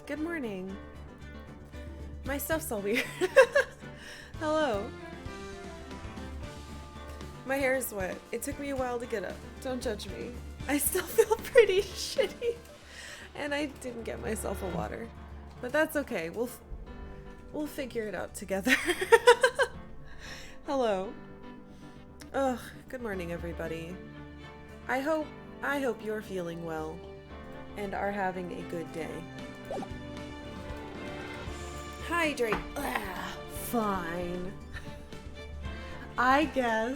Good morning. My stuff's all weird. Hello. My hair is wet. It took me a while to get up. Don't judge me. I still feel pretty shitty. And I didn't get myself a water. But that's okay. We'll figure it out together. Hello. Ugh, good morning everybody. I hope you're feeling well and are having a good day. Hydrate. Ugh, fine. I guess.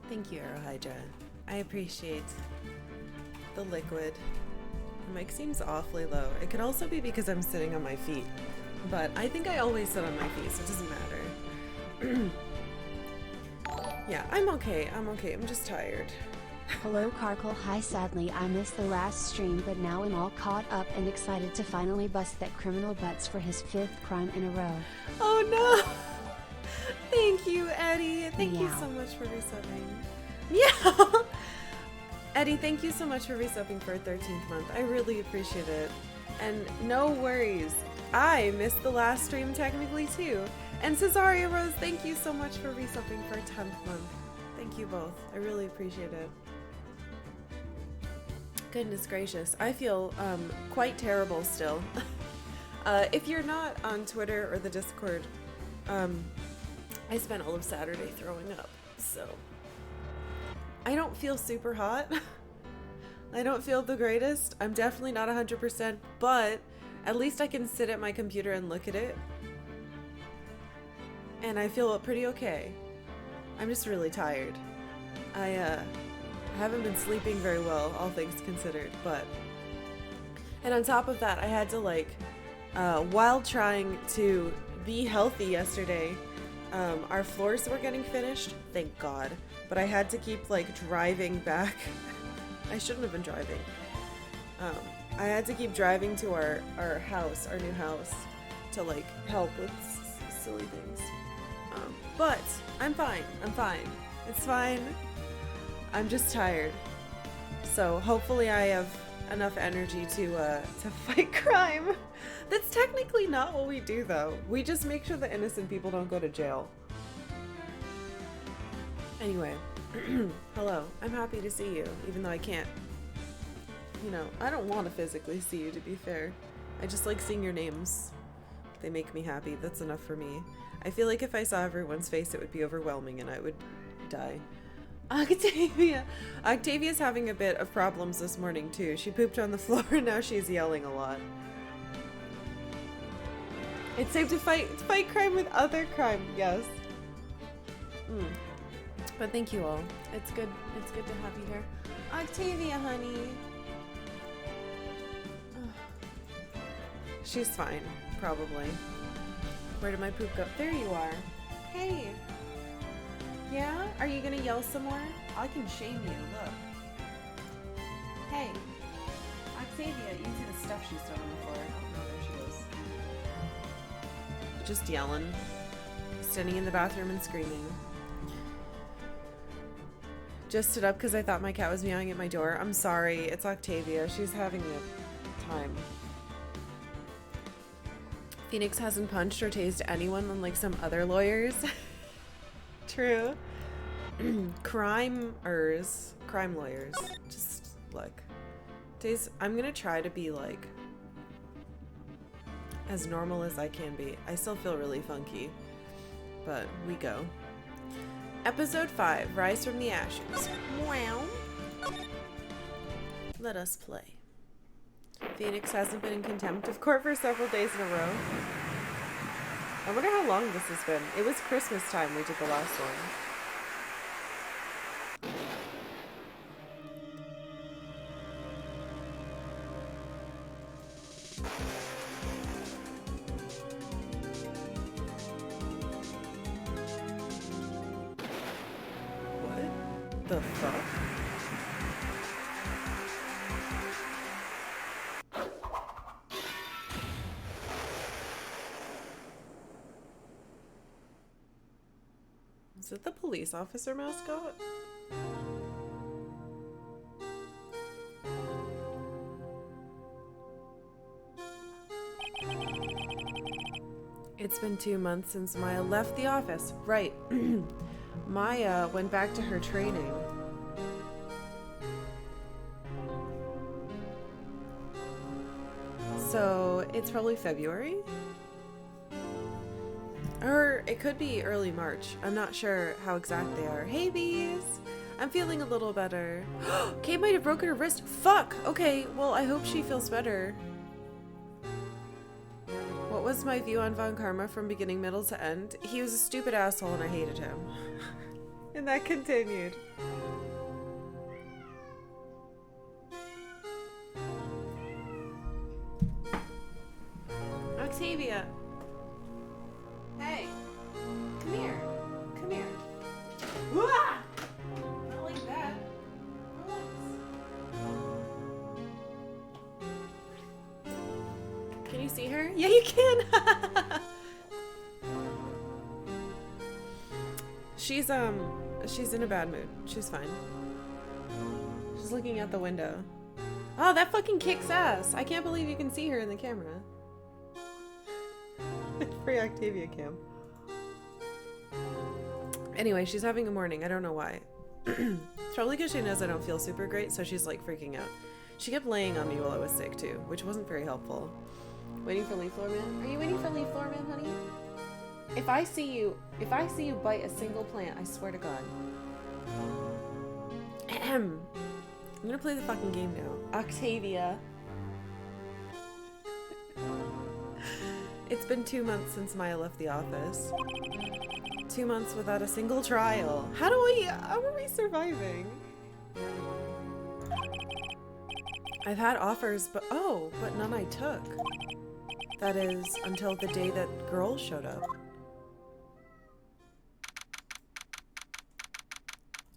Thank you, Aerohydra. I appreciate the liquid. The mic seems awfully low. It could also be because I'm sitting on my feet, but I think I always sit on my feet, so it doesn't matter. Yeah, I'm okay. I'm just tired. Hello Karkalla, hi, sadly I missed the last stream, but now I'm all caught up and excited to finally bust that criminal butts for his 5th crime in a row. Oh no! Thank you, Eddie. Thank you Meow. so much for resubbing. Meow! Eddie, thank you so much for resubbing for a 13th month. I really appreciate it. And no worries. I missed the last stream technically too. And Cesaria Rose, thank you so much for resubbing for a 10th month. Thank you both. I really appreciate it. Goodness gracious. I feel quite terrible still. If you're not on Twitter or the Discord, I spent all of Saturday throwing up, so I don't feel super hot. I don't feel the greatest. I'm definitely not 100%, but at least I can sit at my computer and look at it. And I feel pretty okay. I'm just really tired. I haven't been sleeping very well, all things considered, but... And on top of that, I had to, while trying to be healthy yesterday, our floors were getting finished, thank God, but I had to keep driving back. I shouldn't have been driving. I had to keep driving to our house, our new house, to help with silly things. But I'm fine. It's fine. I'm just tired. So hopefully I have enough energy to fight crime. That's technically not what we do, though. We just make sure the innocent people don't go to jail. Anyway, hello. I'm happy to see you, even though I can't. I don't want to physically see you, to be fair. I just like seeing your names. They make me happy. That's enough for me. I feel like if I saw everyone's face, it would be overwhelming and I would die. Octavia! Octavia's having a bit of problems this morning, too. She pooped on the floor and now she's yelling a lot. It's safe to fight crime with other crime, yes. But thank you all. It's good to have you here. Octavia, honey. Ugh. She's fine, probably. Where did my poop go? There you are. Hey. Yeah? Are you gonna yell some more? I can shame you, look. Hey. Octavia, you can see the stuff she's done on the floor. Oh no, there she goes. Just yelling. Standing in the bathroom and screaming. Just stood up because I thought my cat was meowing at my door. I'm sorry, it's Octavia. She's having a time. Phoenix hasn't punched or tased anyone unlike some other lawyers. True. Crime lawyers. Just look. I'm gonna try to be as normal as I can be. I still feel really funky, but we go. Episode 5, Rise from the Ashes. Wow. Let us play. Phoenix hasn't been in contempt of court for several days in a row. I wonder how long this has been. It was Christmas time we did the last one. What the fuck? Is it the police officer mascot? It's been 2 months since Maya left the office. Right. Maya went back to her training. So it's probably February? Or it could be early March. I'm not sure how exact they are. Hey, bees! I'm feeling a little better. Kate might have broken her wrist. Fuck! Okay, well, I hope she feels better. What was my view on Von Karma from beginning, middle to end? He was a stupid asshole and I hated him. And that continued. Octavia! Hey! Come here! Come here! Wah! Not like that. Relax. Can you see her? Yeah, you can! She's in a bad mood. She's fine. She's looking out the window. Oh, that fucking kicks ass! I can't believe you can see her in the camera. Free Octavia cam. Anyway, she's having a morning. I don't know why. It's probably because she knows I don't feel super great, so she's like freaking out. She kept laying on me while I was sick too, which wasn't very helpful. Waiting for Leaf Lore Man? Are you waiting for Leaf Lore Man, honey? If I see you bite a single plant, I swear to God. Ahem. I'm gonna play the fucking game now. Octavia. It's been 2 months since Maya left the office. 2 months without a single trial. How are we surviving? I've had offers, but none I took. That is, until the day that girl showed up.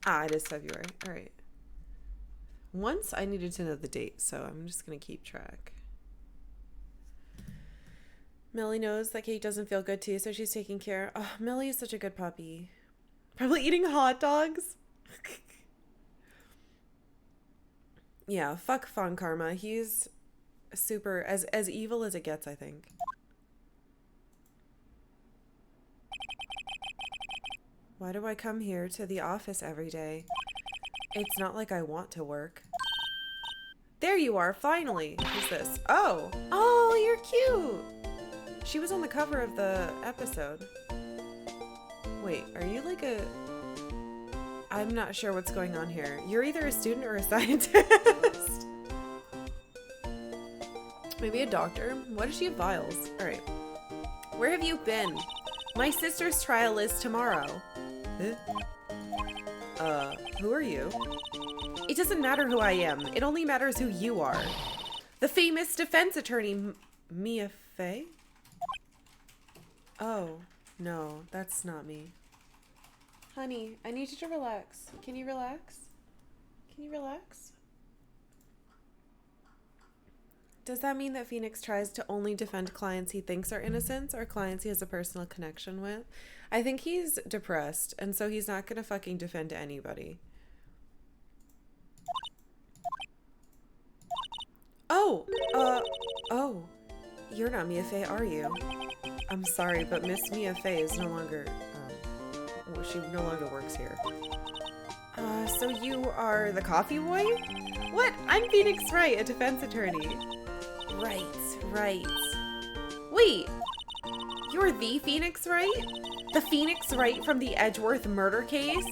Ah, it is February. All right. Once I needed to know the date, so I'm just gonna keep track. Millie knows that Kate doesn't feel good too, so she's taking care. Oh, Millie is such a good puppy. Probably eating hot dogs. Yeah, fuck Von Karma. He's super as evil as it gets, I think. Why do I come here to the office every day? It's not like I want to work. There you are, finally. Who's this? Oh, you're cute. She was on the cover of the episode. Wait, are you like a... I'm not sure what's going on here. You're either a student or a scientist. Maybe a doctor? Why does she have vials? Alright. Where have you been? My sister's trial is tomorrow. Huh? Who are you? It doesn't matter who I am. It only matters who you are. The famous defense attorney, Mia Fey? Oh, no, that's not me. Honey, I need you to relax. Can you relax? Can you relax? Does that mean that Phoenix tries to only defend clients he thinks are innocent or clients he has a personal connection with? I think he's depressed, and so he's not gonna fucking defend anybody. Oh, you're not Mia Fey, are you? I'm sorry, but Miss Mia Fey is no longer, well, she no longer works here. So you are the coffee boy? What? I'm Phoenix Wright, a defense attorney. Right. Wait, you're the Phoenix Wright? The Phoenix Wright from the Edgeworth murder case?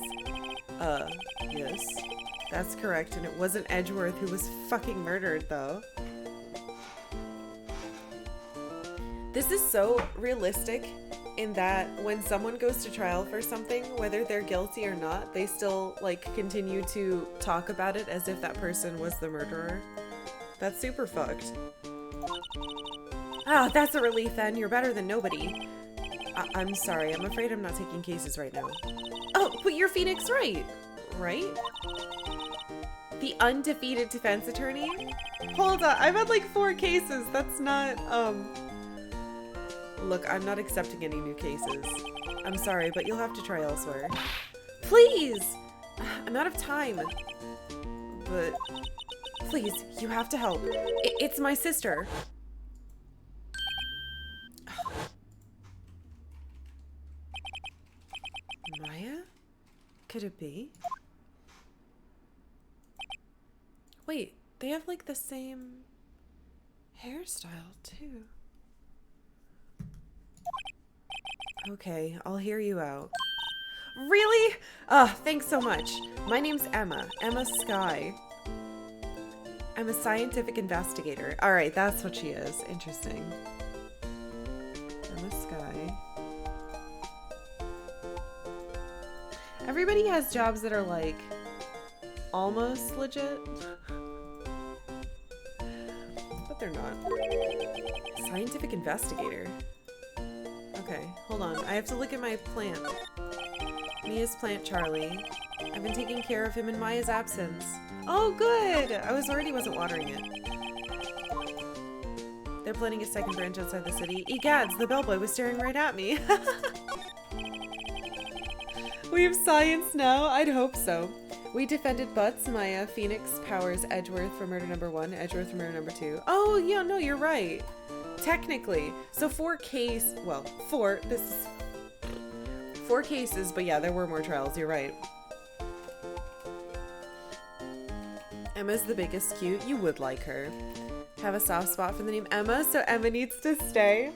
Yes. That's correct, and it wasn't Edgeworth who was fucking murdered, though. This is so realistic in that when someone goes to trial for something, whether they're guilty or not, they still, like, continue to talk about it as if that person was the murderer. That's super fucked. Ah, that's a relief then. You're better than nobody. I'm sorry. I'm afraid I'm not taking cases right now. Oh, but you're Phoenix Wright, right? The undefeated defense attorney? Hold on. I've had like 4 cases. That's not, Look, I'm not accepting any new cases. I'm sorry, but you'll have to try elsewhere. Please! I'm out of time. But please, you have to help. It's my sister. Maya? Could it be? Wait, they have like the same hairstyle too. Okay, I'll hear you out. Really? Thanks so much. My name's Emma. Emma Sky. I'm a scientific investigator. Alright, that's what she is. Interesting. Emma Sky. Everybody has jobs that are like almost legit. But they're not. Scientific investigator. Okay, hold on. I have to look at my plant. Mia's plant, Charlie. I've been taking care of him in Maya's absence. Oh, good! I was worried he wasn't watering it. They're planning a second branch outside the city. Egads, the bellboy was staring right at me. We have science now? I'd hope so. We defended Butts, Maya, Phoenix, Powers, Edgeworth for murder number 1, Edgeworth for murder number 2. Oh, yeah, no, you're right. Technically. So 4 cases, this is 4 cases, but yeah, there were more trials, you're right. Emma's the biggest cute. You would like her. Have a soft spot for the name Emma, so Emma needs to stay.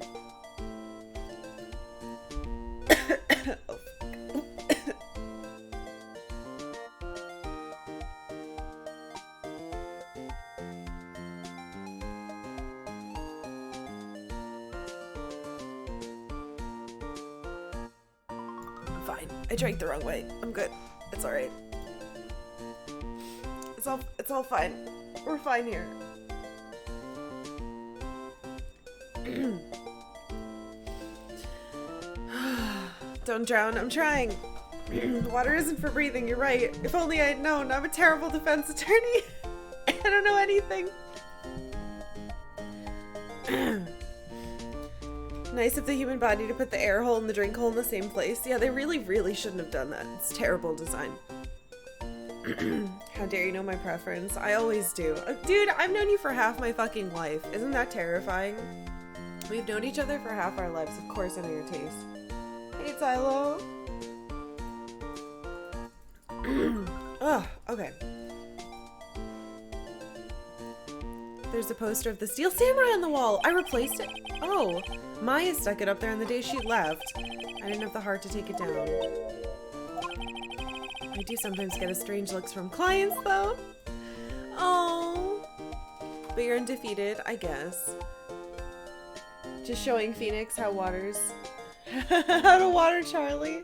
Oh. I'm fine. I drank the wrong way. I'm good. It's alright. It's all fine. We're fine here. Don't drown. I'm trying. Water isn't for breathing. You're right. If only I had known. I'm a terrible defense attorney. I don't know anything. Nice of the human body to put the air hole and the drink hole in the same place. Yeah, they really, really shouldn't have done that. It's terrible design. How dare you know my preference? I always do. Dude, I've known you for half my fucking life. Isn't that terrifying? We've known each other for half our lives. Of course I know your taste. Hey, Tylo. Ugh, okay. There's a poster of the Steel Samurai on the wall. I replaced it. Oh, Maya stuck it up there on the day she left. I didn't have the heart to take it down. I do sometimes get a strange looks from clients, though. Oh. But you're undefeated, I guess. Just showing Phoenix how how to water Charlie.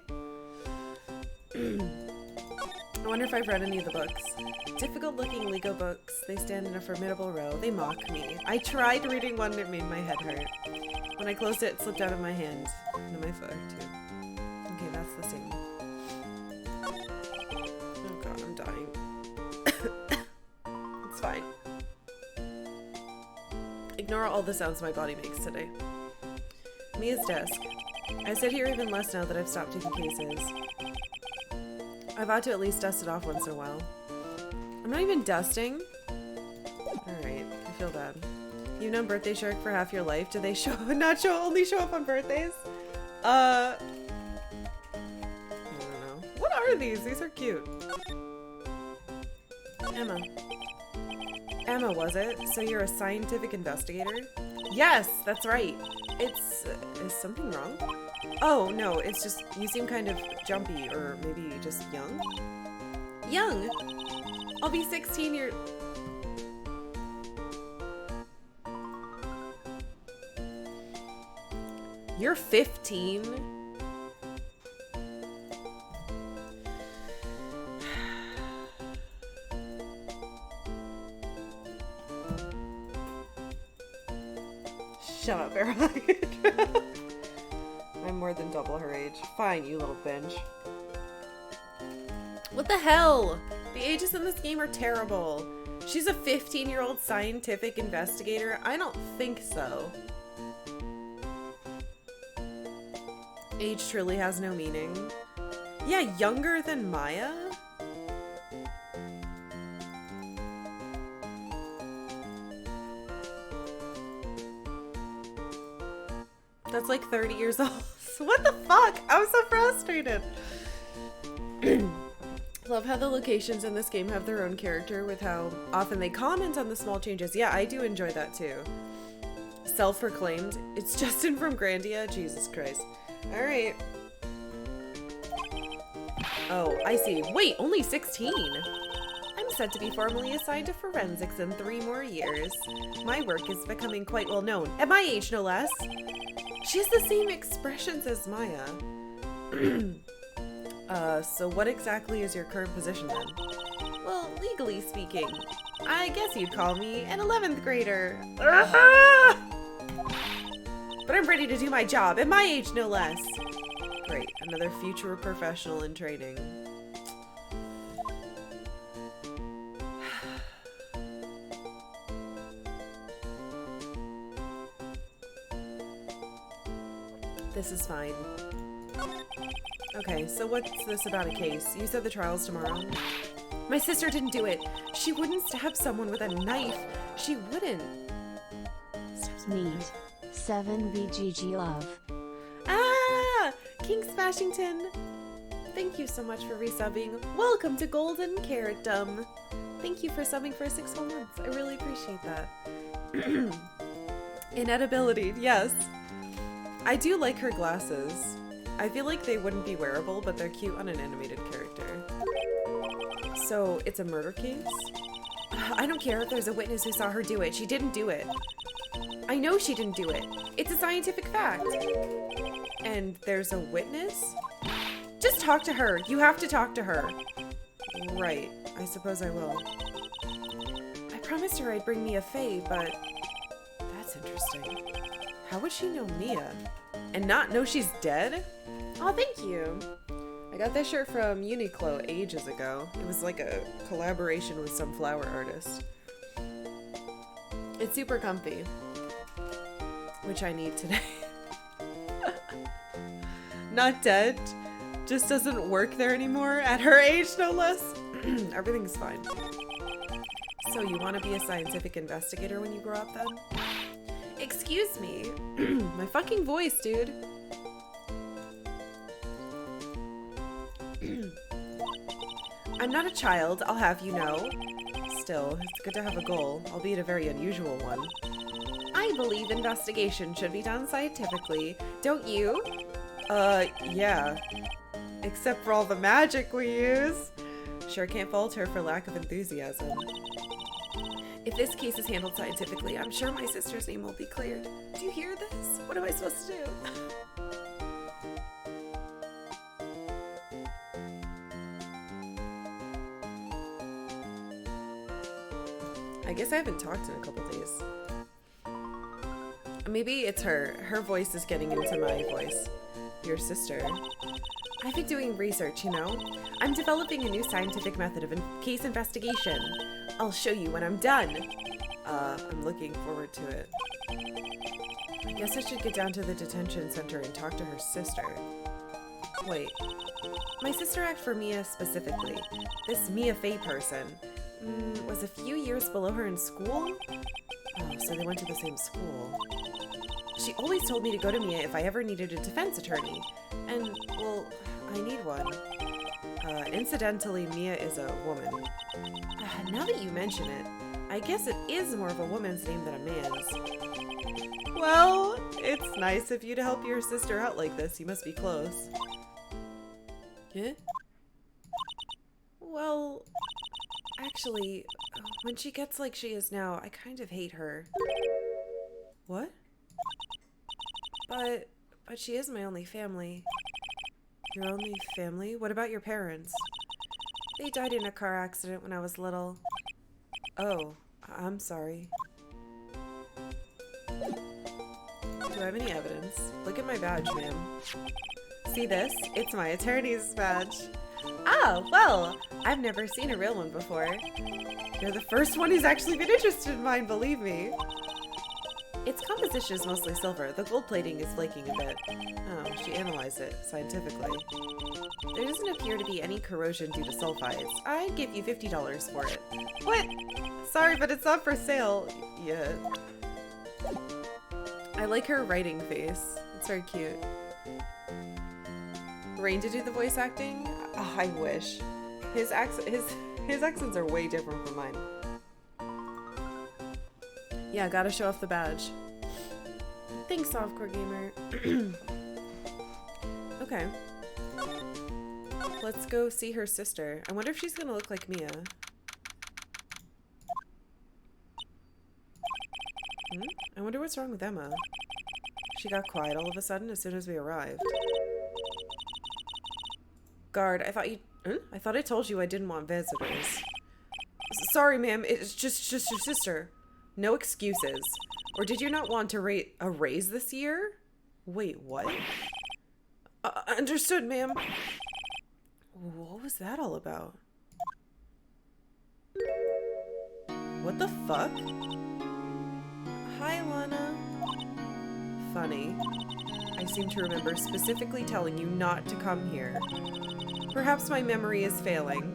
I wonder if I've read any of the books. Difficult-looking Lego books. They stand in a formidable row. They mock me. I tried reading one and it made my head hurt. When I closed it, it slipped out of my hand. And my foot, too. Okay, that's the same. Oh god, I'm dying. It's fine. Ignore all the sounds my body makes today. Mia's desk. I sit here even less now that I've stopped taking cases. I've ought to at least dust it off once in a while. I'm not even dusting. Alright, I feel bad. You've known Birthday Shark for half your life. Do they only show up on birthdays? I don't know. What are these? These are cute. Emma. Emma, was it? So you're a scientific investigator? Yes, that's right. Is something wrong? Oh, no, it's just, you seem kind of jumpy, or maybe just young? Young? I'll be 16 years... You're 15? Shut up, Arrowhead. I'm more than double her age. Fine, you little bitch. What the hell? The ages in this game are terrible. She's a 15-year-old scientific investigator? I don't think so. Age truly has no meaning. Yeah, younger than Maya? That's like 30 years old. What the fuck? I'm so frustrated. Love how the locations in this game have their own character with how often they comment on the small changes. Yeah, I do enjoy that too. Self-proclaimed. It's Justin from Grandia. Jesus Christ. Alright. Oh, I see. Wait, only 16? I'm set to be formally assigned to forensics in 3 more years. My work is becoming quite well known. At my age, no less. She has the same expressions as Maya. So what exactly is your current position then? Well, legally speaking, I guess you'd call me an 11th grader. But I'm ready to do my job, at my age no less. Great, another future professional in training. This is fine. Okay, so what's this about a case? You said the trial's tomorrow? My sister didn't do it. She wouldn't stab someone with a knife. She wouldn't. Neat. 7BGG love. Ah! King Smashington! Thank you so much for resubbing. Welcome to Golden Carrotdom. Thank you for subbing for 6 whole months. I really appreciate that. Inedibility, yes. I do like her glasses. I feel like they wouldn't be wearable, but they're cute on an animated character. So, it's a murder case? I don't care if there's a witness who saw her do it. She didn't do it. I know she didn't do it. It's a scientific fact. And there's a witness? Just talk to her. You have to talk to her. Right. I suppose I will. I promised her I'd bring Mia Faye, but... That's interesting. How would she know Mia? And not know she's dead? Oh, thank you. I got this shirt from Uniqlo ages ago. It was like a collaboration with some flower artist. It's super comfy. Which I need today. Not dead. Just doesn't work there anymore. At her age, no less. Everything's fine. So you want to be a scientific investigator when you grow up then? Excuse me. My fucking voice, dude. I'm not a child, I'll have you know. Still, it's good to have a goal, albeit a very unusual one. I believe investigation should be done scientifically, don't you? Yeah. Except for all the magic we use. Sure can't fault her for lack of enthusiasm. If this case is handled scientifically, I'm sure my sister's name will be cleared. Do you hear this? What am I supposed to do? I guess I haven't talked in a couple days. Maybe it's her. Her voice is getting into my voice. Your sister. I've been doing research, you know? I'm developing a new scientific method of case investigation. I'll show you when I'm done. I'm looking forward to it. I guess I should get down to the detention center and talk to her sister. Wait. My sister asked for Mia specifically. This Mia Faye person. Was a few years below her in school? Oh, so they went to the same school. She always told me to go to Mia if I ever needed a defense attorney. And, well, I need one. Incidentally, Mia is a woman. Now that you mention it, I guess it is more of a woman's name than a man's. Well, it's nice of you to help your sister out like this. You must be close. Huh? Well, Actually, when she gets like she is now, I kind of hate her. What? But she is my only family. Your only family? What about your parents? They died in a car accident when I was little. Oh, I'm sorry. Do I have any evidence? Look at my badge, ma'am. See this? It's my attorney's badge. Oh, well, I've never seen a real one before. You're the first one who's actually been interested in mine, believe me. Its composition is mostly silver. The gold plating is flaking a bit. Oh, she analyzed it scientifically. There doesn't appear to be any corrosion due to sulfides. I'd give you $50 for it. What? Sorry, but it's not for sale yet. I like her writing face. It's very cute. Rain to do the voice acting? Oh, I wish. His accents are way different from mine. Yeah, gotta show off the badge. Thanks, Softcore Gamer. Okay. Let's go see her sister. I wonder if she's gonna look like Mia. I wonder what's wrong with Emma. She got quiet all of a sudden as soon as we arrived. Guard, I thought I told you I didn't want visitors. Sorry, ma'am. It's just your sister. No excuses. Or did you not want to a raise this year? Wait, what? Understood, ma'am. What was that all about? What the fuck? Hi, Lana. Funny. I seem to remember specifically telling you not to come here. Perhaps my memory is failing.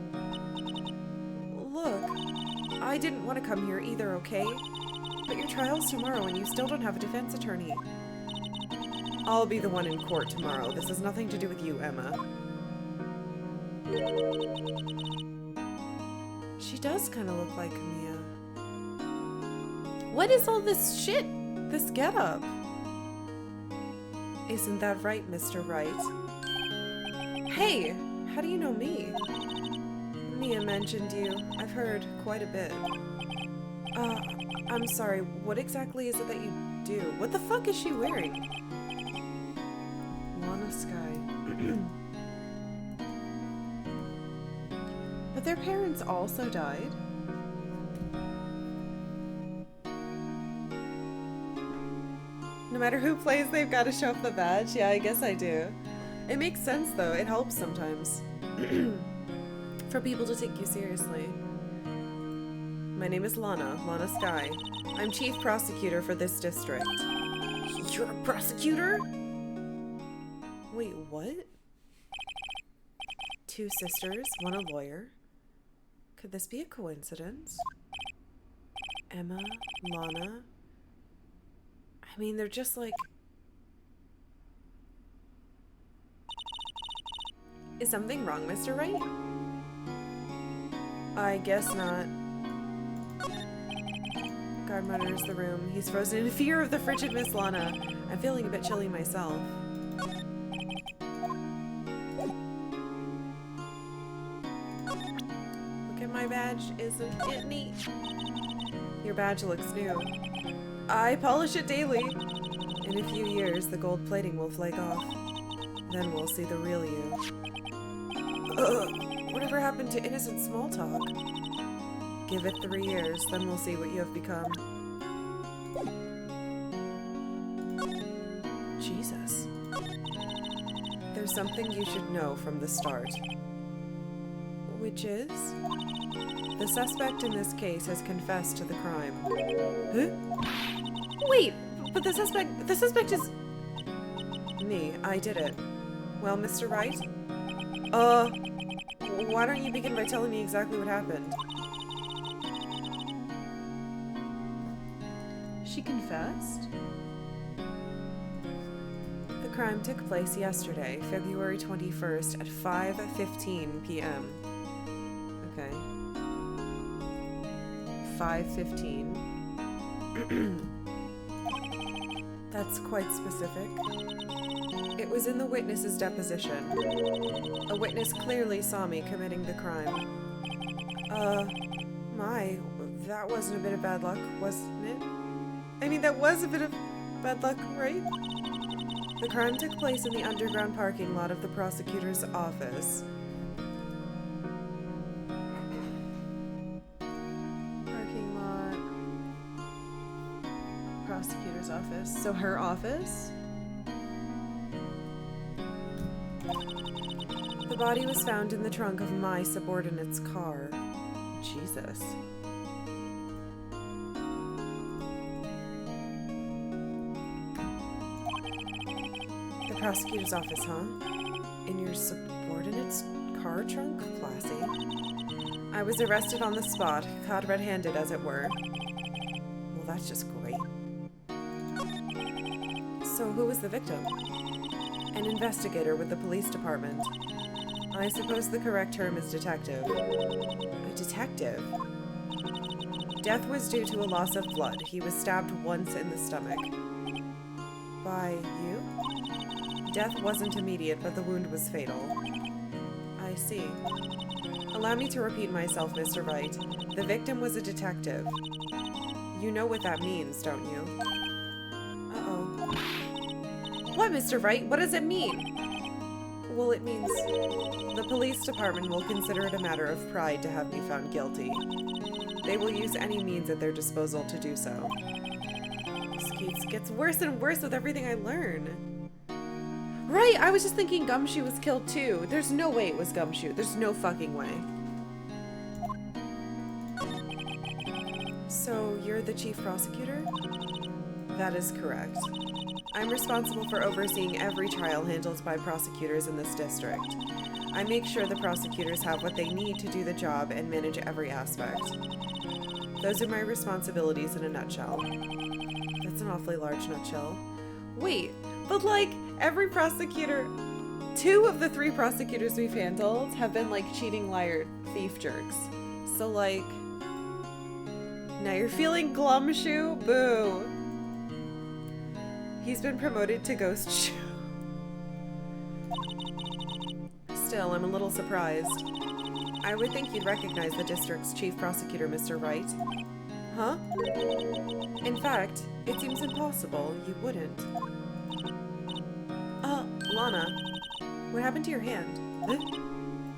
Look, I didn't want to come here either, okay? But your trial's tomorrow and you still don't have a defense attorney. I'll be the one in court tomorrow. This has nothing to do with you, Emma. She does kind of look like Mia. What is all this shit? This getup? Isn't that right, Mr. Wright? Hey, how do you know me? Mia mentioned you. I've heard quite a bit. I'm sorry, what exactly is it that you do? What the fuck is she wearing? Lana Sky. But their parents also died? No matter who plays, they've got to show off the badge. Yeah, I guess I do. It makes sense, though. It helps sometimes. For people to take you seriously. My name is Lana Sky. I'm chief prosecutor for this district. You're a prosecutor? Wait, what? Two sisters, one a lawyer. Could this be a coincidence? Emma, Lana. I mean, they're just like... Is something wrong, Mr. Wright? I guess not. Guard monitors the room. He's frozen in fear of the frigid Miss Lana. I'm feeling a bit chilly myself. Look at my badge. Isn't it neat? Your badge looks new. I polish it daily. In a few years, the gold plating will flake off. Then we'll see the real you. Whatever happened to innocent small talk? Give it 3 years, then we'll see what you have become. Jesus. There's something you should know from the start. Which is? The suspect in this case has confessed to the crime. Huh? Wait, but the suspect is... Me, I did it. Well, Mr. Wright? Why don't you begin by telling me exactly what happened? She confessed? The crime took place yesterday, February 21st at 5:15 p.m. Okay. 5:15. That's quite specific. It was in the witness's deposition. A witness clearly saw me committing the crime. My, that wasn't a bit of bad luck, wasn't it? I mean, that was a bit of bad luck, right? The crime took place in the underground parking lot of the prosecutor's office. Parking lot. Prosecutor's office. So her office? The body was found in the trunk of my subordinate's car. Jesus. The prosecutor's office, huh? In your subordinate's car trunk? Classy. I was arrested on the spot, caught red-handed as it were. Well, that's just great. So who was the victim? An investigator with the police department. I suppose the correct term is detective. A detective? Death was due to a loss of blood. He was stabbed once in the stomach. By you? Death wasn't immediate, but the wound was fatal. I see. Allow me to repeat myself, Mr. Wright. The victim was a detective. You know what that means, don't you? Uh-oh. What, Mr. Wright? What does it mean? Well, it means the police department will consider it a matter of pride to have me found guilty. They will use any means at their disposal to do so. This case gets worse and worse with everything I learn. Right, I was just thinking Gumshoe was killed too. There's no way it was Gumshoe. There's no fucking way. So, you're the chief prosecutor? That is correct. I'm responsible for overseeing every trial handled by prosecutors in this district. I make sure the prosecutors have what they need to do the job and manage every aspect. Those are my responsibilities in a nutshell. That's an awfully large nutshell. Wait, but like, every prosecutor... 2 of the 3 prosecutors we've handled have been like cheating, liar, thief jerks. So like... Now you're feeling glumshoe? Boo. He's been promoted to ghost shoe. Still, I'm a little surprised. I would think you'd recognize the district's chief prosecutor, Mr. Wright. Huh? In fact, it seems impossible you wouldn't. Lana. What happened to your hand?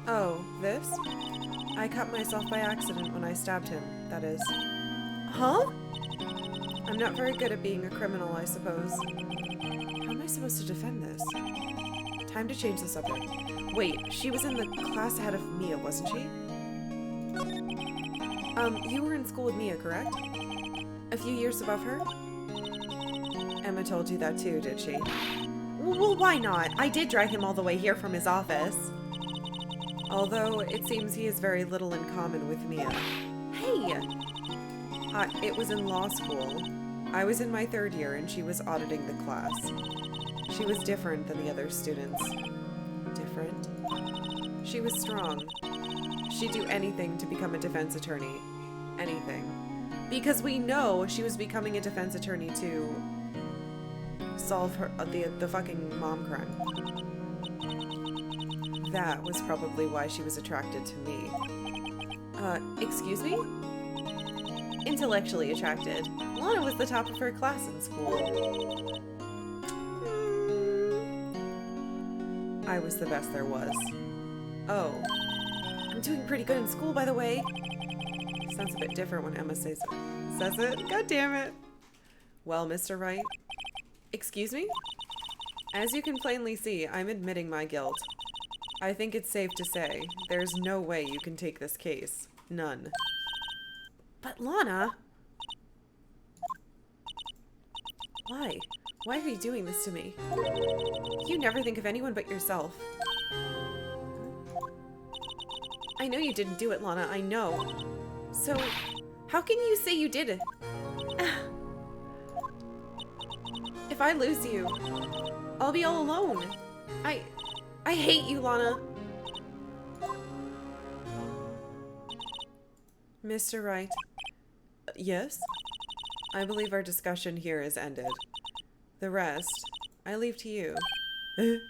Oh, this? I cut myself by accident when I stabbed him, that is. Huh? I'm not very good at being a criminal, I suppose. How am I supposed to defend this? Time to change the subject. Wait, she was in the class ahead of Mia, wasn't she? You were in school with Mia, correct? A few years above her? Emma told you that too, did she? Well, why not? I did drag him all the way here from his office. Although, it seems he has very little in common with Mia. Hey! It was in law school. I was in my 3rd year and she was auditing the class. She was different than the other students. Different? She was strong. She'd do anything to become a defense attorney. Anything. Because we know she was becoming a defense attorney to solve her the fucking mom crime. That was probably why she was attracted to me. Excuse me? Intellectually attracted. Lana was the top of her class in school. I was the best there was. Oh. I'm doing pretty good in school, by the way. Sounds a bit different when Emma says it. Says it? God damn it. Well, Mr. Wright. Excuse me? As you can plainly see, I'm admitting my guilt. I think it's safe to say, there's no way you can take this case. None. But Lana... Why? Why are you doing this to me? You never think of anyone but yourself. I know you didn't do it, Lana, I know. So, how can you say you did it? If I lose you, I'll be all alone. I hate you, Lana. Mr. Wright. Yes? I believe our discussion here is ended. The rest, I leave to you. You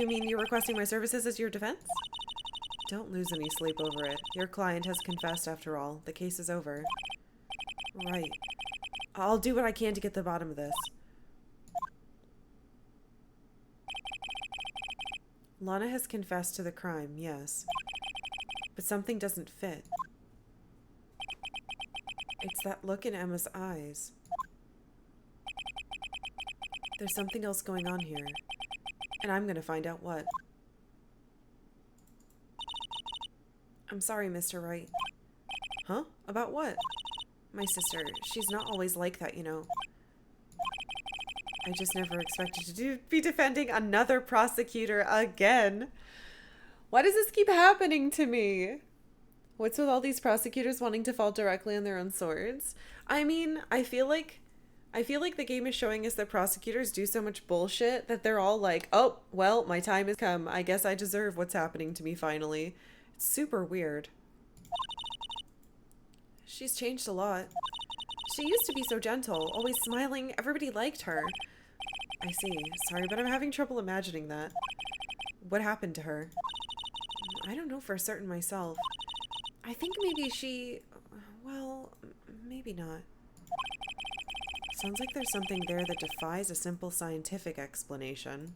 mean you're requesting my services as your defense? Don't lose any sleep over it. Your client has confessed after all. The case is over. Right. I'll do what I can to get to the bottom of this. Lana has confessed to the crime, yes. But something doesn't fit. It's that look in Emma's eyes. There's something else going on here. And I'm gonna find out what. I'm sorry, Mr. Wright. Huh? About what? My sister, she's not always like that, you know. I just never expected to be defending another prosecutor again. Why does this keep happening to me? What's with all these prosecutors wanting to fall directly on their own swords? I mean, I feel like the game is showing us that prosecutors do so much bullshit that they're all like, oh, well, my time has come. I guess I deserve what's happening to me finally. It's super weird. She's changed a lot. She used to be so gentle, always smiling. Everybody liked her. I see. Sorry, but I'm having trouble imagining that. What happened to her? I don't know for certain myself. I think maybe she... well, maybe not. Sounds like there's something there that defies a simple scientific explanation.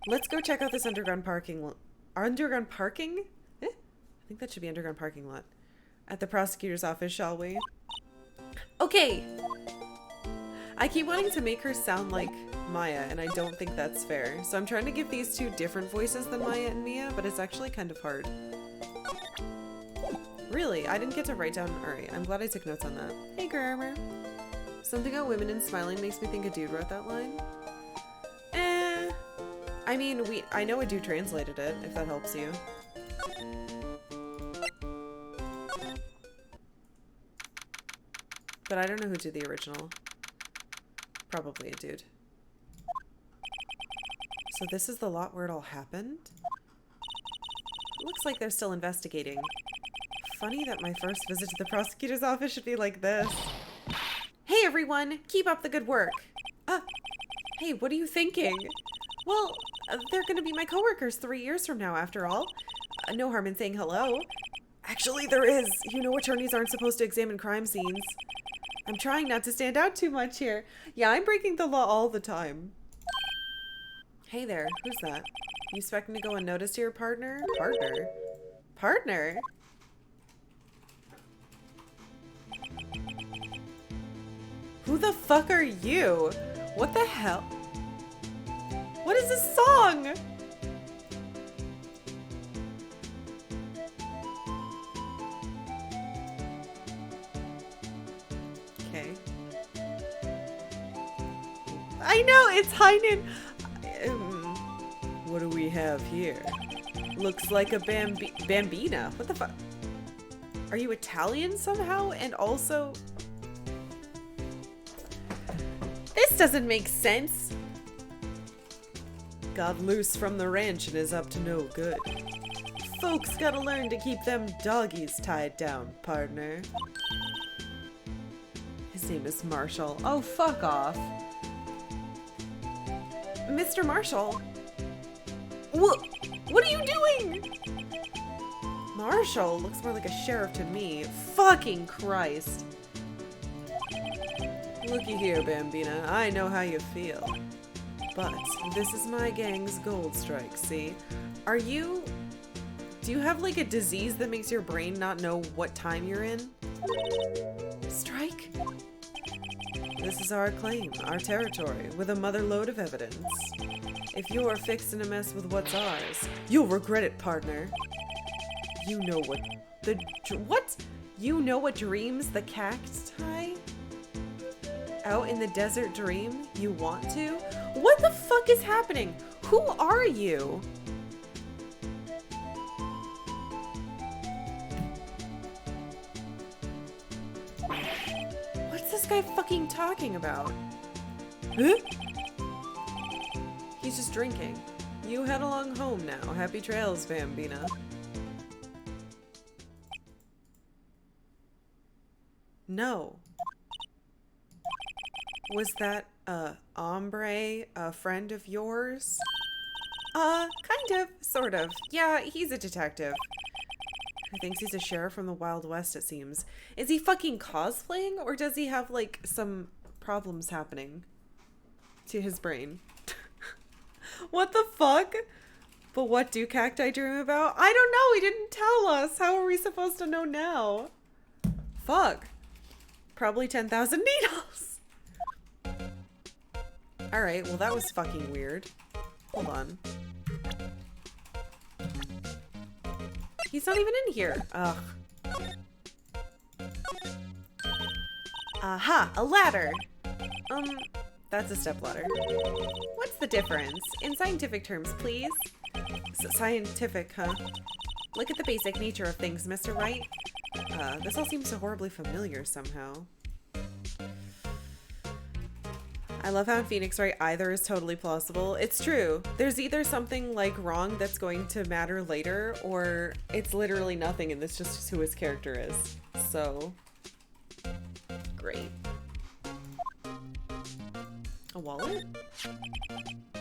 Let's go check out this underground parking lot. Underground parking? I think that should be underground parking lot. At the prosecutor's office, shall we? Okay! I keep wanting to make her sound like Maya, and I don't think that's fair. So I'm trying to give these two different voices than Maya and Mia, but it's actually kind of hard. Really? I didn't get to write down... Alright, I'm glad I took notes on that. Hey, grammar. Something about women and smiling makes me think a dude wrote that line. I mean, I know a dude translated it, if that helps you. But I don't know who did the original. Probably a dude. So this is the lot where it all happened? Looks like they're still investigating. Funny that my first visit to the prosecutor's office should be like this. Hey everyone! Keep up the good work! Hey, what are you thinking? Well, they're gonna be my coworkers 3 years from now, after all. No harm in saying hello. Actually, there is. You know attorneys aren't supposed to examine crime scenes. I'm trying not to stand out too much here. Yeah, I'm breaking the law all the time. Hey there, who's that? You expecting to go unnoticed here, partner? Partner? Partner? Who the fuck are you? What the hell? What is this song? Okay. I know, it's Heinen. What do we have here? Looks like a bambina. What the fuck? Are you Italian somehow? And also... This doesn't make sense. Got loose from the ranch and is up to no good. Folks gotta learn to keep them doggies tied down, partner. His name is Marshall. Oh, fuck off. Mr. Marshall? What are you doing? Marshall looks more like a sheriff to me. Fucking Christ. Looky here, Bambina. I know how you feel. But this is my gang's gold strike, see? Do you have like a disease that makes your brain not know what time you're in? Strike? This is our claim, our territory, with a mother load of evidence. If you're fixing to mess with what's ours, you'll regret it, partner. You know what what? You know what dreams the cacti? Out in the desert dream? You want to? What the fuck is happening? Who are you? What's this guy fucking talking about? Huh? He's just drinking. You head along home now. Happy trails, Bambina. No. Was that a hombre, a friend of yours? Kind of, sort of. Yeah, he's a detective. Who thinks he's a sheriff from the Wild West, it seems. Is he fucking cosplaying, or does he have, like, some problems happening to his brain? What the fuck? But what do cacti dream about? I don't know, he didn't tell us. How are we supposed to know now? Fuck. Probably 10,000 needles. Alright, well that was fucking weird. Hold on. He's not even in here. Ugh. Aha, a ladder. That's a stepladder. What's the difference? In scientific terms, please. Scientific, huh? Look at the basic nature of things, Mr. Wright. This all seems so horribly familiar somehow. I love how in Phoenix Wright either is totally plausible. It's true. There's either something like wrong that's going to matter later, or it's literally nothing and this just who his character is. So, great. A wallet?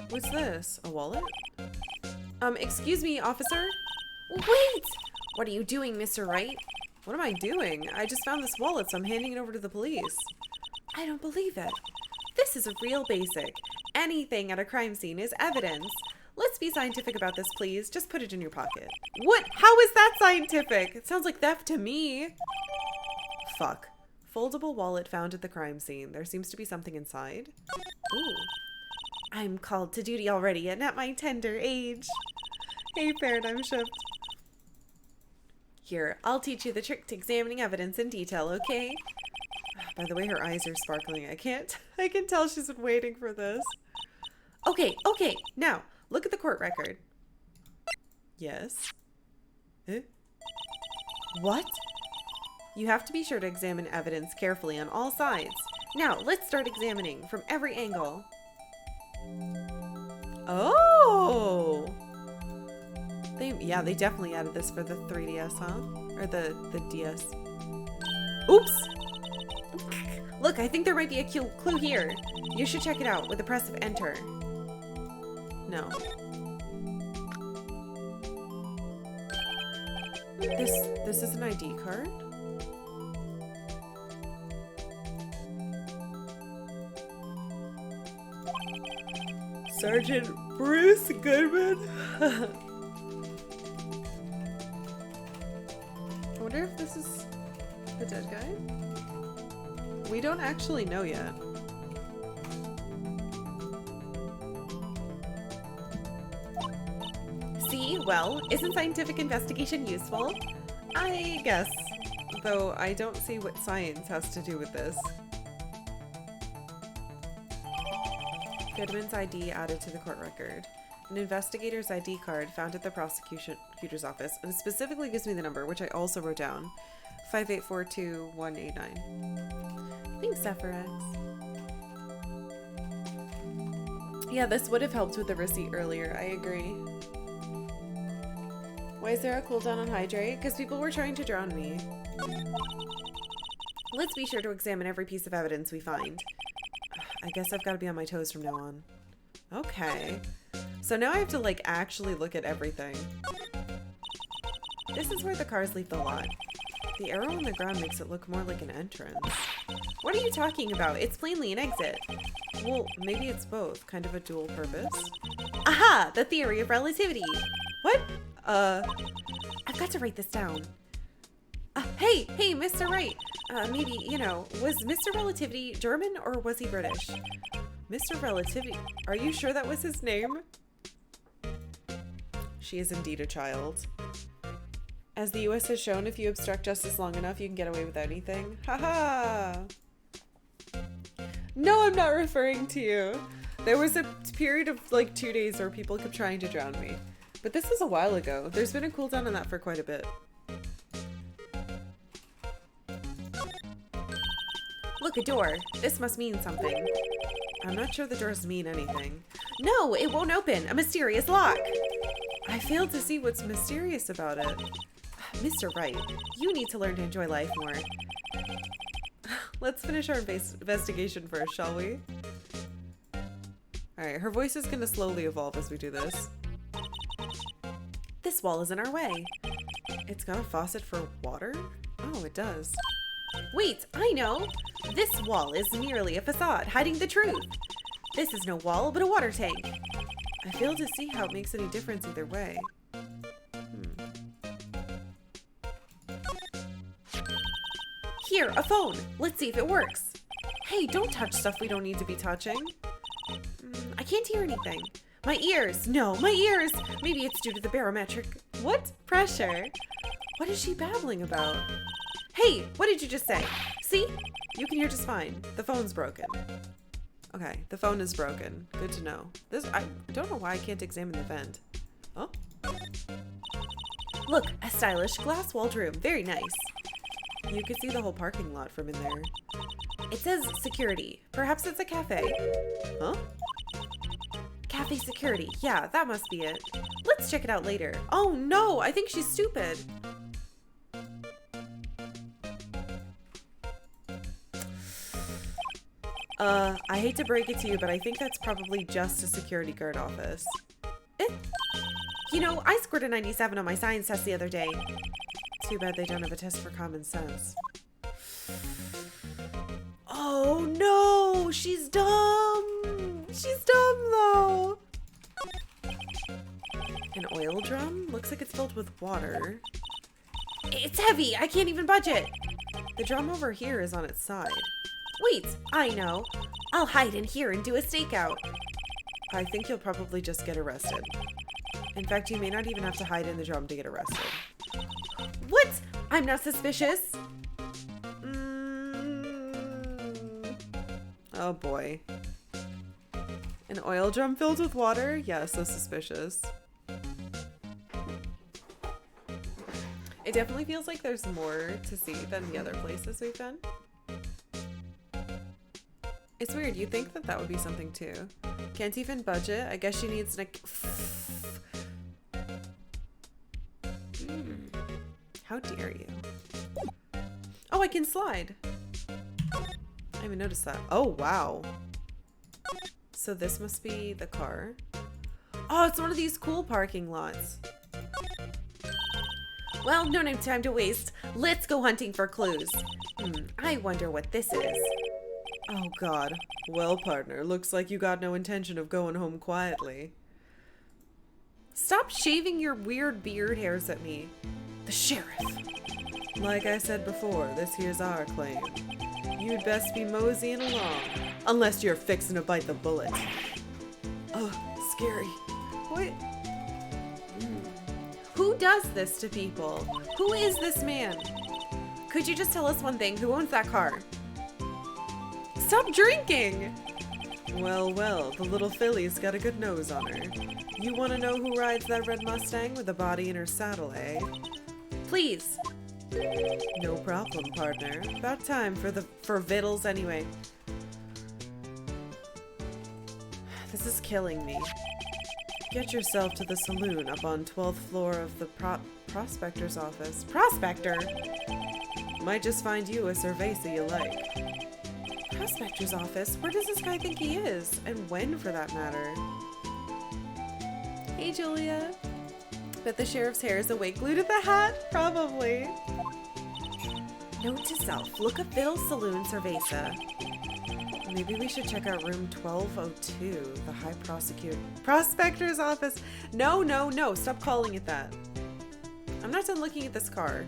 What's this? A wallet? Excuse me, officer? Wait! What are you doing, Mr. Wright? What am I doing? I just found this wallet, so I'm handing it over to the police. I don't believe it. This is a real basic. Anything at a crime scene is evidence. Let's be scientific about this, please. Just put it in your pocket. What? How is that scientific? It sounds like theft to me. Fuck. Foldable wallet found at the crime scene. There seems to be something inside. Ooh. I'm called to duty already and at my tender age. Hey, paradigm shift. Here, I'll teach you the trick to examining evidence in detail, okay? By the way, her eyes are sparkling. I can tell she's been waiting for this. Okay, now, look at the court record. Yes. Eh? What? You have to be sure to examine evidence carefully on all sides. Now, let's start examining from every angle. Oh! They definitely added this for the 3DS, huh? Or the DS. Oops! Look, I think there might be a clue here. You should check it out with the press of enter. No. This is an ID card? Sergeant Bruce Goodman? I wonder if this is the dead guy? We don't actually know yet. See? Well, isn't scientific investigation useful? I guess. Though I don't see what science has to do with this. Goodman's ID added to the court record. An investigator's ID card found at the prosecutor's office, and it specifically gives me the number, which I also wrote down. 5842189. Thanks, Sephirex. Yeah, this would have helped with the receipt earlier, I agree. Why is there a cooldown on hydrate? Because people were trying to drown me. Let's be sure to examine every piece of evidence we find. I guess I've got to be on my toes from now on. Okay. So now I have to, like, actually look at everything. This is where the cars leave the lot. The arrow on the ground makes it look more like an entrance. What are you talking about? It's plainly an exit. Well, maybe it's both. Kind of a dual purpose. Aha! The theory of relativity. What? I've got to write this down. Hey, Mr. Wright. Maybe, you know, was Mr. Relativity German or was he British? Mr. Relativity. Are you sure that was his name? She is indeed a child. As the US has shown, if you obstruct justice long enough, you can get away with anything. Haha! No, I'm not referring to you. There was a period of like 2 days where people kept trying to drown me. But this was a while ago. There's been a cooldown on that for quite a bit. Look, a door. This must mean something. I'm not sure the doors mean anything. No, it won't open. A mysterious lock. I fail to see what's mysterious about it. Mr. Wright, you need to learn to enjoy life more. Let's finish our investigation first, shall we? Alright, her voice is going to slowly evolve as we do this. This wall is in our way. It's got a faucet for water? Oh, it does. Wait, I know! This wall is merely a facade, hiding the truth. This is no wall, but a water tank. I fail to see how it makes any difference either way. Here, a phone. Let's see if it works. Hey, don't touch stuff we don't need to be touching. I can't hear anything. My ears. No, my ears. Maybe it's due to the barometric. What? Pressure. What is she babbling about? Hey, what did you just say? See? You can hear just fine. The phone's broken. Okay, the phone is broken. Good to know. I don't know why I can't examine the vent. Oh? Look, a stylish glass-walled room. Very nice. You could see the whole parking lot from in there. It says security. Perhaps it's a cafe. Huh? Cafe security. Yeah, that must be it. Let's check it out later. Oh no, I think she's stupid. I hate to break it to you, but I think that's probably just a security guard office. You know, I scored a 97 on my science test the other day. Too bad they don't have a test for common sense. Oh no, she's dumb. She's dumb though. An oil drum? Looks like it's filled with water. It's heavy, I can't even budge it. The drum over here is on its side. Wait, I know. I'll hide in here and do a stakeout. I think you'll probably just get arrested. In fact, you may not even have to hide in the drum to get arrested. What? I'm not suspicious. Oh boy. An oil drum filled with water? Yeah, so suspicious. It definitely feels like there's more to see than the other places we've been. It's weird, you'd think that would be something too. Can't even budget. I guess she needs an... How dare you? Oh, I can slide. I didn't even noticed that. Oh, wow. So this must be the car. Oh, it's one of these cool parking lots. Well, no time to waste. Let's go hunting for clues. I wonder what this is. Oh god. Well, partner, looks like you got no intention of going home quietly. Stop shaving your weird beard hairs at me. The sheriff. Like I said before, this here's our claim. You'd best be moseying along, unless you're fixing to bite the bullet. Oh, scary. What? Who does this to people? Who is this man? Could you just tell us one thing? Who owns that car? Stop drinking! Well, the little filly's got a good nose on her. You want to know who rides that red Mustang with a body in her saddle, eh? Please. No problem, partner. About time for vittles anyway. This is killing me. Get yourself to the saloon up on 12th floor of the prospector's office. Prospector? Might just find you a cerveza you like. Prospector's office? Where does this guy think he is? And when, for that matter? Hey, Julia. Bet the sheriff's hair is a wig glued to the hat? Probably. Note to self, look up Bill's Saloon Cerveza. Maybe we should check out room 1202, the High Prospector's office. No, stop calling it that. I'm not done looking at this car.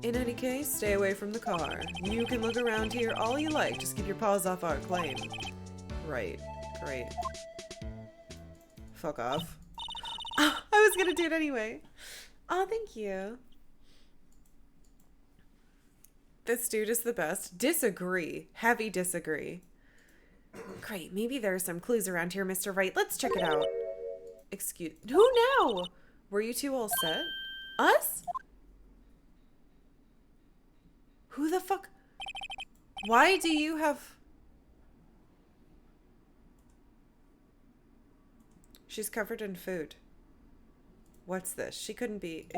In any case, stay away from the car. You can look around here all you like, just keep your paws off our claim. Right, great. Fuck off. Oh, I was gonna do it anyway. Oh, thank you. This dude is the best. Disagree. Heavy disagree. Great, maybe there are some clues around here, Mr. Wright. Let's check it out. Excuse... Who now? Were you two all set? Us? Who the fuck? Why do you have... She's covered in food. What's this? She couldn't be...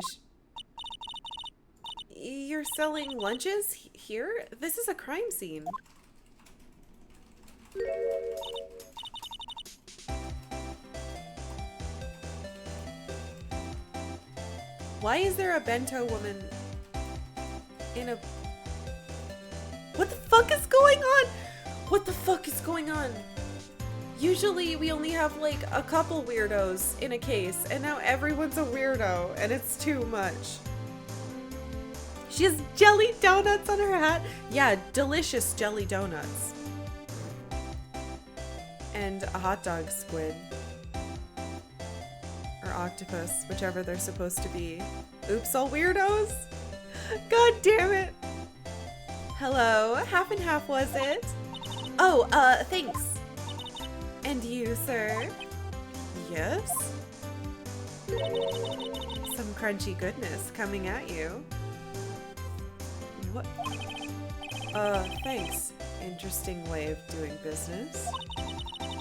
You're selling lunches here? This is a crime scene. Why is there a bento woman in a... What the fuck is going on? What the fuck is going on? Usually we only have like a couple weirdos in a case, and now everyone's a weirdo, and it's too much. She has jelly donuts on her hat. Yeah, delicious jelly donuts. And a hot dog squid. Or octopus, whichever they're supposed to be. Oops, all weirdos. God damn it. Hello, half and half was it? Oh, thanks. And you, sir? Yes? Some crunchy goodness coming at you. What? Thanks. Interesting way of doing business.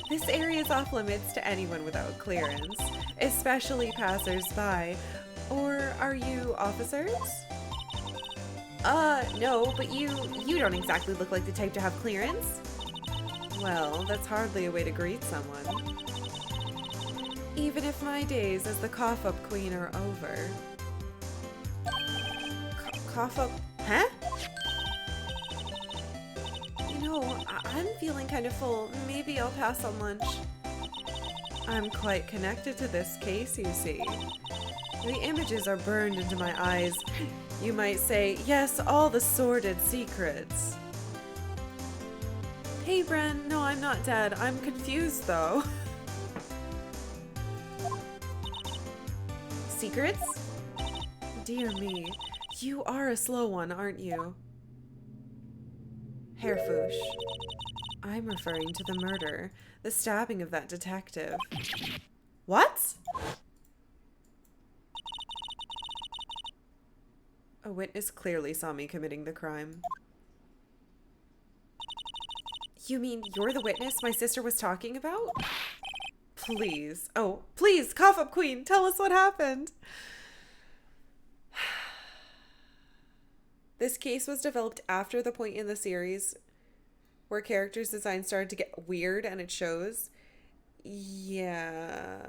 This area is off limits to anyone without clearance, especially passers-by. Or are you officers? No, but you don't exactly look like the type to have clearance. Well, that's hardly a way to greet someone. Even if my days as the cough-up queen are over. Cough-up? Huh? You know, I'm feeling kind of full. Maybe I'll pass on lunch. I'm quite connected to this case, you see. The images are burned into my eyes. You might say, yes, all the sordid secrets. Hey, Bren. No, I'm not dead. I'm confused, though. Secrets? Dear me. You are a slow one, aren't you? Hairfoosh. I'm referring to the murder. The stabbing of that detective. What? A witness clearly saw me committing the crime. You mean you're the witness my sister was talking about? Please. Oh, please, cough up queen, tell us what happened. This case was developed after the point in the series where characters' design started to get weird, and it shows. Yeah.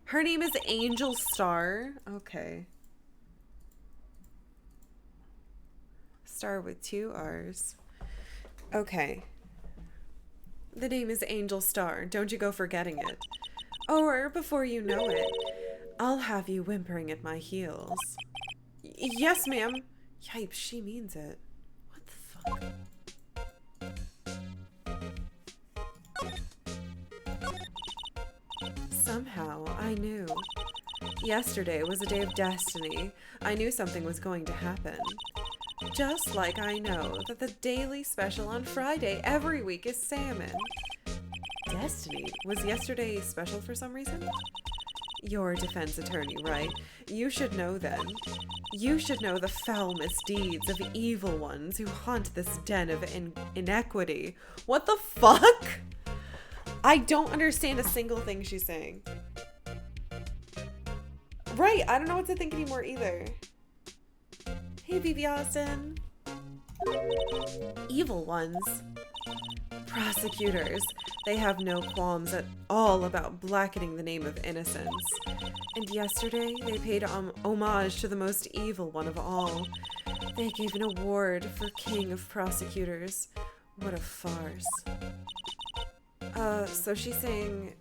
Her name is Angel Star. Okay. Star with 2 R's. Okay. The name is Angel Star. Don't you go forgetting it. Or before you know it, I'll have you whimpering at my heels. Yes, ma'am. Yipes, she means it. What the fuck? Somehow, I knew. Yesterday was a day of destiny. I knew something was going to happen. Just like I know that the daily special on Friday every week is salmon. Destiny? Was yesterday special for some reason? You're a defense attorney, right? You should know then. You should know the foul misdeeds of evil ones who haunt this den of inequity. What the fuck? I don't understand a single thing she's saying. Right, I don't know what to think anymore either. Hey, BB Austin. Evil ones. Prosecutors. They have no qualms at all about blackening the name of innocence. And yesterday, they paid homage to the most evil one of all. They gave an award for King of Prosecutors. What a farce. So she's saying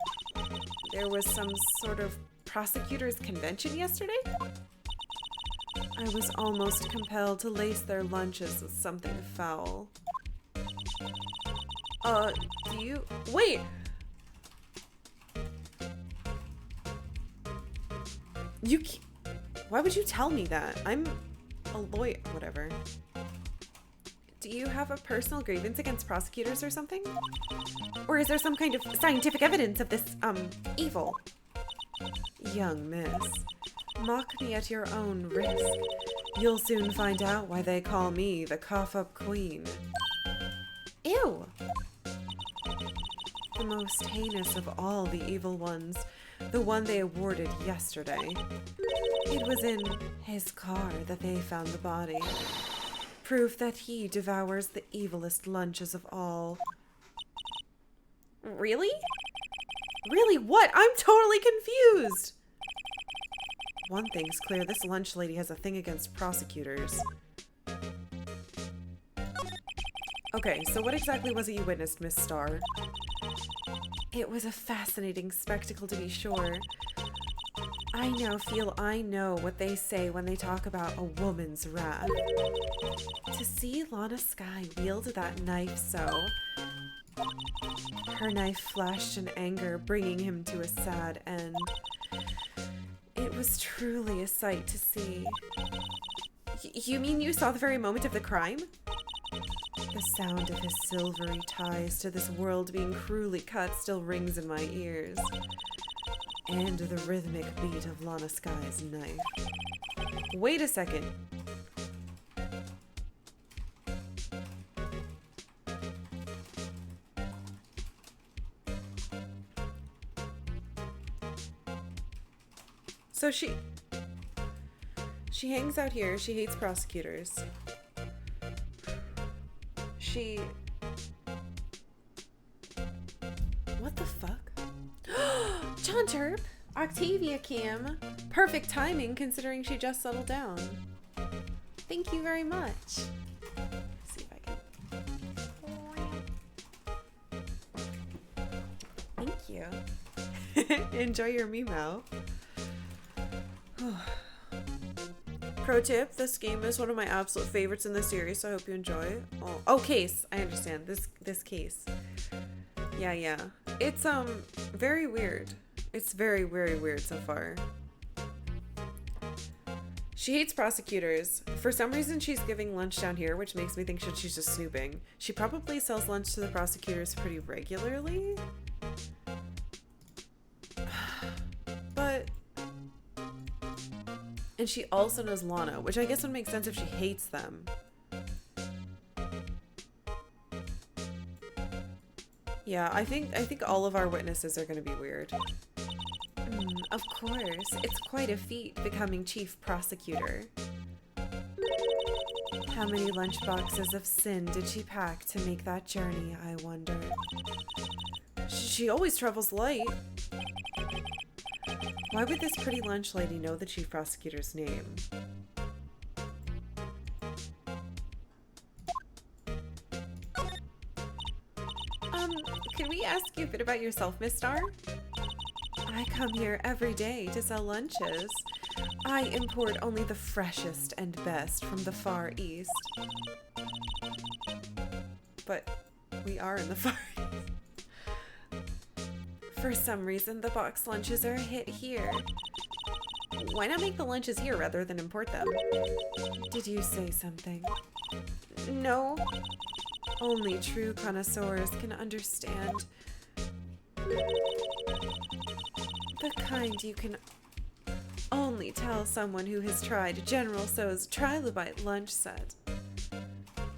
there was some sort of prosecutors convention yesterday? I was almost compelled to lace their lunches with something foul. Do you... Wait! Why would you tell me that? I'm a lawyer... Whatever. Do you have a personal grievance against prosecutors or something? Or is there some kind of scientific evidence of this, evil? Young miss, mock me at your own risk. You'll soon find out why they call me the cough-up queen. Ew! The most heinous of all the evil ones, the one they awarded yesterday. It was in his car that they found the body. Proof that he devours the evilest lunches of all. Really? Really, what? I'm totally confused! One thing's clear, this lunch lady has a thing against prosecutors. Okay, so what exactly was it you witnessed, Miss Starr? It was a fascinating spectacle, to be sure. I know what they say when they talk about a woman's wrath. To see Lana Skye wield that knife so... Her knife flashed in anger, bringing him to a sad end. It was truly a sight to see. You mean you saw the very moment of the crime? The sound of his silvery ties to this world being cruelly cut still rings in my ears. And the rhythmic beat of Lana Skye's knife. Wait a second. So she hangs out here. She hates prosecutors. What the fuck? John Terp, Octavia Kim. Perfect timing considering she just settled down. Thank you very much. Let's see if I can. Thank you. Enjoy your Meow. Pro tip, this game is one of my absolute favorites in the series, so I hope you enjoy. Oh, case. I understand. This case. Yeah. It's very weird. It's very, very weird so far. She hates prosecutors. For some reason, she's giving lunch down here, which makes me think she's just snooping. She probably sells lunch to the prosecutors pretty regularly. But... And she also knows Lana, which I guess would make sense if she hates them. Yeah, I think all of our witnesses are going to be weird. Of course, it's quite a feat becoming chief prosecutor. How many lunchboxes of sin did she pack to make that journey, I wonder? She always travels light. Why would this pretty lunch lady know the chief prosecutor's name? Can we ask you a bit about yourself, Miss Starr? I come here every day to sell lunches. I import only the freshest and best from the Far East. But we are in the Far East. For some reason, the box lunches are a hit here. Why not make the lunches here rather than import them? Did you say something? No. Only true connoisseurs can understand. The kind you can only tell someone who has tried General Tso's Trilobite lunch set.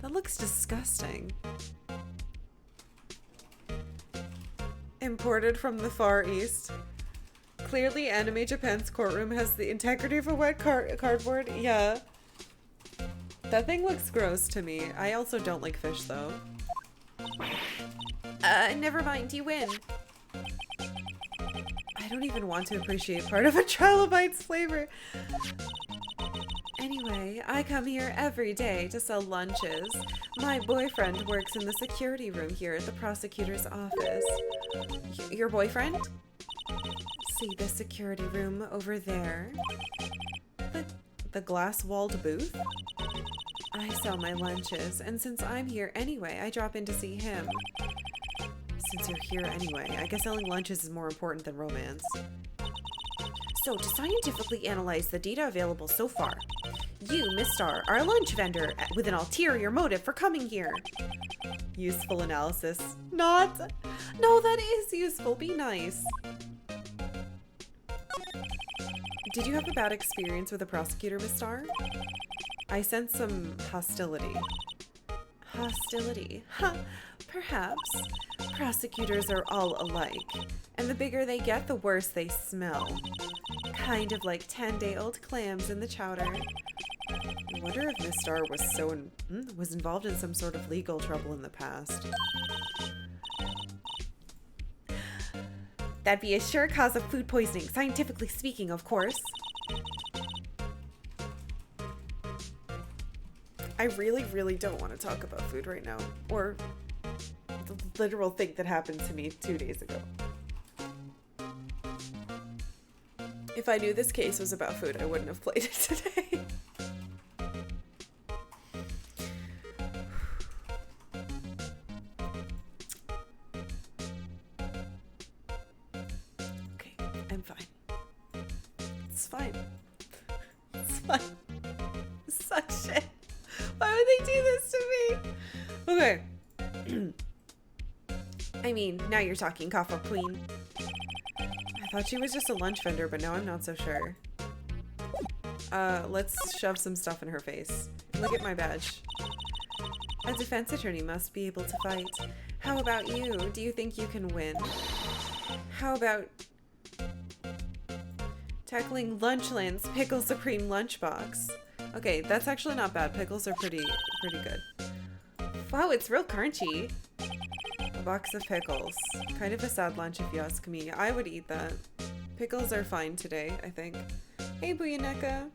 That looks disgusting. Imported from the Far East. Clearly, Anime Japan's courtroom has the integrity of a wet cardboard. Yeah. That thing looks gross to me. I also don't like fish, though. Never mind. You win. I don't even want to appreciate part of a Trilobite's flavor. Anyway, I come here every day to sell lunches. My boyfriend works in the security room here at the prosecutor's office. Your boyfriend? See the security room over there? The glass-walled booth? I sell my lunches, and since I'm here anyway, I drop in to see him. Since you're here anyway, I guess selling lunches is more important than romance. So, to scientifically analyze the data available so far, you, Miss Starr, are a lunch vendor with an ulterior motive for coming here. Useful analysis. Not. No, that is useful. Be nice. Did you have a bad experience with a prosecutor, Miss Starr? I sense some hostility. Hostility? Huh, perhaps. Prosecutors are all alike, and the bigger they get, the worse they smell. Kind of like 10-day-old clams in the chowder. I wonder if Miss Starr was involved in some sort of legal trouble in the past. That'd be a sure cause of food poisoning, scientifically speaking, of course. I really, really don't want to talk about food right now. Or the literal thing that happened to me 2 days ago. If I knew this case was about food, I wouldn't have played it today. Okay, I'm fine. It's fine. It's fine. Suck shit. Why would they do this to me? Okay. I mean, now you're talking, cough up queen. I thought she was just a lunch vendor, but now I'm not so sure. Let's shove some stuff in her face. Look at my badge. A defense attorney must be able to fight. How about you? Do you think you can win? How about tackling Lunchland's Pickle Supreme lunchbox? Okay, that's actually not bad. Pickles are pretty good. Wow, it's real crunchy. A box of pickles. Kind of a sad lunch if you ask me. I would eat that. Pickles are fine today, I think. Hey, Buyaneka.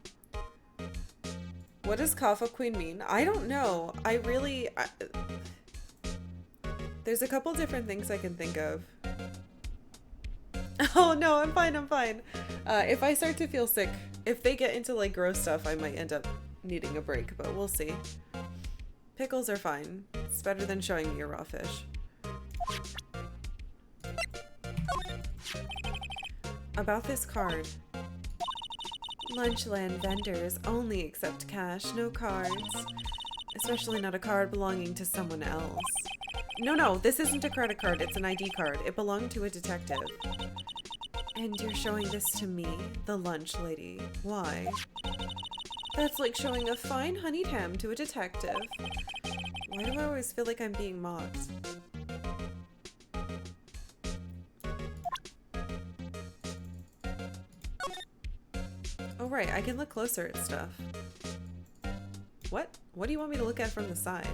What does Kafa Queen mean? I don't know. There's a couple different things I can think of. Oh no, I'm fine. If I start to feel sick, if they get into like gross stuff, I might end up needing a break, but we'll see. Pickles are fine. It's better than showing me a raw fish. About this card. Lunchland vendors only accept cash, no cards. Especially not a card belonging to someone else. No, this isn't a credit card, it's an ID card. It belonged to a detective. And you're showing this to me, the lunch lady. Why? That's like showing a fine honeyed ham to a detective. Why do I always feel like I'm being mocked? Oh right, I can look closer at stuff. What? What do you want me to look at from the side?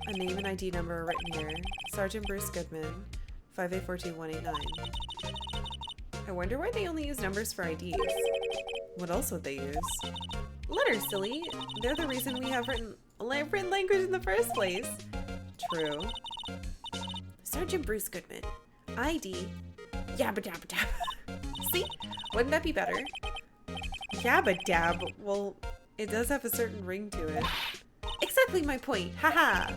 A name and ID number are written here. Sergeant Bruce Goodman, 5842189. I wonder why they only use numbers for IDs. What else would they use? Letters, silly. They're the reason we have written language in the first place. True. Sergeant Bruce Goodman. ID. Yabba dabba dab. See? Wouldn't that be better? Yabba dab. Well, it does have a certain ring to it. Exactly my point. Haha.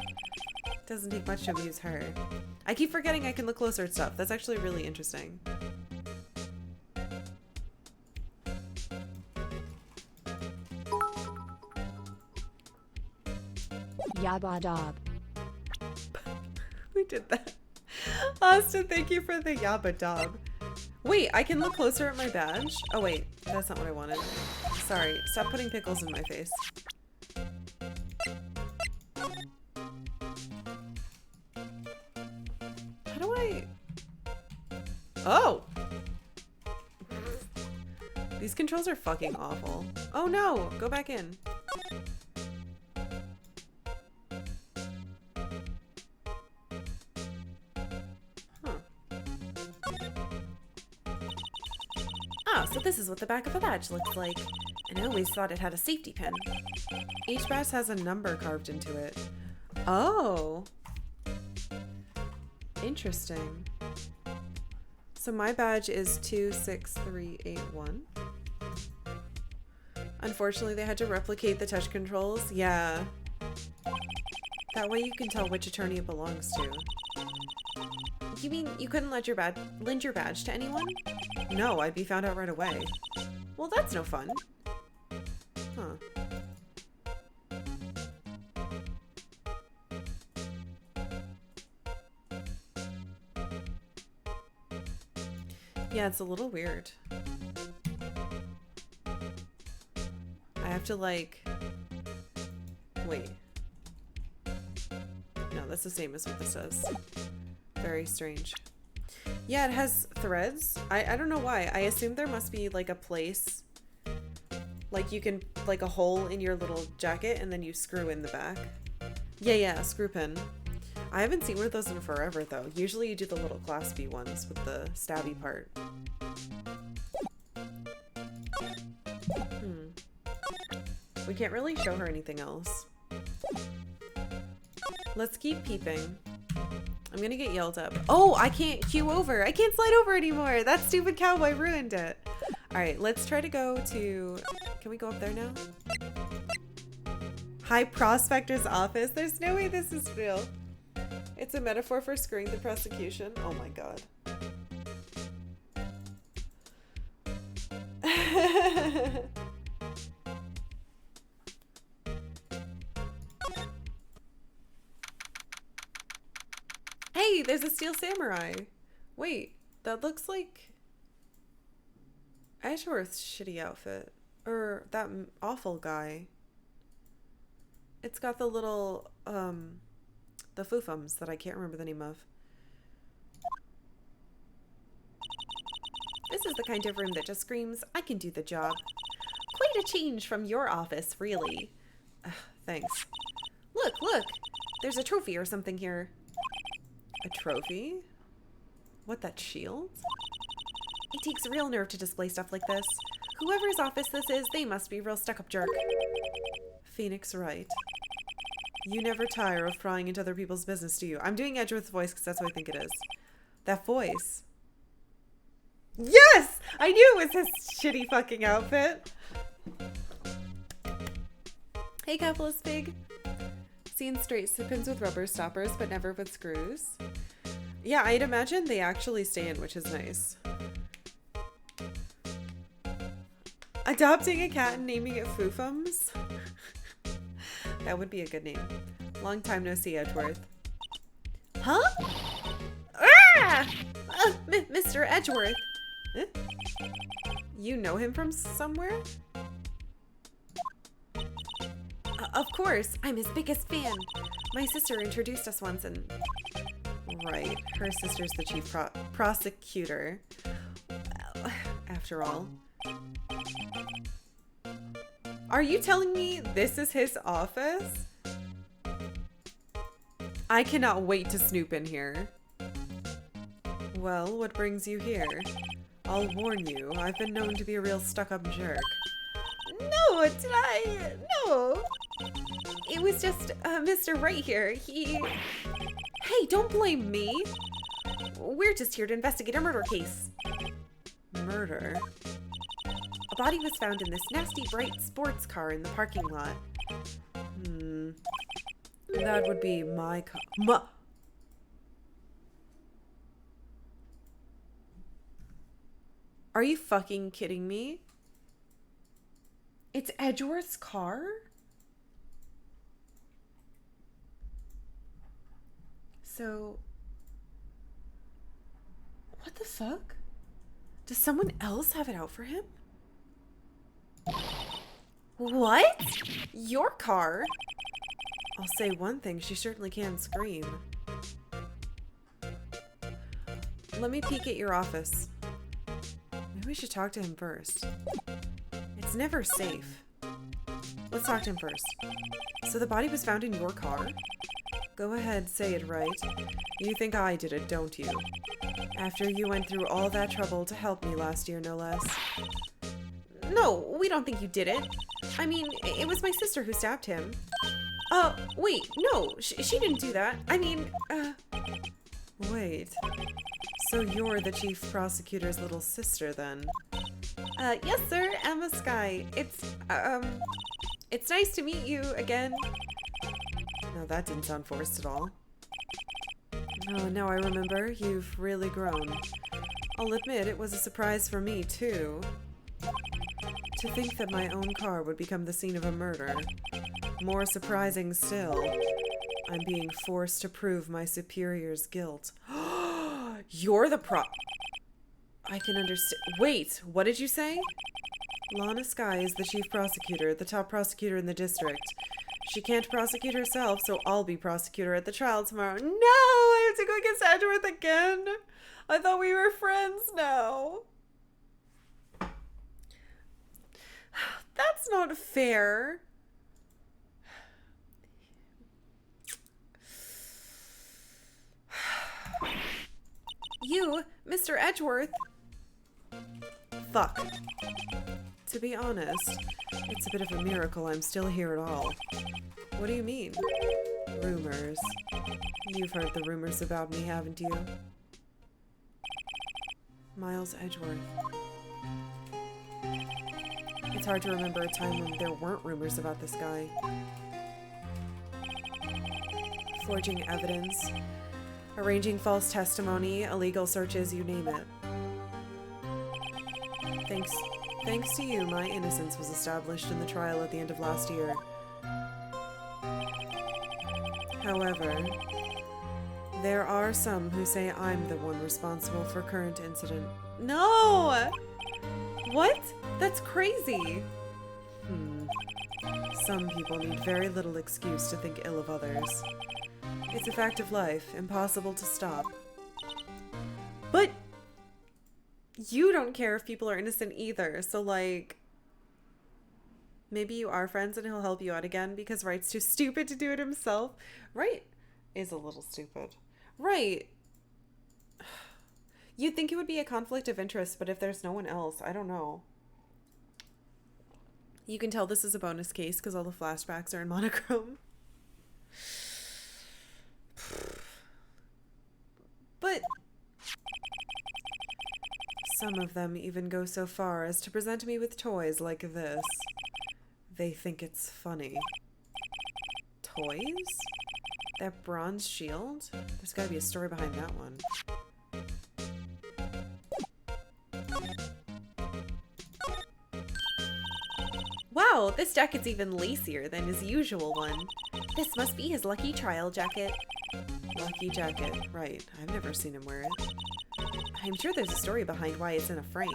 Doesn't take much to amuse her. I keep forgetting I can look closer at stuff. That's actually really interesting. Yabba dab. We did that. Austin, thank you for the yabba dab. Wait, I can look closer at my badge? Oh wait, that's not what I wanted. Sorry, stop putting pickles in my face. How do I... Oh! These controls are fucking awful. Oh no! Go back in. So this is what the back of a badge looks like. And I always thought it had a safety pin. Each badge has a number carved into it. Oh. Interesting. So my badge is 26381. Unfortunately, they had to replicate the touch controls. Yeah. That way you can tell which attorney it belongs to. You mean you couldn't lend your badge to anyone? No, I'd be found out right away. Well, that's no fun. Huh. Yeah, it's a little weird. I have to like... Wait. No, that's the same as what this says. Very strange. Yeah, it has threads. I don't know why. I assume there must be like a place, like you can, like a hole in your little jacket and then you screw in the back. Yeah, screw pin. I haven't seen one of those in forever, though. Usually you do the little claspy ones with the stabby part. We can't really show her anything else. Let's keep peeping. I'm gonna get yelled at. Oh, I can't queue over. I can't slide over anymore. That stupid cowboy ruined it. All right, let's try to go to... Can we go up there now? High Prospector's office. There's no way this is real. It's a metaphor for screwing the prosecution. Oh my god. Hey, there's a steel samurai. Wait, that looks like Edgeworth's shitty outfit. Or that awful guy. It's got the little, the foofums that I can't remember the name of. This is the kind of room that just screams, I can do the job. Quite a change from your office, really. Thanks. Look, look! There's a trophy or something here. A trophy? What, that shield? It takes real nerve to display stuff like this. Whoever's office this is, they must be a real stuck-up jerk. Phoenix Wright. You never tire of prying into other people's business, do you? I'm doing Edgeworth's voice because that's what I think it is. That voice. Yes! I knew it was his shitty fucking outfit. Hey, capitalist pig. Seen straight pins with rubber stoppers, but never with screws. Yeah, I'd imagine they actually stay in, which is nice. Adopting a cat and naming it Foofums? That would be a good name. Long time no see, Edgeworth. Huh? Ah! Mr. Edgeworth. Eh? You know him from somewhere? Of course, I'm his biggest fan. My sister introduced us once and... Right, her sister's the chief prosecutor. Well, after all. Are you telling me this is his office? I cannot wait to snoop in here. Well, what brings you here? I'll warn you, I've been known to be a real stuck-up jerk. No, did I? No. It was just Mr. Wright here. He... Hey, don't blame me. We're just here to investigate a murder case. Murder? A body was found in this nasty bright sports car in the parking lot. That would be my car. Are you fucking kidding me? It's Edgeworth's car? So... What the fuck? Does someone else have it out for him? What? Your car? I'll say one thing, she certainly can scream. Let me peek at your office. Maybe we should talk to him first. It's never safe. Let's talk to him first. So the body was found in your car? Go ahead, say it right. You think I did it, don't you? After you went through all that trouble to help me last year, no less. No, we don't think you did it. I mean, it was my sister who stabbed him. Wait, no, she didn't do that. I mean, Wait. So you're the chief prosecutor's little sister, then? Yes, sir, Emma Sky. It's nice to meet you again. No, that didn't sound forced at all. Oh, now I remember. You've really grown. I'll admit it was a surprise for me, too. To think that my own car would become the scene of a murder. More surprising still, I'm being forced to prove my superior's guilt. You're the I can understand. Wait, what did you say? Lana Sky is the chief prosecutor, the top prosecutor in the district. She can't prosecute herself, so I'll be prosecutor at the trial tomorrow. No, I have to go against Edgeworth again. I thought we were friends now. That's not fair. You, Mr. Edgeworth. Fuck. To be honest, it's a bit of a miracle I'm still here at all. What do you mean? Rumors. You've heard the rumors about me, haven't you? Miles Edgeworth. It's hard to remember a time when there weren't rumors about this guy. Forging evidence, arranging false testimony, illegal searches, you name it. Thanks to you, my innocence was established in the trial at the end of last year. However, there are some who say I'm the one responsible for current incident. No! What? That's crazy. Some people need very little excuse to think ill of others. It's a fact of life, impossible to stop. But you don't care if people are innocent either, so like, maybe you are friends and he'll help you out again because Wright's too stupid to do it himself. Wright is a little stupid. Right. You'd think it would be a conflict of interest, but if there's no one else, I don't know. You can tell this is a bonus case because all the flashbacks are in monochrome. But some of them even go so far as to present me with toys like this. They think it's funny. Toys? That bronze shield? There's gotta be a story behind that one. Wow, this jacket's even lacier than his usual one. This must be his lucky trial jacket. Lucky jacket, right. I've never seen him wear it. I'm sure there's a story behind why it's in a frame.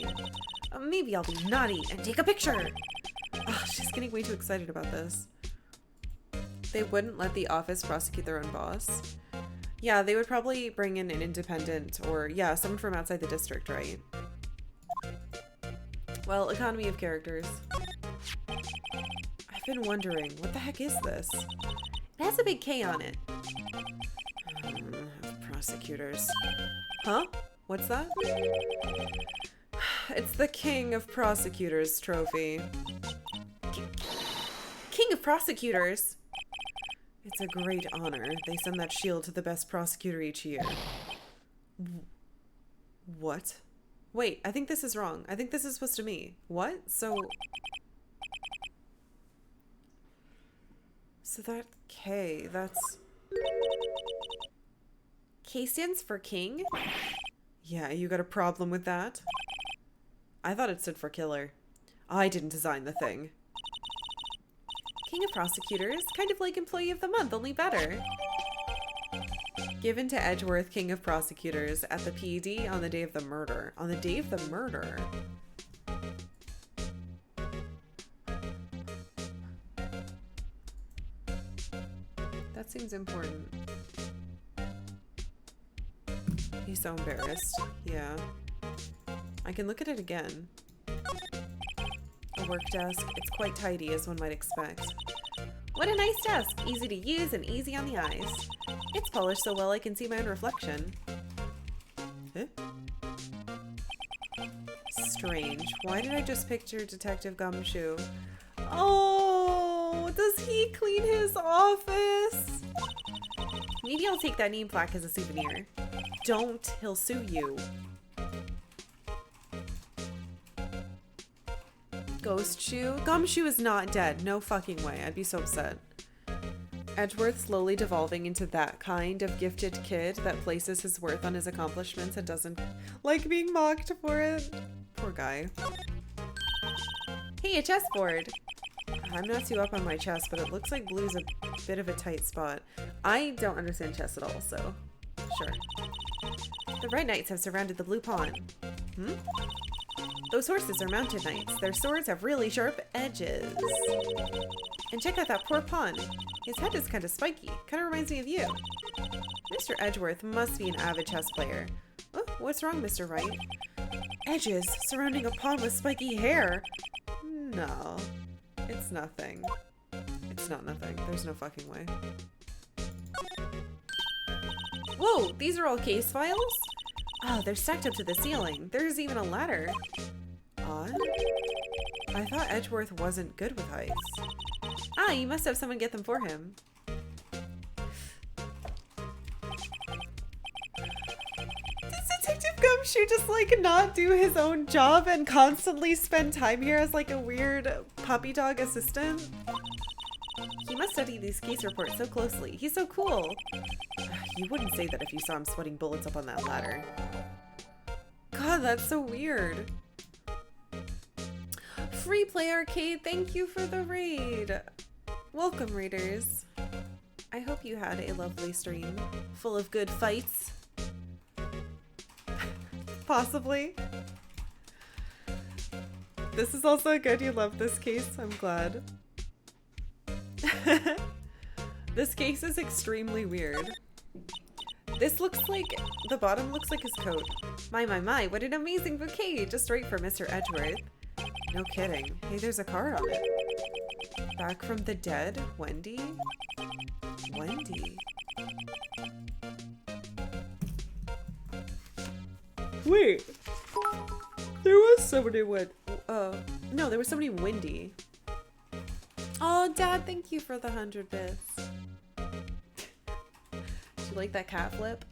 Maybe I'll be naughty and take a picture. Oh, she's getting way too excited about this. They wouldn't let the office prosecute their own boss. Yeah, they would probably bring in an independent or, yeah, someone from outside the district, right? Well, economy of characters. I've been wondering, what the heck is this? It has a big K on it. Prosecutors. Huh? What's that? It's the King of Prosecutors trophy. King of Prosecutors? It's a great honor. They send that shield to the best prosecutor each year. What? Wait, I think this is wrong. I think this is supposed to be. What? So that K, that's... K stands for king? Yeah, you got a problem with that? I thought it stood for killer. I didn't design the thing. King of Prosecutors, kind of like Employee of the Month, only better. Given to Edgeworth, King of Prosecutors, at the PD on the day of the murder. On the day of the murder? That seems important. He's so embarrassed. Yeah. I can look at it again. A work desk. It's quite tidy, as one might expect. What a nice desk! Easy to use and easy on the eyes. It's polished so well I can see my own reflection. Eh? Strange. Why did I just picture Detective Gumshoe? Oh, does he clean his office? Maybe I'll take that name plaque as a souvenir. Don't, he'll sue you. Ghost Shoe? Gumshoe is not dead. No fucking way. I'd be so upset. Edgeworth slowly devolving into that kind of gifted kid that places his worth on his accomplishments and doesn't like being mocked for it. Poor guy. Hey, a chessboard! I'm not too up on my chess, but it looks like blue's a bit of a tight spot. I don't understand chess at all, so sure. The red knights have surrounded the blue pawn. Hmm? Those horses are mounted knights. Their swords have really sharp edges. And check out that poor pawn. His head is kind of spiky. Kind of reminds me of you. Mr. Edgeworth must be an avid chess player. Oh, what's wrong, Mr. Wright? Edges surrounding a pawn with spiky hair? No. It's nothing. It's not nothing. There's no fucking way. Whoa, these are all case files? Oh, they're stacked up to the ceiling. There's even a ladder. Odd. I thought Edgeworth wasn't good with ice. Ah, you must have someone get them for him. Does Detective Gumshoe just like not do his own job and constantly spend time here as like a weird puppy dog assistant? He must study these case reports so closely. He's so cool. You wouldn't say that if you saw him sweating bullets up on that ladder. God, that's so weird. Free Play Arcade, thank you for the raid. Welcome, raiders. I hope you had a lovely stream full of good fights. Possibly. This is also good. You love this case. I'm glad. This case is extremely weird. This looks like, the bottom looks like his coat. My, what an amazing bouquet, just right for Mr. Edgeworth. No kidding. Hey, there's a car on it. Back from the dead? Wendy? Wendy? Wait. There was somebody no, there was somebody Wendy. Oh, Dad, thank you for the 100 bits. Do you like that cat flip?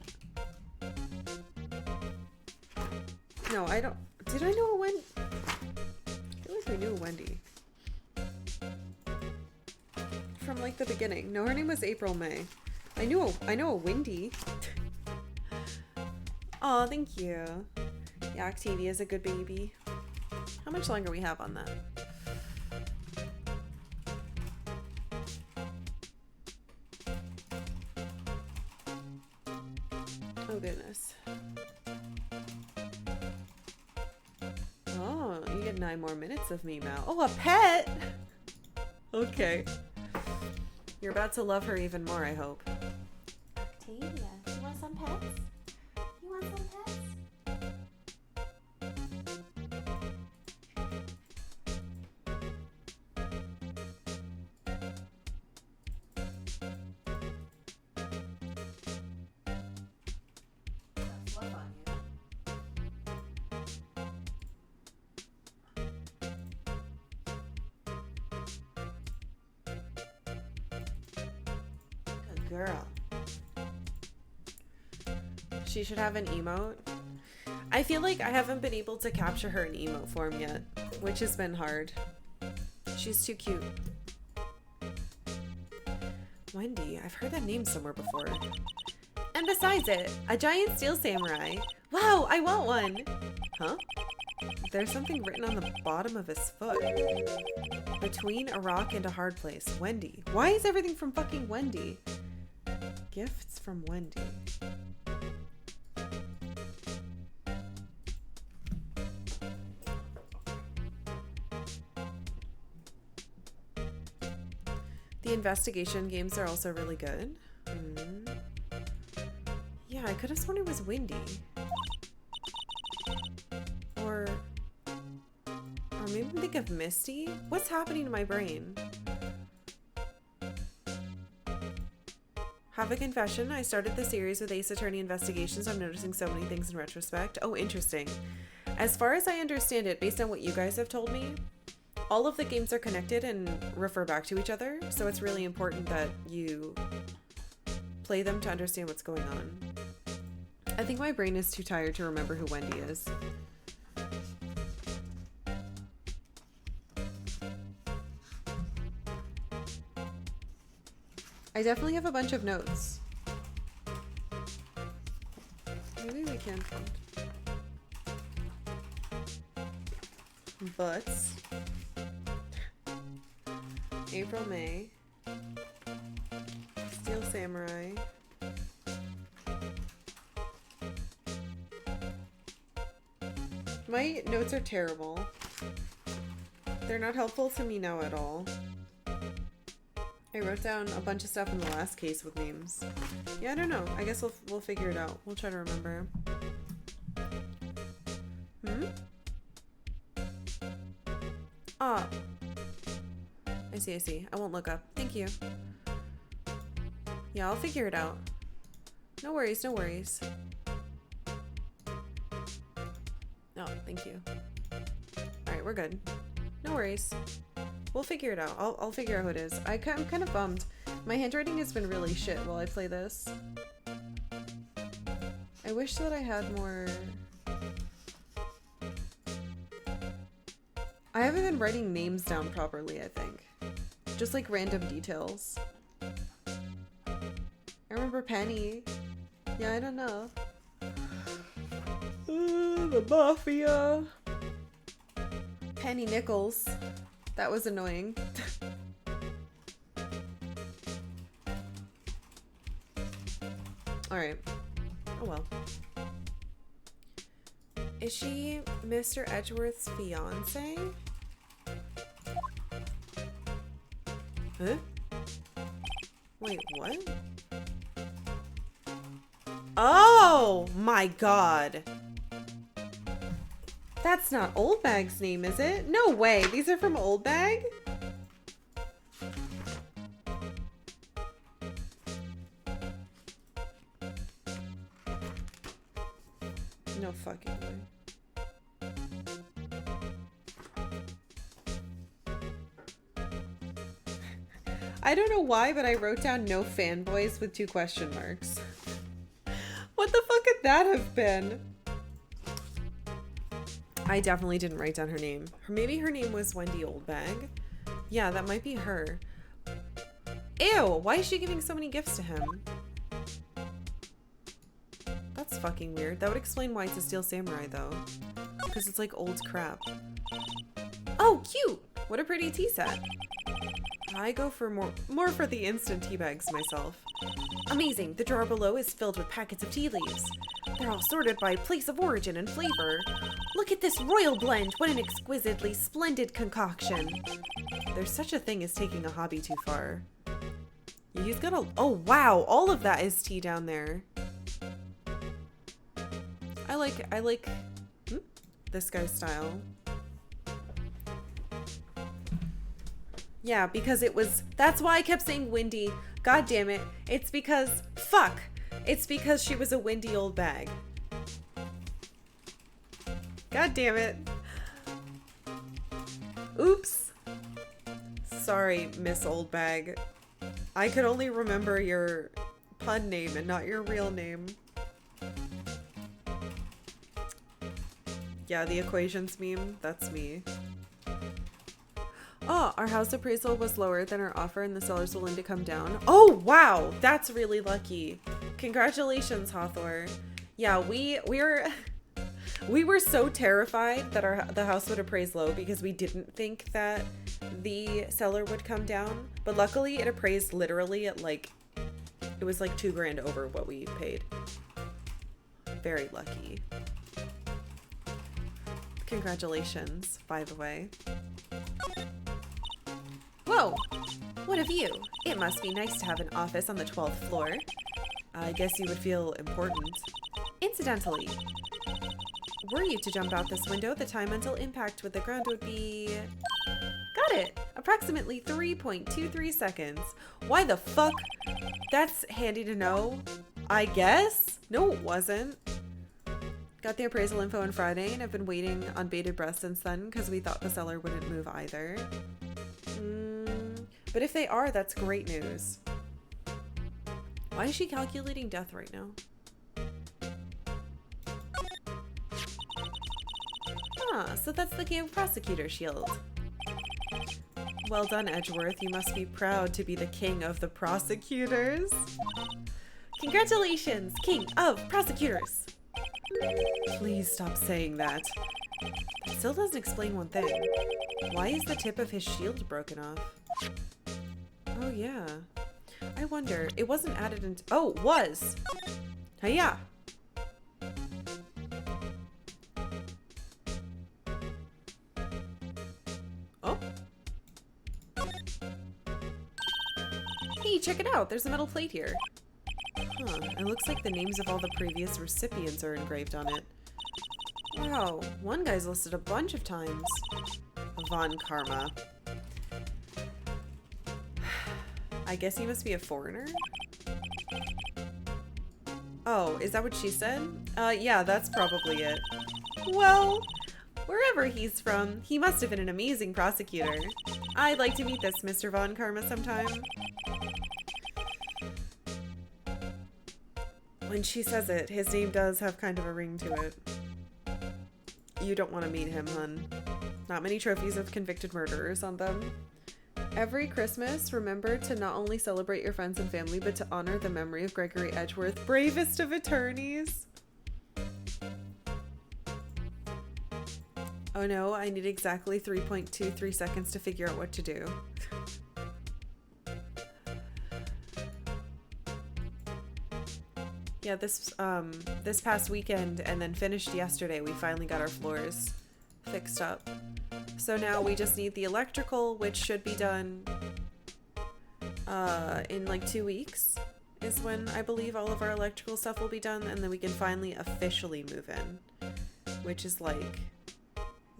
No, I don't. Did I know a Wendy? I feel like we knew a Wendy. From like the beginning. No, her name was April May. I know a Wendy. Oh, thank you. Yeah, Octavia's a good baby. How much longer we have on that? Oh goodness. Oh, you get 9 more minutes of me now. Oh, a pet! Okay. You're about to love her even more, I hope. Octavia, you want some pets? You want some pets? That's love on you. Good girl. She should have an emote. I feel like I haven't been able to capture her in emote form yet, which has been hard. She's too cute. Wendy, I've heard that name somewhere before. And besides it, a giant steel samurai. Wow, I want one! Huh? There's something written on the bottom of his foot. Between a rock and a hard place. Wendy. Why is everything from fucking Wendy? Gifts from Wendy. The investigation games are also really good. Yeah, I could have sworn it was Wendy. Or maybe think of Misty? What's happening to my brain? Have a confession. I started the series with Ace Attorney Investigations. I'm noticing so many things in retrospect. Oh, interesting. As far as I understand it, based on what you guys have told me, all of the games are connected and refer back to each other, so it's really important that you play them to understand what's going on. I think my brain is too tired to remember who Wendy is. I definitely have a bunch of notes. Maybe we can find. Butts. April, May. Steel Samurai. My notes are terrible. They're not helpful to me now at all. I wrote down a bunch of stuff in the last case with names. Yeah, I don't know. I guess we'll figure it out. We'll try to remember. Ah. I see. I won't look up. Thank you. Yeah, I'll figure it out. No worries. thank you. Alright, we're good. No worries. We'll figure it out. I'll figure out who it is. I'm kind of bummed. My handwriting has been really shit while I play this. I wish that I had more... I haven't been writing names down properly, I think. Just like random details. I remember Penny. Yeah, I don't know. The Mafia. Penny Nichols. That was annoying. Alright. Oh well. Is she Mr. Edgeworth's fiance? Huh? Wait, what? Oh my god. That's not Old Bag's name, is it? No way. These are from Old Bag? No fucking way. I don't know why, but I wrote down no fanboys with 2 question marks. What the fuck could that have been? I definitely didn't write down her name. Maybe her name was Wendy Oldbag. Yeah, that might be her. Ew, why is she giving so many gifts to him? That's fucking weird. That would explain why it's a Steel Samurai, though. Because it's like old crap. Oh, cute! What a pretty tea set. I go for more for the instant tea bags myself. Amazing! The drawer below is filled with packets of tea leaves. They're all sorted by place of origin and flavor. Look at this royal blend! What an exquisitely splendid concoction! There's such a thing as taking a hobby too far. He's got a... Oh, wow! All of that is tea down there. I like this guy's style. Yeah, because it was... That's why I kept saying Wendy. God damn it. It's because... Fuck! It's because she was a windy old bag. God damn it. Oops. Sorry, Miss Old Bag. I could only remember your pun name and not your real name. Yeah, the equations meme, that's me. Oh, our house appraisal was lower than our offer and the seller's willing to come down. Oh, wow. That's really lucky. Congratulations, Hawthorne. Yeah, we were so terrified that the house would appraise low because we didn't think that the seller would come down. But luckily it appraised literally at like, it was like $2,000 over what we paid. Very lucky. Congratulations, by the way. Whoa! What of you? It must be nice to have an office on the 12th floor. I guess you would feel important. Incidentally, were you to jump out this window, the time until impact with the ground would be... Got it! Approximately 3.23 seconds. Why the fuck? That's handy to know. I guess? No, it wasn't. Got the appraisal info on Friday and I've been waiting on bated breath since then because we thought the seller wouldn't move either. But if they are, that's great news. Why is she calculating death right now? Ah, so that's the King of Prosecutor shield. Well done, Edgeworth. You must be proud to be the King of the Prosecutors. Congratulations, King of Prosecutors. Please stop saying that. That still doesn't explain one thing. Why is the tip of his shield broken off? Oh yeah. I wonder. It wasn't added into... Oh, it was! Hiya! Oh? Hey, check it out! There's a metal plate here. Huh. It looks like the names of all the previous recipients are engraved on it. Wow. One guy's listed a bunch of times. Von Karma. I guess he must be a foreigner? Oh, is that what she said? Yeah, that's probably it. Well, Wherever he's from, he must have been an amazing prosecutor. I'd like to meet this Mr. Von Karma sometime. When she says it, his name does have kind of a ring to it. You don't want to meet him, hun. Not many trophies with convicted murderers on them. Every Christmas, remember to not only celebrate your friends and family, but to honor the memory of Gregory Edgeworth, bravest of attorneys. Oh no, I need exactly 3.23 seconds to figure out what to do. Yeah, this past weekend and then finished yesterday, we finally got our floors fixed up. So now we just need the electrical, which should be done in like 2 weeks is when I believe all of our electrical stuff will be done, and then we can finally officially move in, which is like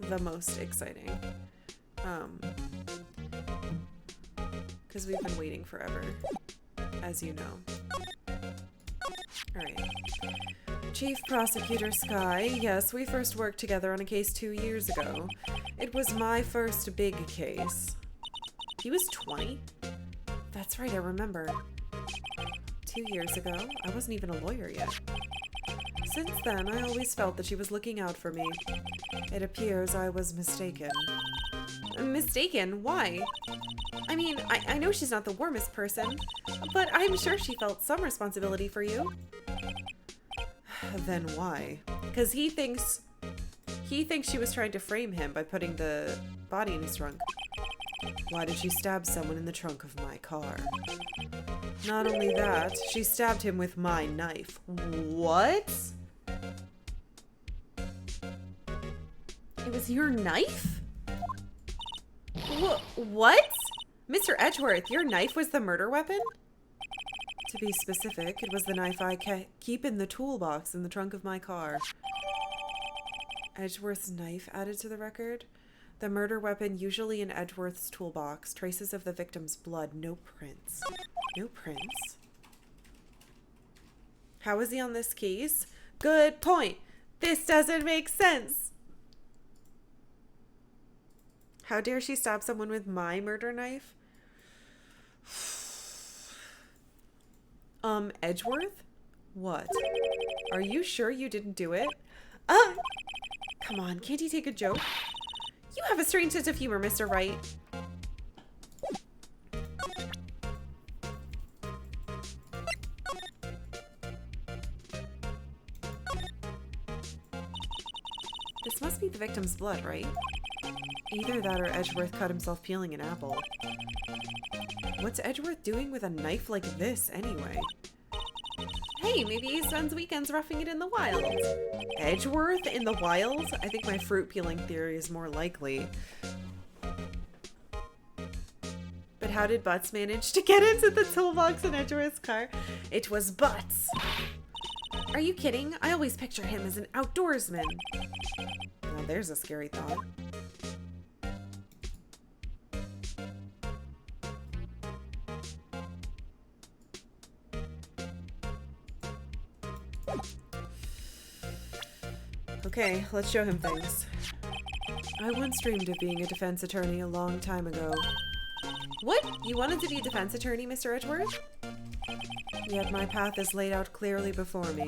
the most exciting. Because we've been waiting forever, as you know. Alright. Chief Prosecutor Sky, yes, we first worked together on a case 2 years ago. It was my first big case. He was 20? That's right, I remember. 2 years ago, I wasn't even a lawyer yet. Since then, I always felt that she was looking out for me. It appears I was mistaken. Mistaken? Why? I mean, I know she's not the warmest person, but I'm sure she felt some responsibility for you. Then why? Because he thinks she was trying to frame him by putting the body in his trunk. Why did she stab someone in the trunk of my car? Not only that, she stabbed him with my knife. What? It was your knife? What? Mr. Edgeworth, your knife was the murder weapon? To be specific, it was the knife I keep in the toolbox in the trunk of my car. Edgeworth's knife added to the record? The murder weapon usually in Edgeworth's toolbox. Traces of the victim's blood. No prints. No prints? How is he on this case? Good point. This doesn't make sense. How dare she stab someone with my murder knife? Edgeworth? What? Are you sure you didn't do it? Come on, can't you take a joke? You have a strange sense of humor, Mr. Wright. This must be the victim's blood, right? Either that or Edgeworth cut himself peeling an apple. What's Edgeworth doing with a knife like this, anyway? Hey, maybe he spends weekends roughing it in the wild. Edgeworth in the wild? I think my fruit peeling theory is more likely. But how did Butts manage to get into the toolbox in Edgeworth's car? It was Butts. Are you kidding? I always picture him as an outdoorsman. Now there's a scary thought. Okay, let's show him things. I once dreamed of being a defense attorney a long time ago. What? You wanted to be a defense attorney, Mr. Edgeworth? Yet my path is laid out clearly before me.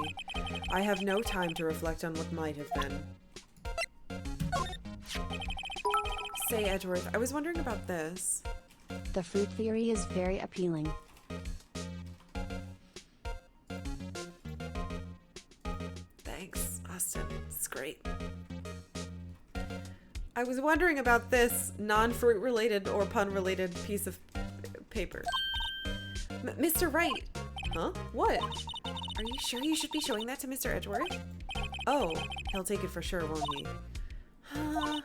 I have no time to reflect on what might have been. Say, Edgeworth, I was wondering about this. The fruit theory is very appealing. Thanks, Austin. It's great. I was wondering about this non-fruit related or pun related piece of paper. Mr. Wright. Huh? What? Are you sure you should be showing that to Mr. Edgeworth? Oh, he'll take it for sure, won't he? I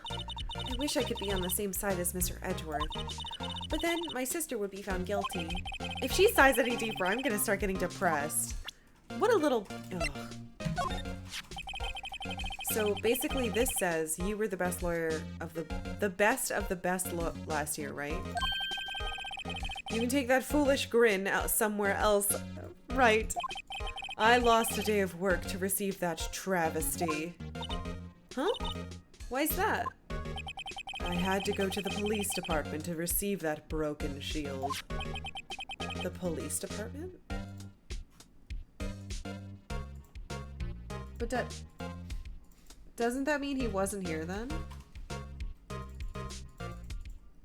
wish I could be on the same side as Mr. Edgeworth. But then my sister would be found guilty. If she sighs any deeper, I'm gonna start getting depressed. What a little... Ugh. So basically this says you were the best lawyer of the best of the best last year, right? You can take that foolish grin out somewhere else. Right. I lost a day of work to receive that travesty. Huh? Why's that? I had to go to the police department to receive that broken shield. The police department? But doesn't that mean he wasn't here then?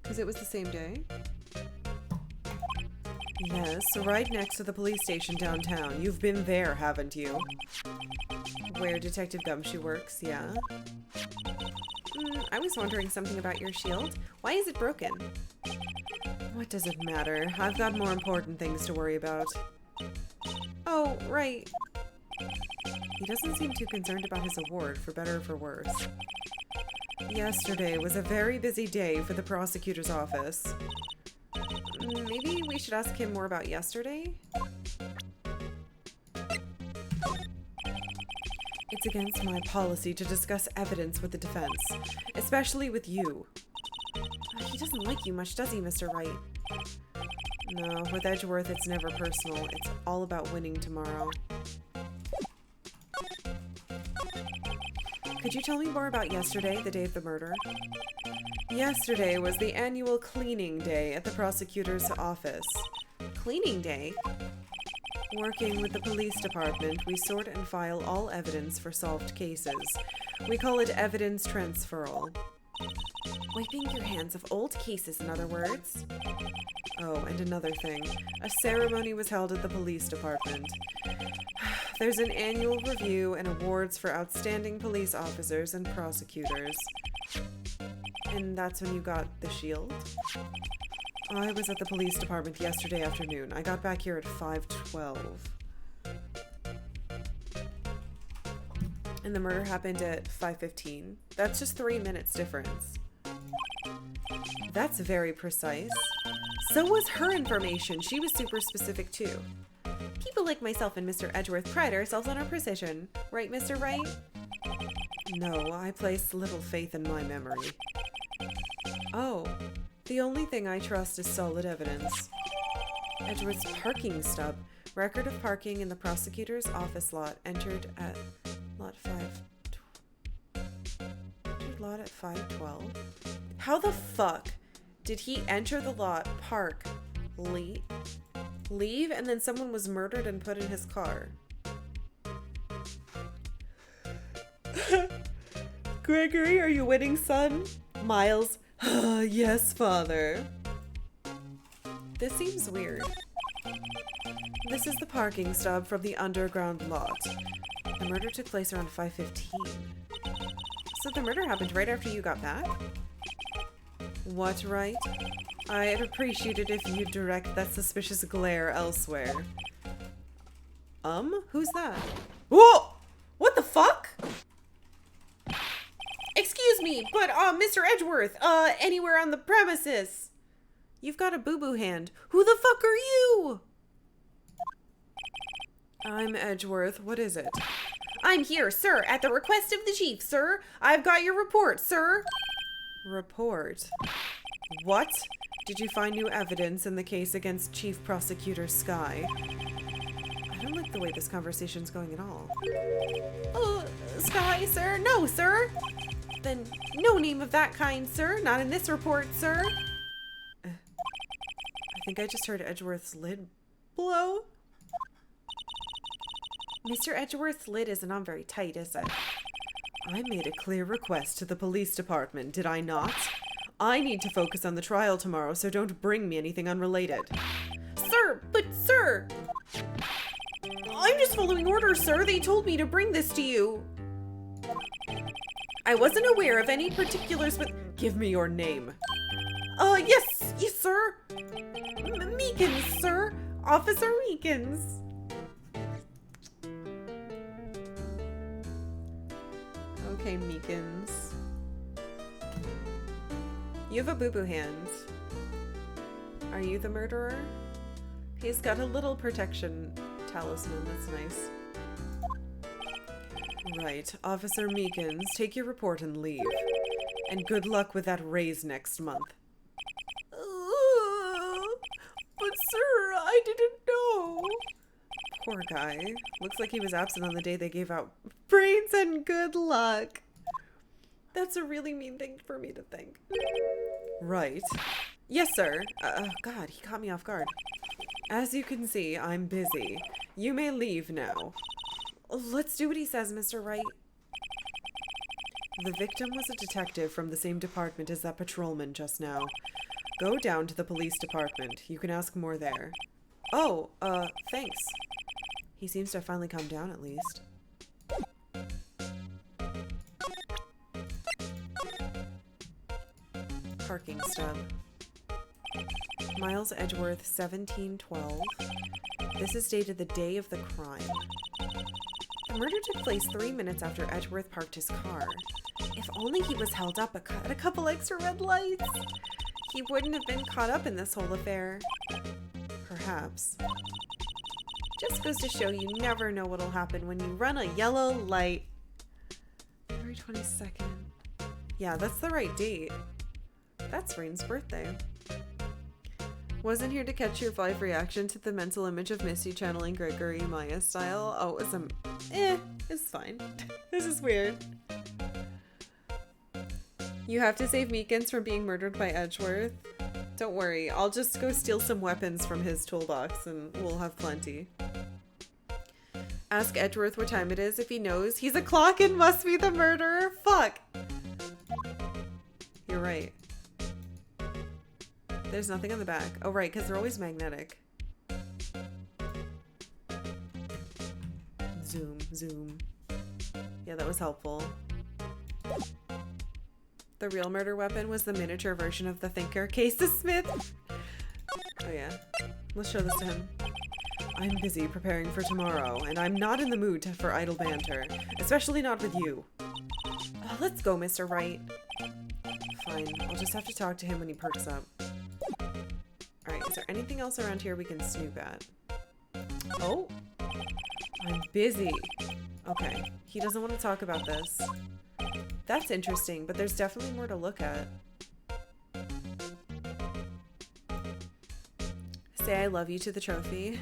Because it was the same day? Yes, right next to the police station downtown. You've been there, haven't you? Where Detective Gumshoe works, yeah. I was wondering something about your shield. Why is it broken? What does it matter? I've got more important things to worry about. Oh, right. He doesn't seem too concerned about his award, for better or for worse. Yesterday was a very busy day for the prosecutor's office. Maybe we should ask him more about yesterday? It's against my policy to discuss evidence with the defense, especially with you. He doesn't like you much, does he, Mr. Wright? No, with Edgeworth it's never personal. It's all about winning tomorrow. Could you tell me more about yesterday, the day of the murder? Yesterday was the annual cleaning day at the prosecutor's office. Cleaning day? Working with the police department, we sort and file all evidence for solved cases. We call it evidence transferal. Wiping your hands of old cases, in other words. Oh, and another thing. A ceremony was held at the police department. There's an annual review and awards for outstanding police officers and prosecutors. And that's when you got the shield? I was at the police department yesterday afternoon. I got back here at 5:12. And the murder happened at 5:15. That's just 3 minutes difference. That's very precise. So was her information. She was super specific too. People like myself and Mr. Edgeworth pride ourselves on our precision. Right, Mr. Wright? No, I place little faith in my memory. Oh, the only thing I trust is solid evidence. Edgeworth's parking stub. Record of parking in the prosecutor's office lot entered at lot 512. How the fuck did he enter the lot, park, leave, and then someone was murdered and put in his car? Gregory, are you winning, son? Miles, yes, father. This seems weird. This is the parking stub from the underground lot. The murder took place around 5:15. So the murder happened right after you got back? What, right? I'd appreciate it if you'd direct that suspicious glare elsewhere. Who's that? Whoa! What the fuck? Excuse me, but, Mr. Edgeworth, anywhere on the premises? You've got a boo-boo hand. Who the fuck are you? I'm Edgeworth. What is it? I'm here, sir, at the request of the chief, sir. I've got your report, sir. Report? What? Did you find new evidence in the case against Chief Prosecutor Skye? I don't like the way this conversation's going at all. Oh, Skye, sir? No, sir. Then no name of that kind, sir. Not in this report, sir. I think I just heard Edgeworth's lid blow. Mr. Edgeworth's lid isn't on very tight, is it? I made a clear request to the police department, did I not? I need to focus on the trial tomorrow, so don't bring me anything unrelated. Sir, but sir! I'm just following orders, sir. They told me to bring this to you. I wasn't aware of any particulars, but give me your name. Yes, sir. Meekins, sir. Officer Meekins. Okay, Meekins. You have a boo-boo hand. Are you the murderer? He's got a little protection talisman, that's nice. Right, Officer Meekins, take your report and leave. And good luck with that raise next month. But sir, I didn't know. Poor guy. Looks like he was absent on the day they gave out brains and good luck. That's a really mean thing for me to think. Right. Yes, sir. God, he caught me off guard. As you can see, I'm busy. You may leave now. Let's do what he says, Mr. Wright. The victim was a detective from the same department as that patrolman just now. Go down to the police department. You can ask more there. Oh, thanks. He seems to have finally calmed down at least. Parking stub. Miles Edgeworth, 1712. This is dated the day of the crime. The murder took place 3 minutes after Edgeworth parked his car. If only he was held up at a couple extra red lights, he wouldn't have been caught up in this whole affair. Perhaps. Just goes to show you never know what'll happen when you run a yellow light. February 22nd. Yeah, that's the right date. That's Rain's birthday. Wasn't here to catch your live reaction to the mental image of Misty channeling Gregory Maya style. Oh, it was it's fine. This is weird. You have to save Meekins from being murdered by Edgeworth. Don't worry, I'll just go steal some weapons from his toolbox and we'll have plenty. Ask Edgeworth what time it is. If he knows, he's a clock and must be the murderer. Fuck. You're right. There's nothing on the back. Oh, right, because they're always magnetic. Zoom, zoom. Yeah, that was helpful. The real murder weapon was the miniature version of the Thinker. Casey Smith. Oh, yeah. Let's show this to him. I'm busy preparing for tomorrow, and I'm not in the mood for idle banter, especially not with you. Let's go, Mr. Wright. Fine, I'll just have to talk to him when he perks up. Alright, is there anything else around here we can snoop at? Oh! I'm busy. Okay, he doesn't want to talk about this. That's interesting, but there's definitely more to look at. Say I love you to the trophy.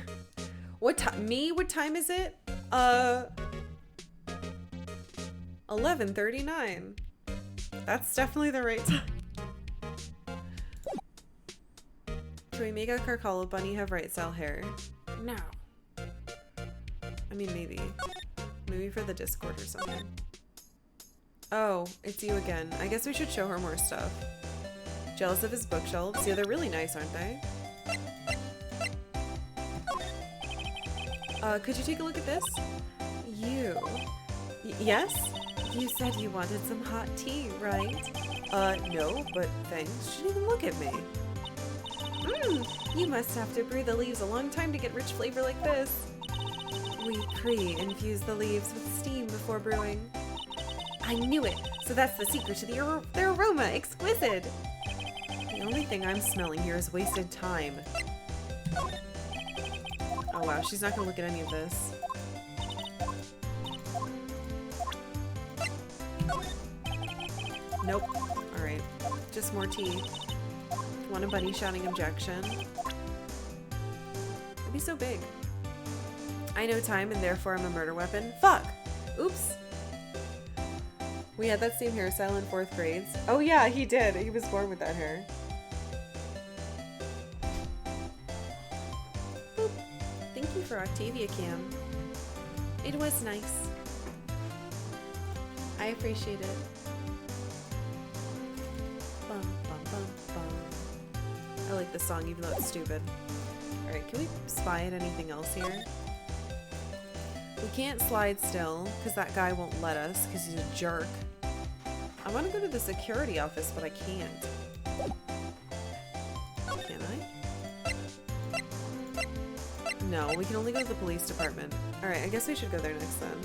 What time? Me? What time is it? 11:39. That's definitely the right time. Can we make a Karkalla bunny have right style hair? No. I mean, maybe. Maybe for the Discord or something. Oh, it's you again. I guess we should show her more stuff. Jealous of his bookshelves? Yeah, they're really nice, aren't they? Could you take a look at this? You. Yes? You said you wanted some hot tea, right? No, but thanks. She didn't even look at me. You must have to brew the leaves a long time to get rich flavor like this. We pre-infuse the leaves with steam before brewing. I knew it! So that's the secret to their aroma. Exquisite! The only thing I'm smelling here is wasted time. Oh wow, she's not gonna look at any of this. Nope. Alright. Just more tea. Want a bunny shouting objection? It'd be so big. I know time and therefore I'm a murder weapon. Fuck! Oops. We had that same hairstyle in 4th grade. Oh yeah, he did. He was born with that hair. Boop. Thank you for Octavia Cam. It was nice. I appreciate it. Bum, bum, bum, bum. I like this song even though it's stupid. Alright, can we spy at anything else here? We can't slide still, because that guy won't let us, because he's a jerk. I want to go to the security office, but I can't. Can I? No, we can only go to the police department. Alright, I guess we should go there next then.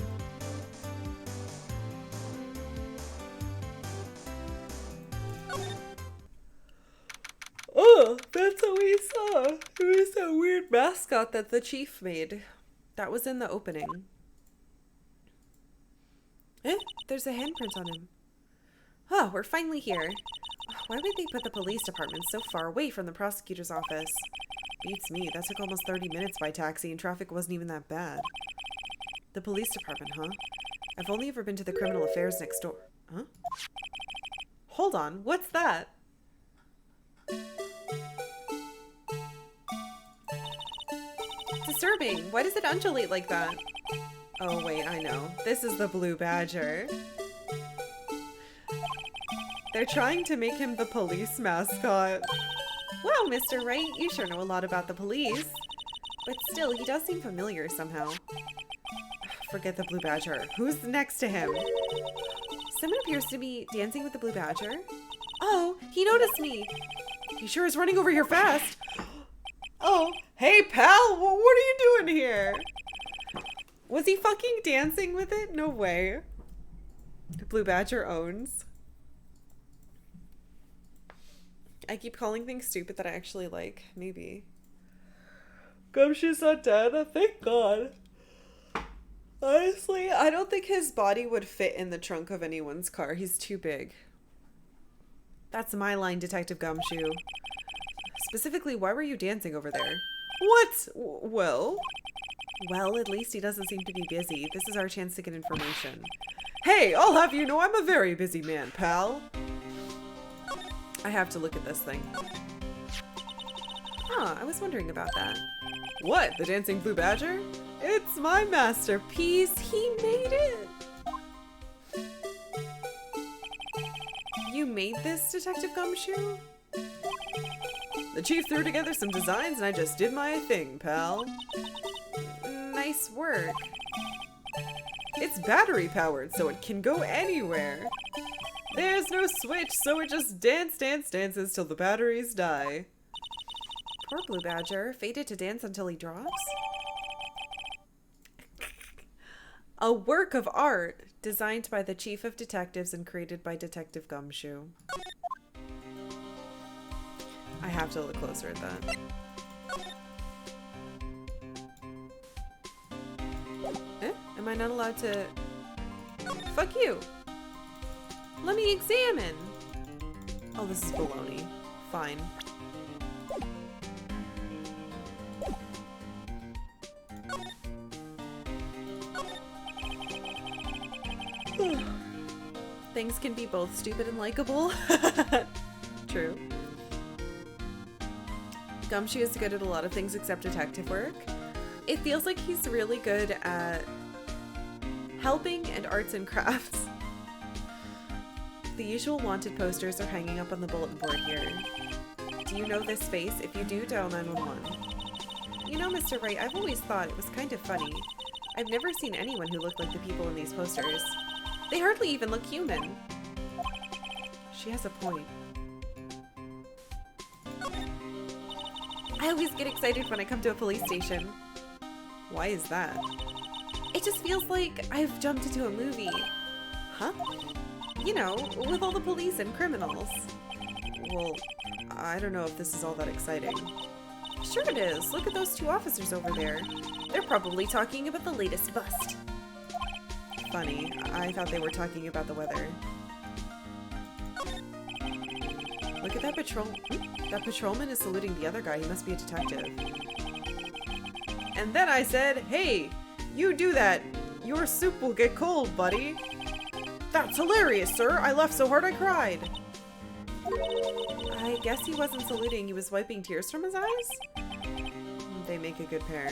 Oh, that's what we saw. It was that weird mascot that the chief made. That was in the opening. Eh? There's a handprint on him. Oh, we're finally here. Why would they put the police department so far away from the prosecutor's office? Beats me. That took almost 30 minutes by taxi and traffic wasn't even that bad. The police department, huh? I've only ever been to the criminal affairs next door. Huh? Hold on, what's that? Disturbing. Why does it undulate like that? Oh wait, I know. This is the blue badger. They're trying to make him the police mascot. Wow, Mr. Wright, you sure know a lot about the police. But still, he does seem familiar somehow. Forget the blue badger. Who's next to him? Someone appears to be dancing with the blue badger. Oh, he noticed me. He sure is running over here fast. Oh, hey pal, what are you doing here? Was he fucking dancing with it? No way. The blue badger owns. I keep calling things stupid that I actually like. Maybe. Gumshoe's not dead. Thank God. Honestly, I don't think his body would fit in the trunk of anyone's car. He's too big. That's my line, Detective Gumshoe. Specifically, why were you dancing over there? What? Well, at least he doesn't seem to be busy. This is our chance to get information. Hey, I'll have you know I'm a very busy man, pal. I have to look at this thing. Huh, I was wondering about that. What, the dancing blue badger? It's my masterpiece. He made it. You made this, Detective Gumshoe? The chief threw together some designs and I just did my thing, pal. Nice work. It's battery powered, so it can go anywhere. There's no switch, so it just dances till the batteries die. Poor blue badger, fated to dance until he drops. A work of art designed by the chief of detectives and created by Detective Gumshoe. I have to look closer at that. Am I not allowed to? Fuck you. Let me examine. Oh, this is baloney. Fine. Things can be both stupid and likable. True. Gumshoe is good at a lot of things except detective work. It feels like he's really good at helping and arts and crafts. The usual wanted posters are hanging up on the bulletin board here. Do you know this face? If you do, dial 911. You know, Mr. Wright, I've always thought it was kind of funny. I've never seen anyone who looked like the people in these posters. They hardly even look human. She has a point. I always get excited when I come to a police station. Why is that? It just feels like I've jumped into a movie. Huh? You know, with all the police and criminals. Well, I don't know if this is all that exciting. Sure it is. Look at those two officers over there. They're probably talking about the latest bust. Funny. I thought they were talking about the weather. Look at that that patrolman is saluting the other guy. He must be a detective. And then I said, hey, you do that. Your soup will get cold, buddy. That's hilarious, sir. I laughed so hard I cried. I guess he wasn't saluting. He was wiping tears from his eyes? They make a good pair.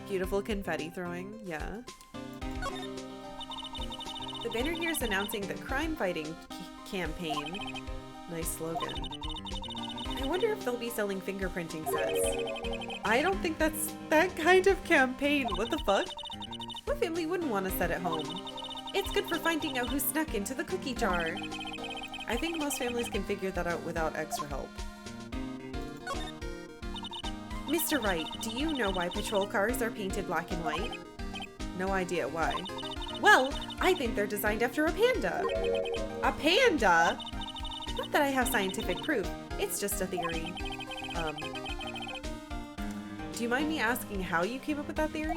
Beautiful confetti throwing, yeah. The banner here is announcing the crime fighting campaign. Nice slogan. I wonder if they'll be selling fingerprinting sets. I don't think that's that kind of campaign. What the fuck? What family wouldn't want to set at home? It's good for finding out who snuck into the cookie jar. I think most families can figure that out without extra help. Mr. Wright, do you know why patrol cars are painted black and white? No idea why. Well, I think they're designed after a panda. A panda? Not that I have scientific proof. It's just a theory. Do you mind me asking how you came up with that theory?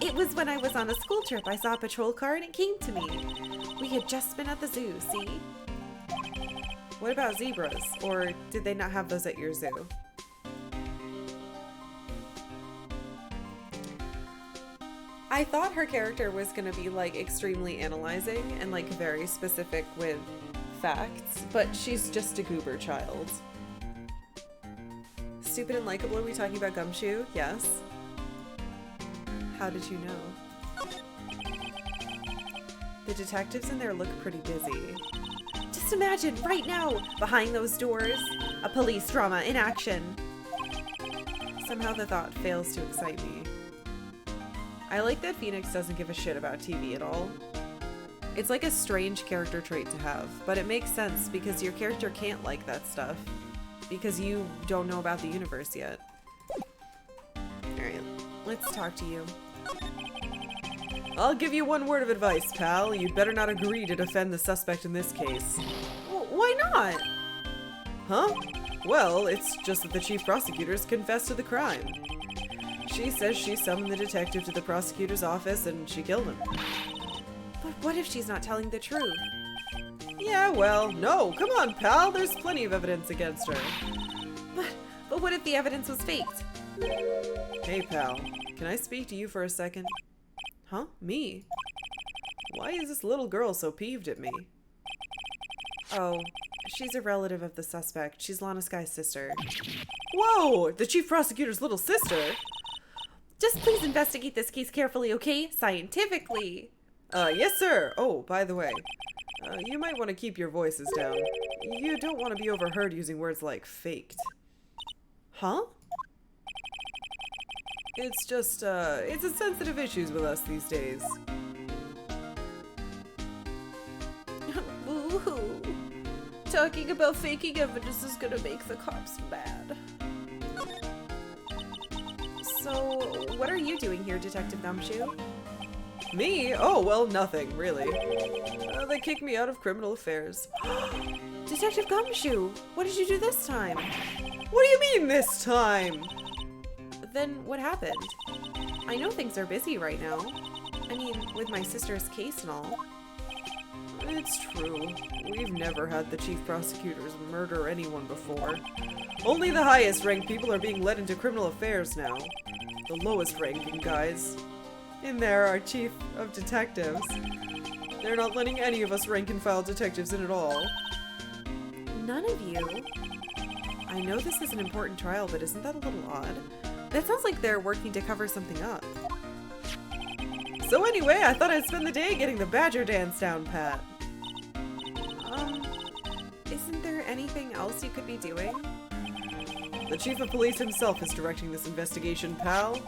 It was when I was on a school trip. I saw a patrol car and it came to me. We had just been at the zoo, see? What about zebras? Or did they not have those at your zoo? I thought her character was gonna be like extremely analyzing and like very specific with facts, but she's just a goober child. Stupid and likable, are we talking about Gumshoe? Yes. How did you know? The detectives in there look pretty busy. Just imagine, right now, behind those doors, a police drama in action. Somehow the thought fails to excite me. I like that Phoenix doesn't give a shit about TV at all. It's like a strange character trait to have, but it makes sense because your character can't like that stuff. Because you don't know about the universe yet. Alright, let's talk to you. I'll give you one word of advice, pal. You'd better not agree to defend the suspect in this case. Why not? Huh? Well, it's just that the chief prosecutor's confessed to the crime. She says she summoned the detective to the prosecutor's office and she killed him. But what if she's not telling the truth? Yeah, well, no, come on, pal. There's plenty of evidence against her. But what if the evidence was faked? Hey, pal. Can I speak to you for a second? Huh? Me? Why is this little girl so peeved at me? Oh, she's a relative of the suspect. She's Lana Sky's sister. Whoa! The chief prosecutor's little sister? Just please investigate this case carefully, okay? Scientifically. Yes, sir. Oh, by the way, you might want to keep your voices down. You don't want to be overheard using words like faked. Huh? It's just, it's a sensitive issues with us these days. Woohoo! Talking about faking evidence is gonna make the cops mad. So, what are you doing here, Detective Gumshoe? Me? Oh, well, nothing, really. They kicked me out of criminal affairs. Detective Gumshoe! What did you do this time? What do you mean, this time? Then what happened? I know things are busy right now. I mean, with my sister's case and all. It's true. We've never had the chief prosecutors murder anyone before. Only the highest ranked people are being led into criminal affairs now. The lowest ranking guys. In there, our chief of detectives. They're not letting any of us rank and file detectives in at all. None of you? I know this is an important trial, but isn't that a little odd? That sounds like they're working to cover something up. So anyway, I thought I'd spend the day getting the badger dance down pat. Isn't there anything else you could be doing? The chief of police himself is directing this investigation, pal.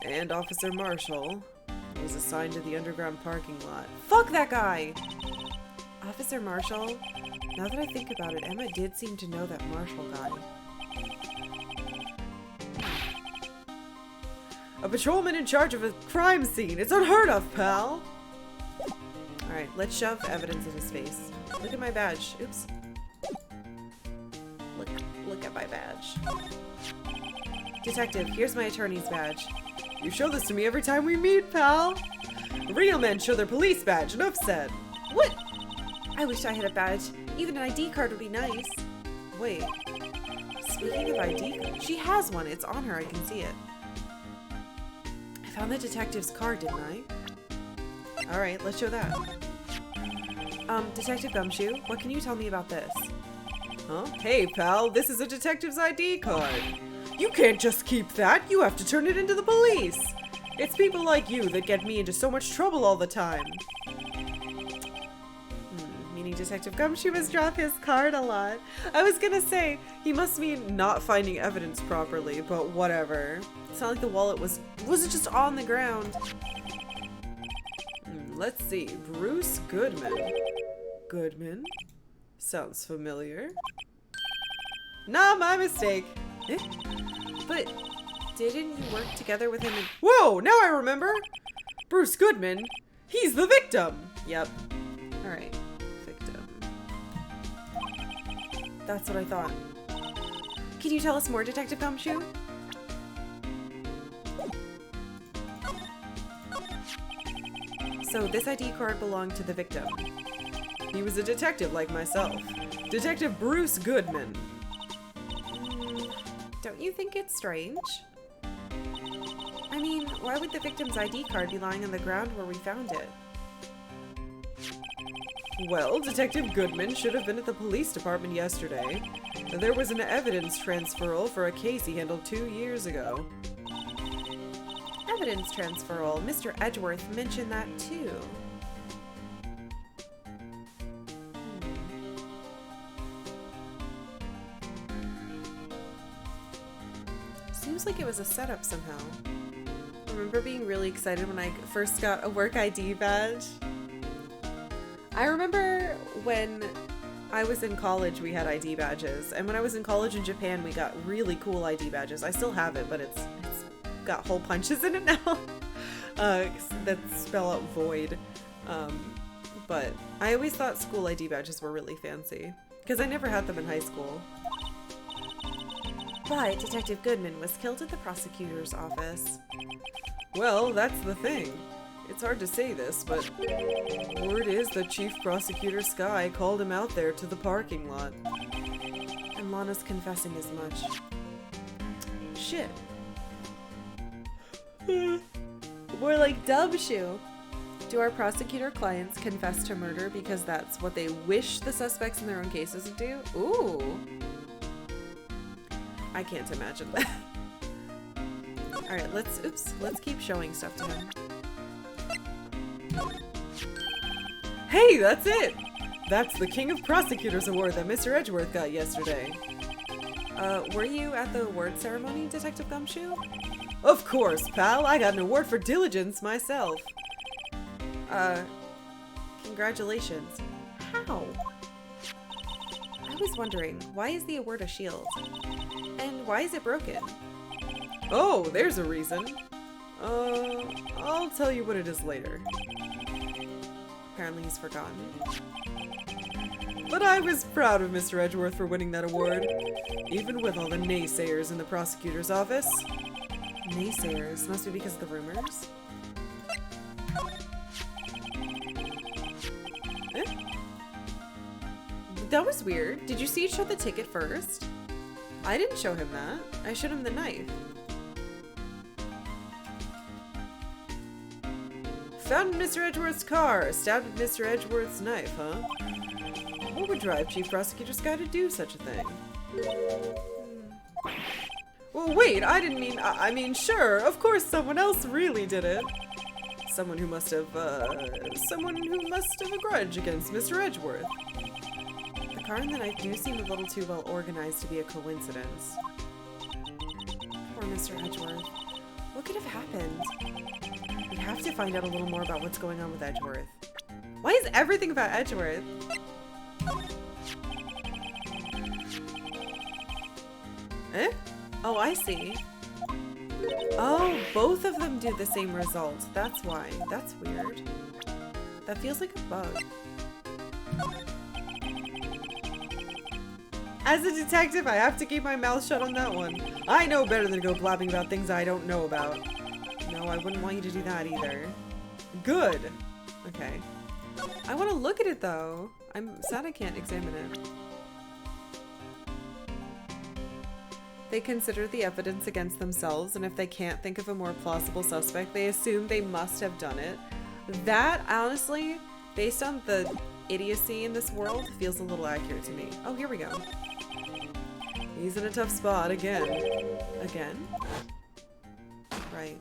And Officer Marshall was assigned to the underground parking lot. Fuck that guy! Officer Marshall? Now that I think about it, Emma did seem to know that Marshall guy. A patrolman in charge of a crime scene! It's unheard of, pal! Alright, let's shove evidence in his face. Look at my badge. Oops. Look at my badge. Detective, here's my attorney's badge. You show this to me every time we meet, pal! Real men show their police badge, enough said. What? I wish I had a badge. Even an ID card would be nice. Wait. Speaking of ID card, she has one. It's on her. I can see it. I found the detective's card, didn't I? Alright, let's show that. Detective Gumshoe, what can you tell me about this? Huh? Hey, pal, this is a detective's ID card. You can't just keep that. You have to turn it into the police. It's people like you that get me into so much trouble all the time. Meaning Detective Gumshoe must drop his card a lot. I was gonna say, he must mean not finding evidence properly, but whatever. It's not like the wallet was it just on the ground? Let's see. Bruce Goodman. Goodman? Sounds familiar. Nah, my mistake. Eh? But didn't you work together with him in— Whoa! Now I remember! Bruce Goodman. He's the victim! Yep. Alright. Victim. That's what I thought. Can you tell us more, Detective Gumshoe? So this ID card belonged to the victim. He was a detective like myself. Detective Bruce Goodman. Don't you think it's strange? I mean, why would the victim's ID card be lying on the ground where we found it? Well, Detective Goodman should have been at the police department yesterday. There was an evidence transferal for a case he handled 2 years ago. Evidence transferal. Mr. Edgeworth mentioned that too. Seems like it was a setup somehow. I remember being really excited when I first got a work ID badge. I remember when I was in college we had ID badges, and when I was in college in Japan we got really cool ID badges. I still have it, but it's got hole punches in it now that spell out void. But I always thought school ID badges were really fancy because I never had them in high school. But Detective Goodman was killed at the prosecutor's office. Well, that's the thing. It's hard to say this, but word is that Chief Prosecutor Sky called him out there to the parking lot. And Lana's confessing as much. Shit. More like dub shoe. Do our prosecutor clients confess to murder because that's what they wish the suspects in their own cases would do? Ooh. I can't imagine that. Alright, let's keep showing stuff to him. Hey, that's it! That's the King of Prosecutors award that Mr. Edgeworth got yesterday. Were you at the award ceremony, Detective Gumshoe? Of course, pal. I got an award for diligence myself. Congratulations. How? I was wondering, why is the award a shield? And why is it broken? Oh, there's a reason. I'll tell you what it is later. Apparently he's forgotten. But I was proud of Mr. Edgeworth for winning that award, even with all the naysayers in the prosecutor's office. Naysayers? Must be because of the rumors? That was weird. Did you see you show the ticket first? I didn't show him that. I showed him the knife. Found in Mr. Edgeworth's car, stabbed with Mr. Edgeworth's knife, huh? What would drive Chief Prosecutor Sky to do such a thing? Well, wait, I didn't mean, I mean, sure, of course someone else really did it. Someone who must have a grudge against Mr. Edgeworth. The car and the knife do seem a little too well organized to be a coincidence. Poor Mr. Edgeworth. What could have happened? We have to find out a little more about what's going on with Edgeworth. Why is everything about Edgeworth? Eh? Oh, I see. Oh, both of them do the same result. That's why. That's weird. That feels like a bug. As a detective, I have to keep my mouth shut on that one. I know better than to go blabbing about things I don't know about. No, I wouldn't want you to do that either. Good. Okay. I want to look at it though. I'm sad I can't examine it. They consider the evidence against themselves, and if they can't think of a more plausible suspect, they assume they must have done it. That, honestly, based on the idiocy in this world, feels a little accurate to me. Oh, here we go. He's in a tough spot again. Again? Right.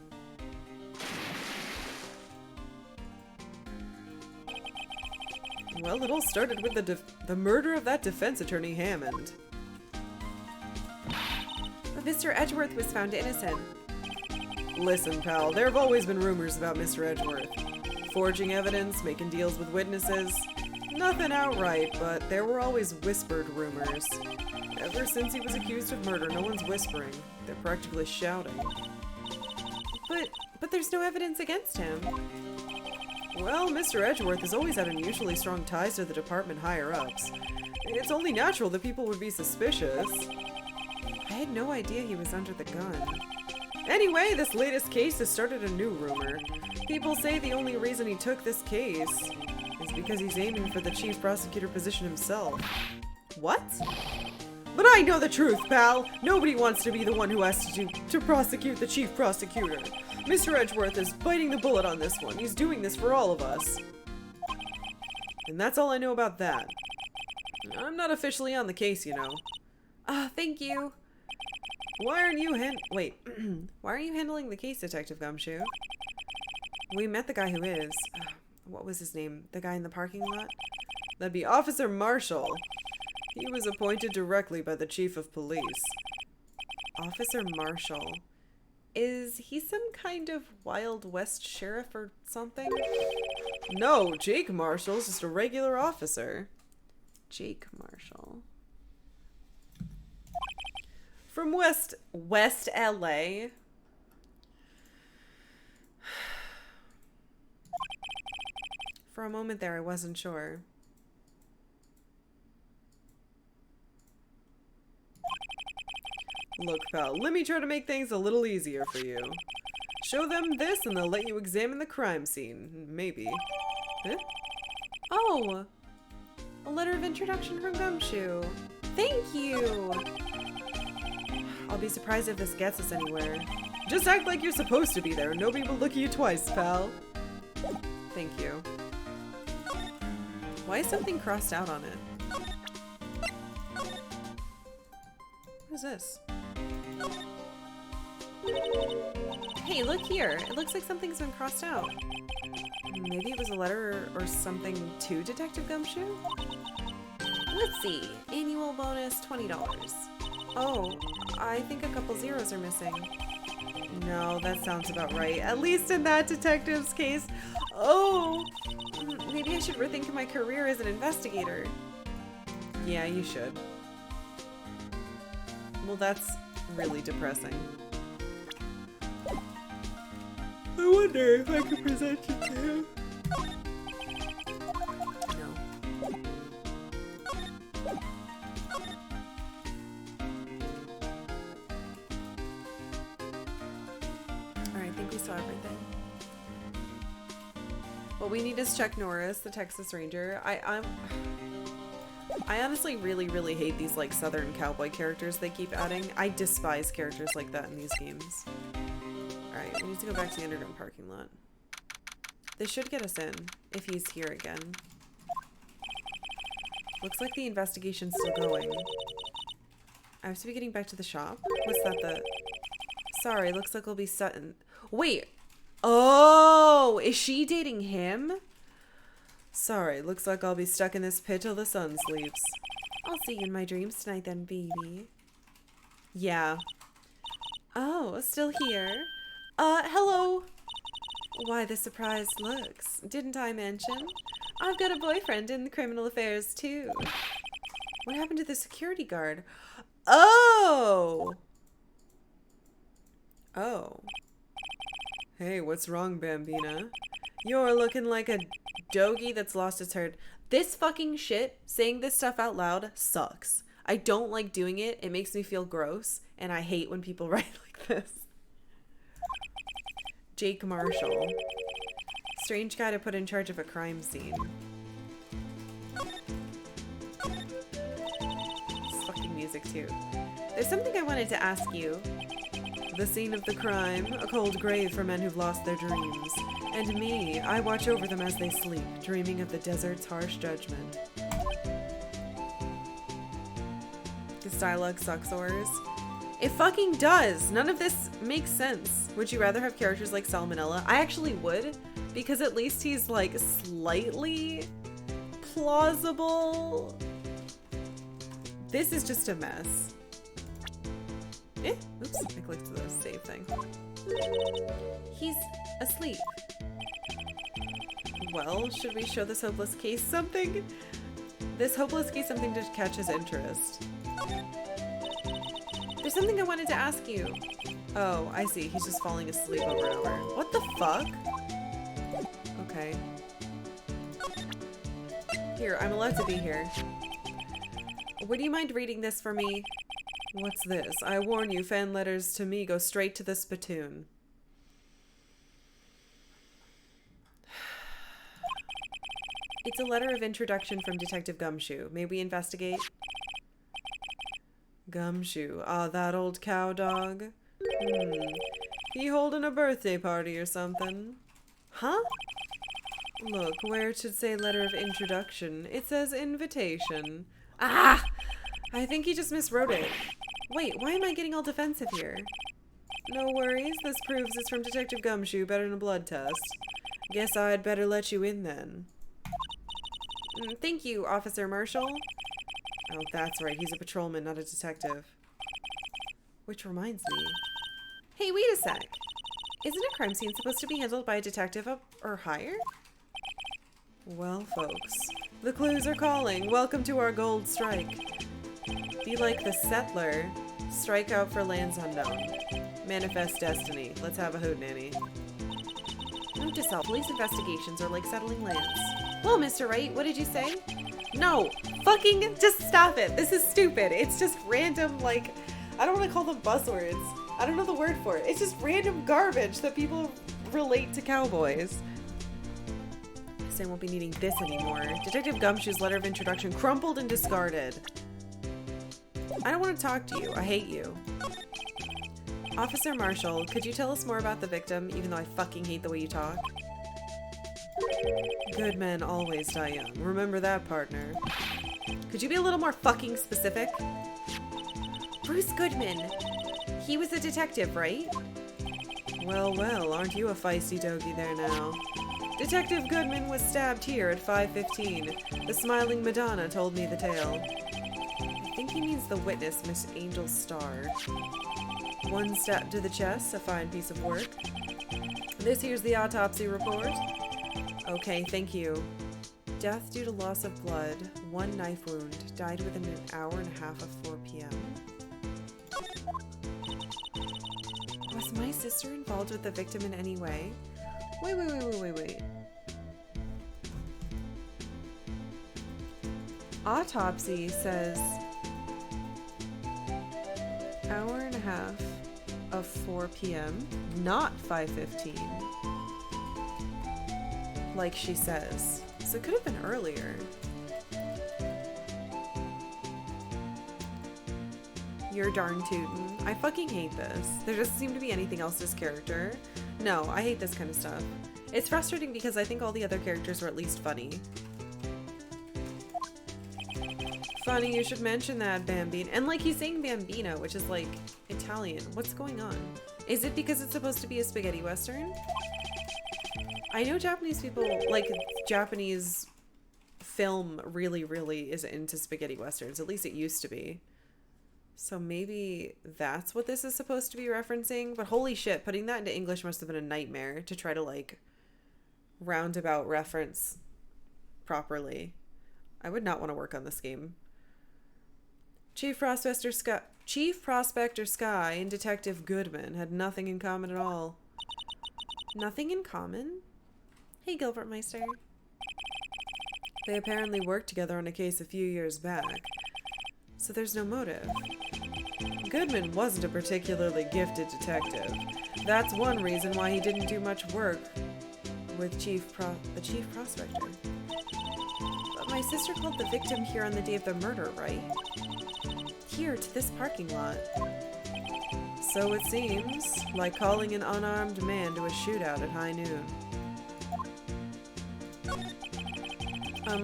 Well, it all started with the murder of that defense attorney Hammond. But Mr. Edgeworth was found innocent. Listen, pal, there have always been rumors about Mr. Edgeworth. Forging evidence, making deals with witnesses. Nothing outright, but there were always whispered rumors. Ever since he was accused of murder, no one's whispering. They're practically shouting. But there's no evidence against him. Well, Mr. Edgeworth has always had unusually strong ties to the department higher-ups. It's only natural that people would be suspicious. I had no idea he was under the gun. Anyway, this latest case has started a new rumor. People say the only reason he took this case is because he's aiming for the chief prosecutor position himself. What? But I know the truth, pal. Nobody wants to be the one who has to prosecute the chief prosecutor. Mr. Edgeworth is biting the bullet on this one. He's doing this for all of us. And that's all I know about that. I'm not officially on the case, you know. Thank you. Why aren't you why are you handling the case, Detective Gumshoe? We met the guy who is. What was his name? The guy in the parking lot? That'd be Officer Marshall. He was appointed directly by the Chief of Police. Officer Marshall. Is he some kind of Wild West sheriff or something? No, Jake Marshall's just a regular officer. Jake Marshall. From West LA. For a moment there, I wasn't sure. Look, pal, let me try to make things a little easier for you. Show them this and they'll let you examine the crime scene. Maybe. Huh? Oh! A letter of introduction from Gumshoe. Thank you! I'll be surprised if this gets us anywhere. Just act like you're supposed to be there. Nobody will look at you twice, pal. Thank you. Why is something crossed out on it? What is this? Hey, look here. It looks like something's been crossed out. Maybe it was a letter or something to Detective Gumshoe? Let's see. Annual bonus $20. Oh, I think a couple zeros are missing. No, that sounds about right. At least in that detective's case. Oh, maybe I should rethink my career as an investigator. Yeah, you should. Well, that's really depressing. I wonder if I could present you to him. No. Alright, I think we saw everything. What we need is Chuck Norris, the Texas Ranger. I honestly really hate these like southern cowboy characters they keep adding. I despise characters like that in these games. Alright, we need to go back to the underground parking lot. This should get us in, if he's here again. Looks like the investigation's still going. I have to be getting back to the shop. What's that, Sorry, looks like we'll be Sutton. Wait! Oh! Is she dating him? Sorry, looks like I'll be stuck in this pit till the sun sleeps. I'll see you in my dreams tonight then, baby. Yeah. Oh, still here? Hello. Why the surprised looks? Didn't I mention? I've got a boyfriend in the criminal affairs too. What happened to the security guard? Oh! Oh. Hey, what's wrong, Bambina? You're looking like a doggy that's lost its herd. This fucking shit, saying this stuff out loud, sucks. I don't like doing it. It makes me feel gross, and I hate when people write like this. Jake Marshall. Strange guy to put in charge of a crime scene. This fucking music, too. There's something I wanted to ask you. The scene of the crime, a cold grave for men who've lost their dreams. And me, I watch over them as they sleep, dreaming of the desert's harsh judgment. This dialogue sucks, Ors. It fucking does! None of this makes sense. Would you rather have characters like Salmonella? I actually would, because at least he's like slightly plausible. This is just a mess. Oops, I clicked the save thing. He's asleep. Well, should we show this hopeless case something? This hopeless case something to catch his interest. There's something I wanted to ask you. Oh, I see. He's just falling asleep over and over. What the fuck? Okay. Here, I'm allowed to be here. Would you mind reading this for me? What's this? I warn you, fan letters to me go straight to the spittoon. It's a letter of introduction from Detective Gumshoe. May we investigate? Gumshoe. Ah, that old cow dog. He holding a birthday party or something? Huh? Look, where it should say letter of introduction, it says invitation. Ah! I think he just miswrote it. Wait, why am I getting all defensive here? No worries, this proves it's from Detective Gumshoe, better than a blood test. Guess I'd better let you in then. Thank you, Officer Marshall. Oh, that's right, he's a patrolman, not a detective. Which reminds me. Hey, wait a sec. Isn't a crime scene supposed to be handled by a detective up or higher? Well, folks, the clues are calling. Welcome to our gold strike. Be like the settler. Strike out for lands unknown. Manifest destiny. Let's have a hootenanny. Note to self, police investigations are like settling lands. Well, Mr. Wright, what did you say? No, fucking just stop it. This is stupid. It's just random, like, I don't want to call them buzzwords. I don't know the word for it. It's just random garbage that people relate to cowboys. I won't be needing this anymore. Detective Gumshoe's letter of introduction crumpled and discarded. I don't want to talk to you. I hate you. Officer Marshall, could you tell us more about the victim, even though I fucking hate the way you talk? Good men always die young. Remember that, partner. Could you be a little more fucking specific? Bruce Goodman. He was a detective, right? Well, well, aren't you a feisty doggy there now? Detective Goodman was stabbed here at 5:15. The smiling Madonna told me the tale. I think he means the witness, Miss Angel Starr. One stab to the chest, a fine piece of work. This here's the autopsy report. Okay, thank you. Death due to loss of blood, 1 knife wound, died within an hour and a half of 4 p.m. Was my sister involved with the victim in any way? Wait. Autopsy says hour and a half of 4 p.m., not 5:15. Like she says. So it could have been earlier. You're darn tootin'. I fucking hate this. There doesn't seem to be anything else this character. No, I hate this kind of stuff. It's frustrating because I think all the other characters are at least funny. Funny you should mention that, Bambino. And like he's saying Bambino, which is like Italian. What's going on? Is it because it's supposed to be a spaghetti western? I know Japanese people, like Japanese film really is into spaghetti westerns. At least it used to be. So maybe that's what this is supposed to be referencing. But holy shit, putting that into English must have been a nightmare to try to like roundabout reference properly. I would not want to work on this game. Chief Prospector Sky and Detective Goodman had nothing in common at all. Nothing in common? Hey, Gilbert Meister. They apparently worked together on a case a few years back. So there's no motive. Goodman wasn't a particularly gifted detective. That's one reason why he didn't do much work with the chief prospector. But my sister called the victim here on the day of the murder, right? Here, to this parking lot. So it seems, like calling an unarmed man to a shootout at high noon.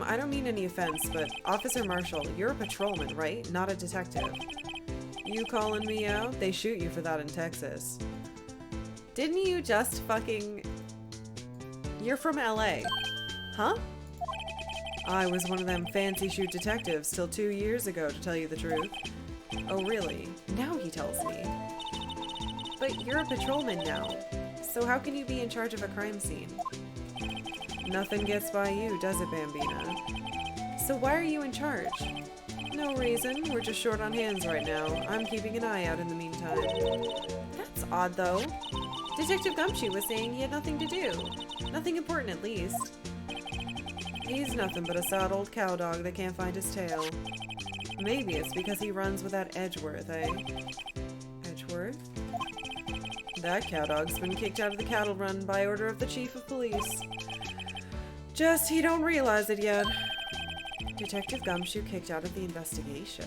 I don't mean any offense, but Officer Marshall, you're a patrolman, right? Not a detective. You calling me out? They shoot you for that in Texas. Didn't you just fucking... You're from LA. Huh? I was one of them fancy shoot detectives till 2 years ago, to tell you the truth. Oh, really? Now he tells me. But you're a patrolman now, so how can you be in charge of a crime scene? Nothing gets by you, does it, Bambina? So why are you in charge? No reason, we're just short on hands right now. I'm keeping an eye out in the meantime. That's odd, though. Detective Gumshoe was saying he had nothing to do. Nothing important, at least. He's nothing but a sad old cow dog that can't find his tail. Maybe it's because he runs with that Edgeworth, eh? Edgeworth? That cow dog's been kicked out of the cattle run by order of the chief of police. Just he don't realize it yet. Detective Gumshoe kicked out of the investigation.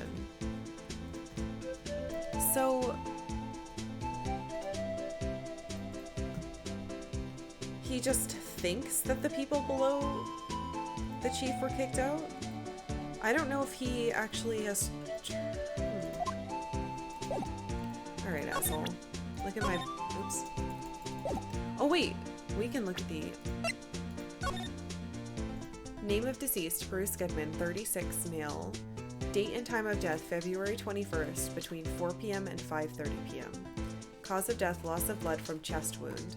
So he just thinks that the people below the chief were kicked out? I don't know if he actually has... Alright, asshole. Look at my... Oops. Oh, wait. We can look at the... Name of deceased, Bruce Goodman, 36, male. Date and time of death, February 21st, between 4 p.m. and 5:30 p.m. Cause of death, loss of blood from chest wound.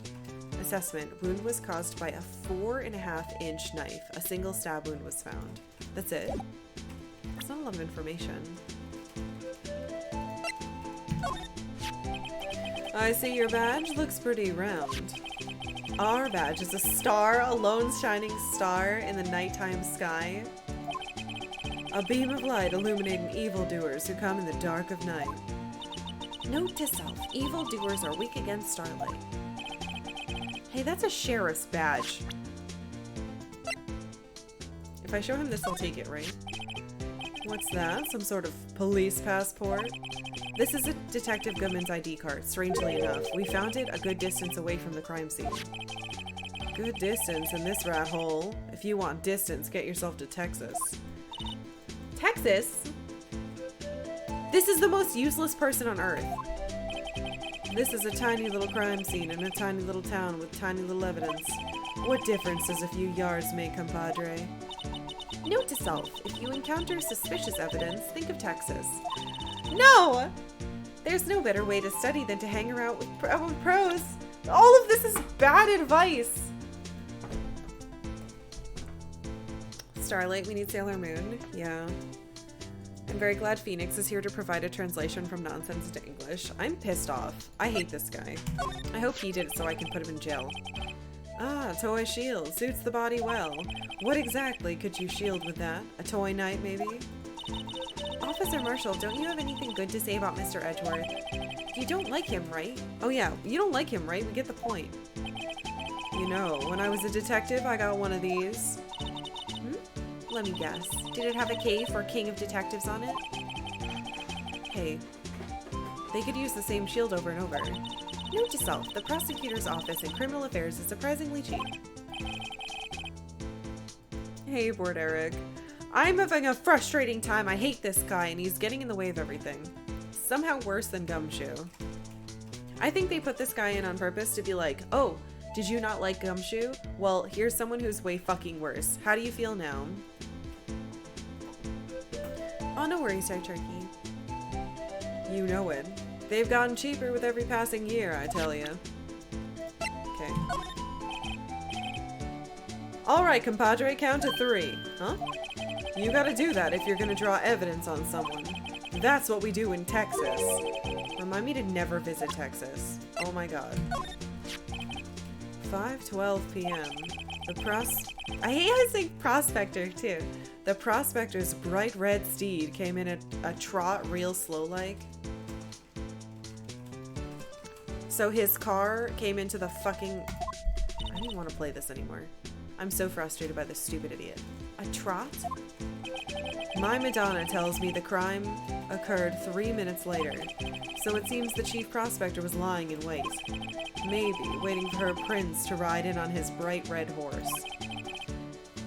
Assessment, wound was caused by a 4.5-inch knife. A single stab wound was found. That's it. That's not a lot of information. I see your badge looks pretty round. Our badge is a star, a lone shining star in the nighttime sky. A beam of light illuminating evildoers who come in the dark of night. Note to self, evildoers are weak against starlight. Hey, that's a sheriff's badge. If I show him this, he'll take it, right? What's that? Some sort of police passport? This is a Detective Goodman's ID card, strangely enough. We found it a good distance away from the crime scene. Good distance in this rat hole. If you want distance, get yourself to Texas. Texas? This is the most useless person on Earth. This is a tiny little crime scene in a tiny little town with tiny little evidence. What difference does a few yards make, compadre? Note to self, if you encounter suspicious evidence, think of Texas. No! There's no better way to study than to hang around with pros. All of this is bad advice. Starlight, we need Sailor Moon. Yeah. I'm very glad Phoenix is here to provide a translation from nonsense to English. I'm pissed off. I hate this guy. I hope he did it so I can put him in jail. Ah, toy shield. Suits the body well. What exactly could you shield with that? A toy knight, maybe? Officer Marshall, don't you have anything good to say about Mr. Edgeworth? You don't like him, right? Oh yeah, you don't like him, right? We get the point. You know, when I was a detective, I got one of these. Let me guess. Did it have a K for King of Detectives on it? Hey, they could use the same shield over and over. Note to self, the prosecutor's office in criminal affairs is surprisingly cheap. Hey, Bored Eric. I'm having a frustrating time. I hate this guy and he's getting in the way of everything. Somehow worse than Gumshoe. I think they put this guy in on purpose to be like, oh, did you not like Gumshoe? Well, here's someone who's way fucking worse. How do you feel now? Oh, no worries, Dark Turkey. You know it. They've gotten cheaper with every passing year, I tell you. Okay. Alright, compadre, count to 3. Huh? You gotta do that if you're gonna draw evidence on someone. That's what we do in Texas. Remind me to never visit Texas. Oh my god. 5:12 p.m. I hate how to say prospector, too. The prospector's bright red steed came in at a trot real slow like. So his car came into the fucking... I don't even want to play this anymore. I'm so frustrated by this stupid idiot. A trot? My Madonna tells me the crime occurred 3 minutes later, so it seems the chief prospector was lying in wait. Maybe waiting for her prince to ride in on his bright red horse.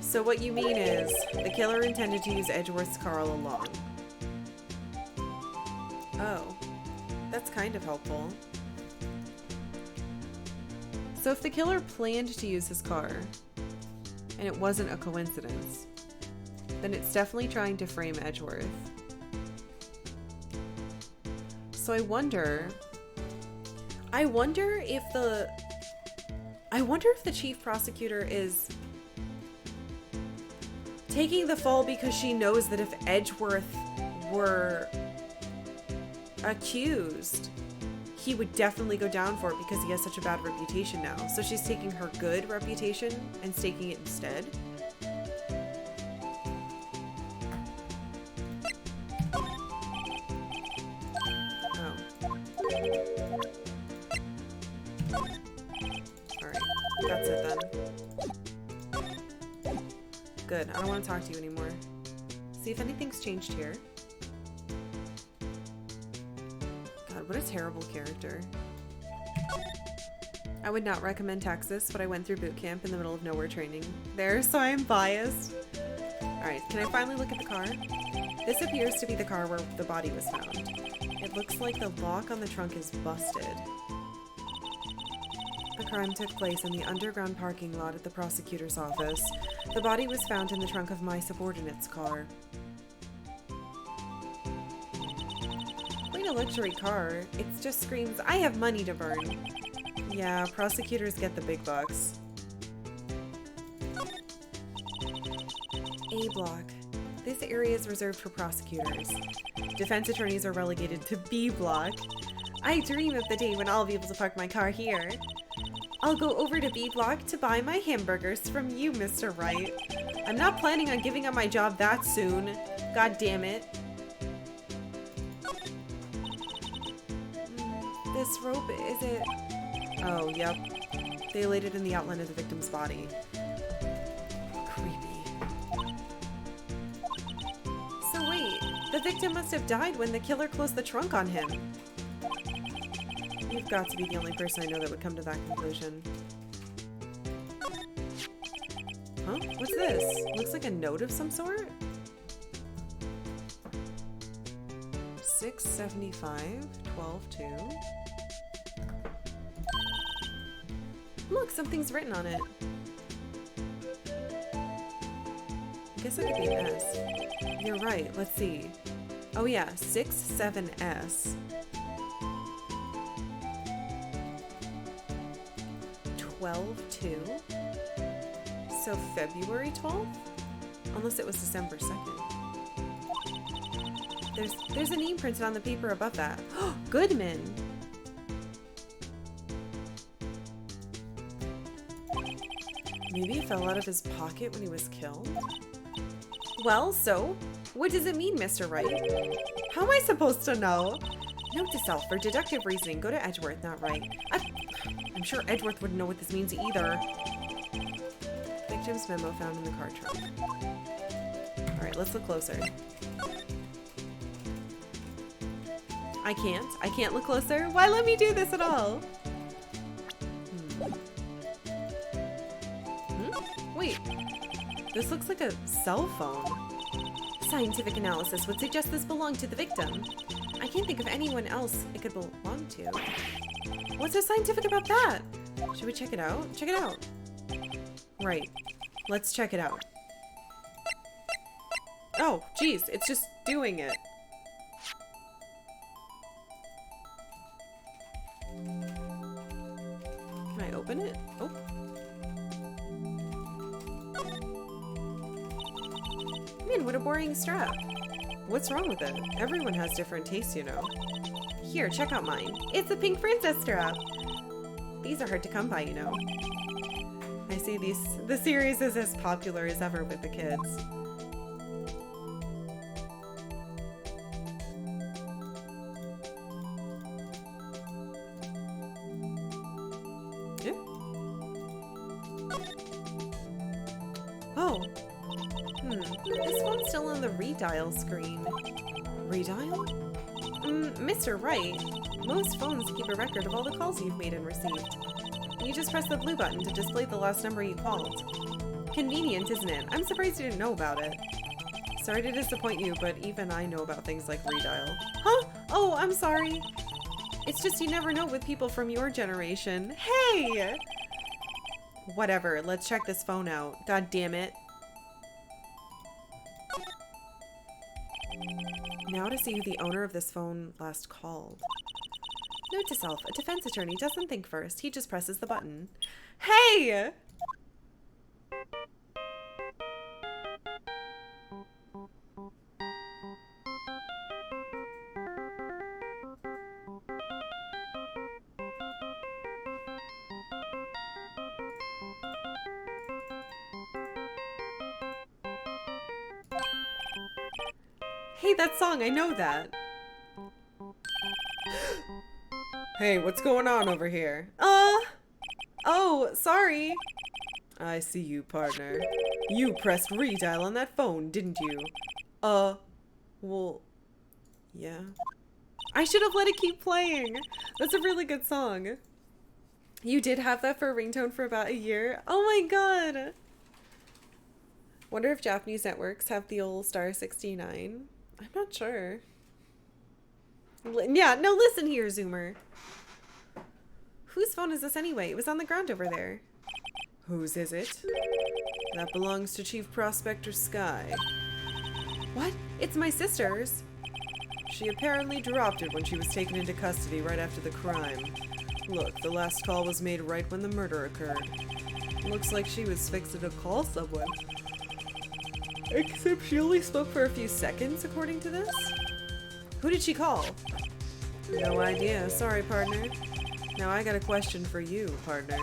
So what you mean is, the killer intended to use Edgeworth's car all along. Oh, that's kind of helpful. So if the killer planned to use his car, and it wasn't a coincidence, then it's definitely trying to frame Edgeworth. So I wonder if the chief prosecutor is taking the fall because she knows that if Edgeworth were accused, he would definitely go down for it because he has such a bad reputation now. So she's taking her good reputation and staking it instead. Oh. Alright, that's it then. Good, I don't want to talk to you anymore. See if anything's changed here. God, what a terrible character. I would not recommend Texas, but I went through boot camp in the middle of nowhere training there, so I am biased. Alright, can I finally look at the car? This appears to be the car where the body was found. It looks like the lock on the trunk is busted. The crime took place in the underground parking lot at the prosecutor's office. The body was found in the trunk of my subordinate's car. Quite a luxury car. It just screams, I have money to burn. Yeah, prosecutors get the big bucks. A block. This area is reserved for prosecutors. Defense attorneys are relegated to B block. I dream of the day when I'll be able to park my car here. I'll go over to B block to buy my hamburgers from you, Mr. Wright. I'm not planning on giving up my job that soon. God damn it. This rope, is it? Oh, yep. They laid it in the outline of the victim's body. Creepy. So wait, the victim must have died when the killer closed the trunk on him. You've got to be the only person I know that would come to that conclusion. Huh? What's this? Looks like a note of some sort? 675, 12-2. Look, something's written on it. I guess it could be an S. You're right, let's see. Oh yeah, 67S. 12-2? So February 12th? Unless it was December 2nd. There's a name printed on the paper above that. Goodman! Maybe it fell out of his pocket when he was killed? Well, so? What does it mean, Mr. Wright? How am I supposed to know? Note to self, for deductive reasoning, go to Edgeworth, not Wright. I'm sure Edgeworth wouldn't know what this means either. Victim's memo found in the car trunk. Alright, let's look closer. I can't look closer. Why let me do this at all? Wait, this looks like a cell phone. Scientific analysis would suggest this belonged to the victim. I can't think of anyone else it could belong to. What's so scientific about that? Should we check it out? Check it out. Right, let's check it out. Oh, geez, it's just doing it. Can I open it? Oh. Man, what a boring strap. What's wrong with it? Everyone has different tastes, you know. Here, check out mine. It's a pink princess strap. These are hard to come by, you know. I see the series is as popular as ever with the kids. Yeah. Oh. This one's still on the redial screen. Redial? Mr. Wright, most phones keep a record of all the calls you've made and received. You just press the blue button to display the last number you called. Convenient, isn't it? I'm surprised you didn't know about it. Sorry to disappoint you, but even I know about things like redial. Huh? Oh, I'm sorry. It's just you never know with people from your generation. Hey! Whatever, let's check this phone out. God damn it. Now to see who the owner of this phone last called. Note to self, a defense attorney doesn't think first, he just presses the button. Hey! Hey, that song, I know that. Hey, what's going on over here? Oh, sorry. I see you, partner. You pressed redial on that phone, didn't you? Well, yeah. I should have let it keep playing. That's a really good song. You did have that for a ringtone for about a year? Oh my god! Wonder if Japanese networks have the old Star 69. I'm not sure. Yeah, no, listen here, Zoomer. Whose phone is this anyway? It was on the ground over there. Whose is it? That belongs to Chief Prospector Sky. What? It's my sister's. She apparently dropped it when she was taken into custody right after the crime. Look, the last call was made right when the murder occurred. Looks like she was fixing to call someone. Except she only spoke for a few seconds, according to this. Who did she call? No idea. Sorry, partner. Now I got a question for you, partner.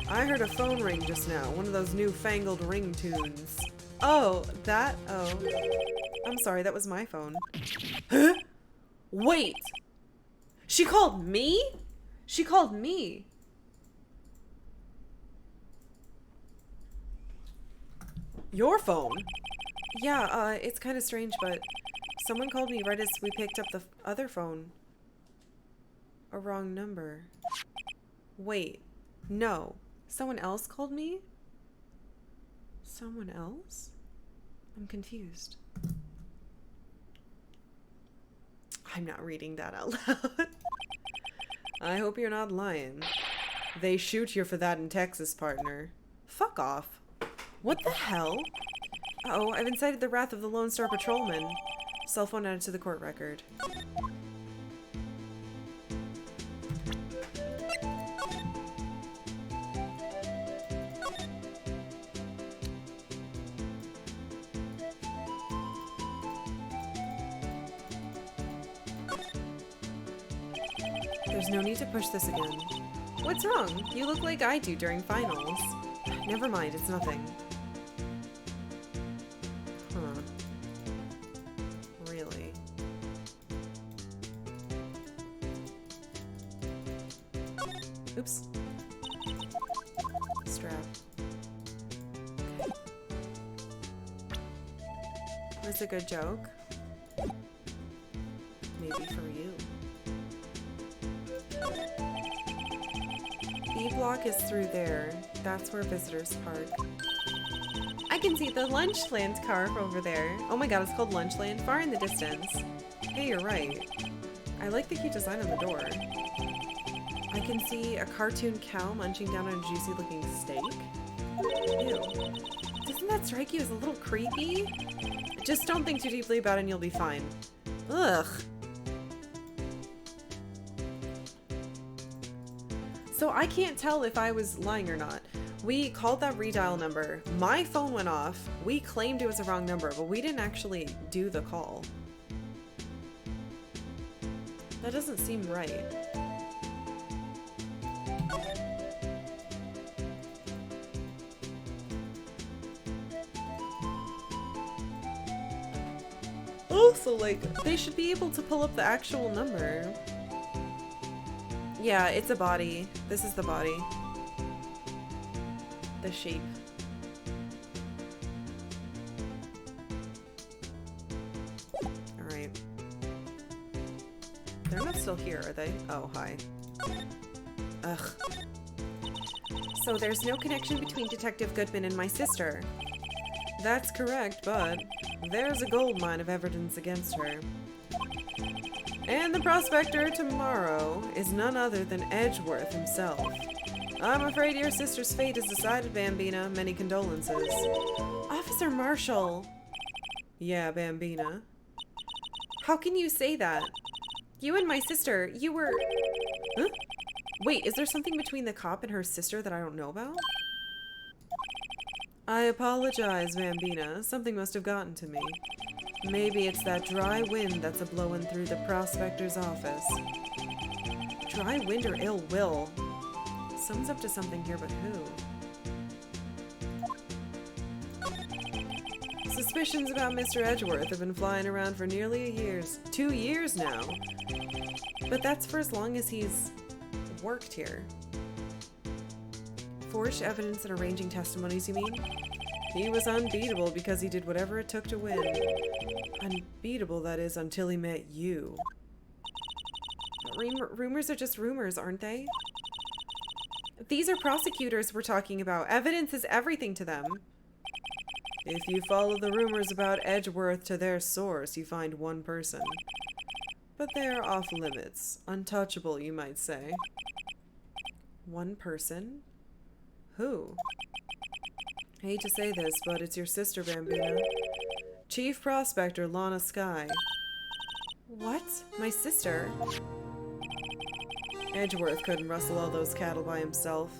I heard a phone ring just now, one of those newfangled ringtones. Oh, that? Oh. I'm sorry, that was my phone. Huh? Wait! She called me? She called me. Your phone? Yeah, it's kind of strange, but someone called me right as we picked up the other phone. A wrong number. Wait, no. Someone else called me? Someone else? I'm confused. I'm not reading that out loud. I hope you're not lying. They shoot you for that in Texas, partner. Fuck off. What the hell? Uh-oh, I've incited the wrath of the Lone Star Patrolman. Cell phone added to the court record. There's no need to push this again. What's wrong? You look like I do during finals. Never mind, it's nothing. Huh. Really? Oops. Strap. Okay. Was a good joke? Maybe for you. B block is through there. That's where visitors park. I can see the Lunchland car over there. Oh my god, it's called Lunchland, far in the distance. Hey, you're right. I like the cute design on the door. I can see a cartoon cow munching down on a juicy looking steak. Ew. Doesn't that strike you as a little creepy? Just don't think too deeply about it and you'll be fine. Ugh. So I can't tell if I was lying or not. We called that redial number. My phone went off. We claimed it was a wrong number, but we didn't actually do the call. That doesn't seem right. Also, like, they should be able to pull up the actual number. Yeah, it's a body. This is the body. The shape. Alright. They're not still here, are they? Oh, hi. Ugh. So there's no connection between Detective Goodman and my sister. That's correct, but there's a gold mine of evidence against her. And the prospector tomorrow is none other than Edgeworth himself. I'm afraid your sister's fate is decided, Bambina. Many condolences. Officer Marshall! Yeah, Bambina. How can you say that? You and my sister, you were... Huh? Wait, is there something between the cop and her sister that I don't know about? I apologize, Bambina. Something must have gotten to me. Maybe it's that dry wind that's a-blowing through the prospector's office. Dry wind or ill will? Someone's up to something here, but who? Suspicions about Mr. Edgeworth have been flying around for nearly 2 years now. But that's for as long as he's worked here. Forged evidence and arranging testimonies, you mean? He was unbeatable because he did whatever it took to win. Unbeatable, that is, until he met you. Rumors are just rumors, aren't they? These are prosecutors we're talking about. Evidence is everything to them. If you follow the rumors about Edgeworth to their source, you find one person. But they're off limits. Untouchable, you might say. One person? Who? I hate to say this, but it's your sister, Bambina. Chief Prospector Lana Skye. What? My sister? Edgeworth couldn't rustle all those cattle by himself.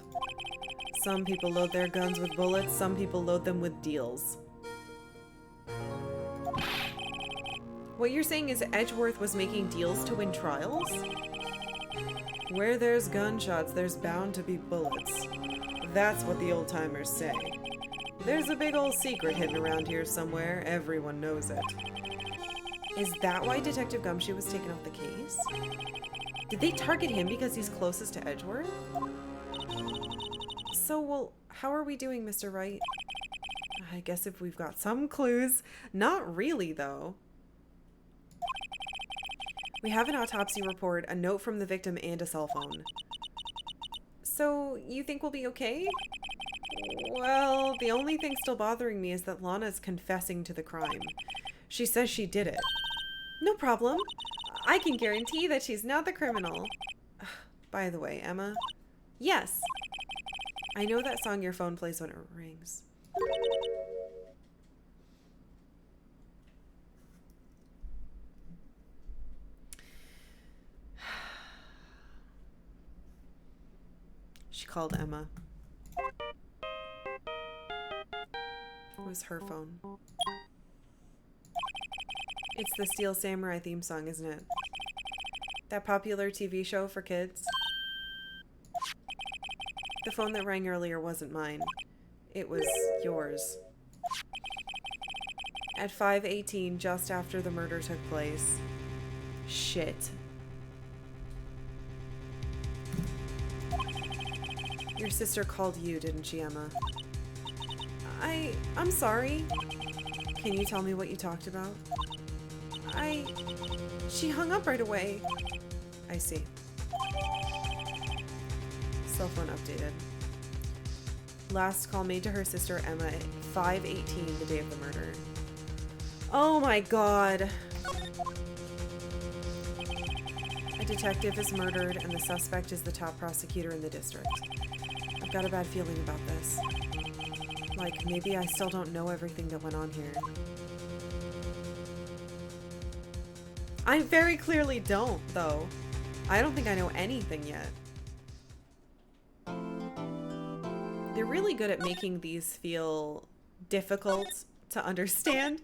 Some people load their guns with bullets, some people load them with deals. What you're saying is Edgeworth was making deals to win trials? Where there's gunshots, there's bound to be bullets. That's what the old-timers say. There's a big old secret hidden around here somewhere. Everyone knows it. Is that why Detective Gumshoe was taken off the case? Did they target him because he's closest to Edgeworth? So, well, how are we doing, Mr. Wright? I guess if we've got some clues. Not really, though. We have an autopsy report, a note from the victim, and a cell phone. So, you think we'll be okay? Well, the only thing still bothering me is that Lana's confessing to the crime. She says she did it. No problem. I can guarantee that she's not the criminal. By the way, Emma. Yes. I know that song your phone plays when it rings. She called Emma. It was her phone. It's the Steel Samurai theme song, isn't it? That popular TV show for kids? The phone that rang earlier wasn't mine. It was yours. At 5:18, just after the murder took place. Shit. Your sister called you, didn't she, Emma? I'm sorry. Can you tell me what you talked about? She hung up right away. I see. Cell phone updated. Last call made to her sister Emma at 5:18, the day of the murder. Oh my god. A detective is murdered and the suspect is the top prosecutor in the district. I've got a bad feeling about this. Like, maybe I still don't know everything that went on here. I very clearly don't, though. I don't think I know anything yet. They're really good at making these feel difficult to understand.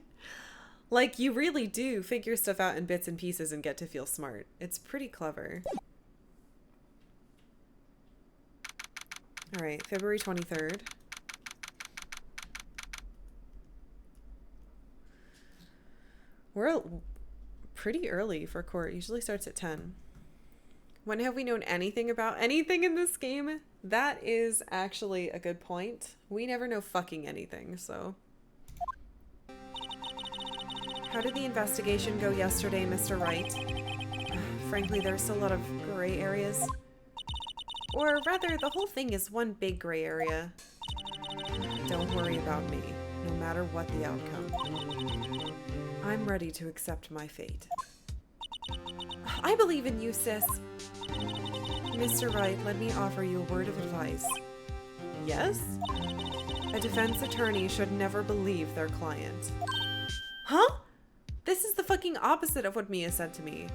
Like, you really do figure stuff out in bits and pieces and get to feel smart. It's pretty clever. Alright, February 23rd. We're pretty early for court. Usually starts at 10. When have we known anything about anything in this game? That is actually a good point. We never know fucking anything, so. How did the investigation go yesterday, Mr. Wright? Frankly, there's a lot of gray areas. Or rather, the whole thing is one big gray area. Don't worry about me, no matter what the outcome. I'm ready to accept my fate. I believe in you, sis. Mr. Wright, let me offer you a word of advice. Yes? A defense attorney should never believe their client. Huh? This is the fucking opposite of what Mia said to me.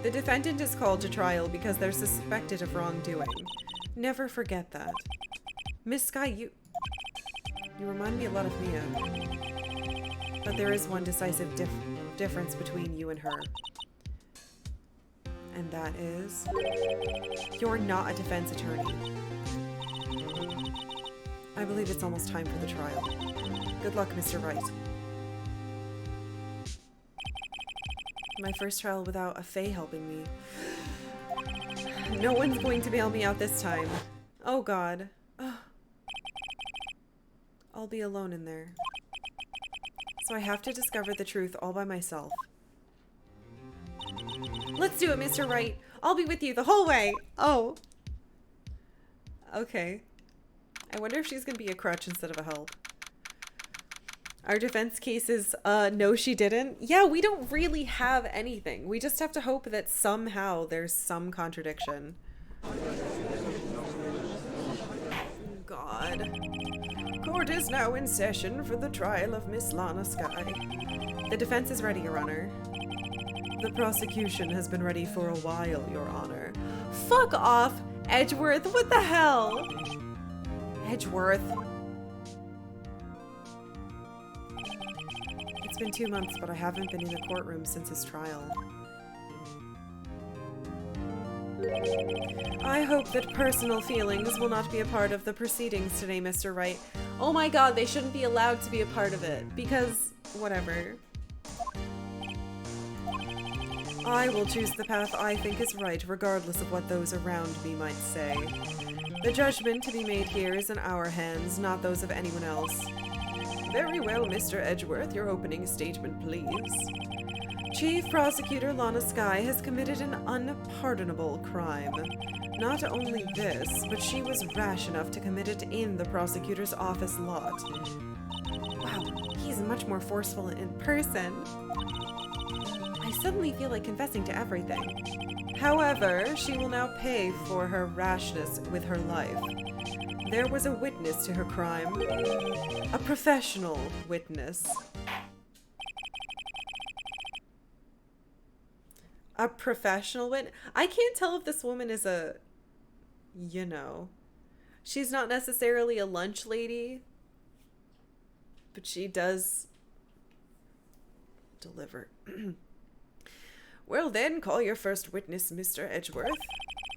The defendant is called to trial because they're suspected of wrongdoing. Never forget that. Miss Skye, you remind me a lot of Mia. But there is one decisive difference between you and her. And that is... you're not a defense attorney. I believe it's almost time for the trial. Good luck, Mr. Wright. My first trial without a Fae helping me. No one's going to bail me out this time. Oh god. Ugh. I'll be alone in there. So I have to discover the truth all by myself. Let's do it, Mr. Wright. I'll be with you the whole way. Oh. Okay. I wonder if she's gonna be a crutch instead of a help. Our defense case is, no she didn't. Yeah, we don't really have anything. We just have to hope that somehow there's some contradiction. God. Court is now in session for the trial of Miss Lana Skye. The defense is ready, Your Honor. The prosecution has been ready for a while, Your Honor. Fuck off, Edgeworth. What the hell? Edgeworth. It's been 2 months, but I haven't been in the courtroom since his trial. I hope that personal feelings will not be a part of the proceedings today, Mr. Wright. Oh my god, they shouldn't be allowed to be a part of it, because whatever. I will choose the path I think is right, regardless of what those around me might say. The judgment to be made here is in our hands, not those of anyone else. Very well, Mr. Edgeworth, your opening statement, please. Chief Prosecutor Lana Skye has committed an unpardonable crime. Not only this, but she was rash enough to commit it in the prosecutor's office lot. Wow, he's much more forceful in person. I suddenly feel like confessing to everything. However, she will now pay for her rashness with her life. There was a witness to her crime. A professional witness. A professional witness? I can't tell if this woman is a... You know. She's not necessarily a lunch lady. But she does... deliver. Well then, call your first witness, Mr. Edgeworth.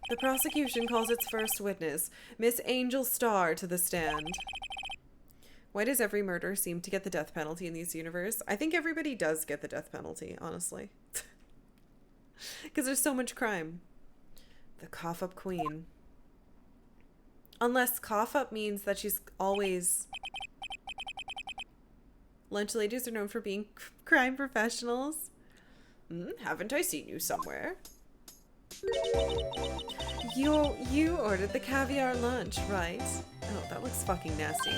The prosecution calls its first witness, Miss Angel Starr, to the stand. Why does every murder seem to get the death penalty in this universe? I think everybody does get the death penalty, honestly. Because there's so much crime. The cough-up queen. Unless cough-up means that she's always... Lunch ladies are known for being crime professionals. Haven't I seen you somewhere? You ordered the caviar lunch, right? Oh, that looks fucking nasty.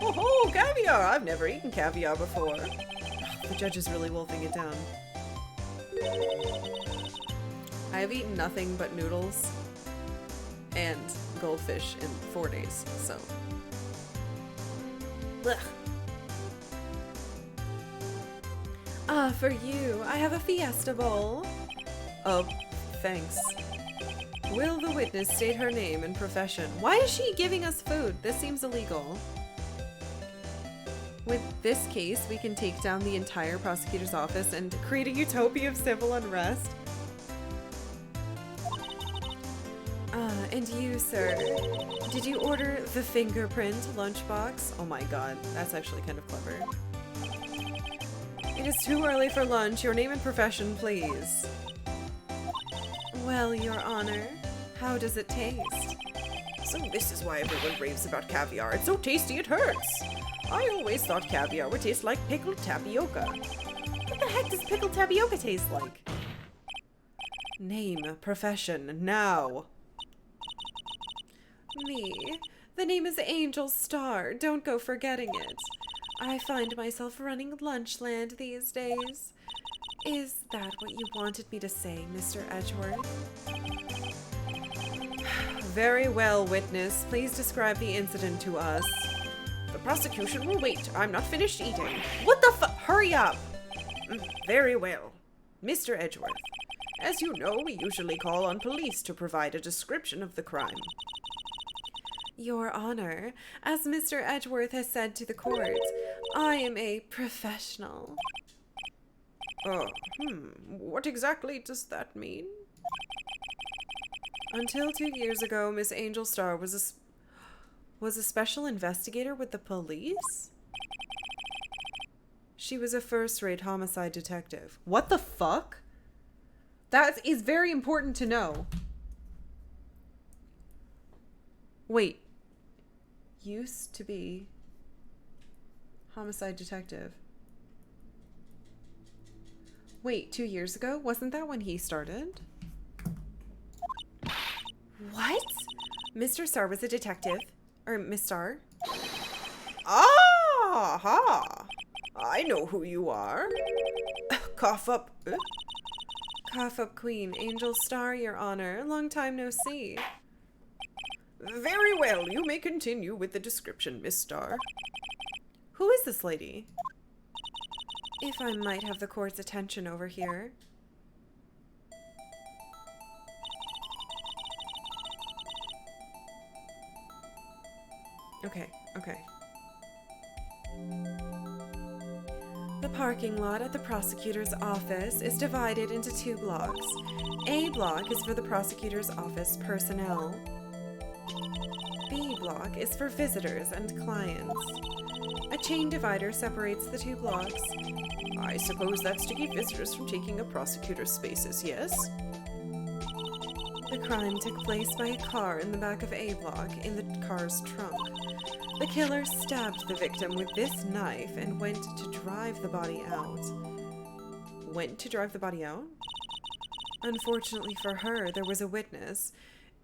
Oh, caviar! I've never eaten caviar before. The judge is really wolfing it down. I have eaten nothing but noodles and goldfish in 4 days, so... Blech. Ah, for you, I have a fiesta bowl. Oh, thanks. Will the witness state her name and profession? Why is she giving us food? This seems illegal. With this case, we can take down the entire prosecutor's office and create a utopia of civil unrest. And you, sir, did you order the fingerprint lunchbox? Oh my god, that's actually kind of clever. It is too early for lunch. Your name and profession, please. Well, Your Honor, how does it taste? So this is why everyone raves about caviar. It's so tasty it hurts. I always thought caviar would taste like pickled tapioca. What the heck does pickled tapioca taste like? Name, profession, now. Me. The name is Angel Starr. Don't go forgetting it. I find myself running Lunchland these days. Is that what you wanted me to say, Mr. Edgeworth? Very well, witness. Please describe the incident to us. The prosecution will wait. I'm not finished eating. What the fu- Hurry up! Very well. Mr. Edgeworth, as you know, we usually call on police to provide a description of the crime. Your Honor, as Mr. Edgeworth has said to the court, I am a professional. What exactly does that mean? Until 2 years ago, Miss Angel Starr was a special investigator with the police? She was a first-rate homicide detective. What the fuck? That is very important to know. Wait. Used to be homicide detective. Wait, 2 years ago? Wasn't that when he started? What? Mr. Star was a detective. Or Miss Star? Ah, ha! I know who you are. Cough up. Cough up Queen. Angel Star, Your Honor. Long time no see. Very well, you may continue with the description, Miss Star. Who is this lady? If I might have the court's attention over here. Okay, okay. The parking lot at the prosecutor's office is divided into 2 blocks. A block is for the prosecutor's office personnel. B block is for visitors and clients. A chain divider separates the 2 blocks. I suppose that's to keep visitors from taking up prosecutor's spaces, yes? The crime took place by a car in the back of A block in the car's trunk. The killer stabbed the victim with this knife and went to drive the body out. Went to drive the body out? Unfortunately for her, there was a witness,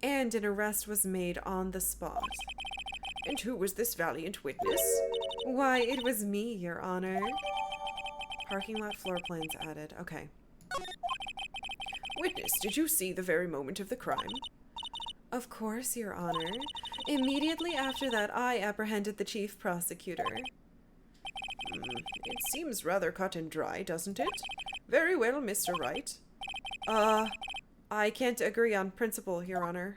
and an arrest was made on the spot. And who was this valiant witness? Why, it was me, Your Honor. Parking lot floor plans added. Okay. Witness, did you see the very moment of the crime? Of course, Your Honor. Immediately after that, I apprehended the chief prosecutor. It seems rather cut and dry, doesn't it? Very well, Mr. Wright. I can't agree on principle, Your Honor.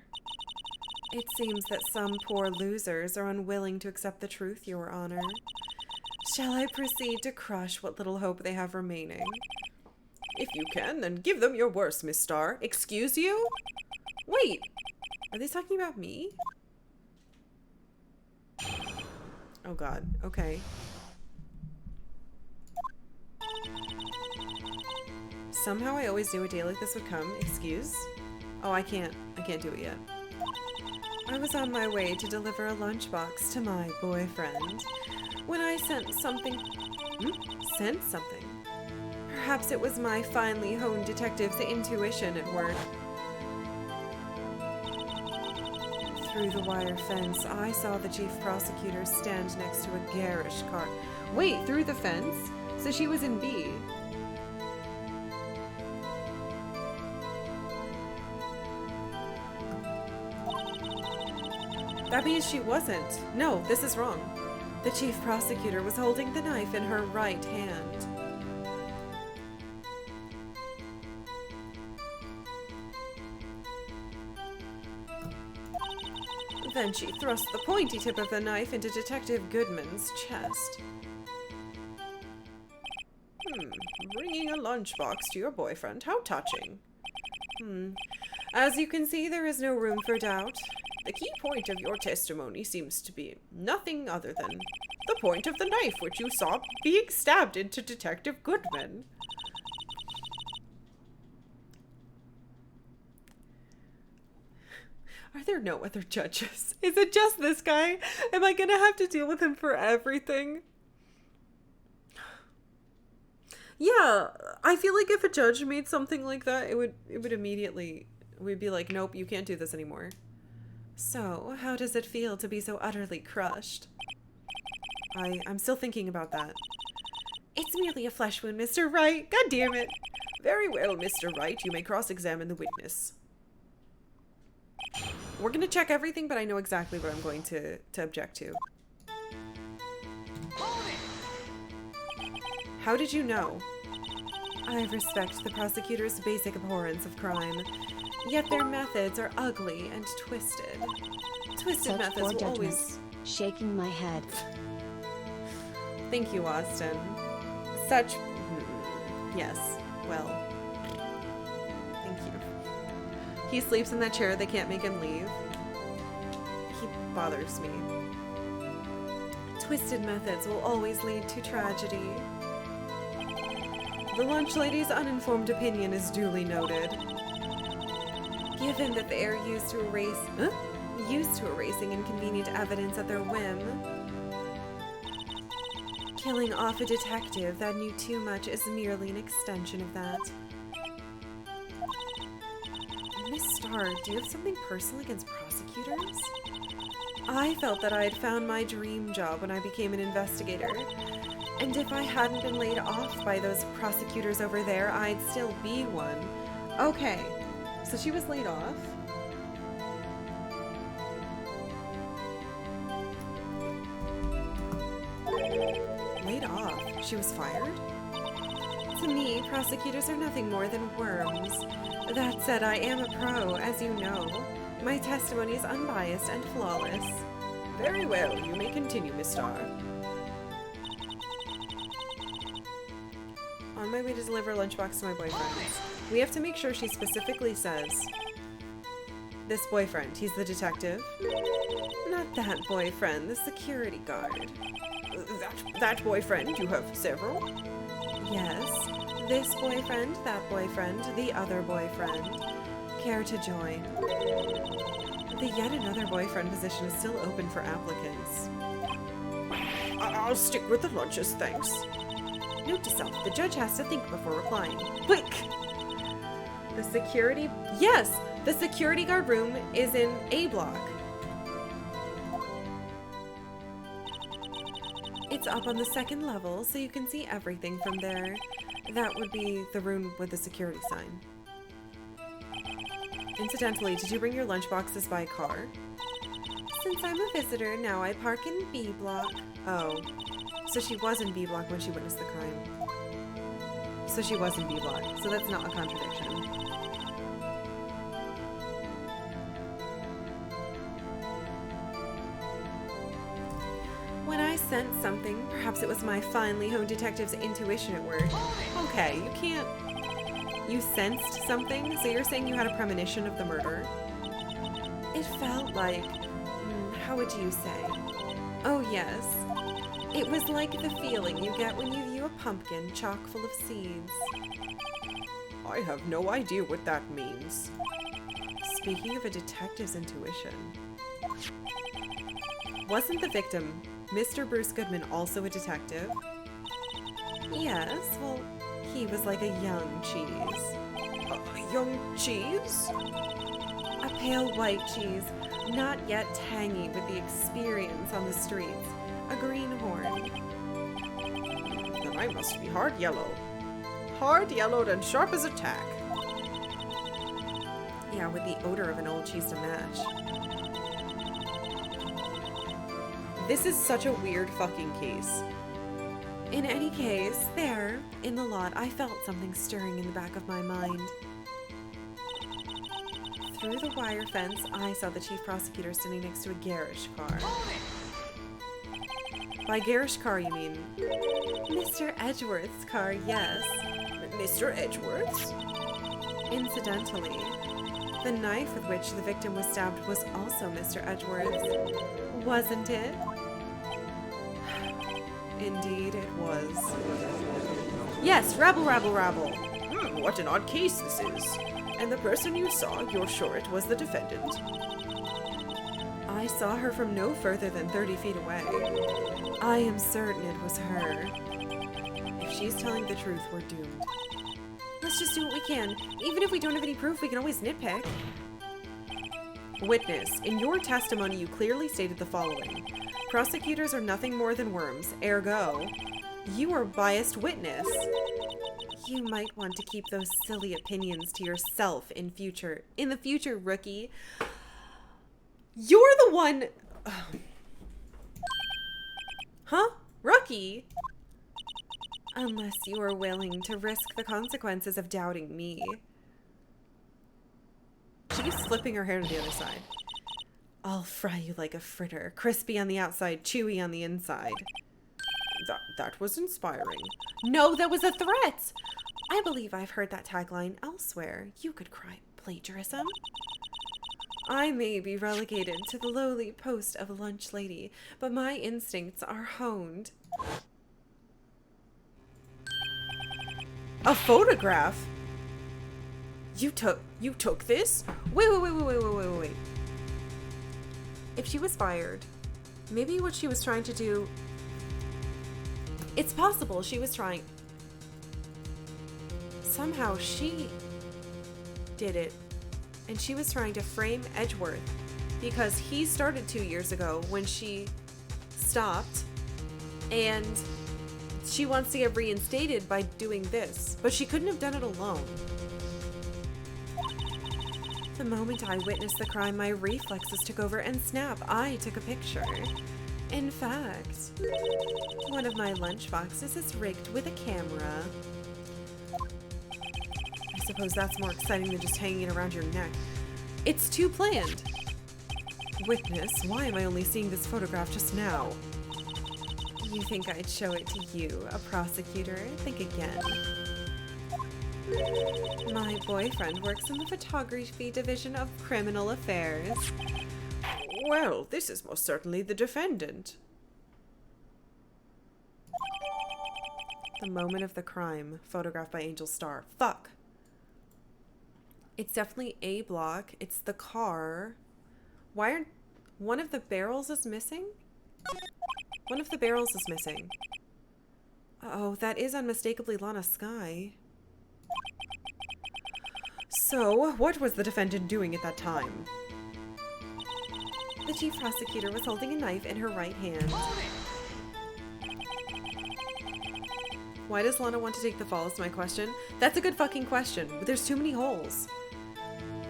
It seems that some poor losers are unwilling to accept the truth, Your Honor. Shall I proceed to crush what little hope they have remaining? If you can, then give them your worst, Miss Star. Excuse you? Wait, are they talking about me? Oh God, okay. Somehow I always knew a day like this would come. Excuse? Oh, I can't do it yet. I was on my way to deliver a lunchbox to my boyfriend when I sensed something. Sensed something? Perhaps it was my finely honed detective's intuition at work. Through the wire fence, I saw the chief prosecutor stand next to a garish car. Wait, through the fence? So she was in B. That means she wasn't. No, this is wrong. The chief prosecutor was holding the knife in her right hand. Then she thrust the pointy tip of the knife into Detective Goodman's chest. Bringing a lunchbox to your boyfriend. How touching. As you can see, there is no room for doubt. The key point of your testimony seems to be nothing other than the point of the knife which you saw being stabbed into Detective Goodman. Are there no other judges? Is it just this guy? Am I gonna have to deal with him for everything? Yeah, I feel like if a judge made something like that, it would immediately, we'd be like, nope, you can't do this anymore. So, how does it feel to be so utterly crushed? I'm still thinking about that. It's merely a flesh wound, Mr. Wright. God damn it. Very well, Mr. Wright. You may cross-examine the witness. We're going to check everything, but I know exactly what I'm going to object to. How did you know? I respect the prosecutor's basic abhorrence of crime, yet their methods are ugly and twisted. Twisted Such methods poor will judgment. always... Shaking my head. Thank you, Austin. Such... Yes, well... Thank you. He sleeps in that chair, they can't make him leave. He bothers me. Twisted methods will always lead to tragedy. The lunch lady's uninformed opinion is duly noted. Given that they are used to erasing inconvenient evidence at their whim, Killing off a detective that knew too much is merely an extension of that. Miss Starr, do you have something personal against prosecutors? I felt that I had found my dream job when I became an investigator. And if I hadn't been laid off by those prosecutors over there, I'd still be one. Okay, so she was laid off. Laid off? She was fired? To me, prosecutors are nothing more than worms. That said, I am a pro, as you know. My testimony is unbiased and flawless. Very well, you may continue, Miss Starr. On my way to deliver a lunchbox to my boyfriend. We have to make sure she specifically says, this boyfriend, he's the detective. Not that boyfriend, the security guard. That boyfriend, you have several? Yes, this boyfriend, that boyfriend, the other boyfriend. Care to join? The yet another boyfriend position is still open for applicants. I'll stick with the lunches, thanks. Note to self, the judge has to think before replying. Quick! The security... Yes! The security guard room is in A block. It's up on the second level, so you can see everything from there. That would be the room with the security sign. Incidentally, did you bring your lunchboxes by car? Since I'm a visitor, now I park in B block. Oh. So she was in B block when she witnessed the crime. So she was in B block. So that's not a contradiction. When I sensed something, perhaps it was my finely honed detective's intuition at work. Okay, you can't... You sensed something? So you're saying you had a premonition of the murder? It felt like... how would you say? Oh yes. It was like the feeling you get when you view a pumpkin chock full of seeds. I have no idea what that means. Speaking of a detective's intuition... Wasn't the victim, Mr. Bruce Goodman, also a detective? Yes, well, he was like a young cheese. A young cheese? A pale white cheese, not yet tangy with the experience on the streets. A greenhorn. Then I must be hard yellow. Hard yellowed and sharp as a tack. Yeah, with the odor of an old cheese to match. This is such a weird fucking case. In any case, there, in the lot, I felt something stirring in the back of my mind. Through the wire fence, I saw the chief prosecutor standing next to a garish car. By garish car, you mean Mr. Edgeworth's car, yes. Mr. Edgeworth's? Incidentally, the knife with which the victim was stabbed was also Mr. Edgeworth's, wasn't it? Indeed, it was. Yes, rabble, rabble, rabble. What an odd case this is. And the person you saw, you're sure it was the defendant? I saw her from no further than 30 feet away. I am certain it was her. If she's telling the truth, we're doomed. Let's just do what we can. Even if we don't have any proof, we can always nitpick. Witness, in your testimony you clearly stated the following. Prosecutors are nothing more than worms, ergo, you are a biased witness. You might want to keep those silly opinions to yourself in the future, rookie. You're the one... Huh? Rookie? Unless you are willing to risk the consequences of doubting me. She keeps flipping her hair to the other side. I'll fry you like a fritter, crispy on the outside, chewy on the inside. That was inspiring. No, that was a threat! I believe I've heard that tagline elsewhere. You could cry plagiarism. I may be relegated to the lowly post of a lunch lady, but my instincts are honed. A photograph? You took this? Wait. If she was fired, maybe what she was trying to do... It's possible she was trying... Somehow she did it, and she was trying to frame Edgeworth because he started 2 years ago when she stopped, and she wants to get reinstated by doing this, but she couldn't have done it alone. The moment I witnessed the crime, my reflexes took over, and snap, I took a picture. In fact, one of my lunch boxes is rigged with a camera. I suppose that's more exciting than just hanging it around your neck. It's too planned. Witness, why am I only seeing this photograph just now? You think I'd show it to you, a prosecutor? Think again. My boyfriend works in the photography division of criminal affairs. Well, this is most certainly the defendant. The moment of the crime, photographed by Angel Star. Fuck. It's definitely A block. It's the car. Why aren't... One of the barrels is missing? One of the barrels is missing. Oh, that is unmistakably Lana Skye. So, what was the defendant doing at that time? The chief prosecutor was holding a knife in her right hand. Why does Lana want to take the fall is my question. That's a good fucking question, but there's too many holes.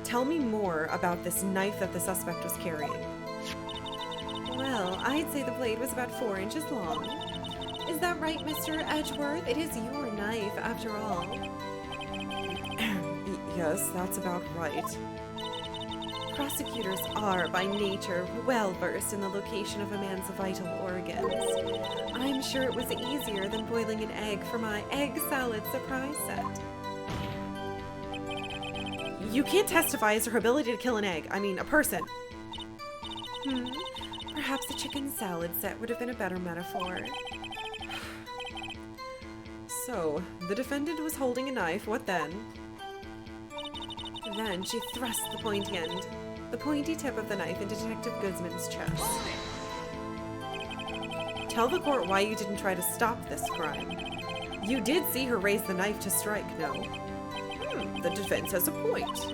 Tell me more about this knife that the suspect was carrying. Well, I'd say the blade was about 4 inches long. Is that right, Mr. Edgeworth? It is your knife, after all. Yes, that's about right. Prosecutors are, by nature, well-versed in the location of a man's vital organs. I'm sure it was easier than boiling an egg for my egg salad surprise set. You can't testify as to her ability to kill an egg. I mean, a person. Perhaps a chicken salad set would have been a better metaphor. So, the defendant was holding a knife. What then? Then she thrust the pointy tip of the knife into Detective Guzman's chest. Tell the court why you didn't try to stop this crime. You did see her raise the knife to strike, no? The defense has a point.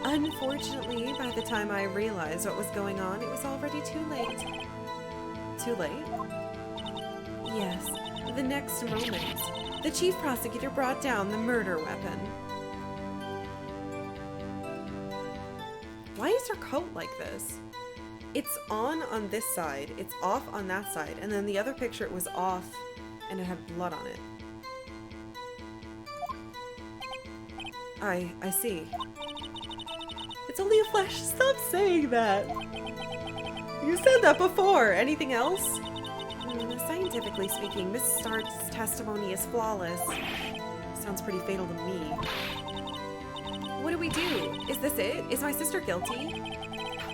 Unfortunately, by the time I realized what was going on, it was already too late. Too late? Yes. The next moment, the chief prosecutor brought down the murder weapon. Why is her coat like this? It's on this side, it's off on that side, and then the other picture it was off and it had blood on it. I see. It's only a flash. Stop saying that. You said that before. Anything else? Scientifically speaking, Miss Stark's testimony is flawless. Sounds pretty fatal to me. What do we do? Is this it? Is my sister guilty?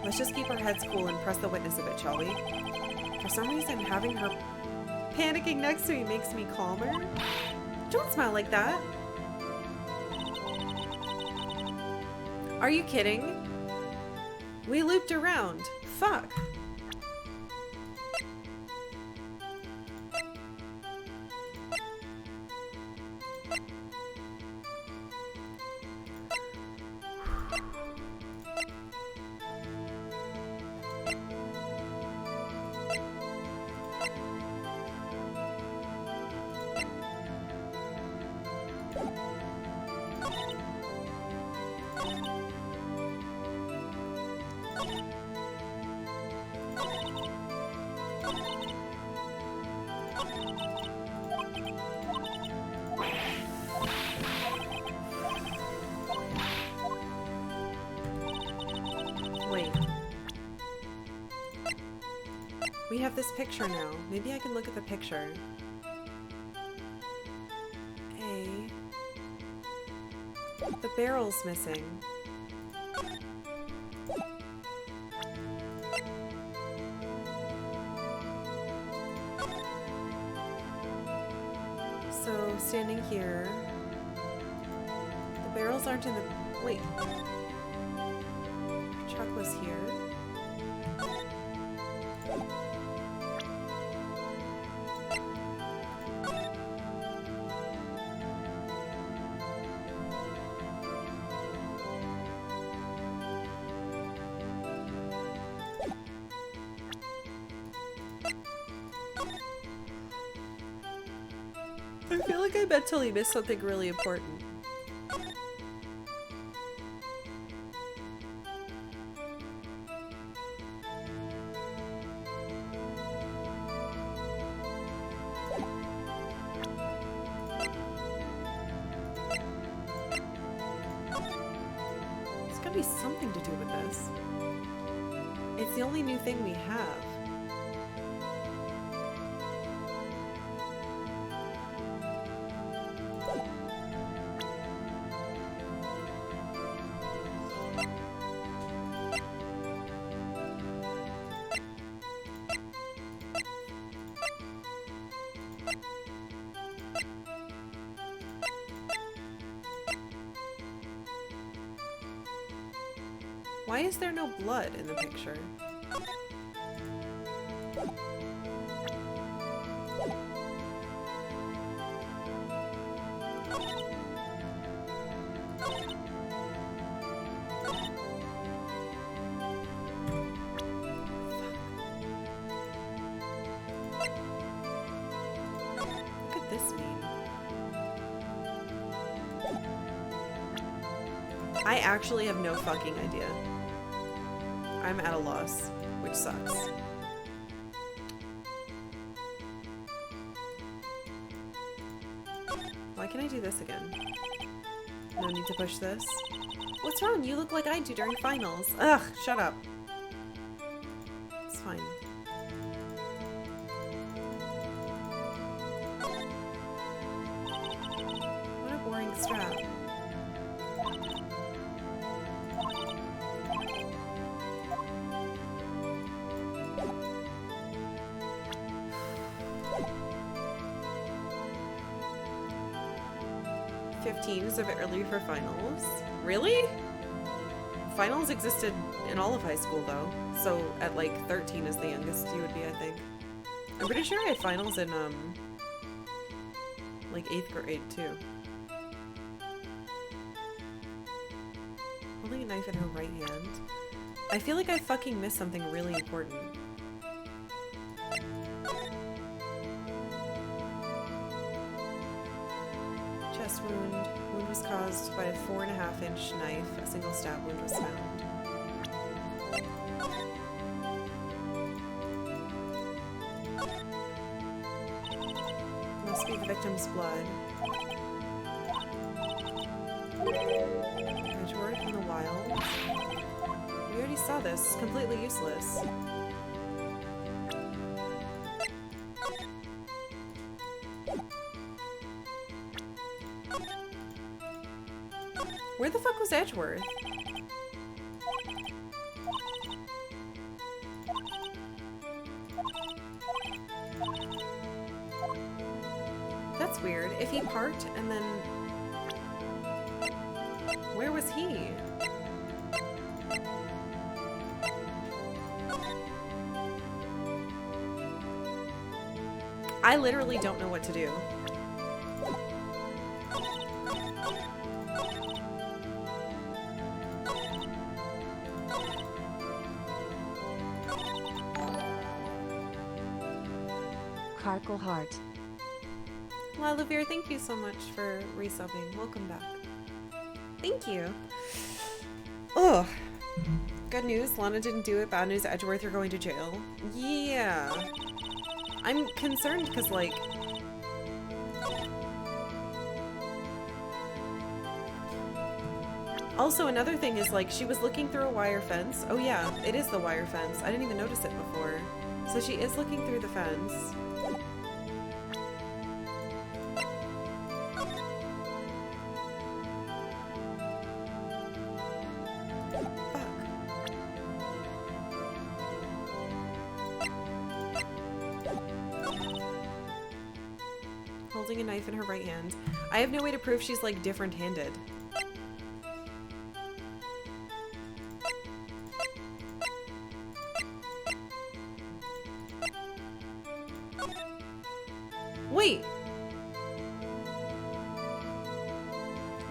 Let's just keep our heads cool and press the witness a bit, shall we? For some reason, having her panicking next to me makes me calmer. Don't smile like that. Are you kidding? We looped around. Fuck. Wait. We have this picture now. Maybe I can look at the picture. The barrel's missing. So, standing here, the barrels aren't in the... Wait. Truck was here. I feel like I mentally missed something really important. There's gotta be something to do with this. It's the only new thing we have. Why is there no blood in the picture? What could this mean? I actually have no fucking idea. I'm at a loss, which sucks. Why can't I do this again? No need to push this. What's wrong? You look like I do during finals. Ugh, shut up. It's fine. What a boring strap. Is a bit early for finals. Really? Finals existed in all of high school though. So at like 13 is the youngest you would be, I think. I'm pretty sure I had finals in like 8th grade too. Holding a knife in her right hand. I feel like I fucking missed something really important. Chest wound. Wound was caused by a 4.5-inch knife. A single stab wound was found. Must be the victim's blood. Edgeworth in the wild. We already saw this. It's completely useless. Where the fuck was Edgeworth? That's weird. If he parked and then... Where was he? I literally don't know what to do. Karkalla heart. Lila Veer, thank you so much for resubbing. Welcome back. Thank you. Ugh. Good news, Lana didn't do it. Bad news, Edgeworth are going to jail. Yeah. I'm concerned because, like... Also, another thing is, like, she was looking through a wire fence. Oh yeah, it is the wire fence. I didn't even notice it before. So she is looking through the fence. Holding a knife in her right hand. I have no way to prove she's like different-handed. Wait!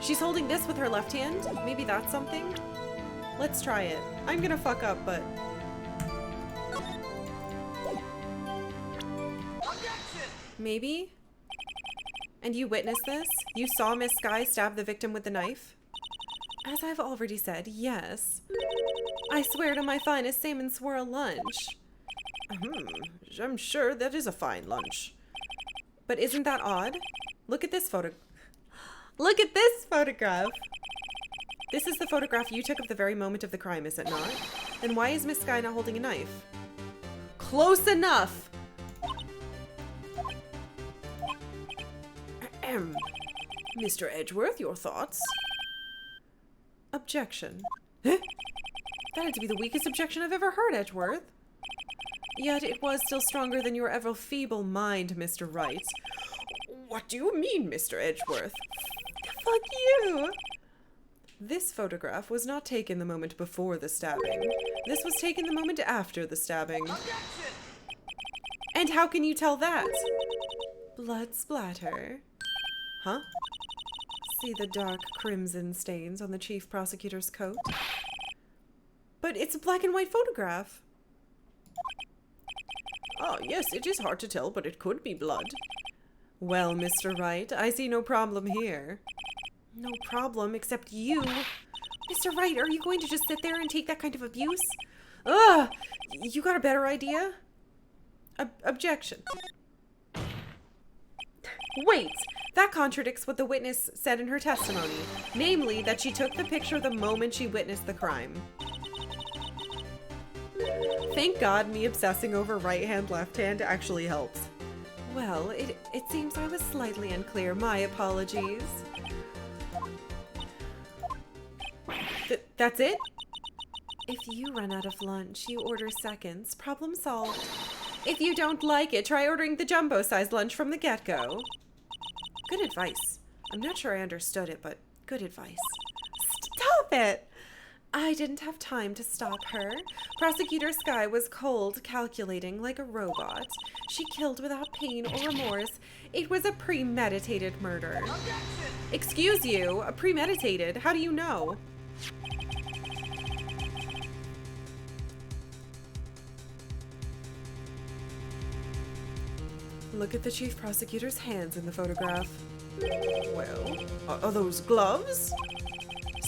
She's holding this with her left hand? Maybe that's something? Let's try it. I'm gonna fuck up, but... Maybe? And you witnessed this? You saw Miss Sky stab the victim with the knife? As I've already said, yes. I swear to my finest salmon swirl lunch. I'm sure that is a fine lunch. But isn't that odd? Look at this photo. Look at this photograph! This is the photograph you took of the very moment of the crime, is it not? Then why is Miss Sky not holding a knife? Close enough! Ahem. Mr. Edgeworth, your thoughts? Objection. That had to be the weakest objection I've ever heard, Edgeworth. Yet it was still stronger than your ever feeble mind, Mr. Wright. What do you mean, Mr. Edgeworth? Fuck you! This photograph was not taken the moment before the stabbing. This was taken the moment after the stabbing. And how can you tell that? Blood splatter. Huh? See the dark crimson stains on the chief prosecutor's coat? But it's a black and white photograph. Ah, yes, it is hard to tell, but it could be blood. Well, Mr. Wright, I see no problem here. No problem, except you. Mr. Wright, are you going to just sit there and take that kind of abuse? Ugh! You got a better idea? Objection. Wait! That contradicts what the witness said in her testimony. Namely, that she took the picture the moment she witnessed the crime. Thank God me obsessing over right hand, left hand actually helps. Well, it seems I was slightly unclear. My apologies. That's it? If you run out of lunch, you order seconds. Problem solved. If you don't like it, try ordering the jumbo-sized lunch from the get-go. Good advice. I'm not sure I understood it, but good advice. Stop it! I didn't have time to stop her. Prosecutor Sky was cold, calculating like a robot. She killed without pain or remorse. It was a premeditated murder. Excuse you, a premeditated? How do you know? Look at the chief prosecutor's hands in the photograph. Well, are those gloves?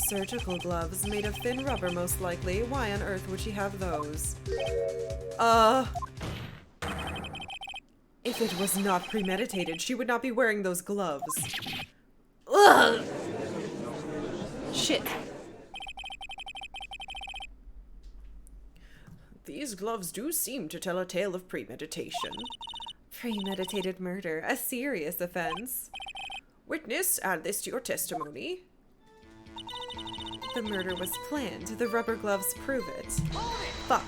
Surgical gloves made of thin rubber, most likely. Why on earth would she have those? If it was not premeditated, she would not be wearing those gloves. Ugh! Shit. These gloves do seem to tell a tale of premeditation. Premeditated murder, a serious offense. Witness, add this to your testimony. The murder was planned. The rubber gloves prove it. Fuck.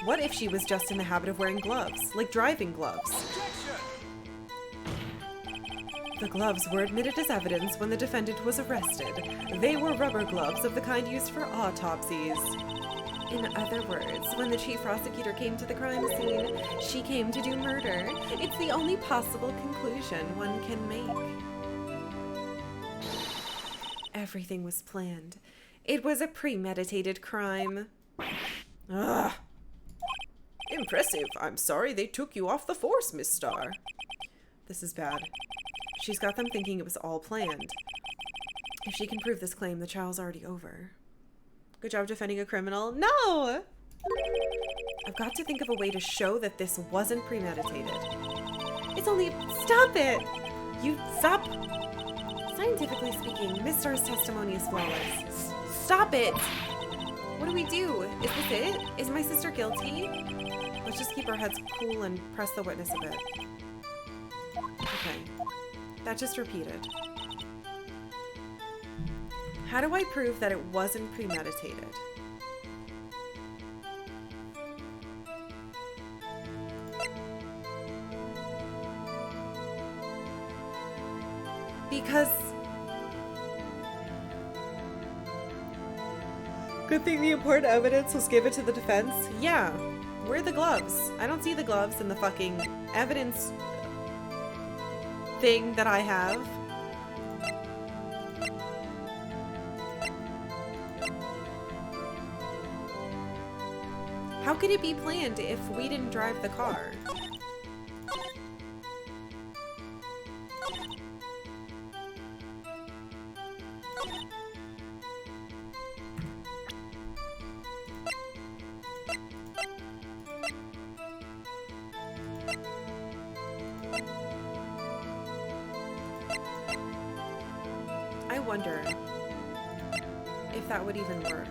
What if she was just in the habit of wearing gloves, like driving gloves? The gloves were admitted as evidence when the defendant was arrested. They were rubber gloves of the kind used for autopsies. In other words, when the chief prosecutor came to the crime scene, she came to do murder. It's the only possible conclusion one can make. Everything was planned. It was a premeditated crime. Ugh. Impressive. I'm sorry they took you off the force, Miss Starr. This is bad. She's got them thinking it was all planned. If she can prove this claim, the trial's already over. Good job defending a criminal. No! I've got to think of a way to show that this wasn't premeditated. It's only... Stop it! You stop... Scientifically speaking, Miss Starr's testimony is flawless. Stop it! What do we do? Is this it? Is my sister guilty? Let's just keep our heads cool and press the witness a bit. Okay. That just repeated. How do I prove that it wasn't premeditated? Because... Good thing the important evidence was given to the defense. Yeah. Where are the gloves? I don't see the gloves in the fucking evidence thing that I have. How could it be planned if we didn't drive the car? wonder if that would even work.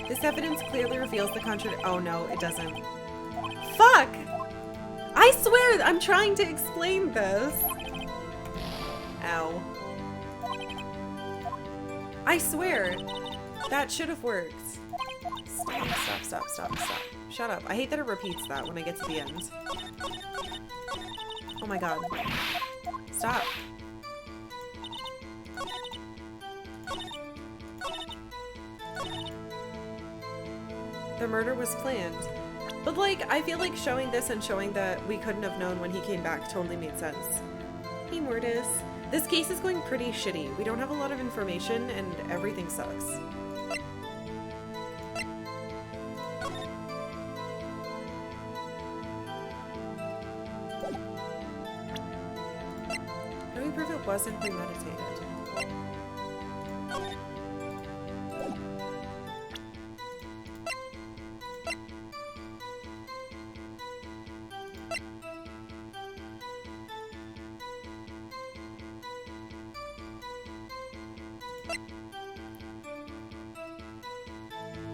This evidence clearly reveals the contradiction. Oh no, it doesn't. Fuck! I swear I'm trying to explain this. Ow. I swear that should have worked. Stop. Shut up. I hate that it repeats that when I get to the end. Oh my god. Stop. The murder was planned. But like, I feel like showing this and showing that we couldn't have known when he came back totally made sense. Hey Mortis. This case is going pretty shitty. We don't have a lot of information and everything sucks. How do we prove it wasn't premeditated?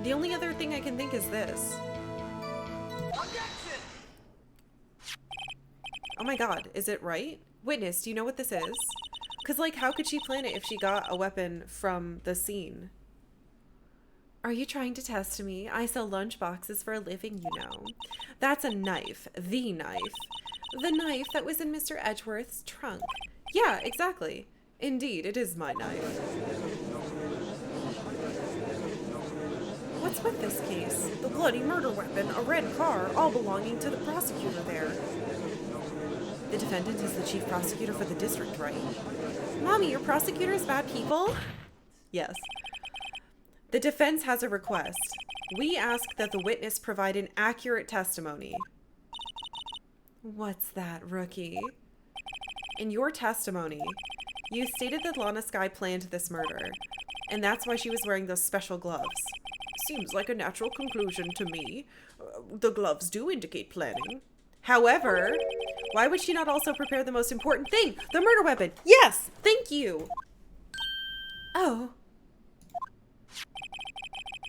The only other thing I can think is this. Oh my god, is it right? Witness, do you know what this is? Because, like, how could she plan it if she got a weapon from the scene? Are you trying to test me? I sell lunch boxes for a living, you know. That's a knife. The knife. The knife that was in Mr. Edgeworth's trunk. Yeah, exactly. Indeed, it is my knife. What's with this case? The bloody murder weapon, a red car, all belonging to the prosecutor there. The defendant is the chief prosecutor for the district, right? Mommy, your prosecutors bad people? Yes. The defense has a request. We ask that the witness provide an accurate testimony. What's that, rookie? In your testimony, you stated that Lana Skye planned this murder, and that's why she was wearing those special gloves. Seems like a natural conclusion to me. The gloves do indicate planning. However, why would she not also prepare the most important thing? The murder weapon! Yes! Thank you! Oh.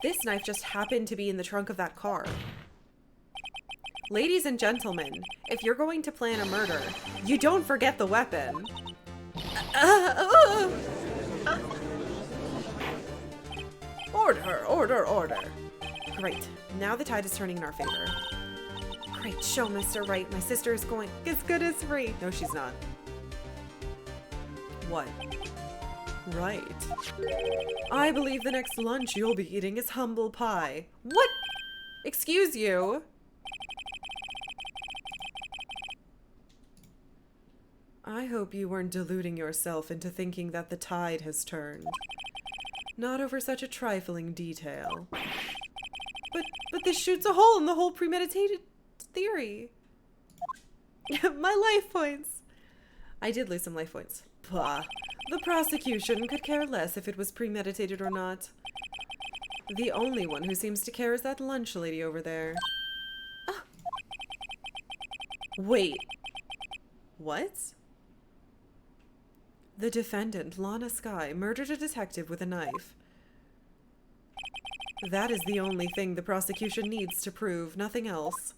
This knife just happened to be in the trunk of that car. Ladies and gentlemen, if you're going to plan a murder, you don't forget the weapon. Order. Great. Now the tide is turning in our favor. Great show, Mr. Wright. My sister is going as good as free. No, she's not. What? Right. I believe the next lunch you'll be eating is humble pie. What? Excuse you? I hope you weren't deluding yourself into thinking that the tide has turned. Not over such a trifling detail. But this shoots a hole in the whole premeditated theory. My life points. I did lose some life points. Bah. The prosecution could care less if it was premeditated or not. The only one who seems to care is that lunch lady over there. Ah. Wait. What? The defendant, Lana Skye, murdered a detective with a knife. That is the only thing the prosecution needs to prove, nothing else.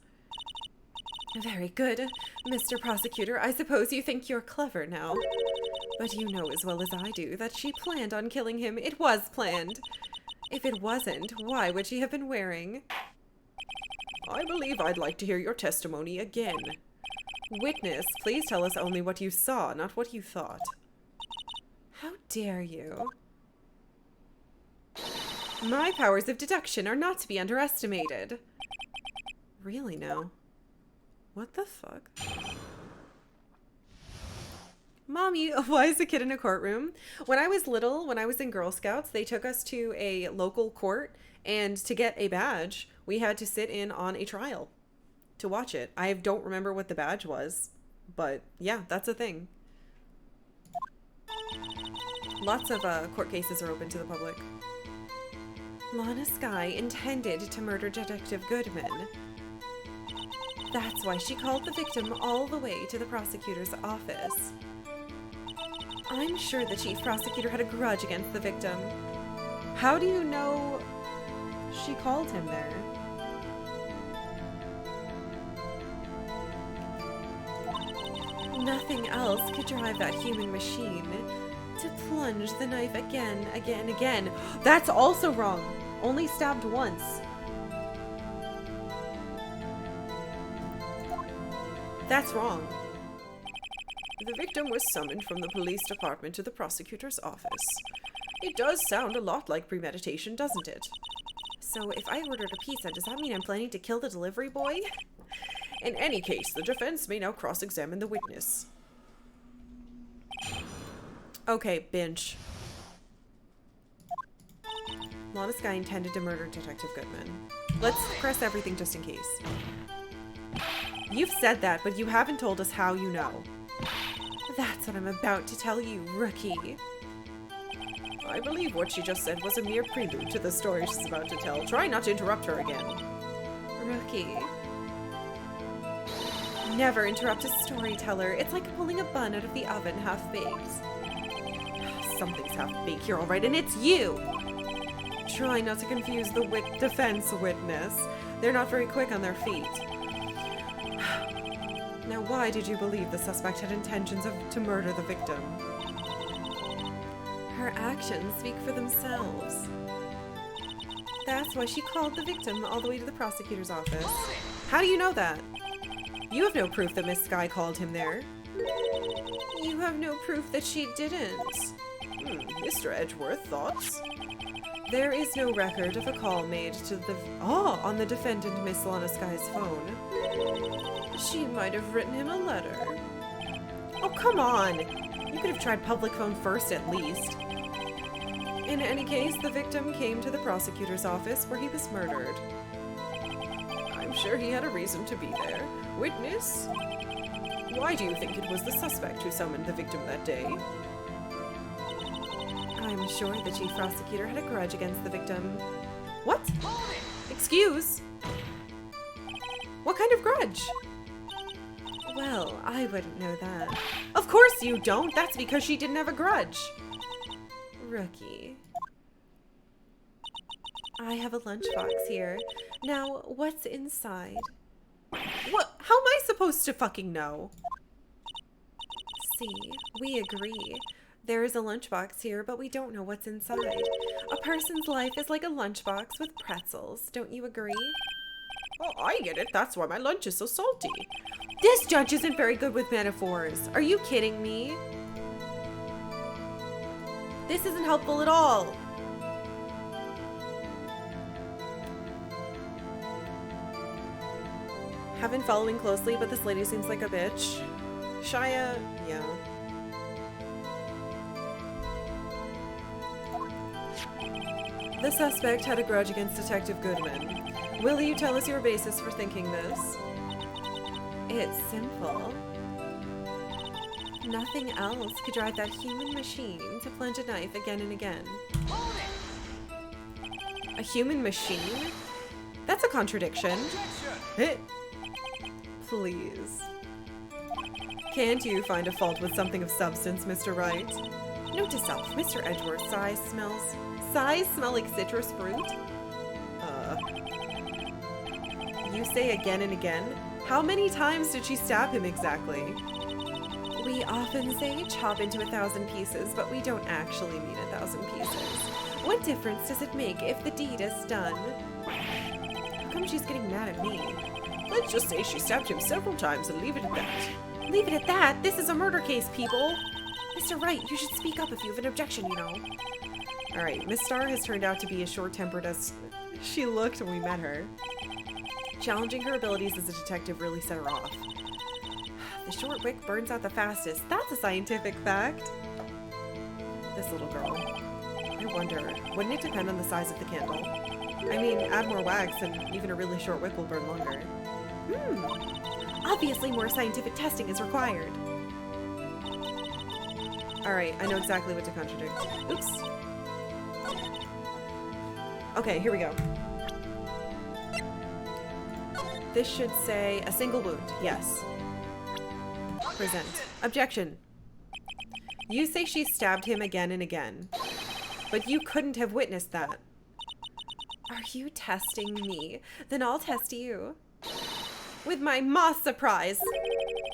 Very good, Mr. Prosecutor. I suppose you think you're clever now. But you know as well as I do that she planned on killing him. It was planned. If it wasn't, why would she have been wearing? I believe I'd like to hear your testimony again. Witness, please tell us only what you saw, not what you thought. How dare you? My powers of deduction are not to be underestimated. Really now? What the fuck? Mommy, why is a kid in a courtroom? When I was little, when I was in Girl Scouts, they took us to a local court, and to get a badge, we had to sit in on a trial to watch it. I don't remember what the badge was, but yeah, that's a thing. Lots of court cases are open to the public. Lana Skye intended to murder Detective Goodman. That's why she called the victim all the way to the prosecutor's office. I'm sure the chief prosecutor had a grudge against the victim. How do you know she called him there? Nothing else could drive that human machine to plunge the knife again. That's also wrong. Only stabbed once. That's wrong. The victim was summoned from the police department to the prosecutor's office. It does sound a lot like premeditation, doesn't it? So if I ordered a pizza, does that mean I'm planning to kill the delivery boy? In any case, the defense may now cross-examine the witness. Okay, binge. Lana Skye intended to murder Detective Goodman. Let's press everything just in case. You've said that, but you haven't told us how you know. That's what I'm about to tell you, rookie. I believe what she just said was a mere prelude to the story she's about to tell. Try not to interrupt her again. Rookie. Never interrupt a storyteller. It's like pulling a bun out of the oven half-baked. Something's half-baked here, alright, and it's you! Try not to confuse the defense witness. They're not very quick on their feet. Now, why did you believe the suspect had intentions to murder the victim? Her actions speak for themselves. That's why she called the victim all the way to the prosecutor's office. How do you know that? You have no proof that Miss Skye called him there. You have no proof that she didn't. Mr. Edgeworth, thoughts? There is no record of a call made to the... on the defendant, Miss Lana Skye's phone. She might have written him a letter. Oh, come on! You could have tried public phone first, at least. In any case, the victim came to the prosecutor's office where he was murdered. I'm sure he had a reason to be there. Witness? Why do you think it was the suspect who summoned the victim that day? I'm sure the chief prosecutor had a grudge against the victim. What? Excuse? What kind of grudge? Well, I wouldn't know that. Of course you don't! That's because she didn't have a grudge! Rookie. I have a lunchbox here. Now, what's inside? What? How am I supposed to fucking know? See, we agree. There is a lunchbox here, but we don't know what's inside. A person's life is like a lunchbox with pretzels. Don't you agree? Oh, I get it. That's why my lunch is so salty. This judge isn't very good with metaphors. Are you kidding me? This isn't helpful at all. Have been following closely, but this lady seems like a bitch. Shia, yeah. The suspect had a grudge against Detective Goodman. Will you tell us your basis for thinking this? It's simple. Nothing else could drive that human machine to plunge a knife again and again. A human machine? That's a contradiction. Please. Can't you find a fault with something of substance, Mr. Wright? Note to self, Mr. Edgeworth's eyes smell like citrus fruit? You say again and again? How many times did she stab him exactly? We often say chop into 1,000 pieces, but we don't actually mean 1,000 pieces. What difference does it make if the deed is done? How come she's getting mad at me? Let's just say she stabbed him several times and leave it at that. Leave it at that? This is a murder case, people! Mr. Wright, you should speak up if you have an objection, you know. Alright, Miss Starr has turned out to be as short-tempered as she looked when we met her. Challenging her abilities as a detective really set her off. The short wick burns out the fastest. That's a scientific fact. This little girl. I wonder, wouldn't it depend on the size of the candle? I mean, add more wax and even a really short wick will burn longer. Obviously more scientific testing is required. Alright, I know exactly what to contradict. Oops. Okay, here we go. This should say a single wound. Yes. Present. Objection. You say she stabbed him again and again, but you couldn't have witnessed that. Are you testing me? Then I'll test you. With my moth surprise.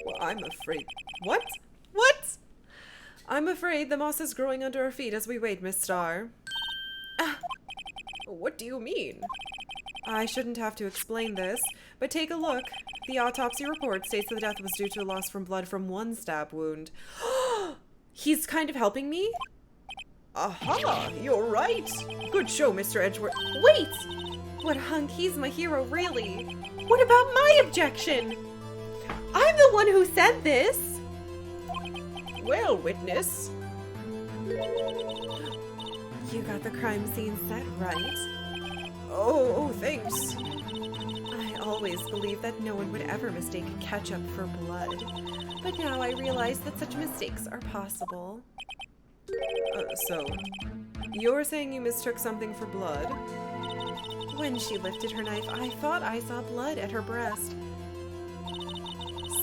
Well, I'm afraid. What? What? I'm afraid the moss is growing under our feet as we wait, Miss Star. What do you mean? I shouldn't have to explain this, but take a look. The autopsy report states that the death was due to a loss from blood from one stab wound. He's kind of helping me? Aha, you're right. Good show, Mr. Edgeworth. Wait! What hunk, he's my hero, really. What about my objection? I'm the one who said this. Well, witness. You got the crime scene set right. Oh, thanks. I always believed that no one would ever mistake ketchup for blood. But now I realize that such mistakes are possible. So, you're saying you mistook something for blood? When she lifted her knife, I thought I saw blood at her breast.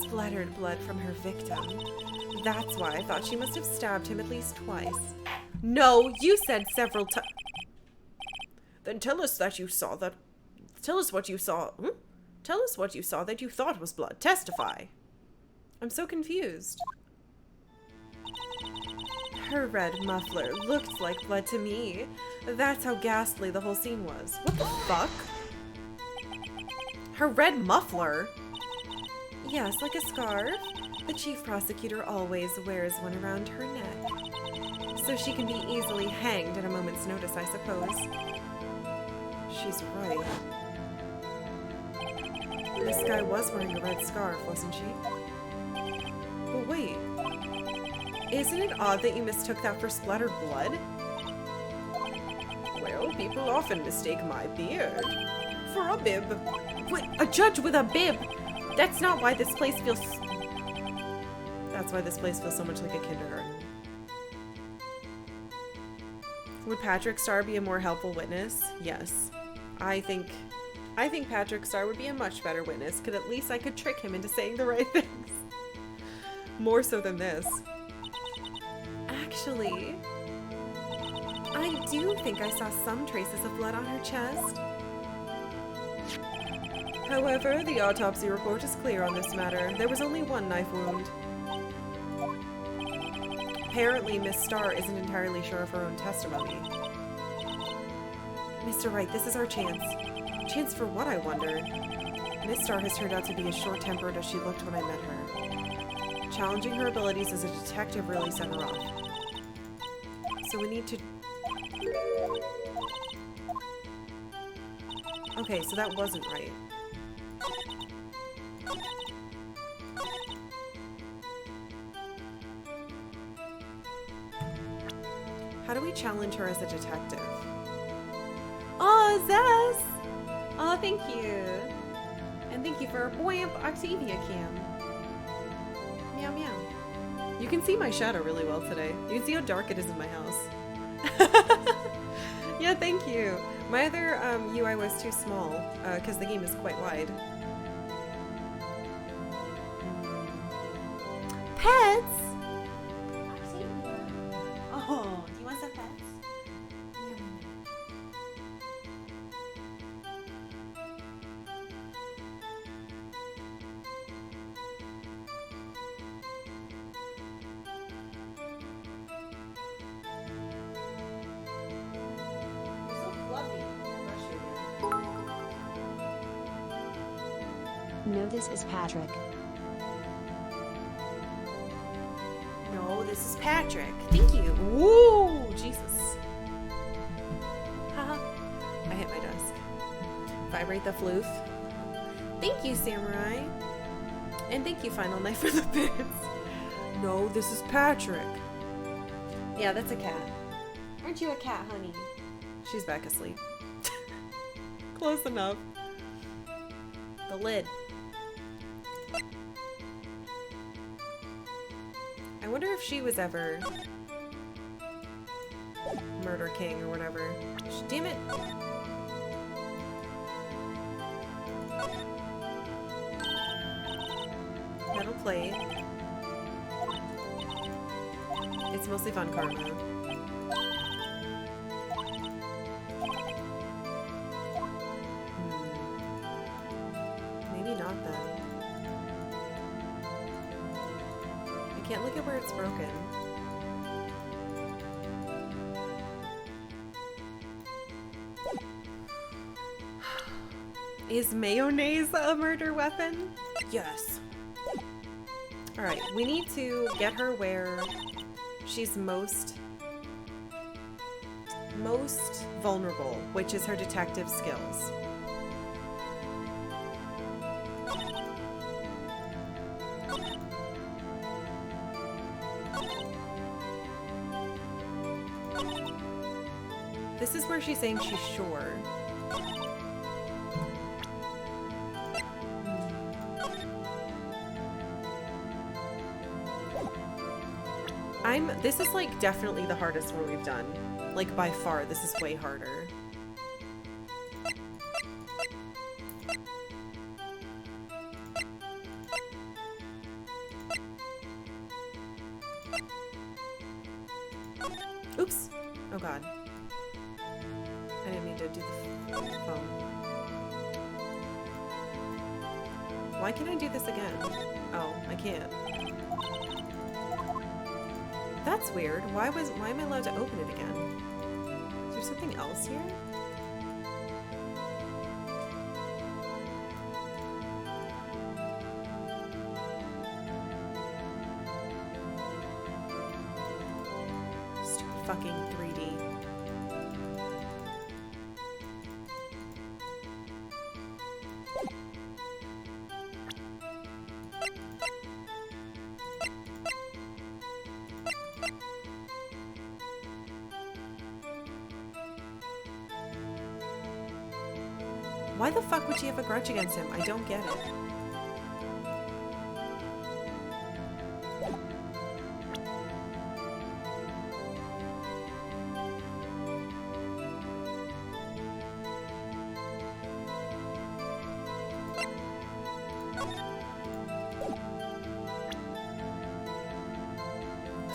Splattered blood from her victim. That's why I thought she must have stabbed him at least twice. No, you said several times. Then tell us that you saw that. Tell us what you saw. Tell us what you saw that you thought was blood. Testify. I'm so confused. Her red muffler looked like blood to me. That's how ghastly the whole scene was. What the fuck? Her red muffler? Yes, like a scarf. The chief prosecutor always wears one around her neck. So she can be easily hanged at a moment's notice, I suppose. She's right. This guy was wearing a red scarf, wasn't she? But wait. Isn't it odd that you mistook that for splattered blood? Well, people often mistake my beard for a bib. Wait, a judge with a bib? That's not why this place feels... That's why this place feels so much like a kindergarten. Would Patrick Star be a more helpful witness? Yes. I think Patrick Star would be a much better witness, because at least I could trick him into saying the right things. More so than this. Actually, I do think I saw some traces of blood on her chest. However, the autopsy report is clear on this matter. There was only one knife wound. Apparently, Miss Starr isn't entirely sure of her own testimony. Mr. Wright, this is our chance. Chance for what, I wonder? Miss Starr has turned out to be as short-tempered as she looked when I met her. Challenging her abilities as a detective really set her off. So we need to... Okay, so that wasn't right. How do we challenge her as a detective? Oh, Zess! Oh, thank you. And thank you for Boyamp Octavia Cam. Meow meow. You can see my shadow really well today. You can see how dark it is in my house. Yeah, thank you. My other UI was too small because the game is quite wide. Pets? Oh, do you want some pets? No, this is Patrick. No, this is Patrick. Thank you. Woo! Jesus. Haha. I hit my desk. Vibrate the floof. Thank you, Samurai. And thank you, Final Knife, for the bits. No, this is Patrick. Yeah, that's a cat. Aren't you a cat, honey? She's back asleep. Close enough. The lid. I wonder if she was ever Murder King or whatever. Damn it. plate. It's mostly fun karma. Maybe not then. I can't look at where it's broken. Is mayonnaise a murder weapon? Yes. Alright, we need to get her where she's most vulnerable, which is her detective skills. This is where she's saying she's sure. This is like definitely the hardest one we've done. Like by far, this is way harder. Oops. Oh god. I didn't mean to do the phone. Why can't I do this again? Oh, I can't. That's weird. Why am I allowed to open it again? Is there something else here? Stupid fucking 3D. Why the fuck would she have a grudge against him? I don't get it.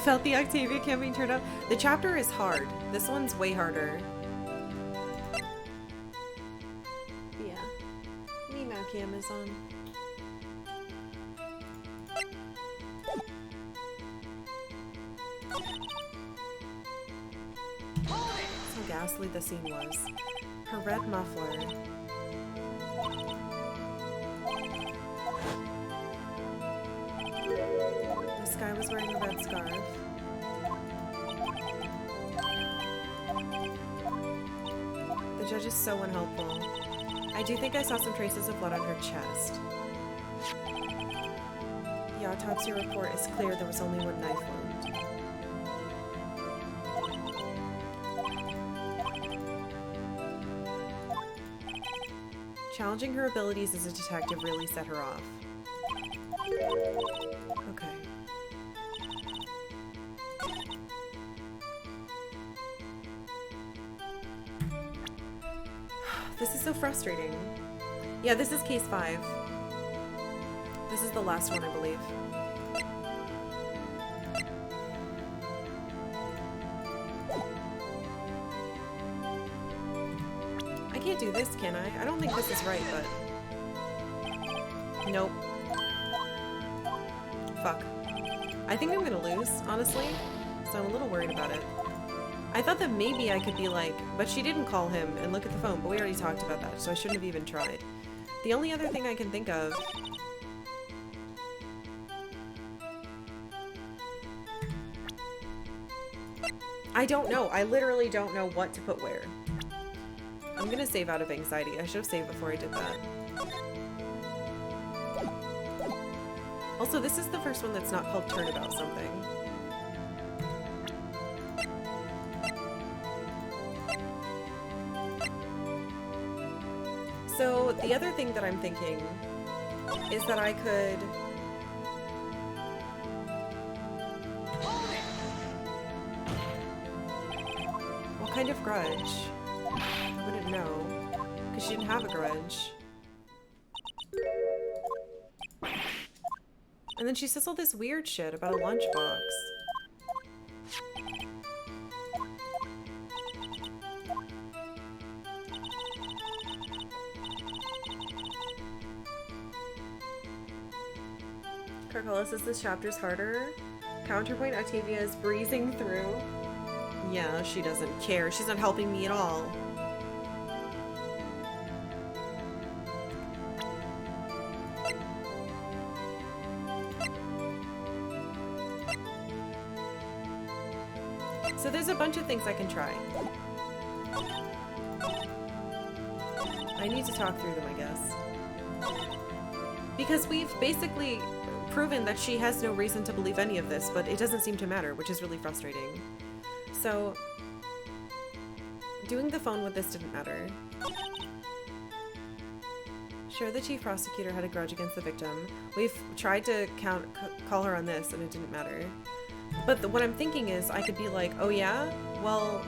Felt the Octavia campaign turned out. The chapter is hard. This one's way harder. Amazon. So ghastly the scene was. Her red muffler. This guy was wearing a red scarf. The judge is so unhelpful. I do think I saw some traces of blood on her chest. The autopsy report is clear there was only one knife wound. Challenging her abilities as a detective really set her off. Okay. This is so frustrating. Yeah, this is case 5. This is the last one, I believe. I can't do this, can I? I don't think this is right, but... Nope. Fuck. I think I'm gonna lose, honestly. So I'm a little worried about it. I thought that maybe I could be like, but she didn't call him and look at the phone, but we already talked about that, so I shouldn't have even tried. The only other thing I can think of... I don't know. I literally don't know what to put where. I'm gonna save out of anxiety. I should have saved before I did that. Also, this is the first one that's not called Turnabout something. So, the other thing that I'm thinking is that I could... What kind of grudge? I wouldn't know, because she didn't have a grudge. And then she says all this weird shit about a lunchbox. Karkalla says this chapter's harder. Counterpoint, Octavia is breezing through. Yeah, she doesn't care. She's not helping me at all. So there's a bunch of things I can try. I need to talk through them, I guess. Because we've basically proven that she has no reason to believe any of this, but it doesn't seem to matter, which is really frustrating. So, doing the phone with this didn't matter. Sure, the chief prosecutor had a grudge against the victim. We've tried to call her on this, and it didn't matter. But what I'm thinking is, I could be like, oh yeah? Well...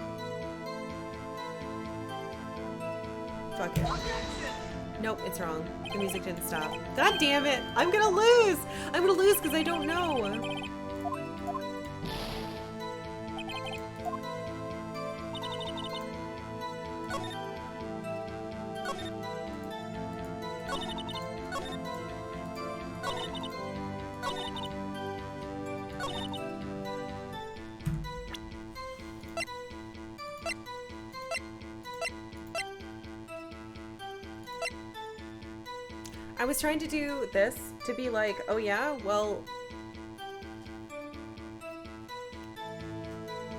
fuck it. Nope, it's wrong. The music didn't stop. God damn it! I'm gonna lose! I'm gonna lose because I don't know! I was trying to do this to be like, oh yeah, well,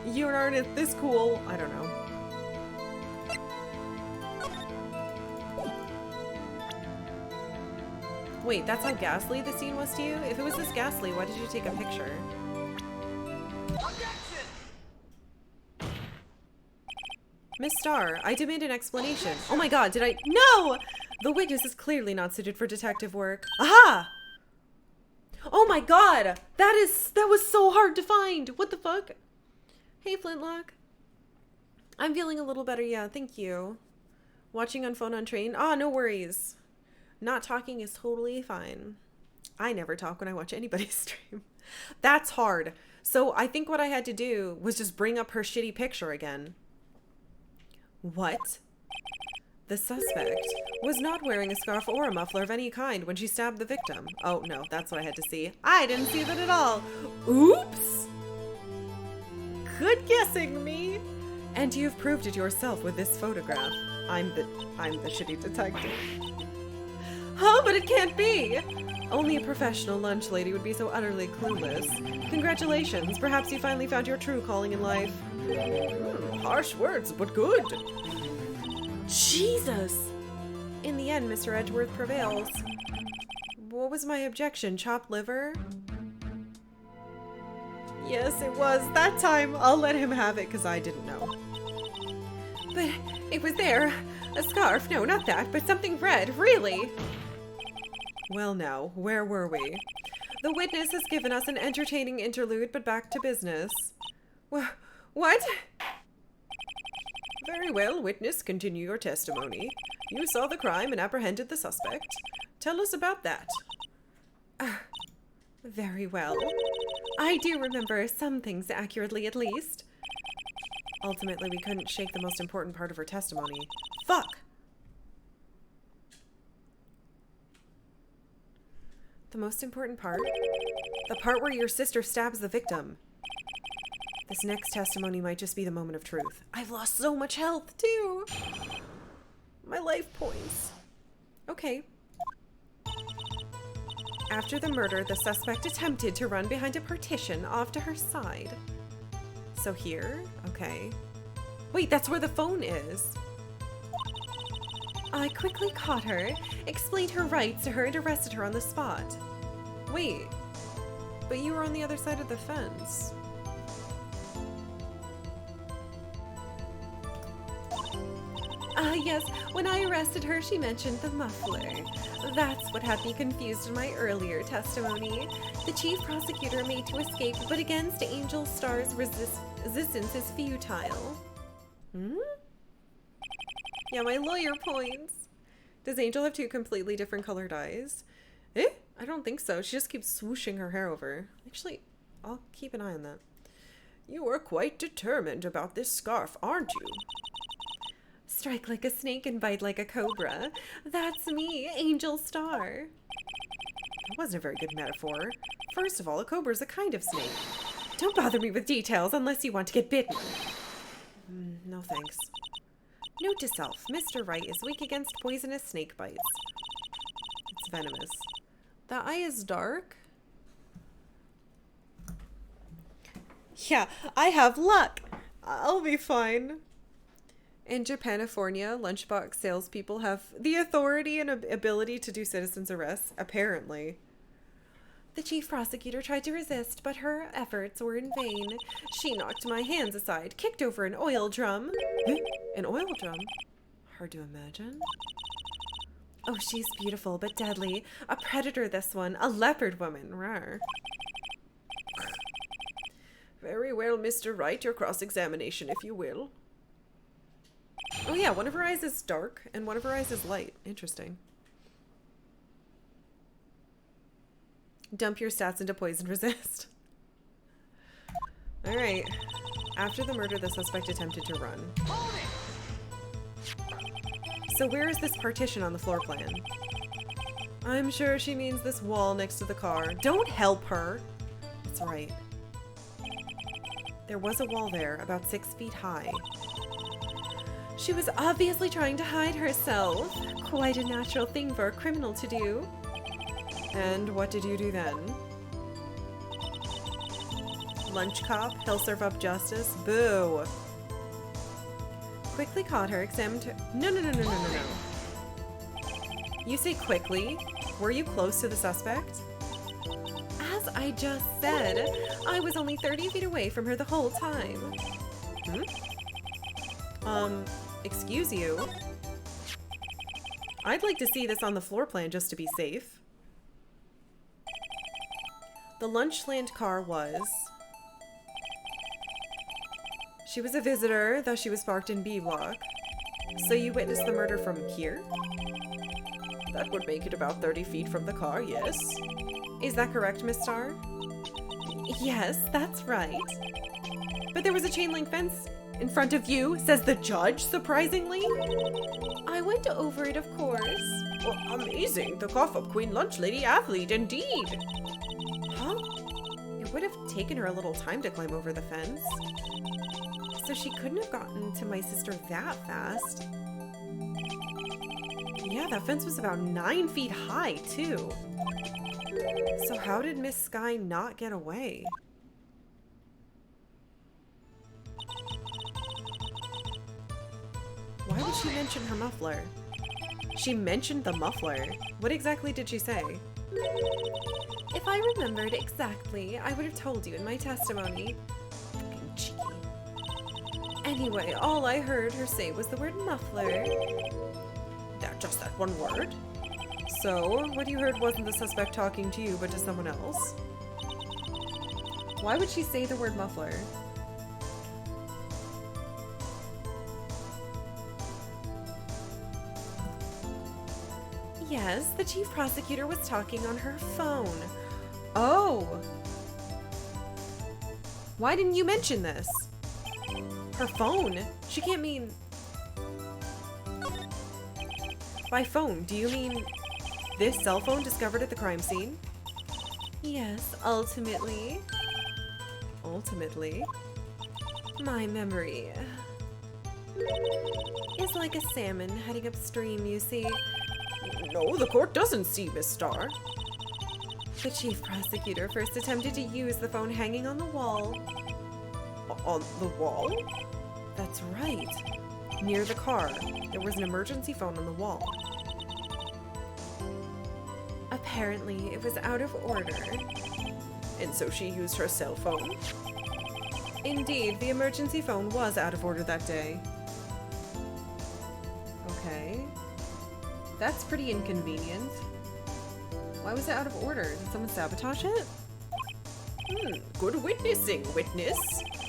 you aren't this cool. I don't know. Wait, that's how ghastly the scene was to you? If it was this ghastly, why did you take a picture? Miss Starr, I demand an explanation. Oh my god, did I— No! The witness is clearly not suited for detective work. Aha! Oh my god! That was so hard to find! What the fuck? Hey, Flintlock. I'm feeling a little better, yeah, thank you. Watching on phone on train? Ah, no worries. Not talking is totally fine. I never talk when I watch anybody's stream. That's hard. So I think what I had to do was just bring up her shitty picture again. What? The suspect was not wearing a scarf or a muffler of any kind when she stabbed the victim. Oh, no, that's what I had to see. I didn't see that at all. Oops! Good guessing, me. And you've proved it yourself with this photograph. I'm the shitty detective. Huh, but it can't be! Only a professional lunch lady would be so utterly clueless. Congratulations, perhaps you finally found your true calling in life. Harsh words, but good. Jesus! In the end, Mr. Edgeworth prevails. What was my objection? Chopped liver? Yes, it was. That time, I'll let him have it because I didn't know. But it was there. A scarf. No, not that, but something red. Really? Well now, where were we? The witness has given us an entertaining interlude, but back to business. What? Very well, witness, continue your testimony. You saw the crime and apprehended the suspect. Tell us about that. Very well. I do remember some things accurately, at least. Ultimately, we couldn't shake the most important part of her testimony. Fuck! The most important part? The part where your sister stabs the victim. This next testimony might just be the moment of truth. I've lost so much health, too! My life points. Okay. After the murder, the suspect attempted to run behind a partition off to her side. So here? Okay. Wait, that's where the phone is. I quickly caught her, explained her rights to her, and arrested her on the spot. Wait, but you were on the other side of the fence. Yes, when I arrested her, she mentioned the muffler. That's what had me confused in my earlier testimony. The chief prosecutor made to escape, but against Angel Star's resistance is futile. Yeah, my lawyer points. Does Angel have two completely different colored eyes? Eh? I don't think so. She just keeps swooshing her hair over. Actually, I'll keep an eye on that. You are quite determined about this scarf, aren't you? Strike like a snake and bite like a cobra. That's me, Angel Star. That wasn't a very good metaphor. First of all, a cobra is a kind of snake. Don't bother me with details unless you want to get bitten. No thanks. Note to self, Mr. Wright is weak against poisonous snake bites. It's venomous. The eye is dark? Yeah, I have luck. I'll be fine. In Japanifornia, lunchbox salespeople have the authority and ability to do citizens' arrests, apparently. The chief prosecutor tried to resist, but her efforts were in vain. She knocked my hands aside, kicked over an oil drum. An oil drum? Hard to imagine. Oh, she's beautiful, but deadly. A predator, this one. A leopard woman. Rawr. Very well, Mr. Wright, your cross-examination, if you will. Oh yeah, one of her eyes is dark, and one of her eyes is light. Interesting. Dump your stats into poison resist. Alright. After the murder, the suspect attempted to run. So where is this partition on the floor plan? I'm sure she means this wall next to the car. Don't help her! That's right. There was a wall there, about 6 feet high. She was obviously trying to hide herself. Quite a natural thing for a criminal to do. And what did you do then? Lunch cop, he'll serve up justice. Boo. Quickly caught her, examined her. No. You say quickly? Were you close to the suspect? As I just said, I was only 30 feet away from her the whole time. Excuse you? I'd like to see this on the floor plan just to be safe. The Lunchland car was... She was a visitor, thus she was parked in B block. So you witnessed the murder from here? That would make it about 30 feet from the car, yes. Is that correct, Miss Starr? Yes, that's right. But there was a chain link fence in front of you, says the judge, surprisingly. I went over it, of course. Well, amazing. The cough-up queen lunch lady athlete, indeed. Huh? It would have taken her a little time to climb over the fence. So she couldn't have gotten to my sister that fast. Yeah, that fence was about 9 feet high, too. So how did Miss Sky not get away? Why would she mention her muffler? She mentioned the muffler. What exactly did she say? If I remembered exactly, I would have told you in my testimony. Fucking cheeky. Anyway, all I heard her say was the word muffler. Just that one word? So, what you heard wasn't the suspect talking to you, but to someone else? Why would she say the word muffler? Yes, the chief prosecutor was talking on her phone. Oh! Why didn't you mention this? Her phone? She can't mean... By phone, do you mean this cell phone discovered at the crime scene? Yes, ultimately. Ultimately? My memory is like a salmon heading upstream, you see. No, the court doesn't see, Miss Starr. The chief prosecutor first attempted to use the phone hanging on the wall. On the wall? That's right. Near the car, there was an emergency phone on the wall. Apparently, it was out of order. And so she used her cell phone? Indeed, the emergency phone was out of order that day. Okay. That's pretty inconvenient. Why was it out of order? Did someone sabotage it? Good witnessing, witness.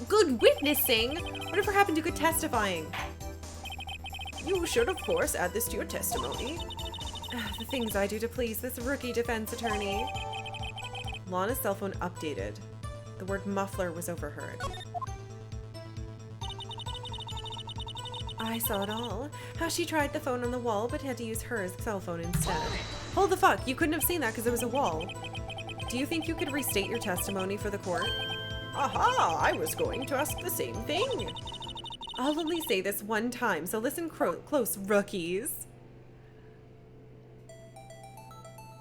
Good witnessing? Whatever happened to good testifying? You should, of course, add this to your testimony. The things I do to please this rookie defense attorney. Lana's cell phone updated. The word muffler was overheard. I saw it all. How she tried the phone on the wall but had to use her cell phone instead. Hold the fuck, you couldn't have seen that because it was a wall. Do you think you could restate your testimony for the court? Aha, I was going to ask the same thing. I'll only say this one time, so listen close, rookies.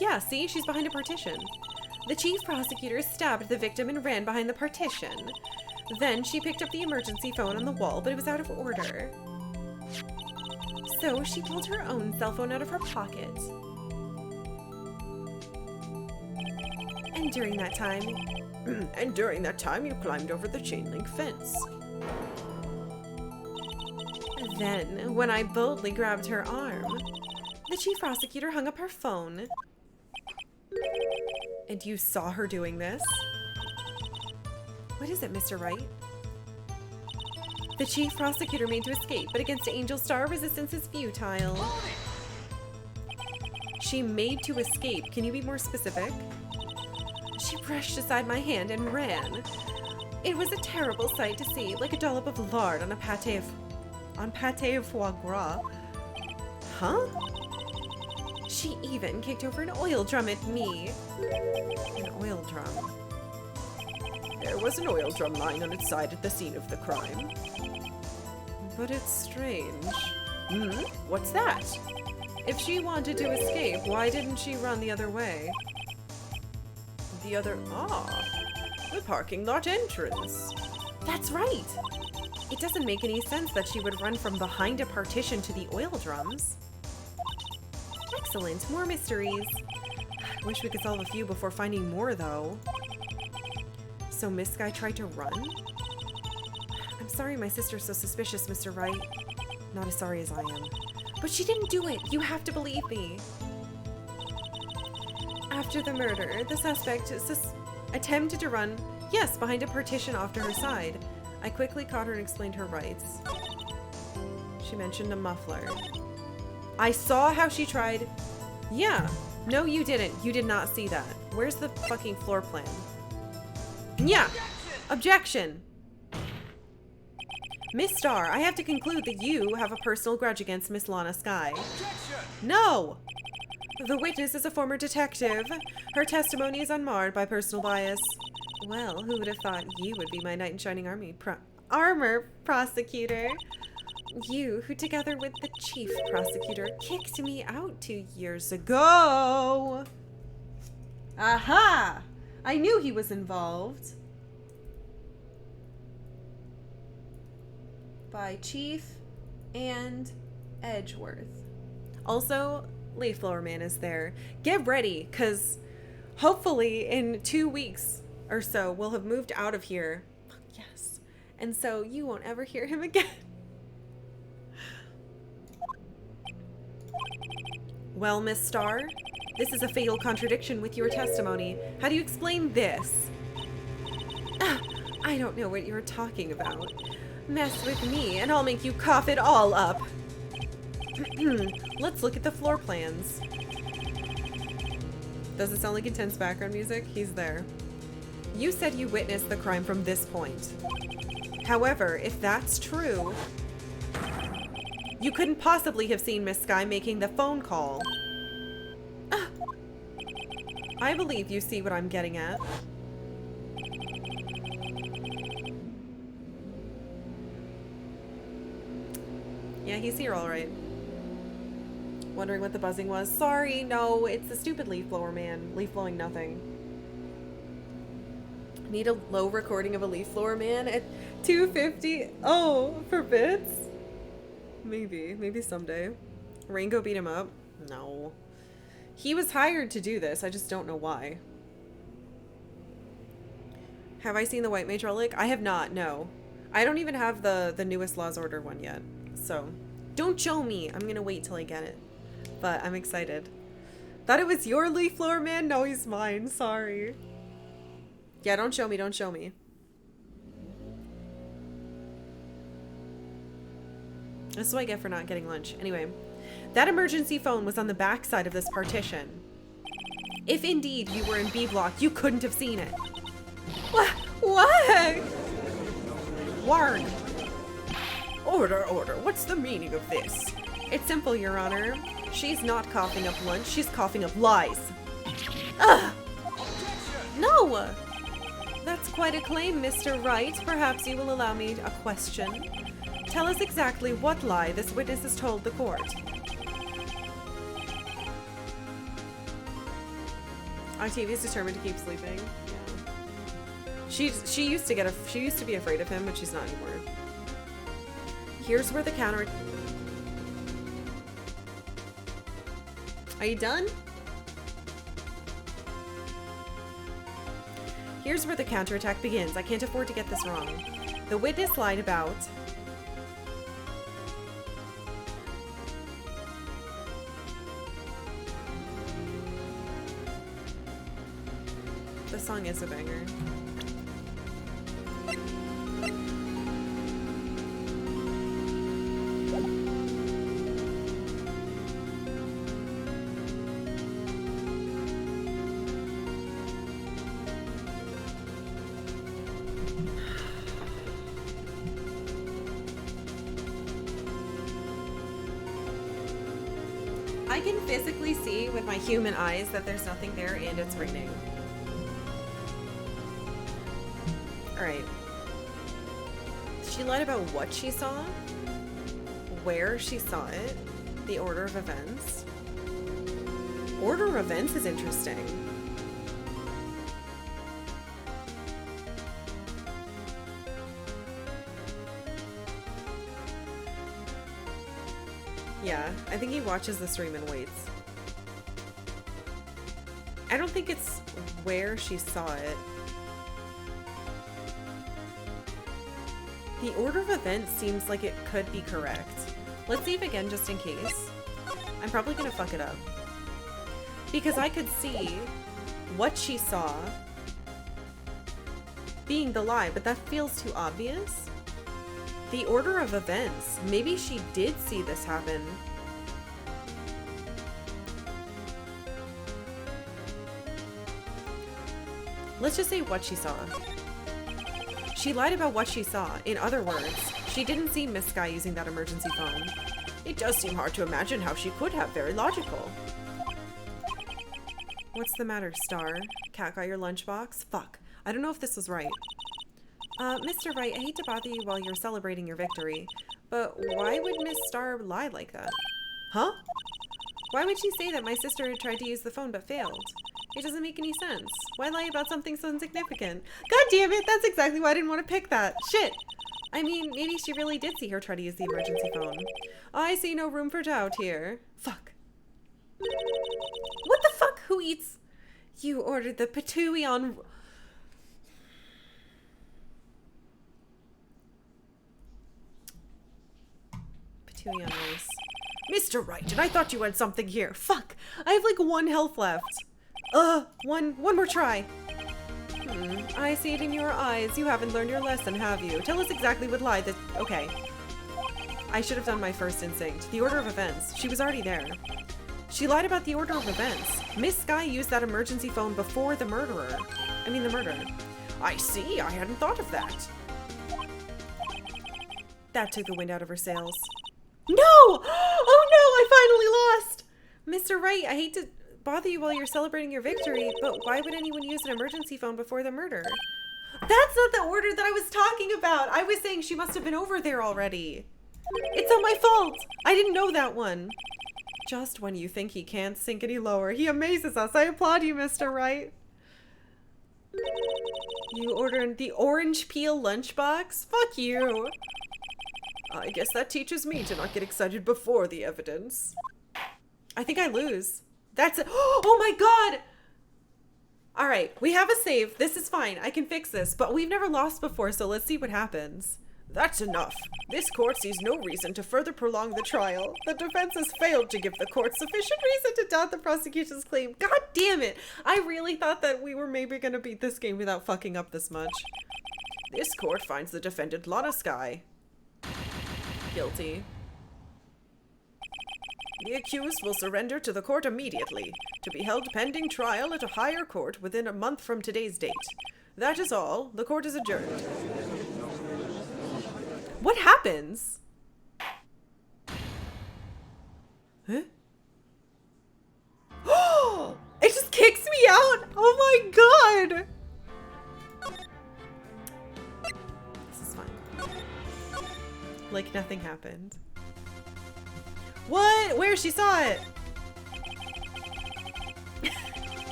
Yeah, see, she's behind a partition. The chief prosecutor stabbed the victim and ran behind the partition. Then she picked up the emergency phone on the wall, but it was out of order. So she pulled her own cell phone out of her pocket. And during that time, you climbed over the chain link fence. Then, when I boldly grabbed her arm, the chief prosecutor hung up her phone. And you saw her doing this? What is it, Mr. Wright? The chief prosecutor made to escape, but against Angel Star, resistance is futile. She made to escape. Can you be more specific? She brushed aside my hand and ran. It was a terrible sight to see, like a dollop of lard on pate of foie gras. Huh? She even kicked over an oil drum at me. An oil drum. There was an oil drum lying on its side at the scene of the crime. But it's strange. What's that? If she wanted to escape, why didn't she run the other way? The parking lot entrance. That's right. It doesn't make any sense that she would run from behind a partition to the oil drums. Excellent, more mysteries. Wish we could solve a few before finding more, though. So Miss Guy tried to run? I'm sorry my sister's so suspicious, Mr. Wright. Not as sorry as I am. But she didn't do it. You have to believe me. After the murder, the suspect attempted to run, yes, behind a partition off to her side. I quickly caught her and explained her rights. She mentioned a muffler. I saw how she tried. Yeah. No, you didn't. You did not see that. Where's the fucking floor plan? Yeah. Objection. Miss Starr, I have to conclude that you have a personal grudge against Miss Lana Skye. Objection! No. The witness is a former detective. Her testimony is unmarred by personal bias. Well, who would have thought you would be my knight in shining armor prosecutor? You, who together with the chief prosecutor, kicked me out 2 years ago. Aha! I knew he was involved. By Chief and Edgeworth. Also, Leaf Blower Man is there. Get ready, because hopefully in 2 weeks or so, we'll have moved out of here. Yes. And so you won't ever hear him again. Well, Miss Starr, this is a fatal contradiction with your testimony. How do you explain this? I don't know what you're talking about. Mess with me and I'll make you cough it all up. Let's look at the floor plans. Does it sound like intense background music? He's there. You said you witnessed the crime from this point. However, if that's true, you couldn't possibly have seen Miss Skye making the phone call. I believe you see what I'm getting at. Yeah, he's here all right. Wondering what the buzzing was. Sorry, no, it's the stupid leaf blower man. Leaf blowing nothing. Need a low recording of a leaf blower man at 250. Oh, for bits? Maybe someday. Rango beat him up? No. He was hired to do this. I just don't know why. Have I seen the White Mage Relic? I have not, no. I don't even have the newest Law's Order one yet. So, don't show me. I'm gonna wait till I get it. But I'm excited. Thought it was your leaf blower man? No, he's mine. Sorry. Yeah, don't show me. Don't show me. This is what I get for not getting lunch. Anyway, That emergency phone was on the back side of this partition. If indeed you were in B block, you couldn't have seen it. What? Warg. Order, order. What's the meaning of this? It's simple, Your Honor. She's not coughing up lunch, she's coughing up lies. Ugh! No! That's quite a claim, Mr. Wright. Perhaps you will allow me a question. Tell us exactly what lie this witness has told the court. Octavia's determined to keep sleeping. Yeah. She used to be afraid of him, but she's not anymore. Here's where the counter... Are you done? Here's where the counterattack begins. I can't afford to get this wrong. The witness lied about... The song is a banger. I can physically see with my human eyes that there's nothing there and it's raining. Alright. She lied about what she saw, where she saw it, the order of events. Order of events is interesting. Yeah, I think he watches the stream and waits. I don't think it's where she saw it. The order of events seems like it could be correct. Let's save again just in case. I'm probably gonna fuck it up. Because I could see what she saw being the lie, but that feels too obvious. The order of events. Maybe she did see this happen. Let's just say what she saw. She lied about what she saw. In other words, she didn't see Miss Sky using that emergency phone. It does seem hard to imagine how she could have. Very logical. What's the matter, Star? Cat got your lunchbox? Fuck. I don't know if this was right. Mr. Wright, I hate to bother you while you're celebrating your victory, but why would Miss Star lie like that? Huh? Why would she say that my sister had tried to use the phone but failed? It doesn't make any sense. Why lie about something so insignificant? God damn it, that's exactly why I didn't want to pick that. Shit! I mean, maybe she really did see her try to use the emergency phone. I see no room for doubt here. Fuck. What the fuck? Who eats? You ordered the patooey on... Patooey on rice. Mr. Wright, and I thought you had something here. Fuck! I have like 1 health left. One more try. I see it in your eyes. You haven't learned your lesson, have you? Tell us exactly what lie that... Okay. I should have done my first instinct. The order of events. She was already there. She lied about the order of events. Miss Sky used that emergency phone before the murderer. I mean the murder. I see. I hadn't thought of that. That took the wind out of her sails. No! Oh no! I finally lost! Mr. Wright, I hate to bother you while you're celebrating your victory, but why would anyone use an emergency phone before the murder? That's not the order that I was talking about! I was saying she must have been over there already. It's not my fault! I didn't know that one. Just when you think he can't sink any lower, he amazes us. I applaud you, Mr. Wright. You ordered the orange peel lunchbox? Fuck you. I guess that teaches me to not get excited before the evidence. I think I lose. That's it. Oh my god! Alright, we have a save. This is fine. I can fix this. But we've never lost before, so let's see what happens. That's enough. This court sees no reason to further prolong the trial. The defense has failed to give the court sufficient reason to doubt the prosecution's claim. God damn it! I really thought that we were maybe gonna beat this game without fucking up this much. This court finds the defendant Lana Sky guilty. The accused will surrender to the court immediately, to be held pending trial at a higher court within a month from today's date. That is all. The court is adjourned. What happens? Huh? Oh! It just kicks me out! Oh my god! This is fine. Like nothing happened. What? Where? She saw it!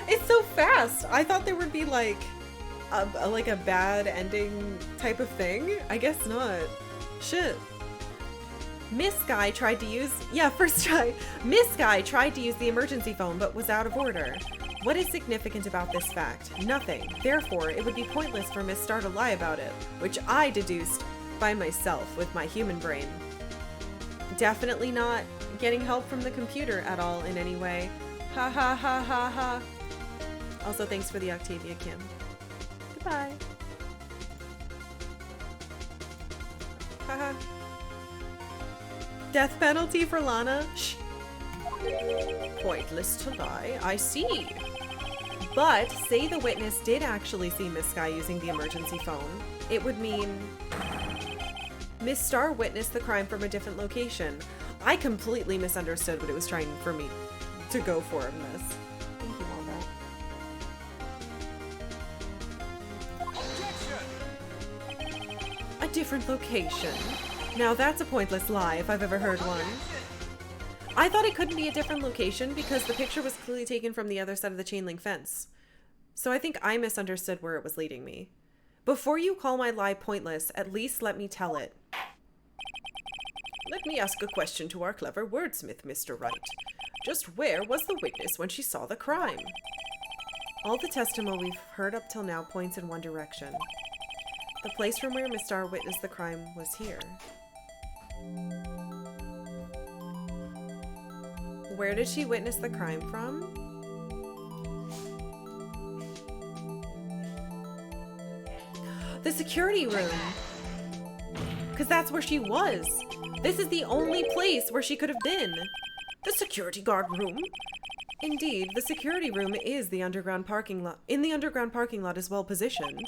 It's so fast! I thought there would be like a bad ending type of thing. I guess not. Shit. Miss Guy tried to use... Yeah, first try. Miss Guy tried to use the emergency phone but was out of order. What is significant about this fact? Nothing. Therefore, it would be pointless for Miss Star to lie about it, which I deduced by myself with my human brain. Definitely not getting help from the computer at all in any way. Ha ha ha ha ha. Also, thanks for the Octavia, Kim. Goodbye. Haha. Death penalty for Lana? Shh. Pointless to lie. I see. But say the witness did actually see Miss Sky using the emergency phone. It would mean Miss Star witnessed the crime from a different location. I completely misunderstood what it was trying for me to go for in this. Thank you, Waldo. A different location. Now that's a pointless lie if I've ever heard one. I thought it couldn't be a different location because the picture was clearly taken from the other side of the chain link fence. So I think I misunderstood where it was leading me. Before you call my lie pointless, at least let me tell it. Let me ask a question to our clever wordsmith, Mr. Wright. Just where was the witness when she saw the crime? All the testimony we've heard up till now points in one direction. The place from where Miss Star witnessed the crime was here. Where did she witness the crime from? The security room! Because that's where she was! This is the only place where she could have been! The security guard room? Indeed, the security room is the underground parking lot. The underground parking lot is well positioned.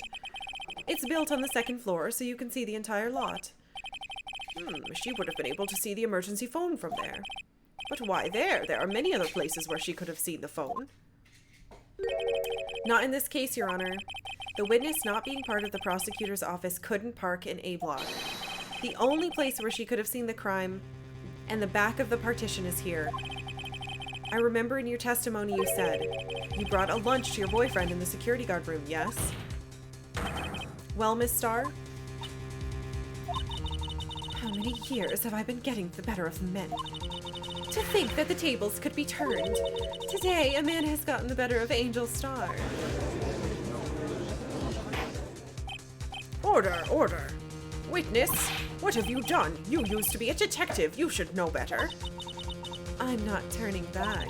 It's built on the second floor, so you can see the entire lot. She would have been able to see the emergency phone from there. But why there? There are many other places where she could have seen the phone. Not in this case, Your Honor. The witness not being part of the prosecutor's office couldn't park in A block. The only place where she could have seen the crime and the back of the partition is here. I remember in your testimony you said you brought a lunch to your boyfriend in the security guard room, yes? Well, Miss Star? How many years have I been getting the better of men? To think that the tables could be turned. Today, a man has gotten the better of Angel Star. Order, order. Witness, what have you done? You used to be a detective. You should know better. I'm not turning back.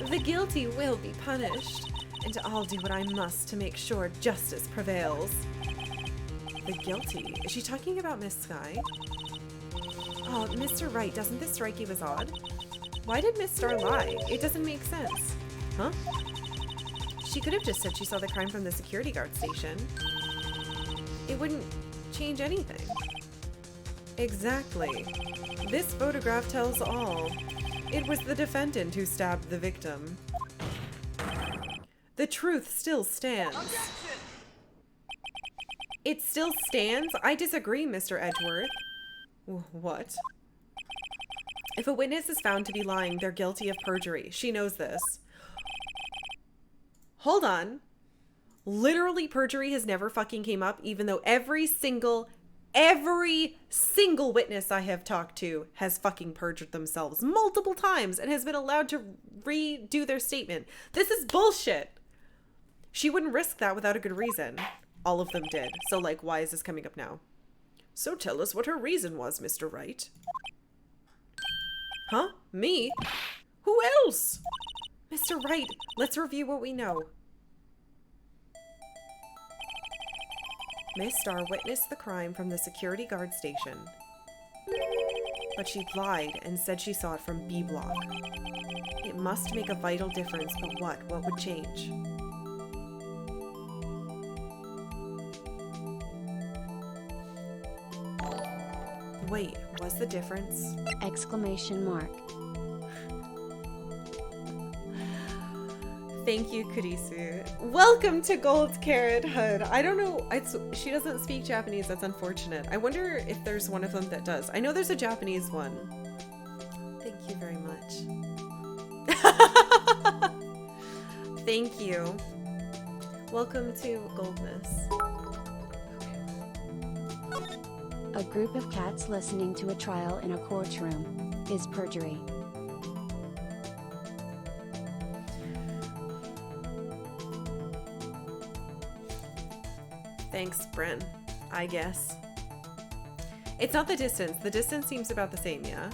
The guilty will be punished, and I'll do what I must to make sure justice prevails. The guilty? Is she talking about Miss Sky? Oh, Mr. Wright, doesn't this strike you as odd? Why did Miss Star lie? It doesn't make sense. Huh? She could have just said she saw the crime from the security guard station. It wouldn't change anything. Exactly. This photograph tells all. It was the defendant who stabbed the victim. The truth still stands. Objection! It still stands? I disagree, Mr. Edgeworth. What? If a witness is found to be lying, they're guilty of perjury. She knows this. Hold on. Literally, perjury has never fucking came up, even though every single witness I have talked to has fucking perjured themselves multiple times and has been allowed to redo their statement. This is bullshit. She wouldn't risk that without a good reason. All of them did. So, like, why is this coming up now? So tell us what her reason was, Mr. Wright. Huh? Me? Who else? Mr. Wright, let's review what we know. Miss Star witnessed the crime from the security guard station. But she lied and said she saw it from B block. It must make a vital difference, but what? What would change? Wait, what's the difference? Exclamation mark. Thank you, Kurisu. Welcome to Gold Carrot Hood. I don't know, she doesn't speak Japanese, that's unfortunate. I wonder if there's one of them that does. I know there's a Japanese one. Thank you very much. Thank you. Welcome to Goldness. A group of cats listening to a trial in a courtroom is perjury. Thanks, Bren. I guess. It's not the distance. The distance seems about the same, yeah?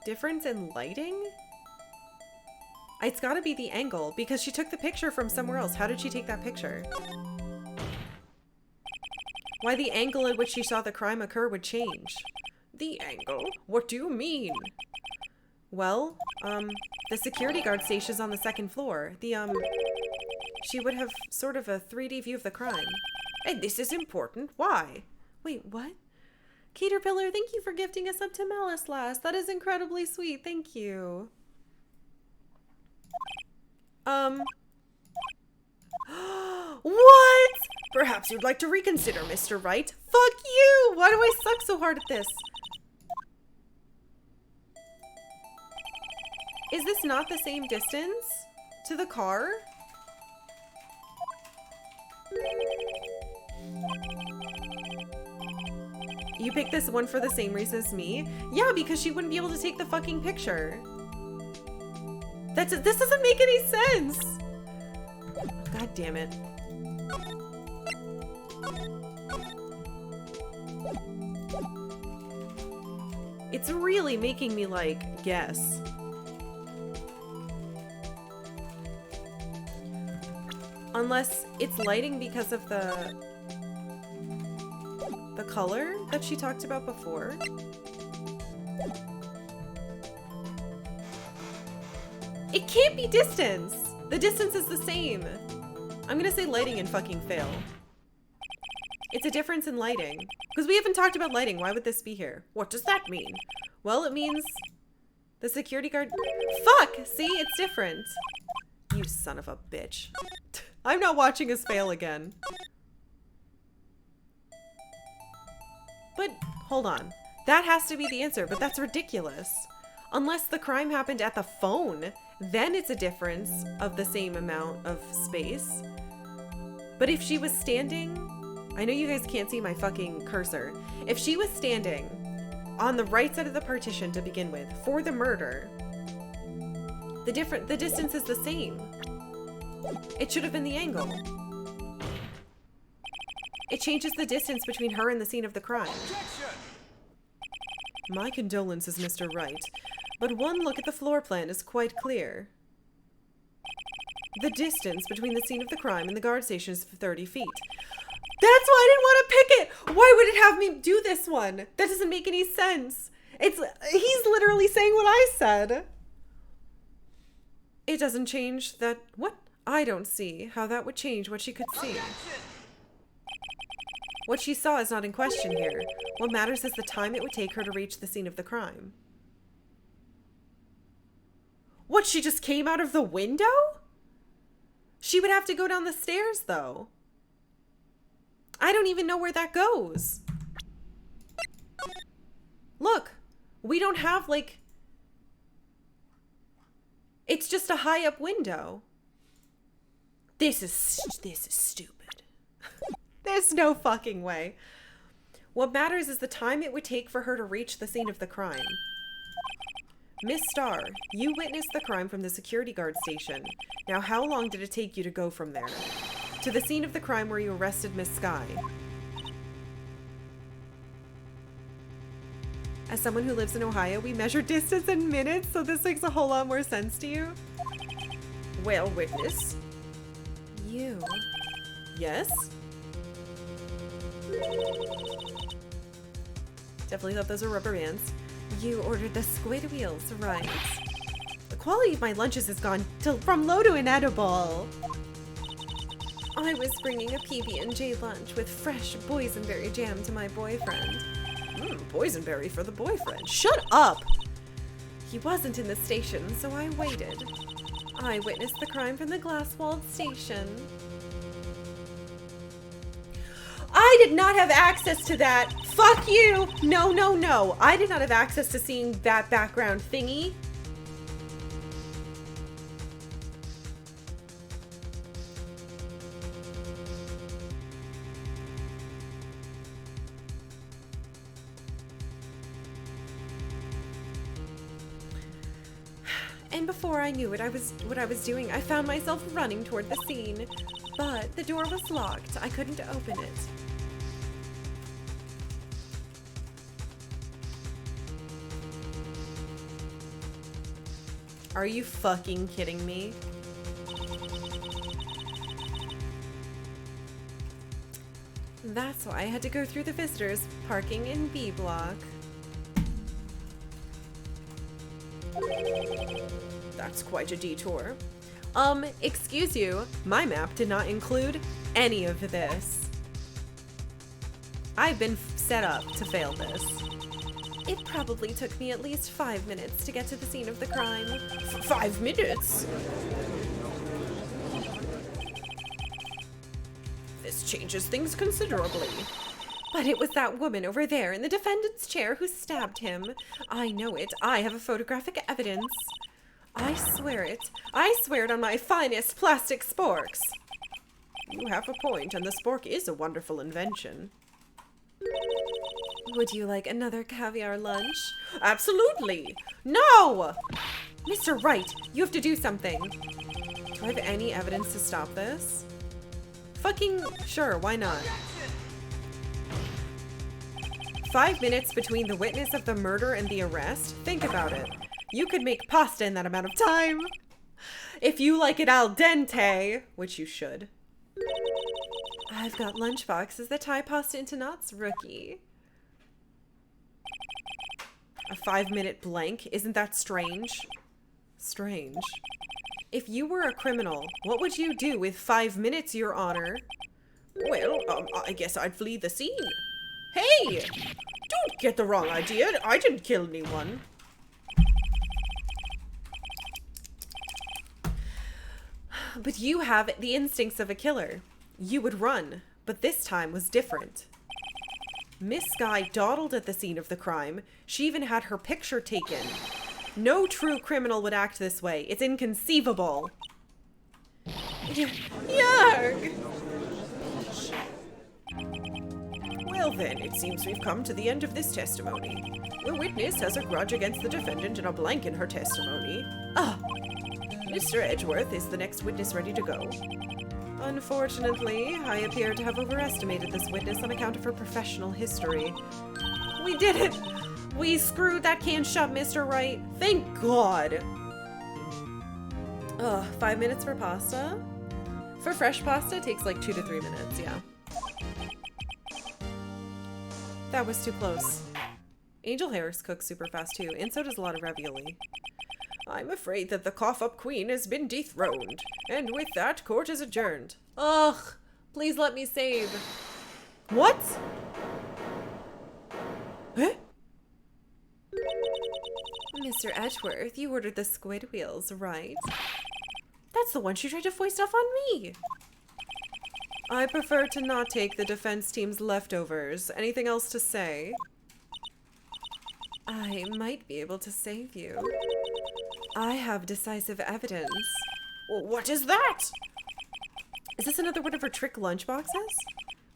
Difference in lighting? It's gotta be the angle, because she took the picture from somewhere else. How did she take that picture? Why the angle at which she saw the crime occur would change. The angle? What do you mean? Well, the security guard station's on the second floor. She would have sort of a 3D view of the crime. And this is important. Why? Wait, what? Caterpillar, thank you for gifting us up to Malice Last. That is incredibly sweet. Thank you. What? Perhaps you'd like to reconsider, Mr. Wright. Fuck you! Why do I suck so hard at this? Is this not the same distance to the car? You picked this one for the same reason as me? Yeah, because she wouldn't be able to take the fucking picture. This doesn't make any sense. God damn it. It's really making me, like, guess. Unless it's lighting because of the color that she talked about before. It can't be distance. The distance is the same. I'm gonna say lighting and fucking fail. It's a difference in lighting. Because we haven't talked about lighting. Why would this be here? What does that mean? Well, it means the security guard... Fuck! See? It's different. You son of a bitch. I'm not watching us fail again. But, hold on. That has to be the answer, but that's ridiculous. Unless the crime happened at the phone, then it's a difference of the same amount of space. But if she was standing... I know you guys can't see my fucking cursor. If she was standing on the right side of the partition to begin with for the murder, the distance is the same. It should have been the angle. It changes the distance between her and the scene of the crime. My condolences, Mr. Wright, but one look at the floor plan is quite clear. The distance between the scene of the crime and the guard station is 30 feet. That's why I didn't want to pick it! Why would it have me do this one? That doesn't make any sense. He's literally saying what I said. It doesn't change that... What? I don't see how that would change what she could see. What she saw is not in question here. What matters is the time it would take her to reach the scene of the crime. What, she just came out of the window? She would have to go down the stairs, though. I don't even know where that goes. Look, we don't have, like... It's just a high-up window. This is stupid. There's no fucking way. What matters is the time it would take for her to reach the scene of the crime. Miss Starr, you witnessed the crime from the security guard station. Now, how long did it take you to go from there to the scene of the crime where you arrested Miss Sky? As someone who lives in Ohio, we measure distance in minutes, so this makes a whole lot more sense to you. Well, witness. You. Yes? Definitely thought those were rubber bands. You ordered the squid wheels, right? The quality of my lunches has gone from low to inedible. I was bringing a PB&J lunch with fresh boysenberry jam to my boyfriend. Boysenberry for the boyfriend. Shut up! He wasn't in the station, so I waited. I witnessed the crime from the glass-walled station. I did not have access to that. Fuck you! No, no, no. I did not have access to seeing that background thingy. And before I knew what I was doing, I found myself running toward the scene. But the door was locked. I couldn't open it. Are you fucking kidding me? That's why I had to go through the visitors parking in B block. That's quite a detour. Excuse you, my map did not include any of this. I've been set up to fail this. It probably took me at least 5 minutes to get to the scene of the crime. 5 minutes? This changes things considerably. But it was that woman over there in the defendant's chair who stabbed him. I know it. I have a photographic evidence. I swear it. I swear it on my finest plastic sporks. You have a point, and the spork is a wonderful invention. Would you like another caviar lunch? Absolutely! No! Mr. Wright, you have to do something. Do I have any evidence to stop this? Fucking sure, why not? 5 minutes between the witness of the murder and the arrest? Think about it. You could make pasta in that amount of time. If you like it al dente, which you should. I've got lunch boxes that tie pasta into knots, rookie. A 5-minute blank? Isn't that strange? Strange. If you were a criminal, what would you do with 5 minutes, Your Honor? Well, I guess I'd flee the scene. Hey! Don't get the wrong idea. I didn't kill anyone. But you have the instincts of a killer. You would run, but this time was different. Miss Guy dawdled at the scene of the crime. She even had her picture taken. No true criminal would act this way. It's inconceivable. Yarg! Well then, it seems we've come to the end of this testimony. The witness has a grudge against the defendant and a blank in her testimony. Ah! Mr. Edgeworth is the next witness ready to go. Unfortunately, I appear to have overestimated this witness on account of her professional history. We did it! We screwed that can shut, Mr. Wright. Thank God! Ugh, 5 minutes for pasta? For fresh pasta, it takes like 2 to 3 minutes, yeah. That was too close. Angel Harris cooks super fast too, and so does a lot of ravioli. I'm afraid that the cough-up queen has been dethroned, and with that, court is adjourned. Ugh, please let me save. What? Huh? Mr. Edgeworth, you ordered the squid wheels, right? That's the one she tried to foist off on me. I prefer to not take the defense team's leftovers. Anything else to say? I might be able to save you. I have decisive evidence. What is that? Is this another one of her trick lunchboxes?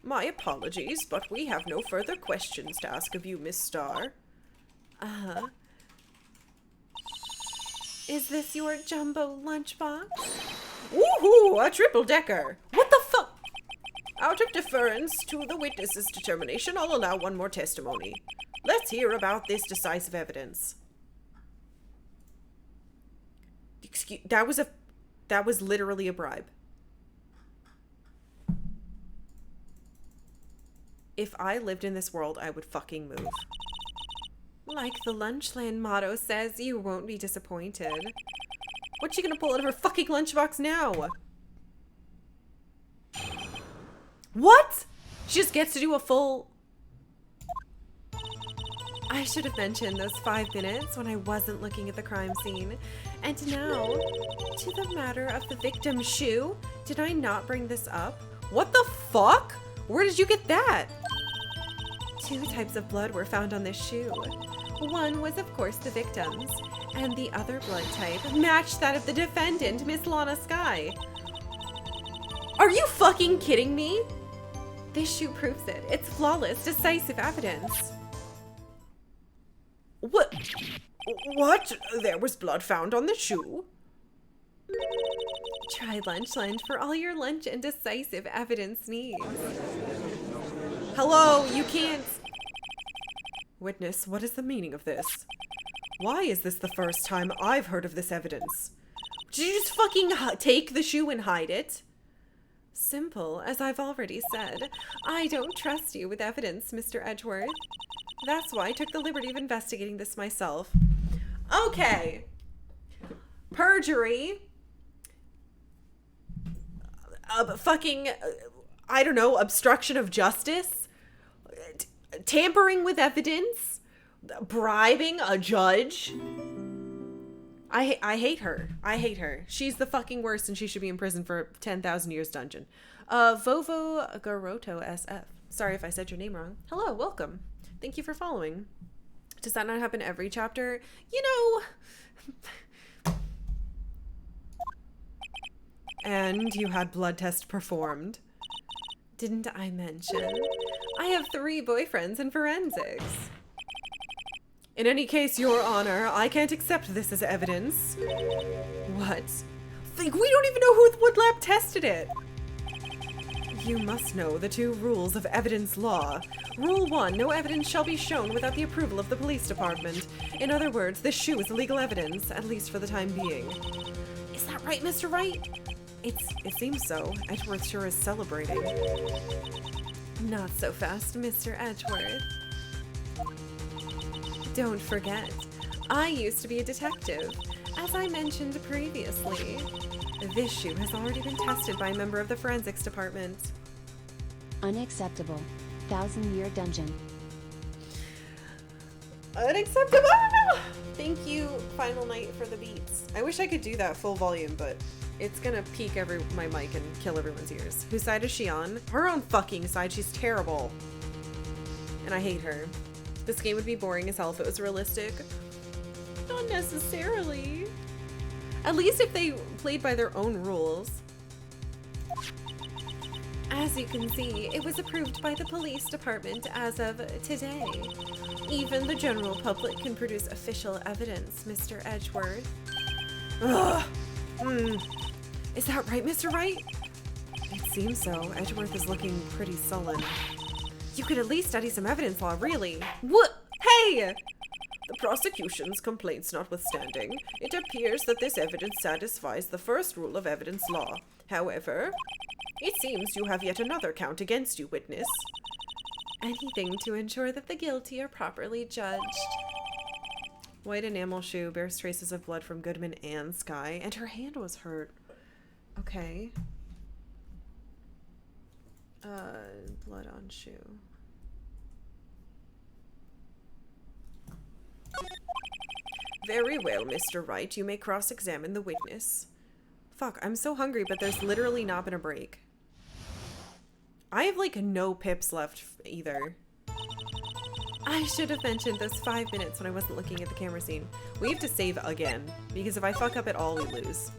My apologies, but we have no further questions to ask of you, Miss Starr. Uh-huh. Is this your jumbo lunchbox? Woohoo! A triple-decker! What the fuck? Out of deference to the witness's determination, I'll allow one more testimony. Let's hear about this decisive evidence. Excuse, that was literally a bribe. If I lived in this world, I would fucking move. Like the Lunchland motto says, you won't be disappointed. What's she gonna pull out of her fucking lunchbox now? What? She just gets to do a full... I should have mentioned those 5 minutes when I wasn't looking at the crime scene. And now, to the matter of the victim's shoe. Did I not bring this up? What the fuck? Where did you get that? 2 types of blood were found on this shoe. One was, of course, the victim's, and the other blood type matched that of the defendant, Miss Lana Skye. Are you fucking kidding me? This shoe proves it. It's flawless, decisive evidence. What? What? There was blood found on the shoe? Try Lunchland for all your lunch and decisive evidence needs. Hello, you can't... Witness, what is the meaning of this? Why is this the first time I've heard of this evidence? Did you just fucking take the shoe and hide it? Simple, as I've already said. I don't trust you with evidence, Mr. Edgeworth. That's why I took the liberty of investigating this myself. Okay. Perjury. I don't know, obstruction of justice. Tampering with evidence. Bribing a judge. I hate her. I hate her. She's the fucking worst and she should be in prison for 10,000 years dungeon. Vovo Garoto SF. Sorry if I said your name wrong. Hello, welcome. Thank you for following. Does that not happen every chapter? You know... And you had blood test performed. Didn't I mention? I have 3 boyfriends in forensics. In any case, Your Honor, I can't accept this as evidence. What? We don't even know what lab tested it. You must know the 2 rules of evidence law. Rule 1, no evidence shall be shown without the approval of the police department. In other words, this shoe is legal evidence, at least for the time being. Is that right, Mr. Wright? It seems so. Edgeworth sure is celebrating. Not so fast, Mr. Edgeworth. Don't forget, I used to be a detective. As I mentioned previously, this shoe has already been tested by a member of the forensics department. Unacceptable. 1,000-year dungeon. Unacceptable! Thank you, Final Night, for the beats. I wish I could do that full volume, but it's gonna peak my mic and kill everyone's ears. Whose side is she on? Her own fucking side. She's terrible. And I hate her. This game would be boring as hell if it was realistic. Not necessarily. At least if they played by their own rules. As you can see, it was approved by the police department as of today. Even the general public can produce official evidence, Mr. Edgeworth. Ugh. Is that right, Mr. Wright? It seems so. Edgeworth is looking pretty sullen. You could at least study some evidence law, really. What? Hey! The prosecution's complaints notwithstanding, it appears that this evidence satisfies the first rule of evidence law. However, it seems you have yet another count against you, witness. Anything to ensure that the guilty are properly judged. White enamel shoe bears traces of blood from Goodman and Skye, and her hand was hurt. Okay. Blood on shoe. Very well, Mr. Wright. You may cross-examine the witness. Fuck, I'm so hungry, but there's literally not been a break. I have, like, no pips left either. I should have mentioned those 5 minutes when I wasn't looking at the camera scene. We have to save again, because if I fuck up at all, we lose.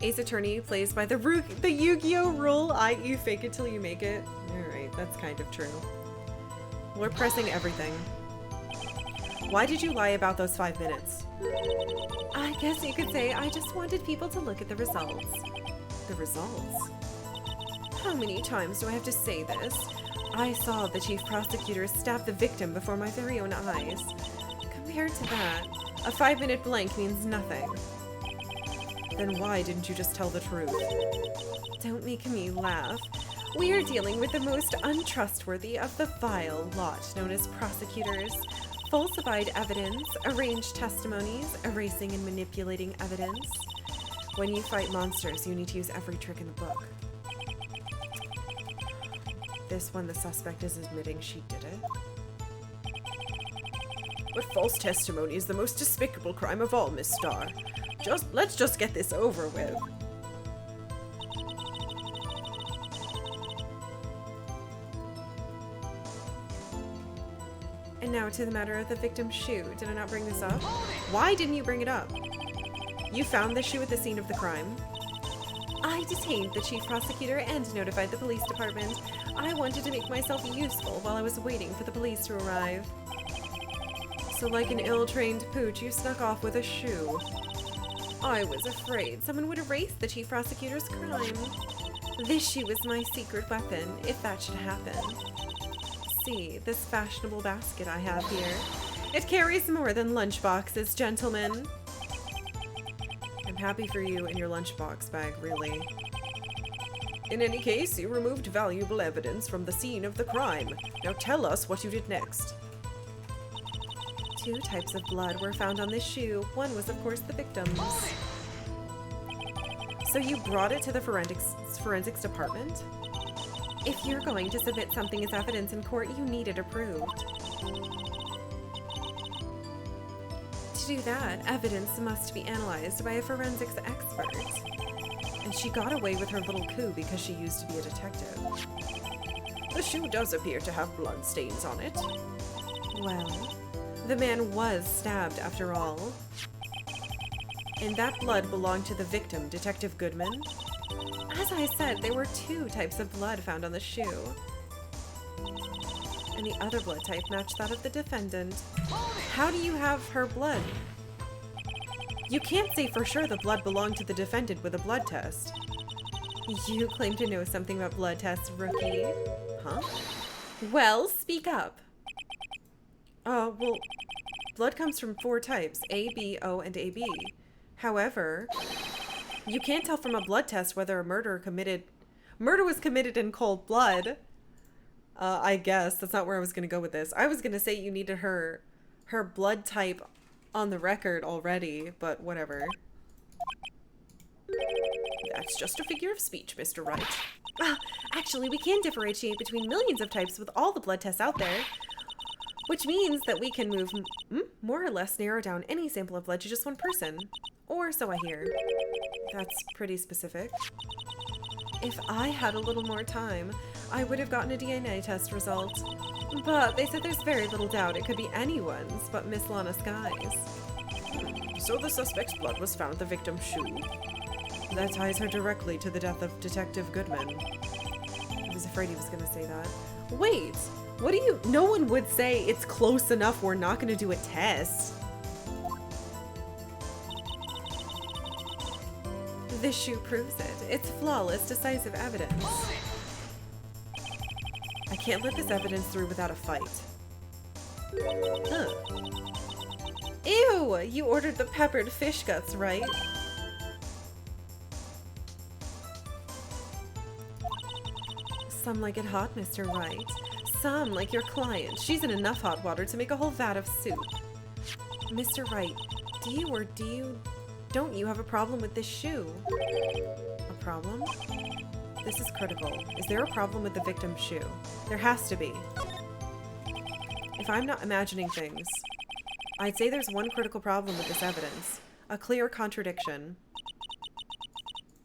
Ace Attorney plays by the Yu-Gi-Oh! Rule, i.e. fake it till you make it. Alright, that's kind of true. We're pressing everything. Why did you lie about those 5 minutes? I guess you could say I just wanted people to look at the results. The results? How many times do I have to say this? I saw the chief prosecutor stab the victim before my very own eyes. Compared to that, a 5-minute blank means nothing. Then why didn't you just tell the truth? Don't make me laugh. We are dealing with the most untrustworthy of the vile lot known as prosecutors. Falsified evidence, arranged testimonies, erasing and manipulating evidence. When you fight monsters, you need to use every trick in the book. This one, the suspect is admitting she did it. But false testimony is the most despicable crime of all, Miss Starr. Let's just get this over with. And now to the matter of the victim's shoe. Did I not bring this up? Why didn't you bring it up? You found the shoe at the scene of the crime. I detained the chief prosecutor and notified the police department. I wanted to make myself useful while I was waiting for the police to arrive. So like an ill-trained pooch, you snuck off with a shoe. I was afraid someone would erase the chief prosecutor's crime. This shoe is my secret weapon, if that should happen. See, this fashionable basket I have here. It carries more than lunchboxes, gentlemen. I'm happy for you and your lunchbox bag, really. In any case, you removed valuable evidence from the scene of the crime. Now tell us what you did next. 2 types of blood were found on this shoe. One was, of course, the victim's. So you brought it to the forensics department? If you're going to submit something as evidence in court, you need it approved. To do that, evidence must be analyzed by a forensics expert. And she got away with her little coup because she used to be a detective. The shoe does appear to have blood stains on it. Well, the man was stabbed after all. And that blood belonged to the victim, Detective Goodman. As I said, there were 2 types of blood found on the shoe. And the other blood type matched that of the defendant. How do you have her blood? You can't say for sure the blood belonged to the defendant with a blood test. You claim to know something about blood tests, rookie. Huh? Well, speak up. Well, blood comes from 4 types, A, B, O, and AB. However, you can't tell from a blood test whether a murder was committed in cold blood. I guess that's not where I was going to go with this. I was going to say you needed her blood type on the record already, but whatever. That's just a figure of speech, Mr. Wright. Actually, we can differentiate between millions of types with all the blood tests out there. Which means that we can more or less narrow down any sample of blood to just one person. Or so I hear. That's pretty specific. If I had a little more time, I would have gotten a DNA test result. But they said there's very little doubt it could be anyone's but Miss Lana Sky's. So the suspect's blood was found at the victim's shoe. That ties her directly to the death of Detective Goodman. I was afraid he was going to say that. Wait, what do you... No one would say it's close enough, we're not going to do a test. This shoe proves it. It's flawless, decisive evidence. I can't let this evidence through without a fight. Ew! You ordered the peppered fish guts, right? Some like it hot, Mr. Wright. Some like your client. She's in enough hot water to make a whole vat of soup. Mr. Wright, don't you have a problem with this shoe? A problem? This is critical. Is there a problem with the victim's shoe? There has to be. If I'm not imagining things, I'd say there's one critical problem with this evidence. A clear contradiction.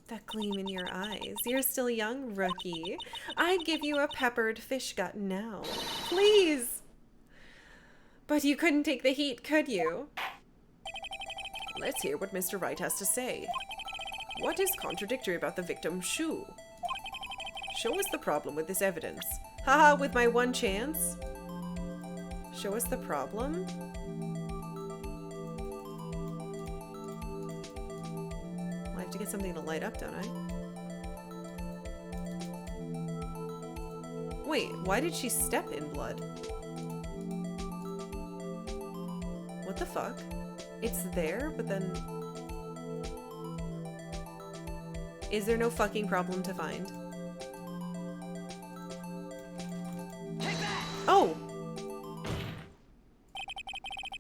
That gleam in your eyes. You're still young, rookie. I'd give you a peppered fish gut now. Please! But you couldn't take the heat, could you? Let's hear what Mr. Wright has to say. What is contradictory about the victim's shoe? Show us the problem with this evidence. Haha, with my one chance? Show us the problem? I have to get something to light up, don't I? Wait, why did she step in blood? What the fuck? It's there, but then... Is there no fucking problem to find? Oh!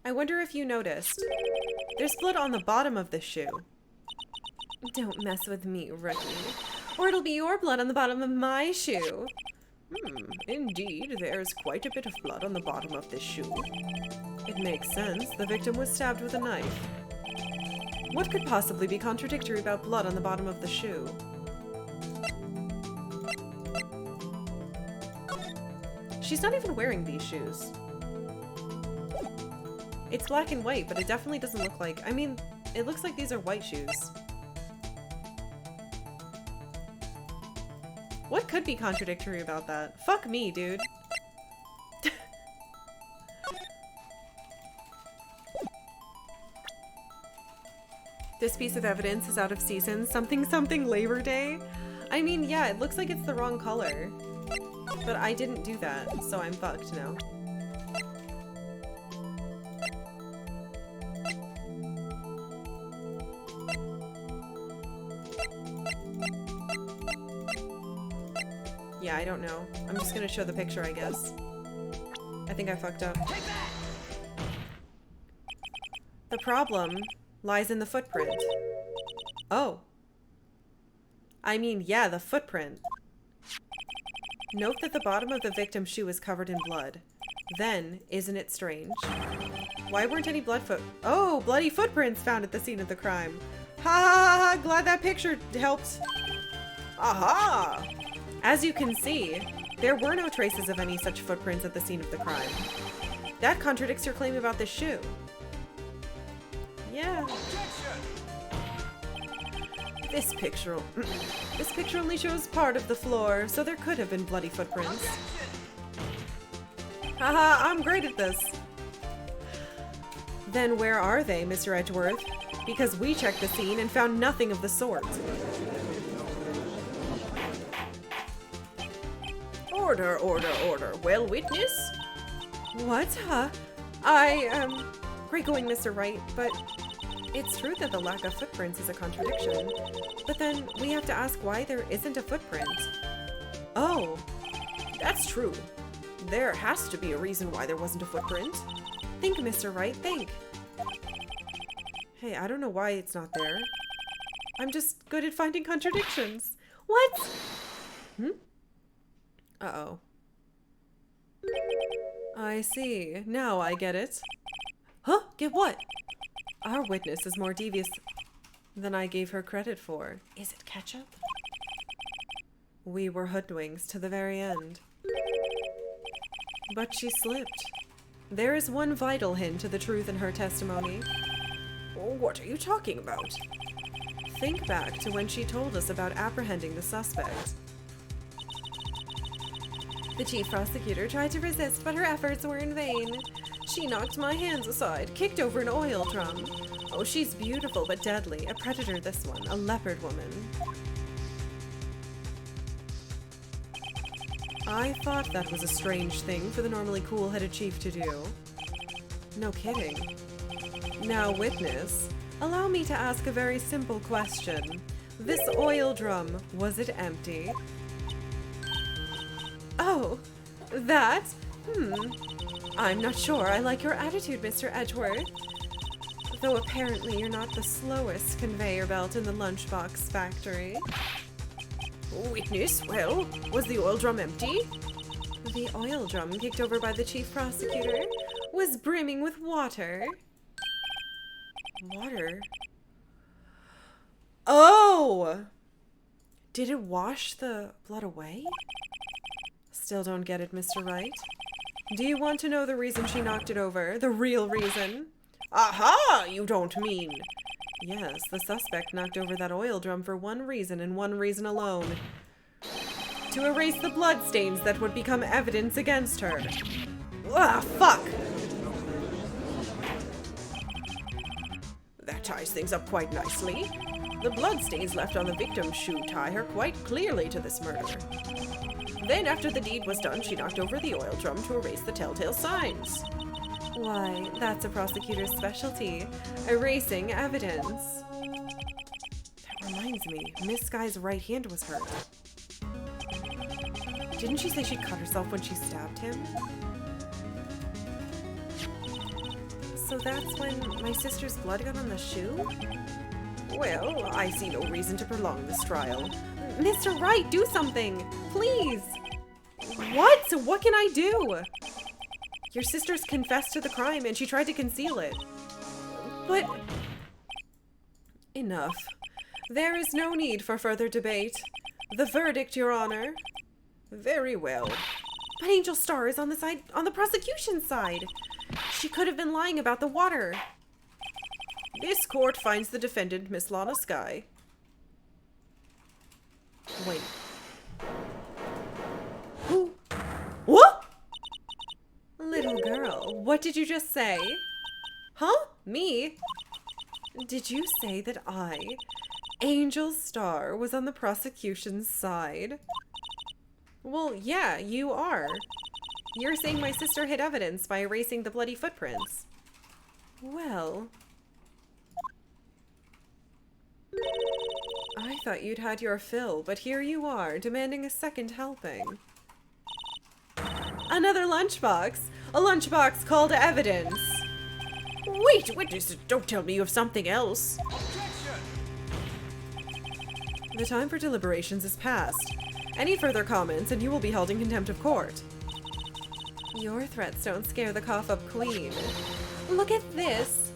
I wonder if you noticed. There's blood on the bottom of the shoe. Don't mess with me, rookie. Or it'll be your blood on the bottom of my shoe. Indeed, there's quite a bit of blood on the bottom of this shoe. It makes sense. The victim was stabbed with a knife. What could possibly be contradictory about blood on the bottom of the shoe? She's not even wearing these shoes. It's black and white, but it definitely doesn't look like... I mean, it looks like these are white shoes. What could be contradictory about that? Fuck me, dude. This piece of evidence is out of season. Something something Labor Day? I mean, yeah, it looks like it's the wrong color. But I didn't do that, so I'm fucked now. Yeah, I don't know. I'm just gonna show the picture, I guess. I think I fucked up. The problem lies in the footprint. Oh. I mean, yeah, the footprint. Note that the bottom of the victim's shoe is covered in blood. Then, isn't it strange? Why weren't any Oh, bloody footprints found at the scene of the crime. Ha ha ha ha, glad that picture helped. Aha! As you can see, there were no traces of any such footprints at the scene of the crime. That contradicts your claim about this shoe. Yeah. This picture only shows part of the floor, so there could have been bloody footprints. Haha, I'm great at this. Then where are they, Mr. Edgeworth? Because we checked the scene and found nothing of the sort. Order, order, order. Well, witness? What? Huh? Great going, Mr. Wright, but it's true that the lack of footprints is a contradiction. But then we have to ask why there isn't a footprint. Oh, that's true. There has to be a reason why there wasn't a footprint. Think, Mr. Wright, think. Hey, I don't know why it's not there. I'm just good at finding contradictions. What? Uh-oh. I see. Now I get it. Huh? Get what? Our witness is more devious than I gave her credit for. Is it ketchup? We were hoodwinks to the very end. But she slipped. There is one vital hint to the truth in her testimony. What are you talking about? Think back to when she told us about apprehending the suspect. The chief prosecutor tried to resist, but her efforts were in vain. She knocked my hands aside, kicked over an oil drum. Oh, she's beautiful but deadly. A predator, this one. A leopard woman. I thought that was a strange thing for the normally cool-headed chief to do. No kidding. Now, witness, allow me to ask a very simple question. This oil drum, was it empty? Oh, that? I'm not sure I like your attitude, Mr. Edgeworth. Though apparently you're not the slowest conveyor belt in the lunchbox factory. Witness, well, was the oil drum empty? The oil drum kicked over by the chief prosecutor was brimming with water. Water? Oh! Did it wash the blood away? Still don't get it, Mr. Wright. Do you want to know the reason she knocked it over? The real reason? Aha! You don't mean... Yes, the suspect knocked over that oil drum for one reason and one reason alone. To erase the bloodstains that would become evidence against her. Ah, fuck! That ties things up quite nicely. The bloodstains left on the victim's shoe tie her quite clearly to this murder. Then, after the deed was done, she knocked over the oil drum to erase the telltale signs. Why, that's a prosecutor's specialty. Erasing evidence. That Reminds me, Miss Sky's right hand was hurt. Didn't she say she cut herself when she stabbed him? So that's when my sister's blood got on the shoe? Well, I see no reason to prolong this trial. Mr. Wright, do something! Please! What? What can I do? Your sister's confessed to the crime and she tried to conceal it. But... Enough. There is no need for further debate. The verdict, Your Honor. Very well. But Angel Star is on the prosecution's side. She could have been lying about the water. This court finds the defendant, Miss Lana Sky. Wait. Who? What? Little girl, what did you just say? Huh? Me? Did you say that I, Angel Star, was on the prosecution's side? Well, yeah, you are. You're saying my sister hid evidence by erasing the bloody footprints. Well... I thought you'd had your fill, but here you are, demanding a second helping. Another lunchbox! A lunchbox called evidence! Wait, witness, don't tell me you have something else. Objection! The time for deliberations is past. Any further comments and you will be held in contempt of court. Your threats don't scare the cough-up queen. Look at this!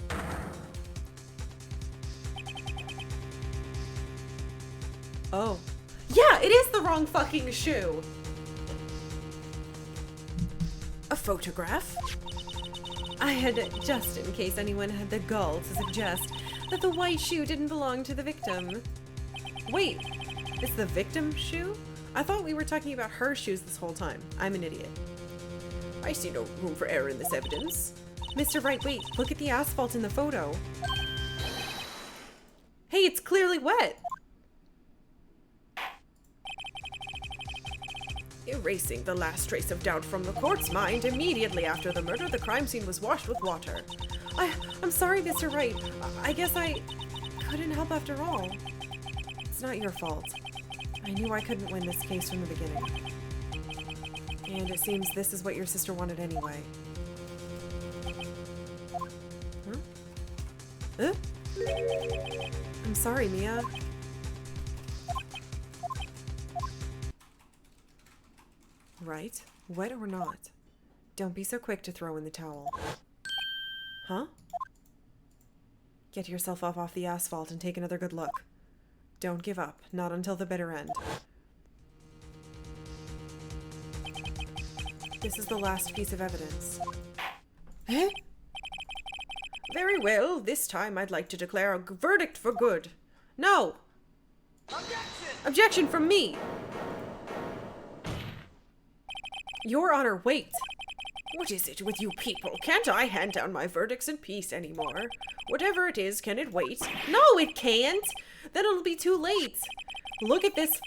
Oh. Yeah, it is the wrong fucking shoe! A photograph? I had, just in case anyone had the gall to suggest, that the white shoe didn't belong to the victim. Wait, it's the victim's shoe? I thought we were talking about her shoes this whole time. I'm an idiot. I see no room for error in this evidence. Mr. Wright, wait, look at the asphalt in the photo. Hey, it's clearly wet! Erasing the last trace of doubt from the court's mind, immediately after the murder, the crime scene was washed with water. I'm sorry, Mr. Wright. I guess I couldn't help after all. It's not your fault. I knew I couldn't win this case from the beginning. And it seems this is what your sister wanted anyway. Huh? I'm sorry, Mia. Right? Wet or not? Don't be so quick to throw in the towel. Huh? Get yourself up off the asphalt and take another good look. Don't give up, not until the bitter end. This is the last piece of evidence. Eh? Very well, this time I'd like to declare a verdict for good. No! Objection! Objection from me! Your Honor, wait! What is it with you people? Can't I hand down my verdicts in peace anymore? Whatever it is, can it wait? No, it can't! Then it'll be too late! Look at this...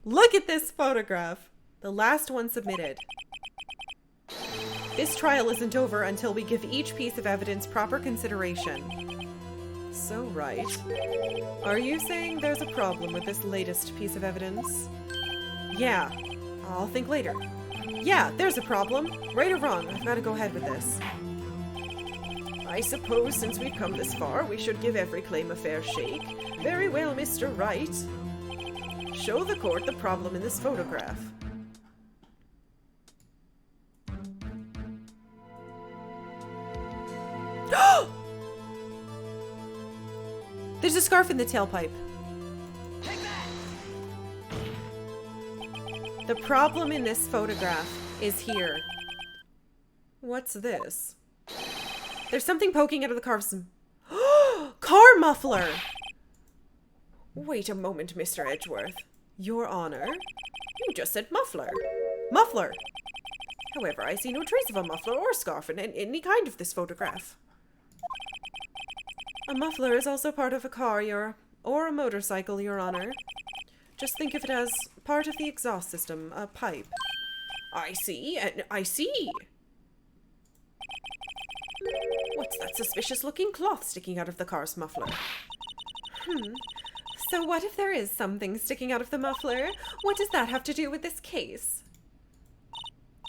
Look at this photograph! The last one submitted. This trial isn't over until we give each piece of evidence proper consideration. So right. Are you saying there's a problem with this latest piece of evidence? Yeah. I'll think later. Yeah, there's a problem. Right or wrong, I've got to go ahead with this. I suppose since we've come this far, we should give every claim a fair shake. Very well, Mr. Wright. Show the court the problem in this photograph. There's a scarf in the tailpipe. The problem in this photograph is here. What's this? There's something poking out of the car's... Car muffler! Wait a moment, Mr. Edgeworth. Your Honor, you just said muffler. Muffler! However, I see no trace of a muffler or scarf in any kind of this photograph. A muffler is also part of a car, or a motorcycle, Your Honor. Just think of it as part of the exhaust system, a pipe. I see, and I see. What's that suspicious-looking cloth sticking out of the car's muffler? So what if there is something sticking out of the muffler? What does that have to do with this case?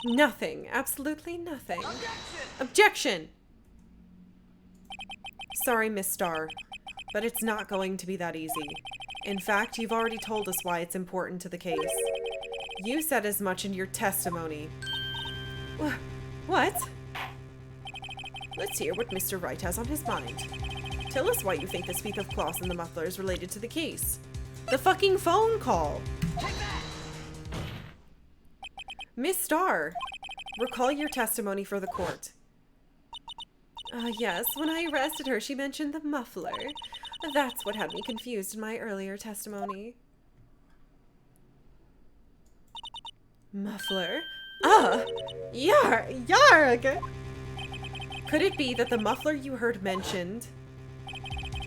Nothing. Absolutely nothing. Objection! Sorry, Miss Starr, but it's not going to be that easy. In fact, you've already told us why it's important to the case. You said as much in your testimony. What? Let's hear what Mr. Wright has on his mind. Tell us why you think this piece of cloth in the muffler is related to the case. The fucking phone call! Miss Starr, recall your testimony for the court. Yes, when I arrested her, she mentioned the muffler. That's what had me confused in my earlier testimony. Muffler? Yarg! Could it be that the muffler you heard mentioned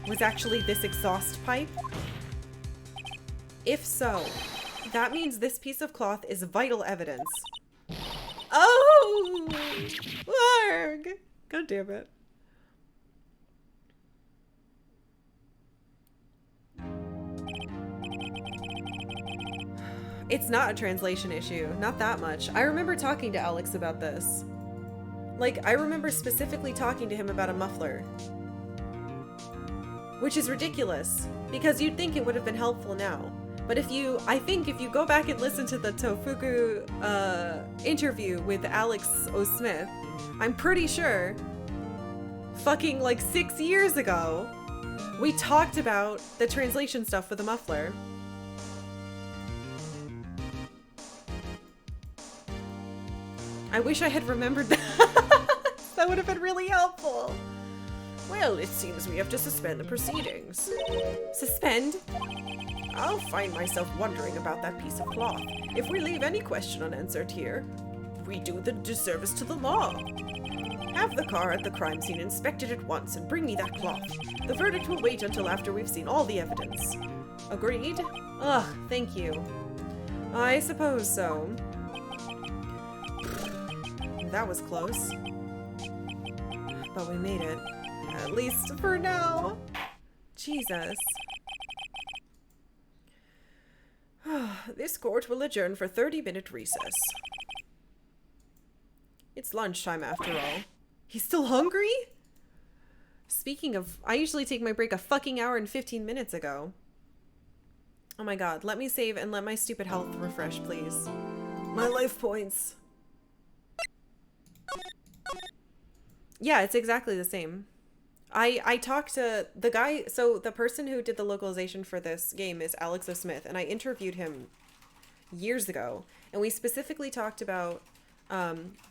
was actually this exhaust pipe? If so, that means this piece of cloth is vital evidence. Oh! Yarg! God damn it. It's not a translation issue. Not that much. I remember talking to Alex about this. Like, I remember specifically talking to him about a muffler. Which is ridiculous, because you'd think it would have been helpful now. But I think if you go back and listen to the Tofuku interview with Alex O. Smith, I'm pretty sure, fucking like 6 years ago, we talked about the translation stuff for the muffler. I wish I had remembered that. That would have been really helpful. Well, it seems we have to suspend the proceedings. Suspend? I'll find myself wondering about that piece of cloth. If we leave any question unanswered here, we do the disservice to the law. Have the car at the crime scene inspected at once and bring me that cloth. The verdict will wait until after we've seen all the evidence. Agreed? Ugh, thank you. I suppose so. That was close. But we made it. At least for now. Jesus. This court will adjourn for 30-minute recess. It's lunchtime after all. He's still hungry? Speaking of, I usually take my break a fucking hour and 15 minutes ago. Oh my god, let me save and let my stupid health refresh, please. My life points. Yeah, it's exactly the same. I talked to the guy, so the person who did the localization for this game is Alex O. Smith, and I interviewed him years ago, and we specifically talked about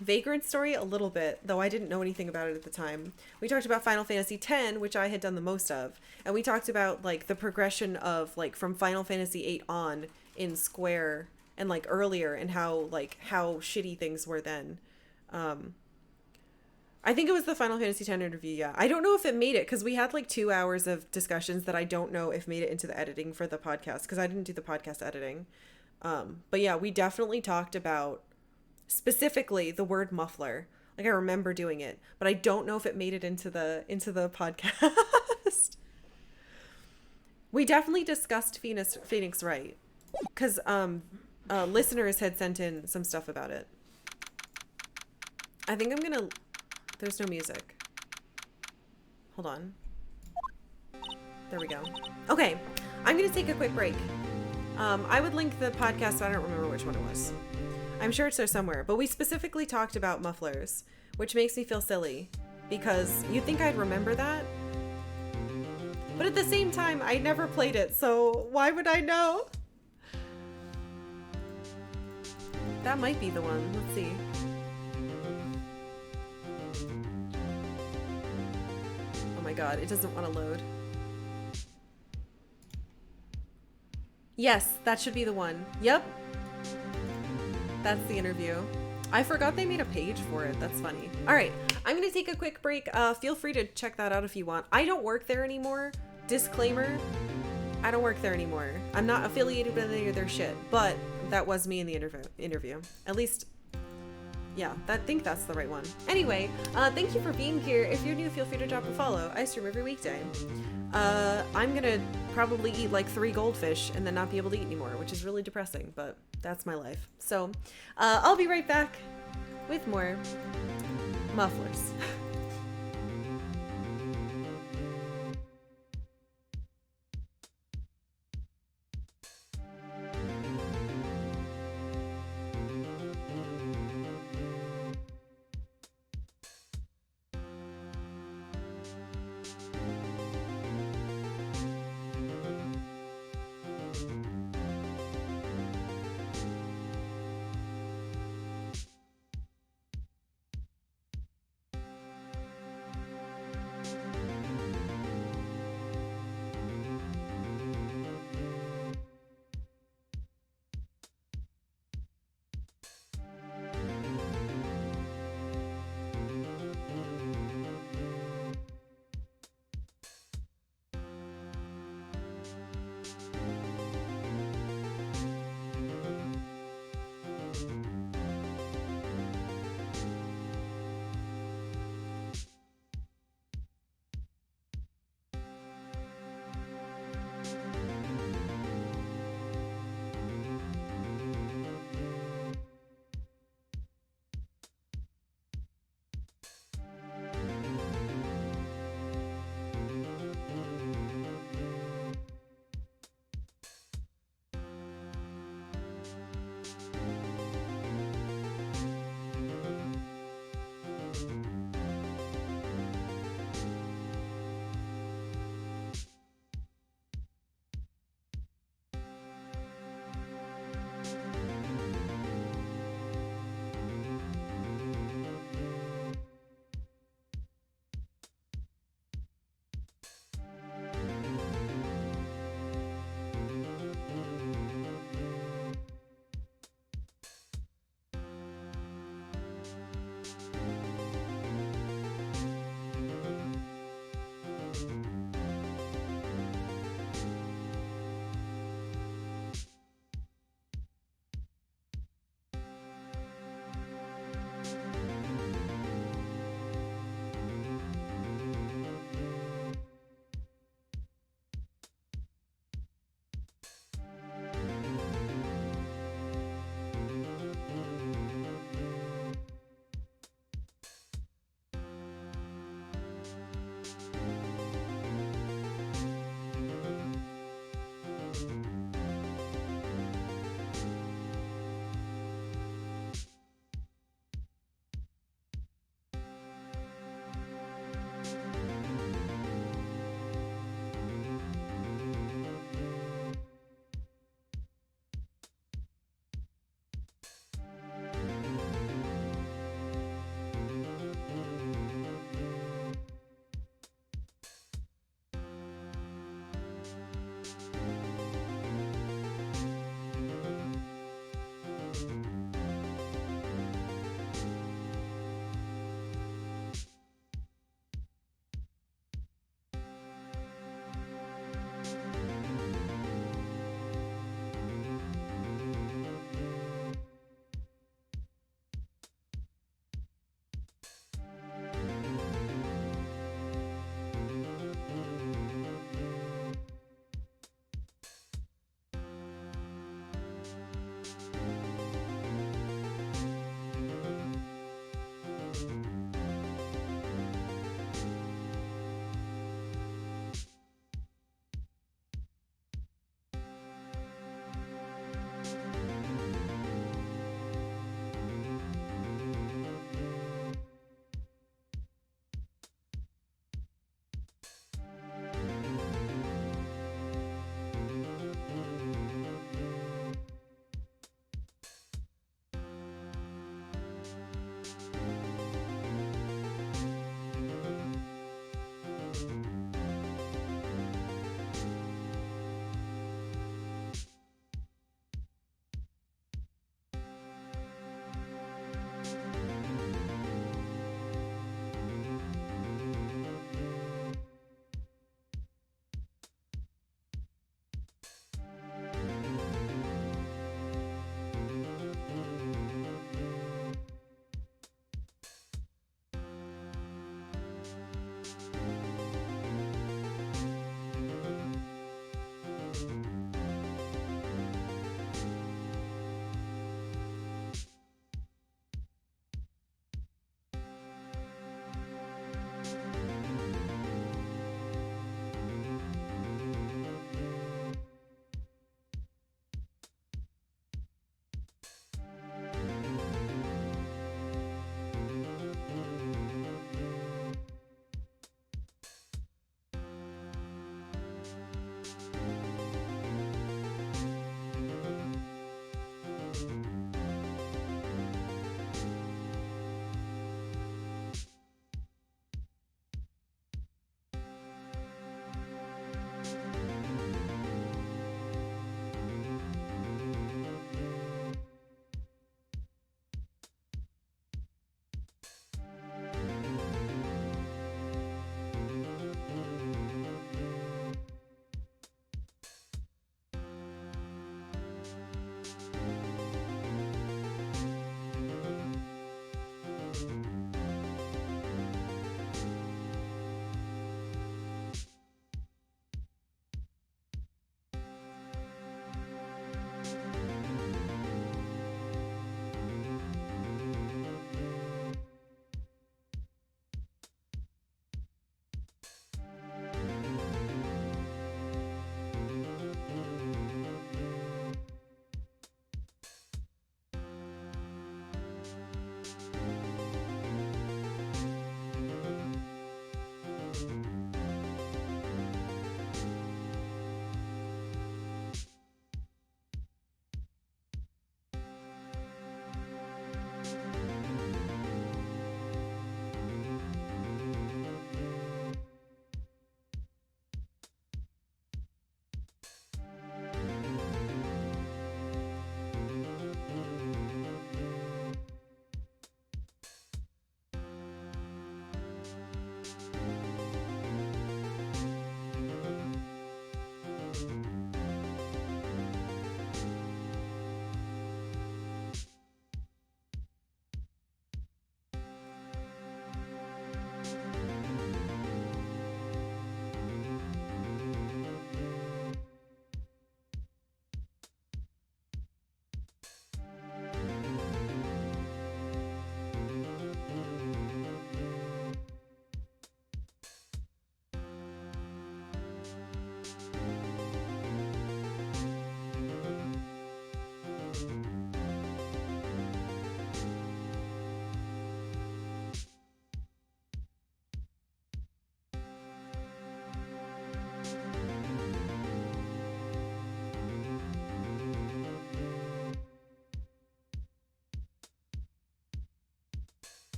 Vagrant Story a little bit, though I didn't know anything about it at the time. We talked about Final Fantasy X, which I had done the most of, and we talked about like the progression of like from Final Fantasy VIII on in Square and like earlier, and how shitty things were then. I think it was the Final Fantasy X interview, yeah. I don't know if it made it, because we had like 2 hours of discussions that I don't know if made it into the editing for the podcast, because I didn't do the podcast editing. But yeah, we definitely talked about specifically the word muffler. Like I remember doing it, but I don't know if it made it into the podcast. We definitely discussed Phoenix Wright, because listeners had sent in some stuff about it. I think I'm gonna... There's no music. Hold on. There we go. Okay, I'm gonna take a quick break. I would link the podcast, I don't remember which one it was. I'm sure it's there somewhere, but we specifically talked about mufflers, which makes me feel silly, because you'd think I'd remember that. But at the same time, I never played it, so why would I know? That might be the one. Let's see. Oh my god, it doesn't want to load. Yes, that should be the one. Yep. That's the interview. I forgot they made a page for it. That's funny. All right, I'm gonna take a quick break. Feel free to check that out if you want. I don't work there anymore. Disclaimer, I don't work there anymore. I'm not affiliated with any of their shit, but that was me in the interview. At least, yeah, I think that's the right one. Anyway, thank you for being here. If you're new, feel free to drop a follow. I stream every weekday. I'm gonna probably eat like 3 goldfish and then not be able to eat anymore, which is really depressing, but that's my life. So, I'll be right back with more mufflers.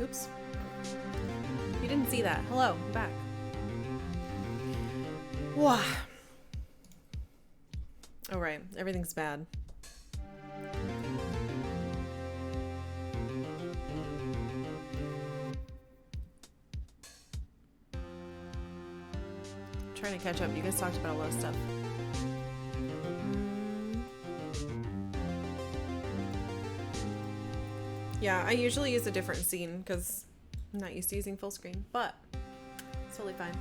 Oops. You didn't see that. Hello, I'm back. Wah. Oh, right. Everything's bad. Trying to catch up. You guys talked about a lot of stuff. Yeah, I usually use a different scene because I'm not used to using full screen, but it's totally fine.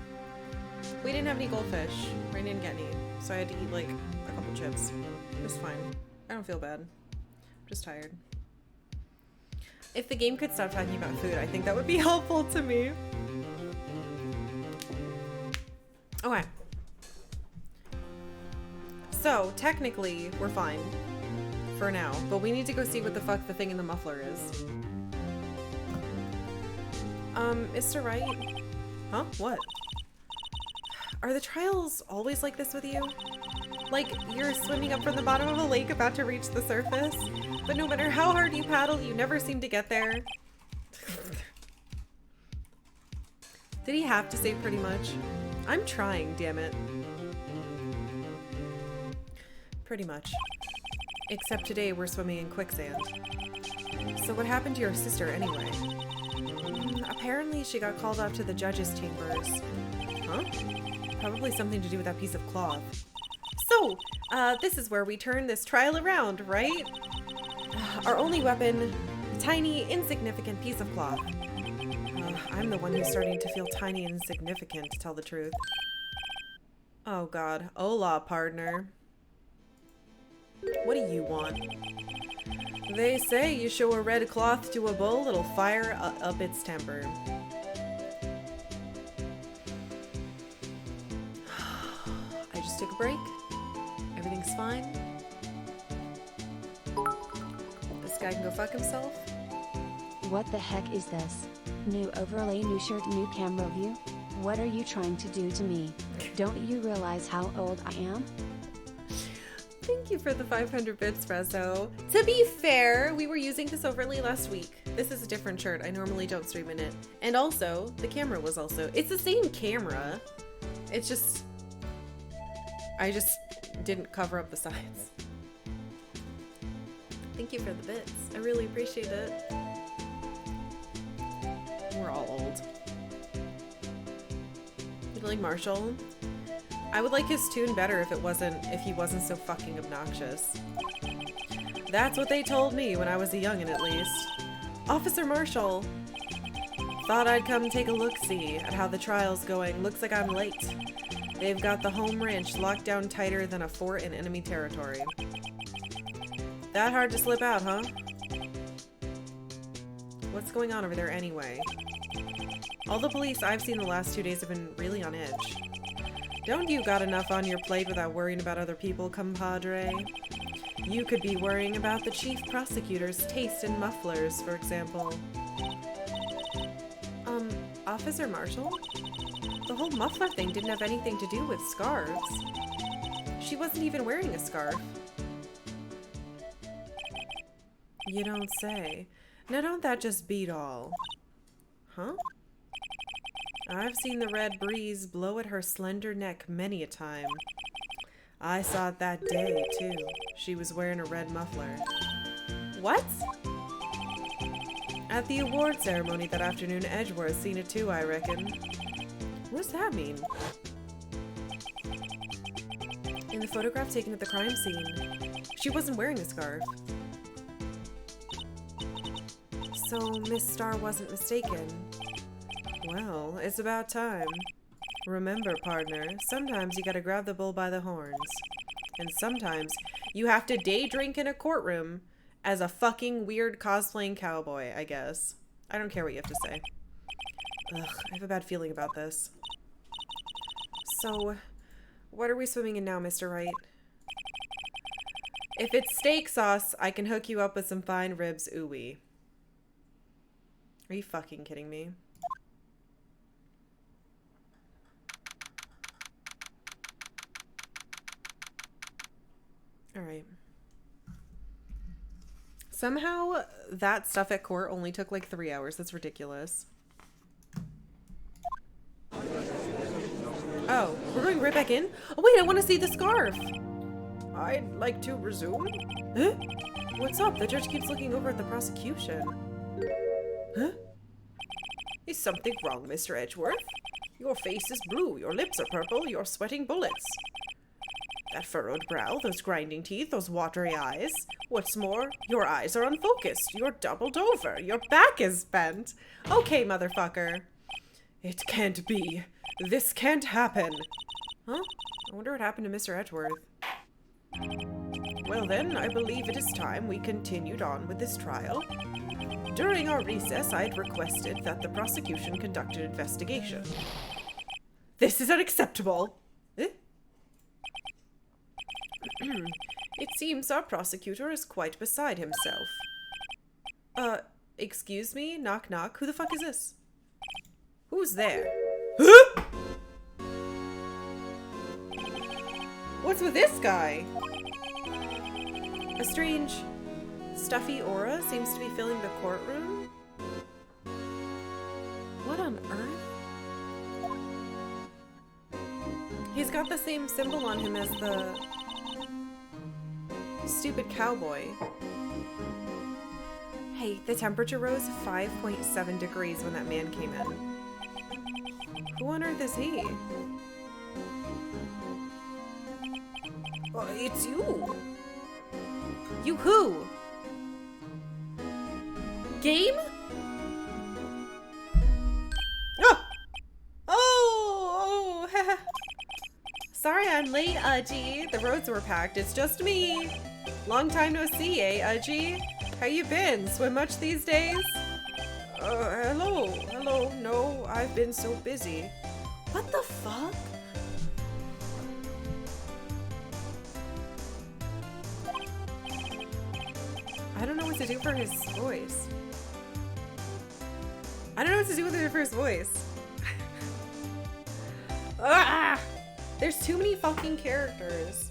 We didn't have any goldfish. Rain didn't get any, so I had to eat like a couple chips. It was fine. I don't feel bad. I'm just tired. If the game could stop talking about food, I think that would be helpful to me. Okay. So, technically, we're fine. For now. But we need to go see what the fuck the thing in the muffler is. Mr. Wright? Huh? What? Are the trials always like this with you? Like, you're swimming up from the bottom of a lake about to reach the surface, but no matter how hard you paddle, you never seem to get there? Did he have to say pretty much? I'm trying, damn it. Pretty much. Except today we're swimming in quicksand. So what happened to your sister anyway? Apparently she got called off to the judge's chambers. Huh? Probably something to do with that piece of cloth. So, this is where we turn this trial around, right? Our only weapon, a tiny, insignificant piece of cloth. I'm the one who's starting to feel tiny and insignificant, to tell the truth. Oh god. Hola, partner. What do you want? They say you show a red cloth to a bull, it'll fire up its temper. I just took a break. Everything's fine. This guy can go fuck himself. What the heck is this? New overlay, new shirt, new camera view? What are you trying to do to me? Don't you realize how old I am? Thank you for the 500 bits, Rezo. To be fair, we were using this overlay last week. This is a different shirt. I normally don't stream in it. And also, the camera was also... It's the same camera. It's just... I just didn't cover up the sides. Thank you for the bits. I really appreciate it. We're all old. You like Marshall? I would like his tune better if he wasn't so fucking obnoxious. That's what they told me when I was a youngin' at least. Officer Marshall! Thought I'd come take a look-see at how the trial's going. Looks like I'm late. They've got the home ranch locked down tighter than a fort in enemy territory. That hard to slip out, huh? What's going on over there anyway? All the police I've seen the last 2 days have been really on edge. Don't you got enough on your plate without worrying about other people, compadre? You could be worrying about the chief prosecutor's taste in mufflers, for example. Officer Marshall? The whole muffler thing didn't have anything to do with scarves. She wasn't even wearing a scarf. You don't say. Now don't that just beat all? Huh? I've seen the red breeze blow at her slender neck many a time. I saw it that day, too. She was wearing a red muffler. What? At the award ceremony that afternoon, Edgeworth seen it too, I reckon. What does that mean? In the photograph taken at the crime scene, she wasn't wearing a scarf. So Miss Starr wasn't mistaken. Well, it's about time. Remember, partner, sometimes you gotta grab the bull by the horns. And sometimes you have to day drink in a courtroom as a fucking weird cosplaying cowboy, I guess. I don't care what you have to say. Ugh, I have a bad feeling about this. So, what are we swimming in now, Mr. Wright? If it's steak sauce, I can hook you up with some fine ribs, ooh-wee. Are you fucking kidding me? Alright. Somehow that stuff at court only took like 3 hours. That's ridiculous. Oh, we're going right back in? Oh wait, I want to see the scarf. I'd like to resume. Huh? What's up? The judge keeps looking over at the prosecution. Huh? Is something wrong, Mr. Edgeworth? Your face is blue, your lips are purple, you're sweating bullets. That furrowed brow, those grinding teeth, those watery eyes. What's more, your eyes are unfocused, you're doubled over, your back is bent. Okay, motherfucker. It can't be. This can't happen. Huh? I wonder what happened to Mr. Edgeworth. Well then, I believe it is time we continued on with this trial. During our recess, I had requested that the prosecution conduct an investigation. This is unacceptable. Eh? It seems our prosecutor is quite beside himself. Excuse me? Knock knock. Who the fuck is this? Who's there? Huh? What's with this guy? A strange, stuffy aura seems to be filling the courtroom. What on earth? He's got the same symbol on him as the stupid cowboy. Hey, the temperature rose 5.7 degrees when that man came in. Who on earth is he? It's you! You who? Game? Oh! Oh! Oh! Sorry I'm late, Udgy. The roads were packed. It's just me. Long time no see, eh, Udgy? How you been? Swim much these days? Hello. Hello. No, I've been so busy. What the fuck? I don't know what to do for his voice. I don't know what to do with it for his voice. Ah! There's too many fucking characters.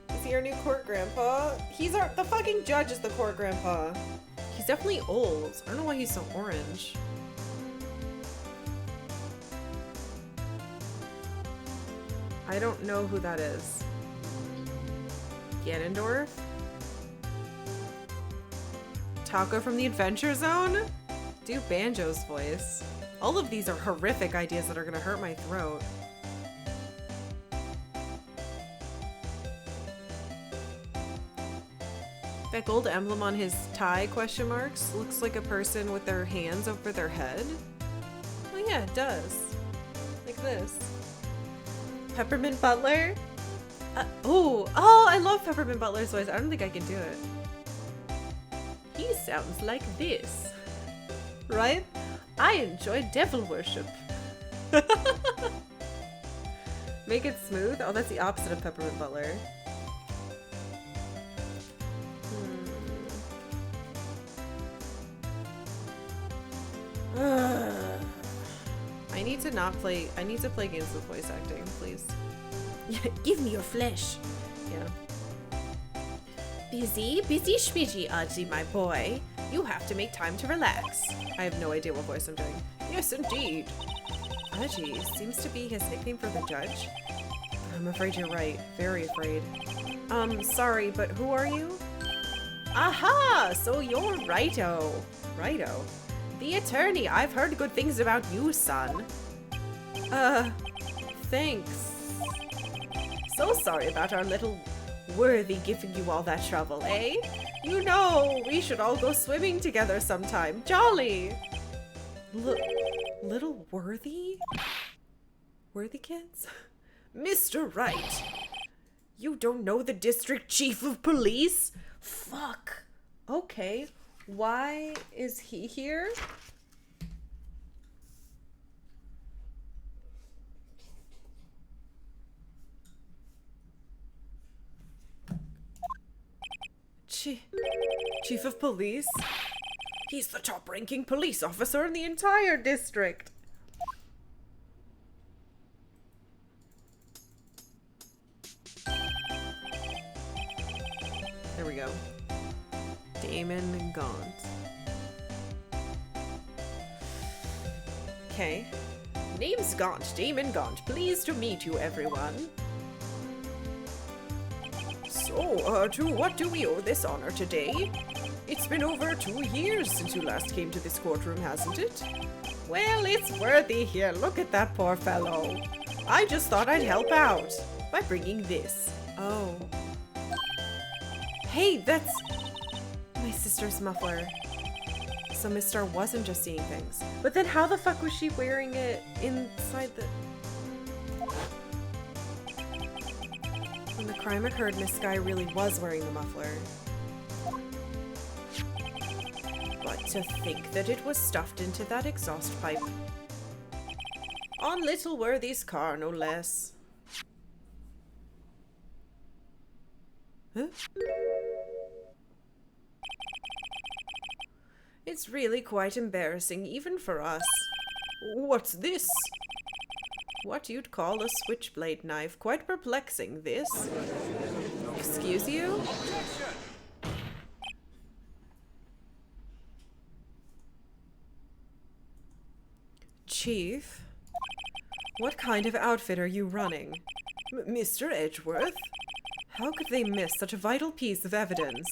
Is he our new court grandpa? The fucking judge is the court grandpa. He's definitely old. I don't know why he's so orange. I don't know who that is. Ganondorf? Taco from the Adventure Zone? Do Banjo's voice. All of these are horrific ideas that are gonna hurt my throat. That gold emblem on his tie, question marks, looks like a person with their hands over their head. Oh yeah, it does. Like this. Peppermint Butler? Oh, I love Peppermint Butler's voice. I don't think I can do it. He sounds like this. Right? I enjoy devil worship. Make it smooth? Oh, that's the opposite of Peppermint Butler. I need to play games with voice acting, please. Give me your flesh. Yeah. Busy schmidgy, Udgy, my boy. You have to make time to relax. I have no idea what voice I'm doing. Yes, indeed. Udgy seems to be his nickname for the judge. I'm afraid you're right. Very afraid. Sorry, but who are you? Aha! So you're Righto. Righto? The attorney. I've heard good things about you, son. Thanks. So sorry about our little worthy giving you all that trouble, eh? You know, we should all go swimming together sometime. Jolly! Little Worthy? Worthy kids? Mr. Wright! You don't know the district chief of police? Fuck. Okay, why is he here? Chief of police? He's the top-ranking police officer in the entire district. go. Damon Gaunt. Okay. Name's Gaunt, Damon Gaunt. Pleased to meet you, everyone. So, to what do we owe this honor today? It's been over 2 years since you last came to this courtroom, hasn't it? Well, it's worthy here. Look at that poor fellow. I just thought I'd help out by bringing this. Oh. Hey, that's my sister's muffler. So Miss Star wasn't just seeing things. But then how the fuck was she wearing it inside the... When the crime occurred, Miss Sky really was wearing the muffler. But to think that it was stuffed into that exhaust pipe. On little Worthy's car, no less. Huh? It's really quite embarrassing, even for us. What's this? What you'd call a switchblade knife. Quite perplexing, this. Excuse you? Chief? What kind of outfit are you running? Mr. Edgeworth? How could they miss such a vital piece of evidence?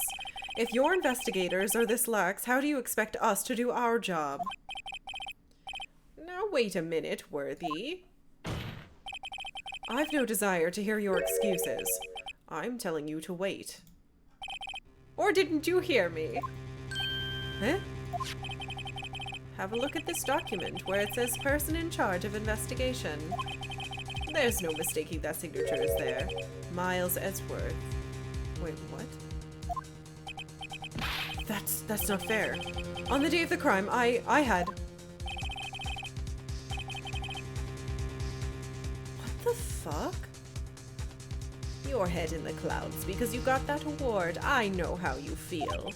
If your investigators are this lax, how do you expect us to do our job? Now wait a minute, Worthy. I've no desire to hear your excuses. I'm telling you to wait. Or didn't you hear me? Huh? Have a look at this document where it says person in charge of investigation. There's no mistaking that signature is there. Miles Edgeworth. Wait, what? That's not fair. On the day of the crime, I had... What the fuck? Your head in the clouds because you got that award. I know how you feel.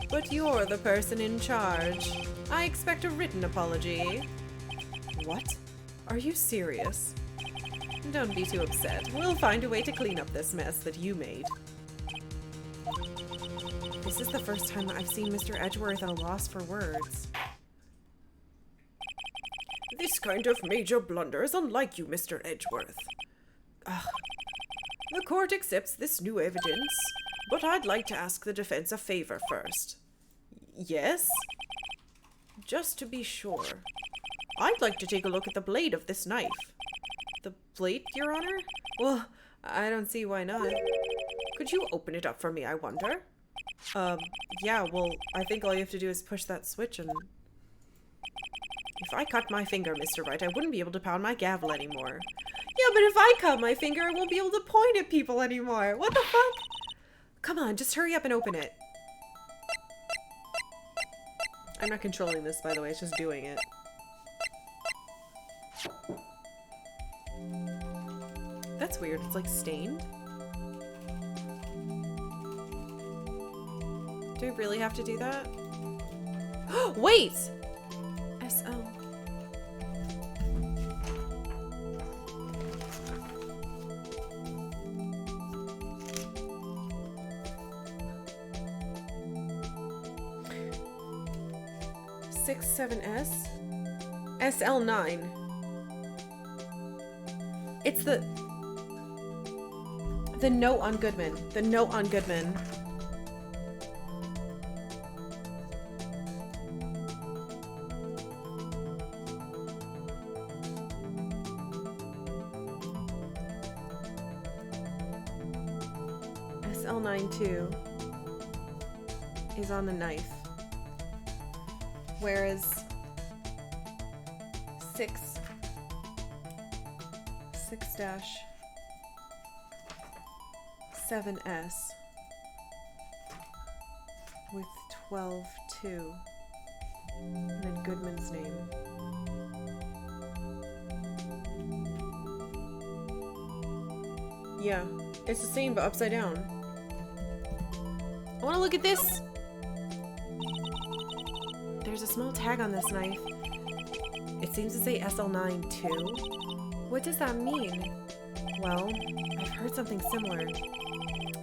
But you're the person in charge. I expect a written apology. What? Are you serious? Don't be too upset. We'll find a way to clean up this mess that you made. This is the first time I've seen Mr. Edgeworth at a loss for words. This kind of major blunder is unlike you, Mr. Edgeworth. Ugh. The court accepts this new evidence, but I'd like to ask the defense a favor first. Yes? Just to be sure. I'd like to take a look at the blade of this knife. The blade, Your Honor? Well, I don't see why not. Could you open it up for me, I wonder? Yeah, well, I think all you have to do is push that switch and... If I cut my finger, Mr. Wright, I wouldn't be able to pound my gavel anymore. Yeah, but if I cut my finger, I won't be able to point at people anymore. What the fuck? Come on, just hurry up and open it. I'm not controlling this, by the way, it's just doing it. That's weird, it's like stained. Do we really have to do that? Wait! SL. S? SL9. It's the note on Goodman. The note on Goodman. SL9 too is on the knife. Whereas 6-7S with 12-2 and then Goodman's name. Yeah, it's the same but upside down. I want to look at this. There's a small tag on this knife. It seems to say SL9 too. What does that mean? Well, I've heard something similar.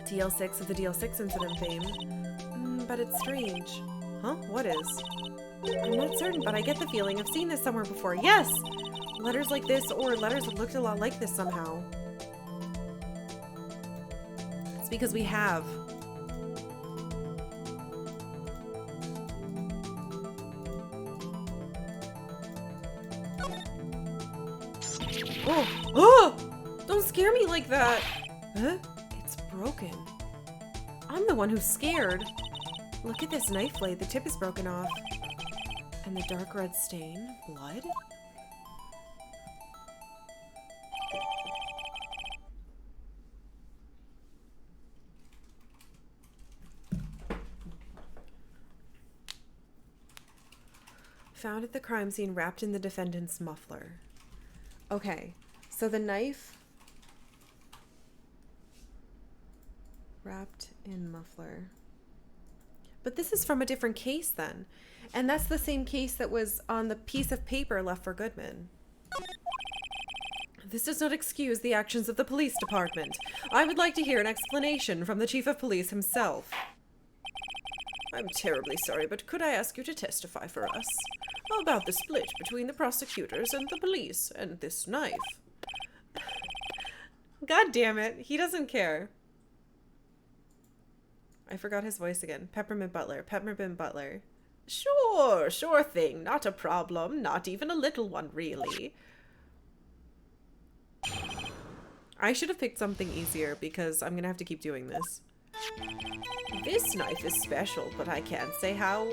TL6 of the DL6 incident fame. But it's strange. Huh? What is? I'm not certain, but I get the feeling I've seen this somewhere before. Yes! Letters like this, or letters that looked a lot like this somehow. It's because we have. Oh! Oh! Don't scare me like that! Huh? It's broken. I'm the one who's scared. Look at this knife blade. The tip is broken off. And the dark red stain? Blood? Found at the crime scene wrapped in the defendant's muffler. Okay, so the knife wrapped in muffler. But this is from a different case then. And that's the same case that was on the piece of paper left for Goodman. This does not excuse the actions of the police department. I would like to hear an explanation from the chief of police himself. I'm terribly sorry, but could I ask you to testify for us? How about the split between the prosecutors and the police and this knife? God damn it, he doesn't care. I forgot his voice again. Peppermint Butler. Peppermint Butler. Sure thing. Not a problem. Not even a little one, really. I should have picked something easier because I'm gonna have to keep doing this. This knife is special, but I can't say how.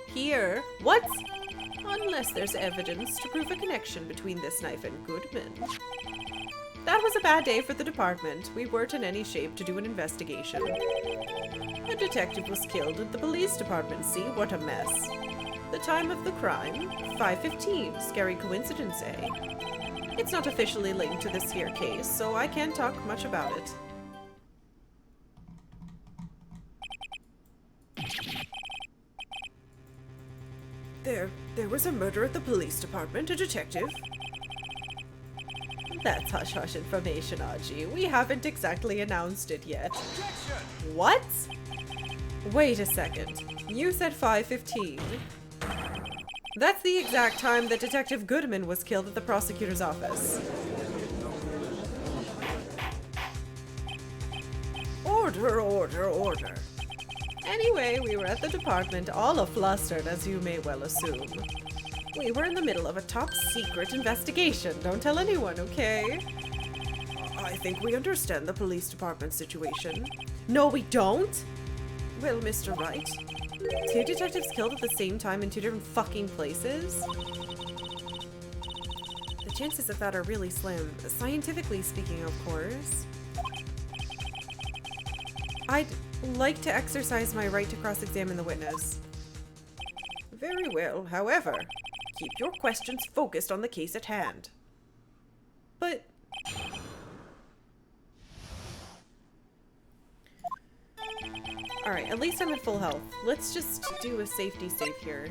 Here. What? Unless there's evidence to prove a connection between this knife and Goodman. That was a bad day for the department. We weren't in any shape to do an investigation. A detective was killed at the police department. See, what a mess. The time of the crime? 5:15. Scary coincidence, eh? It's not officially linked to this here case, so I can't talk much about it. There was a murder at the police department, a detective. That's hush-hush information, Aji. We haven't exactly announced it yet. Objection! What? Wait a second. You said 5:15. That's the exact time that Detective Goodman was killed at the prosecutor's office. Order. Anyway, we were at the department, all a-flustered, as you may well assume. We were in the middle of a top-secret investigation. Don't tell anyone, okay? I think we understand the police department situation. No, we don't? Well, Mr. Wright, 2 detectives killed at the same time in 2 different fucking places? The chances of that are really slim, scientifically speaking, of course. I'd like to exercise my right to cross-examine the witness. Very well, however, keep your questions focused on the case at hand. But... Alright, at least I'm at full health. Let's just do a safety save here.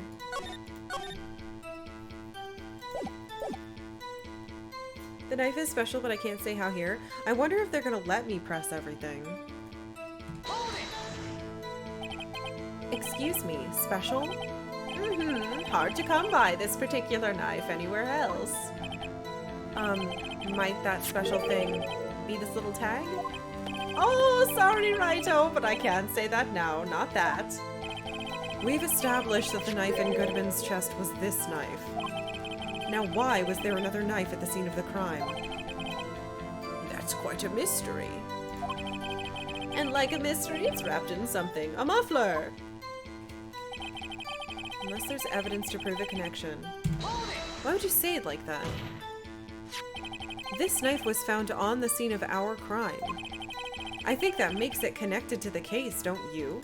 The knife is special, but I can't say how here. I wonder if they're gonna let me press everything. Excuse me, special? Hard to come by this particular knife anywhere else. Might that special thing be this little tag? Oh, sorry, Righto, but I can't say that now, not that. We've established that the knife in Goodman's chest was this knife. Now why was there another knife at the scene of the crime? That's quite a mystery. And like a mystery, it's wrapped in something. A muffler! Unless there's evidence to prove a connection. Why would you say it like that? This knife was found on the scene of our crime. I think that makes it connected to the case, don't you?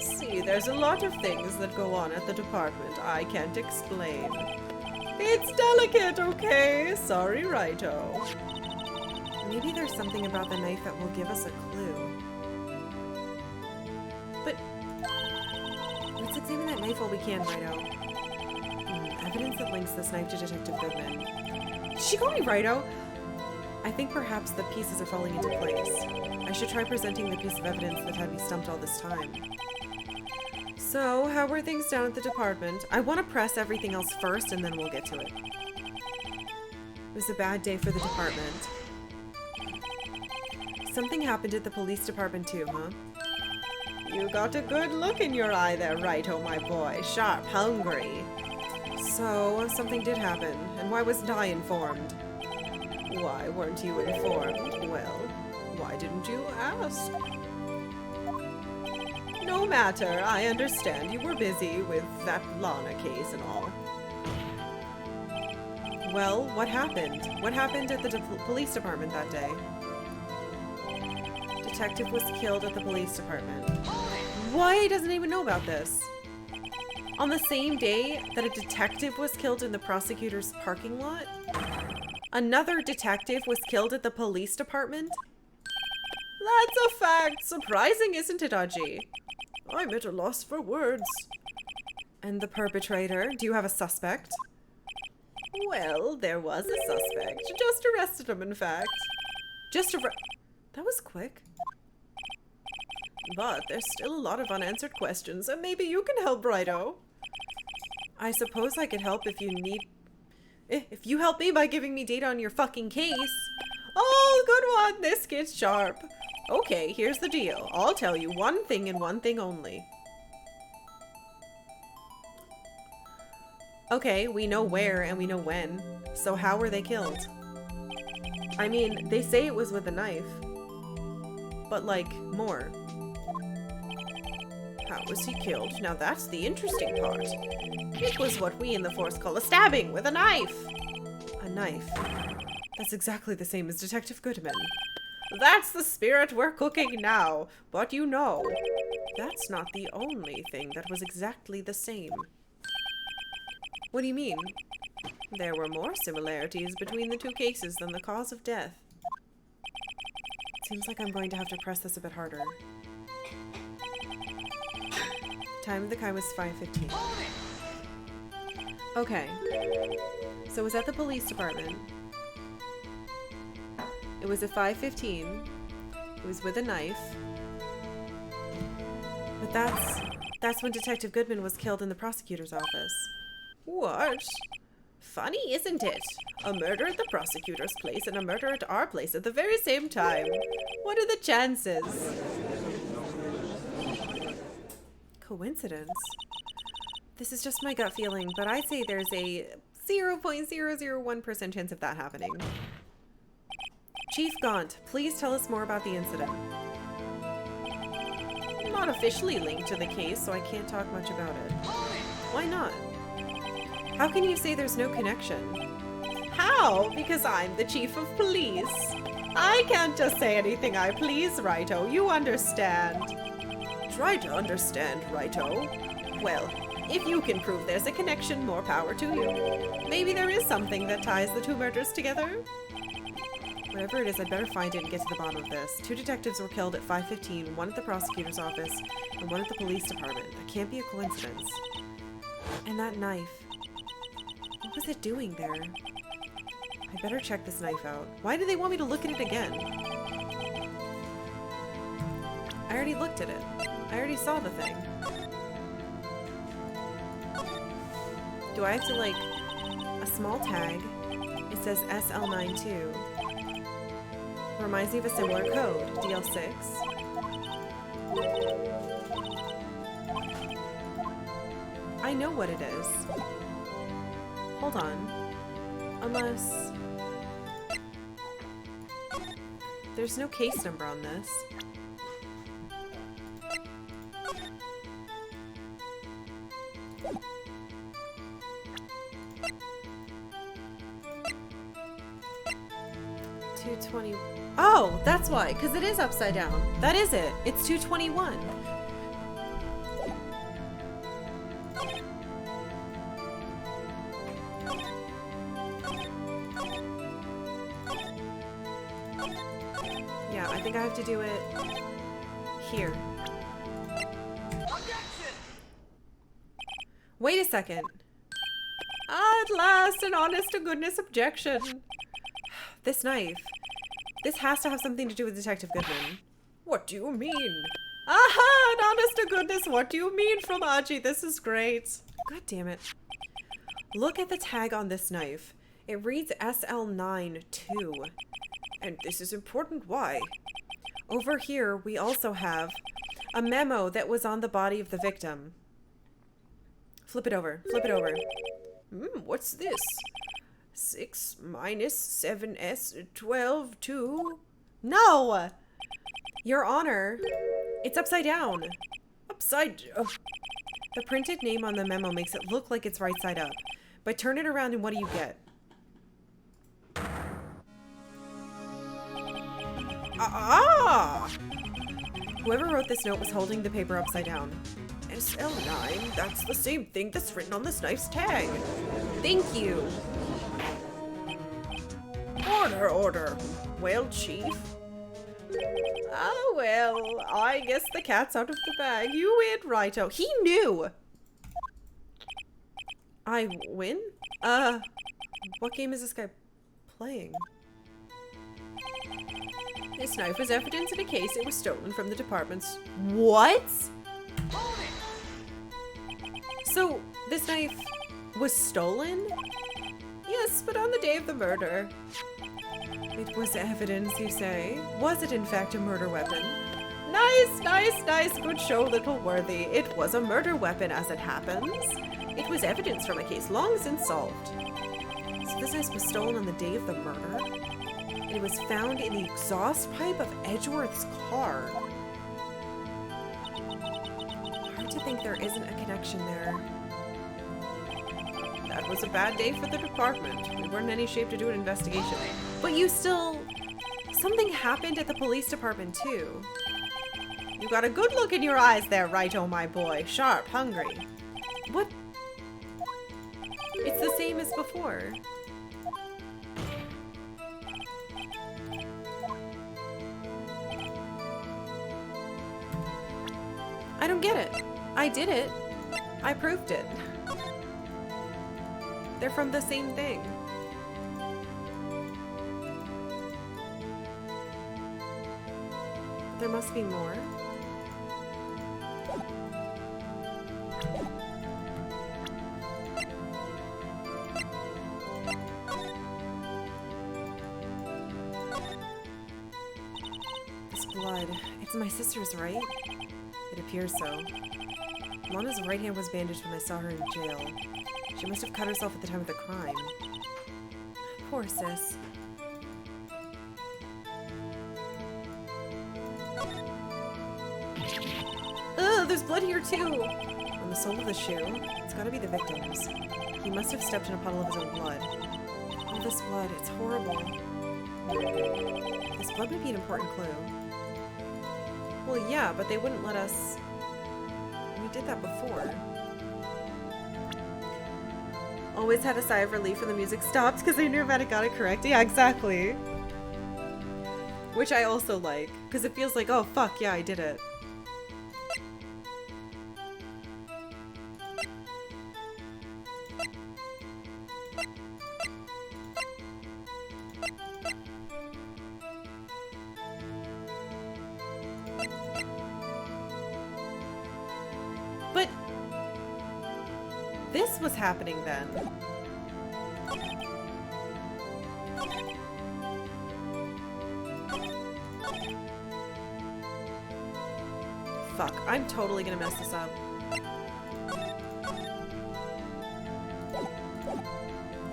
See, there's a lot of things that go on at the department I can't explain. It's delicate, okay? Sorry, Righto. Maybe there's something about the knife that will give us a clue. But let's examine that knife while we can, Righto. Evidence that links this knife to Detective Goodman. Did she call me Righto? I think perhaps the pieces are falling into place. I should try presenting the piece of evidence that had me stumped all this time. So, how were things down at the department? I want to press everything else first and then we'll get to it. It was a bad day for the department. Something happened at the police department too, huh? You got a good look in your eye there, Righto, my boy. Sharp, hungry. So, something did happen, and why wasn't I informed? Why weren't you informed? Well, why didn't you ask? No matter, I understand you were busy with that Lana case and all. Well, what happened? What happened at the police department that day? Detective was killed at the police department. Why? He doesn't even know about this. On the same day that a detective was killed in the prosecutor's parking lot? Another detective was killed at the police department? That's a fact. Surprising, isn't it, Aji? I'm at a loss for words. And the perpetrator? Do you have a suspect? Well, there was a suspect. Just arrested him, in fact. That was quick. But there's still a lot of unanswered questions, and maybe you can help, Righto. I suppose I could help if you need... If you help me by giving me data on your fucking case. Oh, good one. This gets sharp. Okay, here's the deal. I'll tell you one thing and one thing only. Okay, we know where and we know when. So how were they killed? I mean, they say it was with a knife. But like, more. How was he killed? Now that's the interesting part. It was what we in the force call a stabbing with a knife. A knife. That's exactly the same as Detective Goodman. That's the spirit we're cooking now. But you know, that's not the only thing that was exactly the same. What do you mean? There were more similarities between the two cases than the cause of death. Seems like I'm going to have to press this a bit harder. Time of the Kai was 5:15. Okay. So it was at the police department. It was at 5:15. It was with a knife. But that's when Detective Goodman was killed in the prosecutor's office. What? Funny, isn't it? A murder at the prosecutor's place and a murder at our place at the very same time. What are the chances? Coincidence? This is just my gut feeling, but I say there's a 0.001% chance of that happening. Chief Gaunt, please tell us more about the incident. I'm not officially linked to the case, so I can't talk much about it. Why not? How can you say there's no connection? How? Because I'm the chief of police. I can't just say anything I please, Righto. You understand. Try to understand, Righto. Well, if you can prove there's a connection, more power to you. Maybe there is something that ties the two murders together. Whatever it is, I'd better find it and get to the bottom of this. 2 detectives were killed at 5:15, one at the prosecutor's office, and one at the police department. That can't be a coincidence. And that knife. What was it doing there? I better check this knife out. Why do they want me to look at it again? I already looked at it. I already saw the thing. Do I have to, like, a small tag? It says SL92. Reminds me of a similar code, DL6. I know what it is. Hold on. Unless... there's no case number on this. Oh, that's why, because it is upside down. That is it. It's 221. Yeah, I think I have to do it here. Wait a second. At last, an honest-to-goodness objection. This knife. This has to have something to do with Detective Goodman. What do you mean? Aha! An honest to goodness, what do you mean from Aji? This is great. God damn it. Look at the tag on this knife. It reads SL9 2. And this is important. Why? Over here, we also have a memo that was on the body of the victim. Flip it over. Flip it over. What's this? 6 minus 7s 12 2. No! Your Honor, it's upside down. The printed name on the memo makes it look like it's right side up. But turn it around and what do you get? Whoever wrote this note was holding the paper upside down. SL9, that's the same thing that's written on this knife's tag. Thank you. Order, order. Well, Chief. Oh, well, I guess the cat's out of the bag. You win, righto. He knew. I win? What game is this guy playing? This knife was evidence in a case. It was stolen from the department's... What? So, this knife was stolen? Yes, but on the day of the murder. It was evidence, you say? Was it in fact a murder weapon? Nice, nice, nice. Good show, little worthy. It was a murder weapon, as it happens. It was evidence from a case long since solved. So this knife was stolen on the day of the murder? And it was found in the exhaust pipe of Edgeworth's car. Hard to think there isn't a connection there. That was a bad day for the department. We weren't in any shape to do an investigation. But you still... Something happened at the police department, too. You got a good look in your eyes there, righto, my boy. Sharp, hungry. What? It's the same as before. I don't get it. I did it. I proved it. They're from the same thing. There must be more. This blood, it's my sister's, right? It appears so. Lana's right hand was bandaged when I saw her in jail. She must have cut herself at the time of the crime. Poor sis. Ugh, there's blood here too! On the sole of the shoe, it's gotta be the victim's. He must have stepped in a puddle of his own blood. All this blood, it's horrible. This blood might be an important clue. Well, yeah, but they wouldn't let us... We did that before. Always had a sigh of relief when the music stopped because I knew if I got it correct. Yeah, exactly. Which I also like, because it feels like, oh fuck, yeah, I did it. But this was happening then. Fuck, I'm totally gonna mess this up.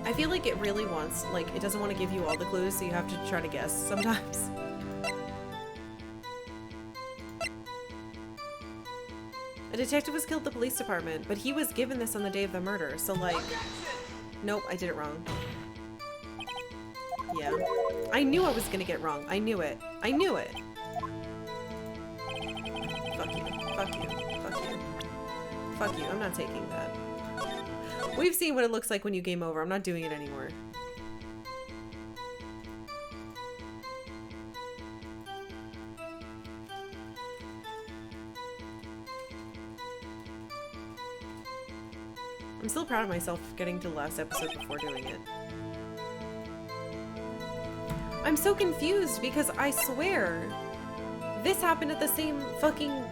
I feel like it really wants, like, it doesn't want to give you all the clues, so you have to try to guess sometimes. A detective was killed at the police department, but he was given this on the day of the murder, so like... Nope, I did it wrong. Yeah. I knew I was gonna get it wrong. I knew it. I knew it! Fuck you. Fuck you. Fuck you. Fuck you. I'm not taking that. We've seen what it looks like when you game over. I'm not doing it anymore. I'm still proud of myself for getting to the last episode before doing it. I'm so confused because I swear this happened at the same fucking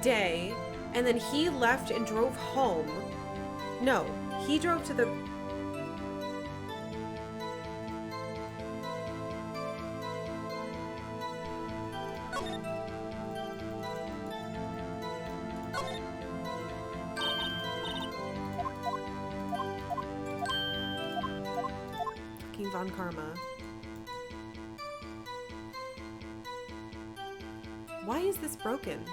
day, and then he left and drove home. No, he drove to the... King Von Karma. Why is this broken?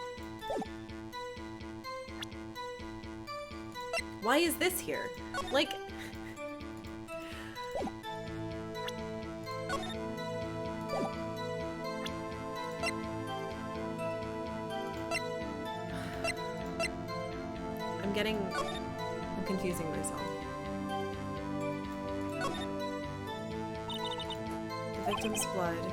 Why is this here? Like... I'm confusing myself. The victim's blood.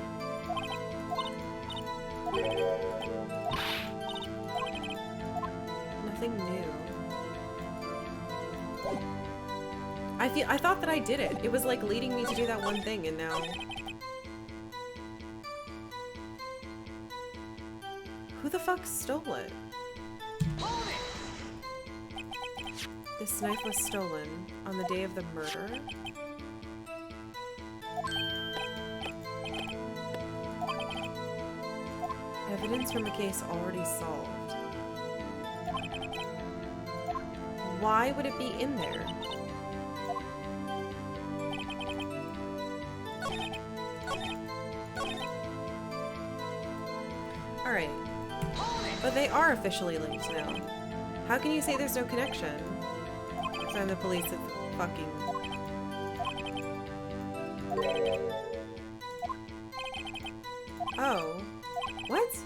Nothing new. I thought that I did it. It was like leading me to do that one thing, and now... Who the fuck stole it? This knife was stolen on the day of the murder? Evidence from a case already solved. Why would it be in there? Alright. But they are officially linked now. How can you say there's no connection? Because I'm the police of fucking... Oh. What?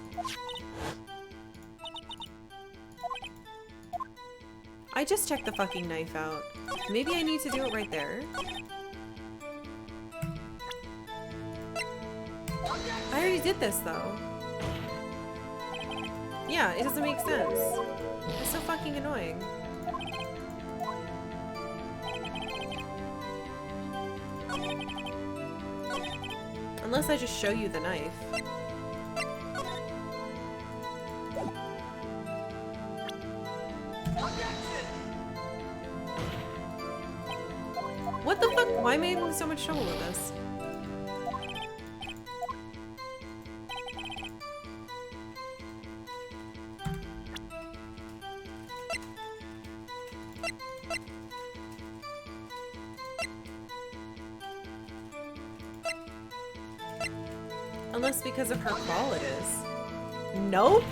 I just checked the fucking knife out. Maybe I need to do it right there? I already did this though. Yeah, it doesn't make sense. It's so fucking annoying. Unless I just show you the knife. What the fuck? Why am I having so much trouble with this? Unless because of her call it is. Nope.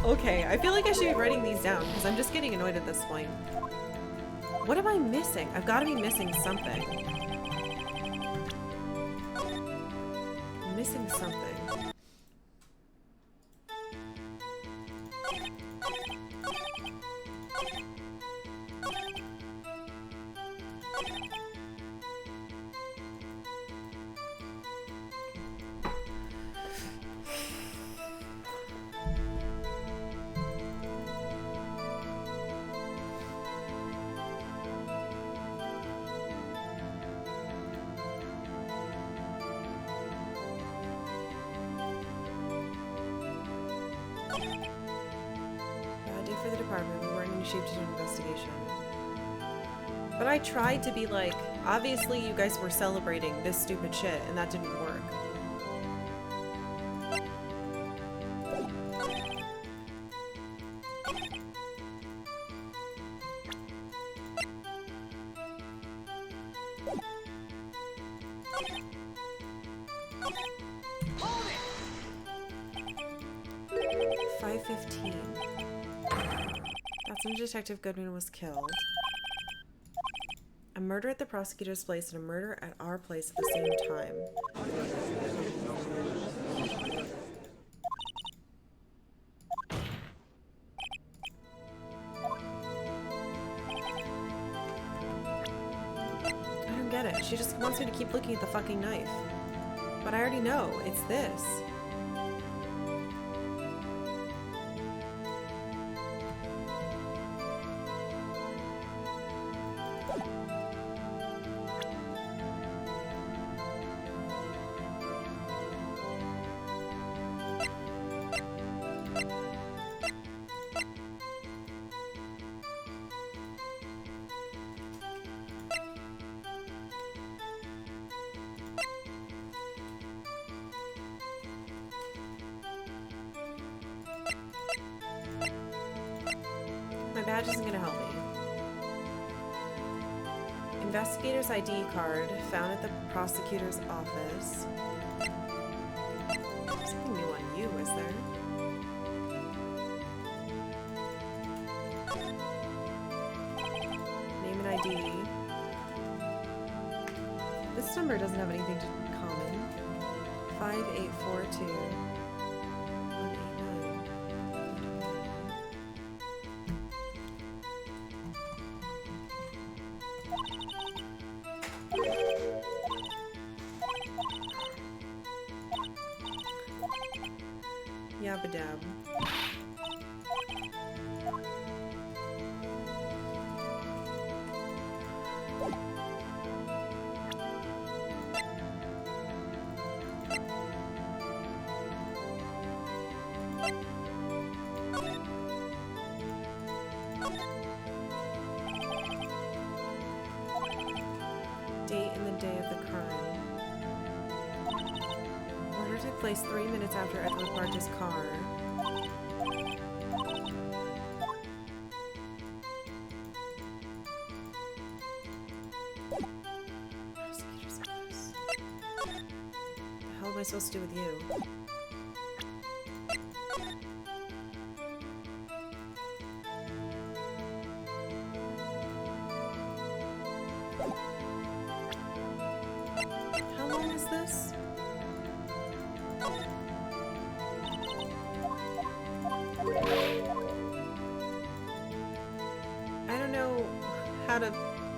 Okay, I feel like I should be writing these down because I'm just getting annoyed at this point. What am I missing? I've got to be missing something. I'm missing something. For the department, we weren't in shape to do an investigation. But I tried to be like, obviously you guys were celebrating this stupid shit, and that didn't work. That's when Detective Goodman was killed. A murder at the prosecutor's place and a murder at our place at the same time. I don't get it. She just wants me to keep looking at the fucking knife. But I already know. It's this. badge isn't gonna help me. Investigator's ID card found at the prosecutor's office. Something new on you, is there? Name and ID. This number doesn't have anything to common. 5842 189. Yabba-dab. Date and the day of the crime. Murder took place 3 minutes after Edward parked his car. Prosecutor's office. What the hell am I supposed to do with you? How long is this? I don't know how to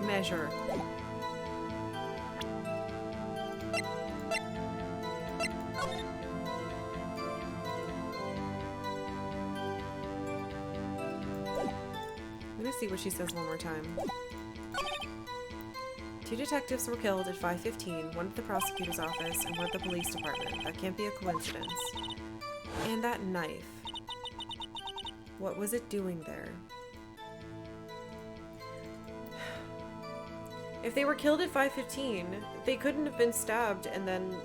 measure. I'm gonna see what she says one more time. 2 detectives were killed at 5:15, one at the prosecutor's office and one at the police department. That can't be a coincidence. And that knife. What was it doing there? If they were killed at 5:15, they couldn't have been stabbed and then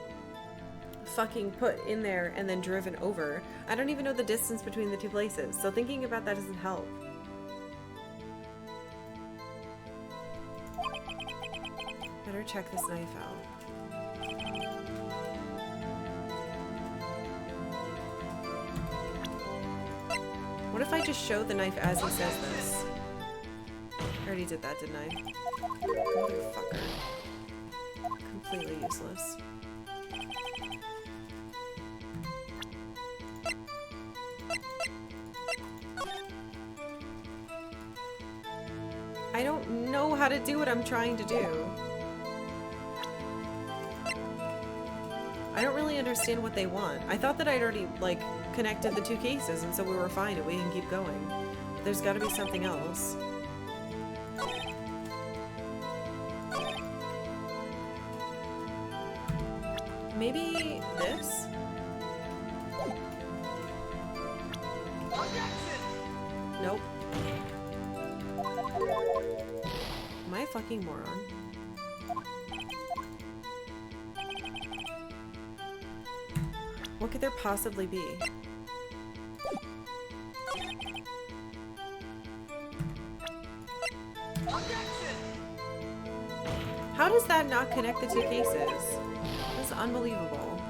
fucking put in there and then driven over. I don't even know the distance between the two places, so thinking about that doesn't help. Better check this knife out. What if I just show the knife as he says this? I already did that, didn't I? Motherfucker. Completely useless. I don't know how to do what I'm trying to do. I don't really understand what they want. I thought that I'd already, like, connected the two cases and so we were fine and we can keep going. There's gotta be something else. Maybe this? Nope. Am I a fucking moron? What could there possibly be? How does that not connect the two cases? This is unbelievable.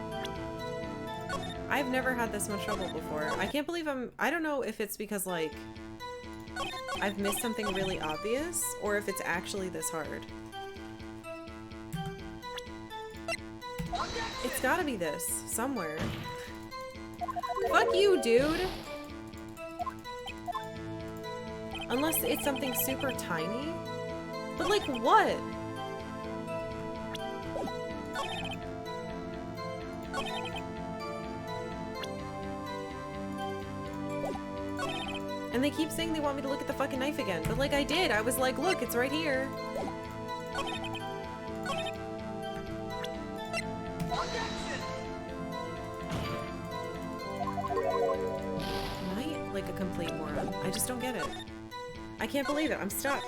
I've never had this much trouble before. I can't believe I don't know if it's because, like, I've missed something really obvious, or if it's actually this hard. It's gotta be this, somewhere. Fuck you, dude! Unless it's something super tiny? But, like, what? And they keep saying they want me to look at the fucking knife again, but, like, I did. I was like, look, it's right here. Am I, like, a complete moron? I just don't get it. I can't believe it. I'm stuck.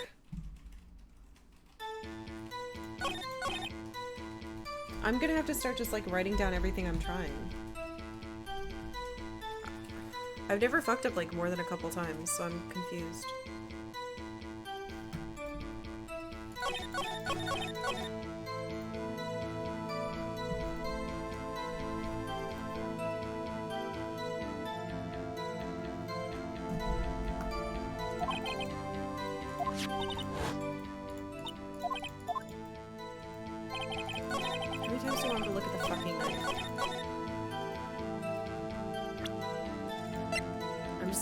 I'm gonna have to start just, like, writing down everything I'm trying. I've never fucked up, like, more than a couple times, so I'm confused.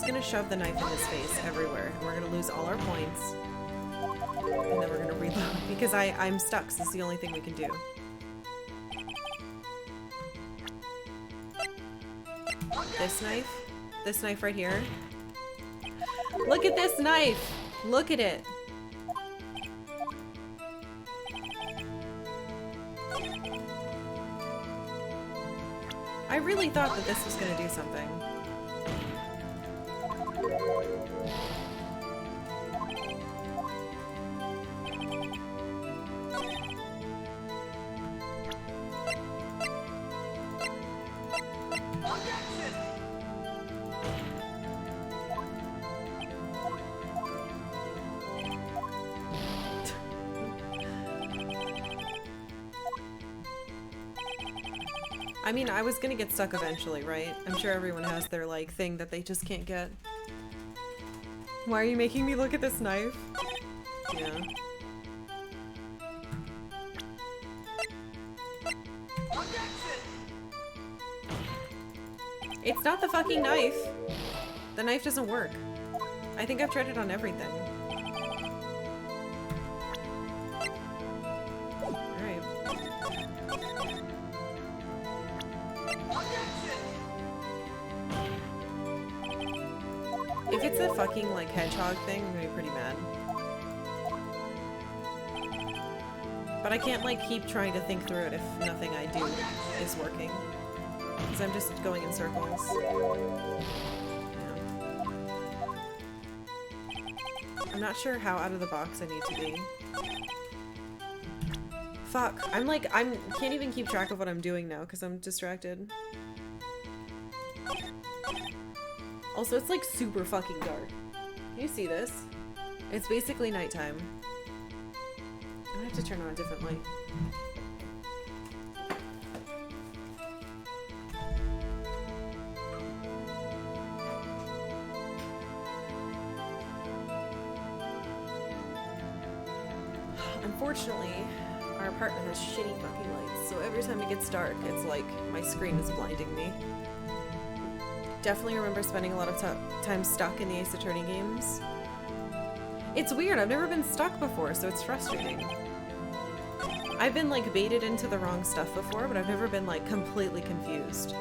just gonna shove the knife in his face everywhere. And we're gonna lose all our points. And then we're gonna reload. Because I'm stuck, so it's the only thing we can do. This knife? This knife right here? Look at this knife! Look at it! I really thought that this was gonna do something. I mean, I was gonna get stuck eventually, right? I'm sure everyone has their, like, thing that they just can't get. Why are you making me look at this knife? Yeah. It's not the fucking knife! The knife doesn't work. I think I've tried it on everything. If it's a fucking, like, hedgehog thing, I'm gonna be pretty mad. But I can't, like, keep trying to think through it if nothing I do is working. Because I'm just going in circles. Yeah. I'm not sure how out of the box I need to be. Fuck. Can't even keep track of what I'm doing now because I'm distracted. Also, it's like super fucking dark. Can you see this? It's basically nighttime. I have to turn on a different light. Unfortunately, our apartment has shitty fucking lights, so every time it gets dark, it's like my screen is blinding me. Definitely remember spending a lot of time stuck in the Ace Attorney games. It's weird, I've never been stuck before, so it's frustrating. I've been, like, baited into the wrong stuff before, but I've never been, like, completely confused.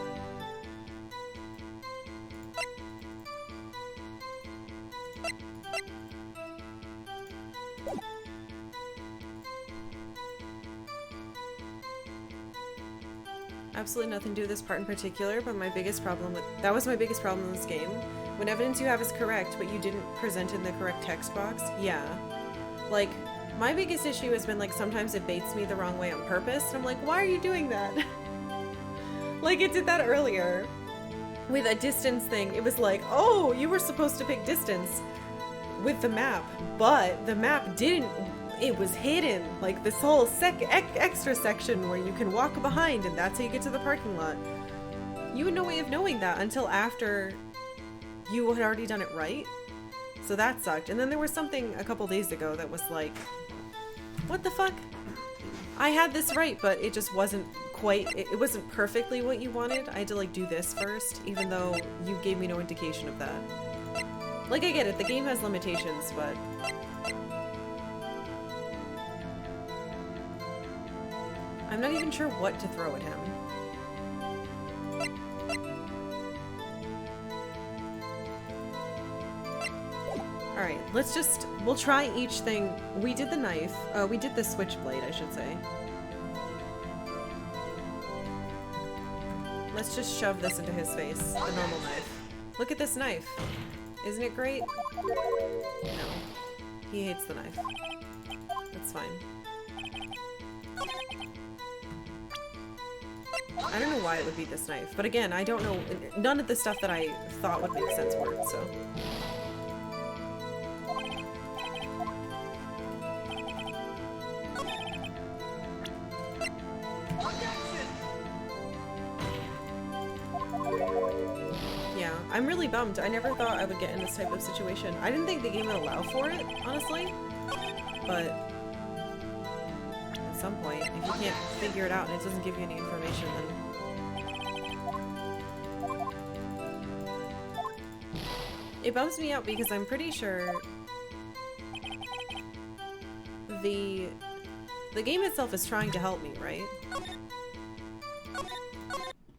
Absolutely nothing to do with this part in particular, but that was my biggest problem in this game. When evidence you have is correct, but you didn't present in the correct text box, yeah. Like, my biggest issue has been, like, sometimes it baits me the wrong way on purpose, and I'm like, why are you doing that? Like, it did that earlier. With a distance thing, it was like, oh, you were supposed to pick distance with the map, but the map didn't. It was hidden, like this whole extra section where you can walk behind and that's how you get to the parking lot. You had no way of knowing that until after you had already done it right. So that sucked. And then there was something a couple days ago that was like, what the fuck? I had this right, but it just wasn't quite, it wasn't perfectly what you wanted. I had to, like, do this first, even though you gave me no indication of that. Like, I get it, the game has limitations, but I'm not even sure what to throw at him. Alright, we'll try each thing. We did the knife. We did the switchblade, I should say. Let's just shove this into his face, the normal knife. Look at this knife. Isn't it great? No. He hates the knife. That's fine. I don't know why it would be this knife, but again, I don't know. None of the stuff that I thought would make sense worked, so. Yeah, I'm really bummed. I never thought I would get in this type of situation. I didn't think the game would allow for it, honestly, but at some point, if you can't figure it out and it doesn't give you any information, then It bums me out because I'm pretty sure the game itself is trying to help me, right?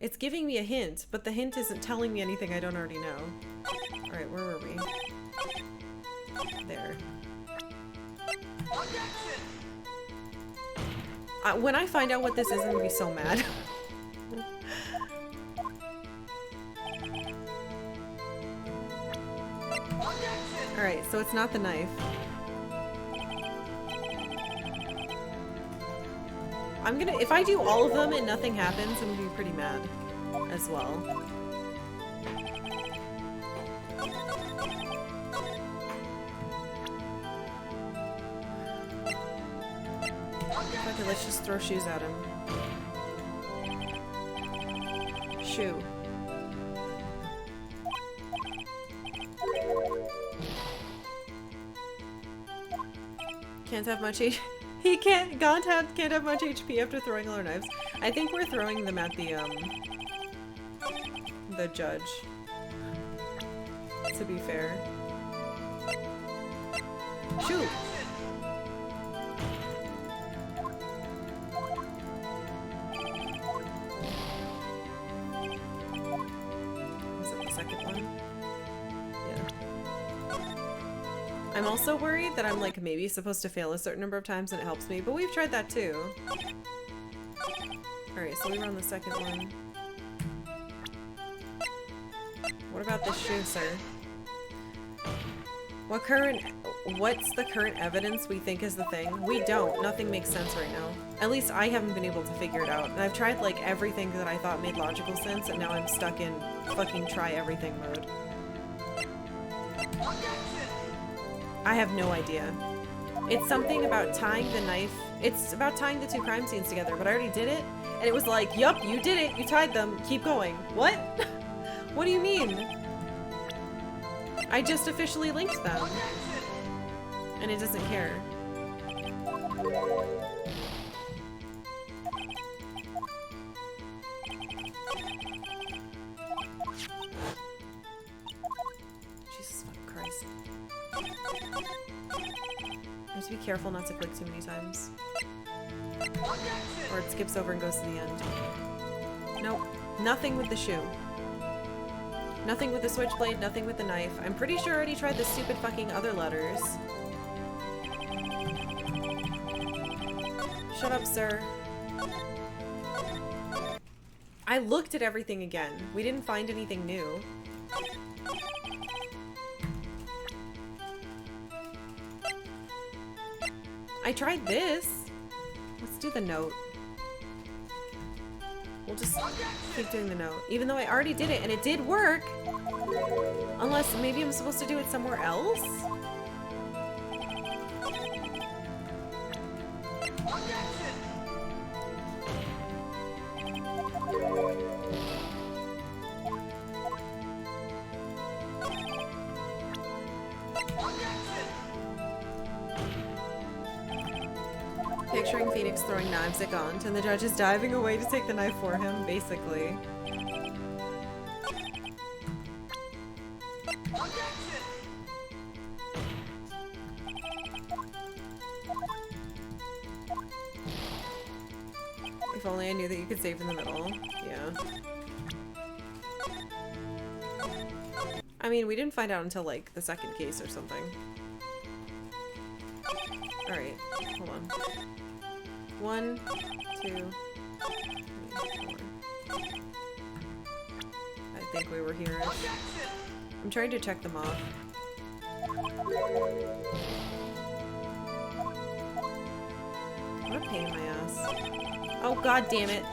It's giving me a hint, but the hint isn't telling me anything I don't already know. Alright, where were we? There. When I find out what this is, I'm gonna be so mad. Alright, so it's not the knife. I'm gonna, if I do all of them and nothing happens, I'm gonna be pretty mad as well. Okay, let's just throw shoes at him. Shoe. Can't have much HP. He can't have much HP after throwing all our knives. I think we're throwing them at the judge. To be fair. Shoot! Was it the second one? Yeah. I'm also worried that I'm like maybe supposed to fail a certain number of times and it helps me, but we've tried that too. Alright, so we were on the second one. What about this shoe, sir? What's the current evidence we think is the thing? We don't. Nothing makes sense right now. At least I haven't been able to figure it out. And I've tried like everything that I thought made logical sense, and now I'm stuck in fucking try everything mode. I have no idea. It's something about tying the knife. It's about tying the two crime scenes together, but I already did it, and it was like, yup, you did it, you tied them, keep going. What? What do you mean? I just officially linked them. And it doesn't care. Jesus fucking Christ. I have to be careful not to click too many times. Or it skips over and goes to the end. Nope. Nothing with the shoe. Nothing with the switchblade, nothing with the knife. I'm pretty sure I already tried the stupid fucking other letters. Shut up, sir. I looked at everything again. We didn't find anything new. I tried this. Let's do the note. We'll just keep doing the note. Even though I already did it and it did work. Unless maybe I'm supposed to do it somewhere else? Picturing Phoenix throwing knives at Gaunt, and the judge is diving away to take the knife for him, basically. If only I knew that you could save in the middle. Yeah. I mean, we didn't find out until, like, the second case or something. Alright, hold on. 1, 2, 3, 4. I think we were here. I'm trying to check them off. What a pain in my ass. Oh, god damn it.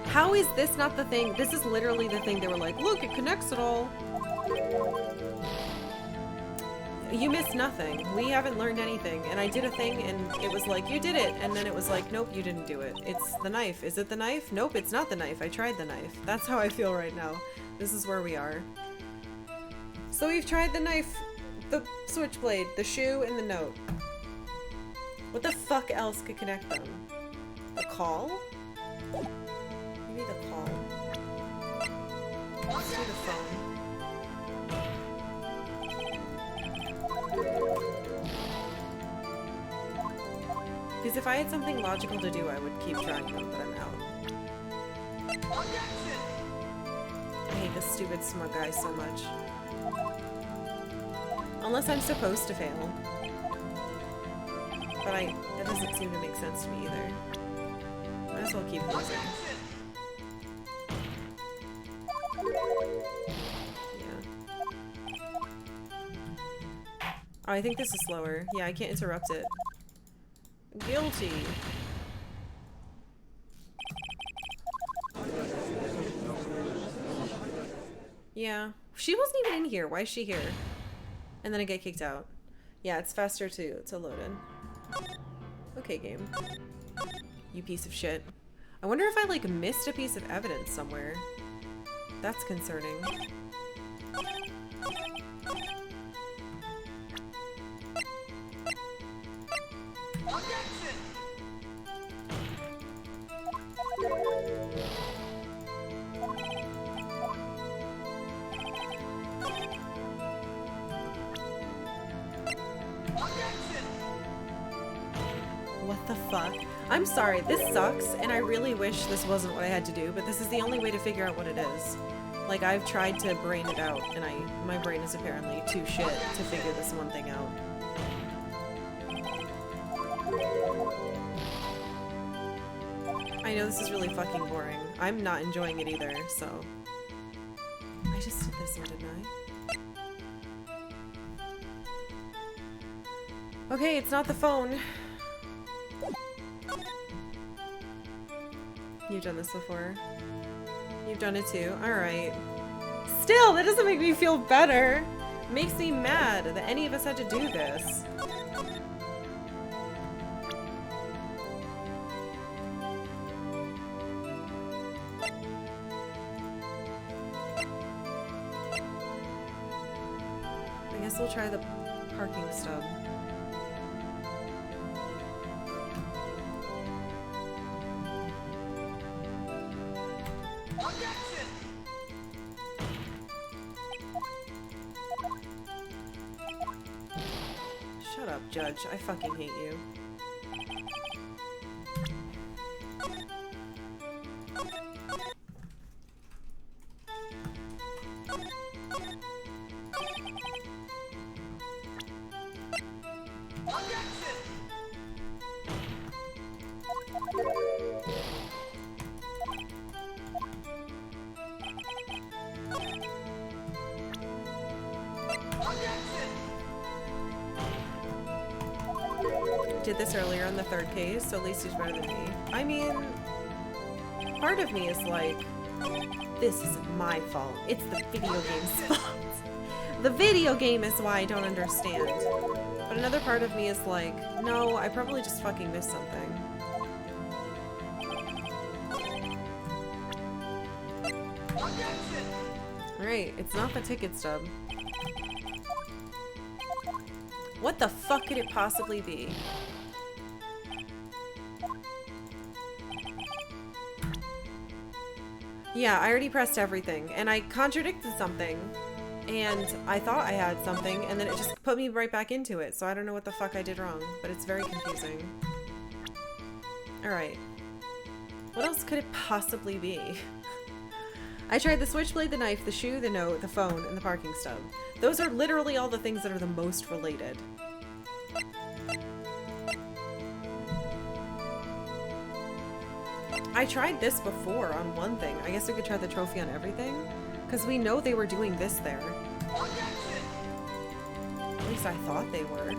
How is this not the thing? This is literally the thing they were like, look, it connects it all. You missed nothing. We haven't learned anything. And I did a thing and it was like, you did it. And then it was like, nope, you didn't do it. It's the knife. Is it the knife? Nope, it's not the knife. I tried the knife. That's how I feel right now. This is where we are. So we've tried the knife, the switchblade, the shoe, and the note. What the fuck else could connect them? The call? Maybe the call. Let's do the phone. Because if I had something logical to do, I would keep trying them, but I'm out. I hate this stupid smug guy so much. Unless I'm supposed to fail. But that doesn't seem to make sense to me either. Might as well keep losing. Yeah. Oh, I think this is slower. Yeah, I can't interrupt it. Guilty. Yeah. She wasn't even in here. Why is she here? And then I get kicked out. Yeah, it's faster to load in. Okay, game. You piece of shit. I wonder if I, like, missed a piece of evidence somewhere. That's concerning. What the fuck? I'm sorry, this sucks, and I really wish this wasn't what I had to do, but this is the only way to figure out what it is. Like, I've tried to brain it out, and my brain is apparently too shit to figure this one thing out. I know this is really fucking boring. I'm not enjoying it either, so... I just did this one, didn't I? Okay, it's not the phone. You've done this before. You've done it too. Alright. Still, that doesn't make me feel better. It makes me mad that any of us had to do this. I guess we'll try the parking stub. Shut up, Judge. I fucking hate you. Did this earlier in the third case, so at least he's better than me. I mean, part of me is like, this isn't my fault. It's the video game's fault. The video game is why I don't understand. But another part of me is like, no, I probably just fucking missed something. Alright, it's not the ticket stub. What the fuck could it possibly be? Yeah, I already pressed everything, and I contradicted something, and I thought I had something, and then it just put me right back into it, so I don't know what the fuck I did wrong, but it's very confusing. Alright. What else could it possibly be? I tried the switchblade, the knife, the shoe, the note, the phone, and the parking stub. Those are literally all the things that are the most related. I tried this before on one thing. I guess we could try the trophy on everything? Because we know they were doing this there. At least I thought they were.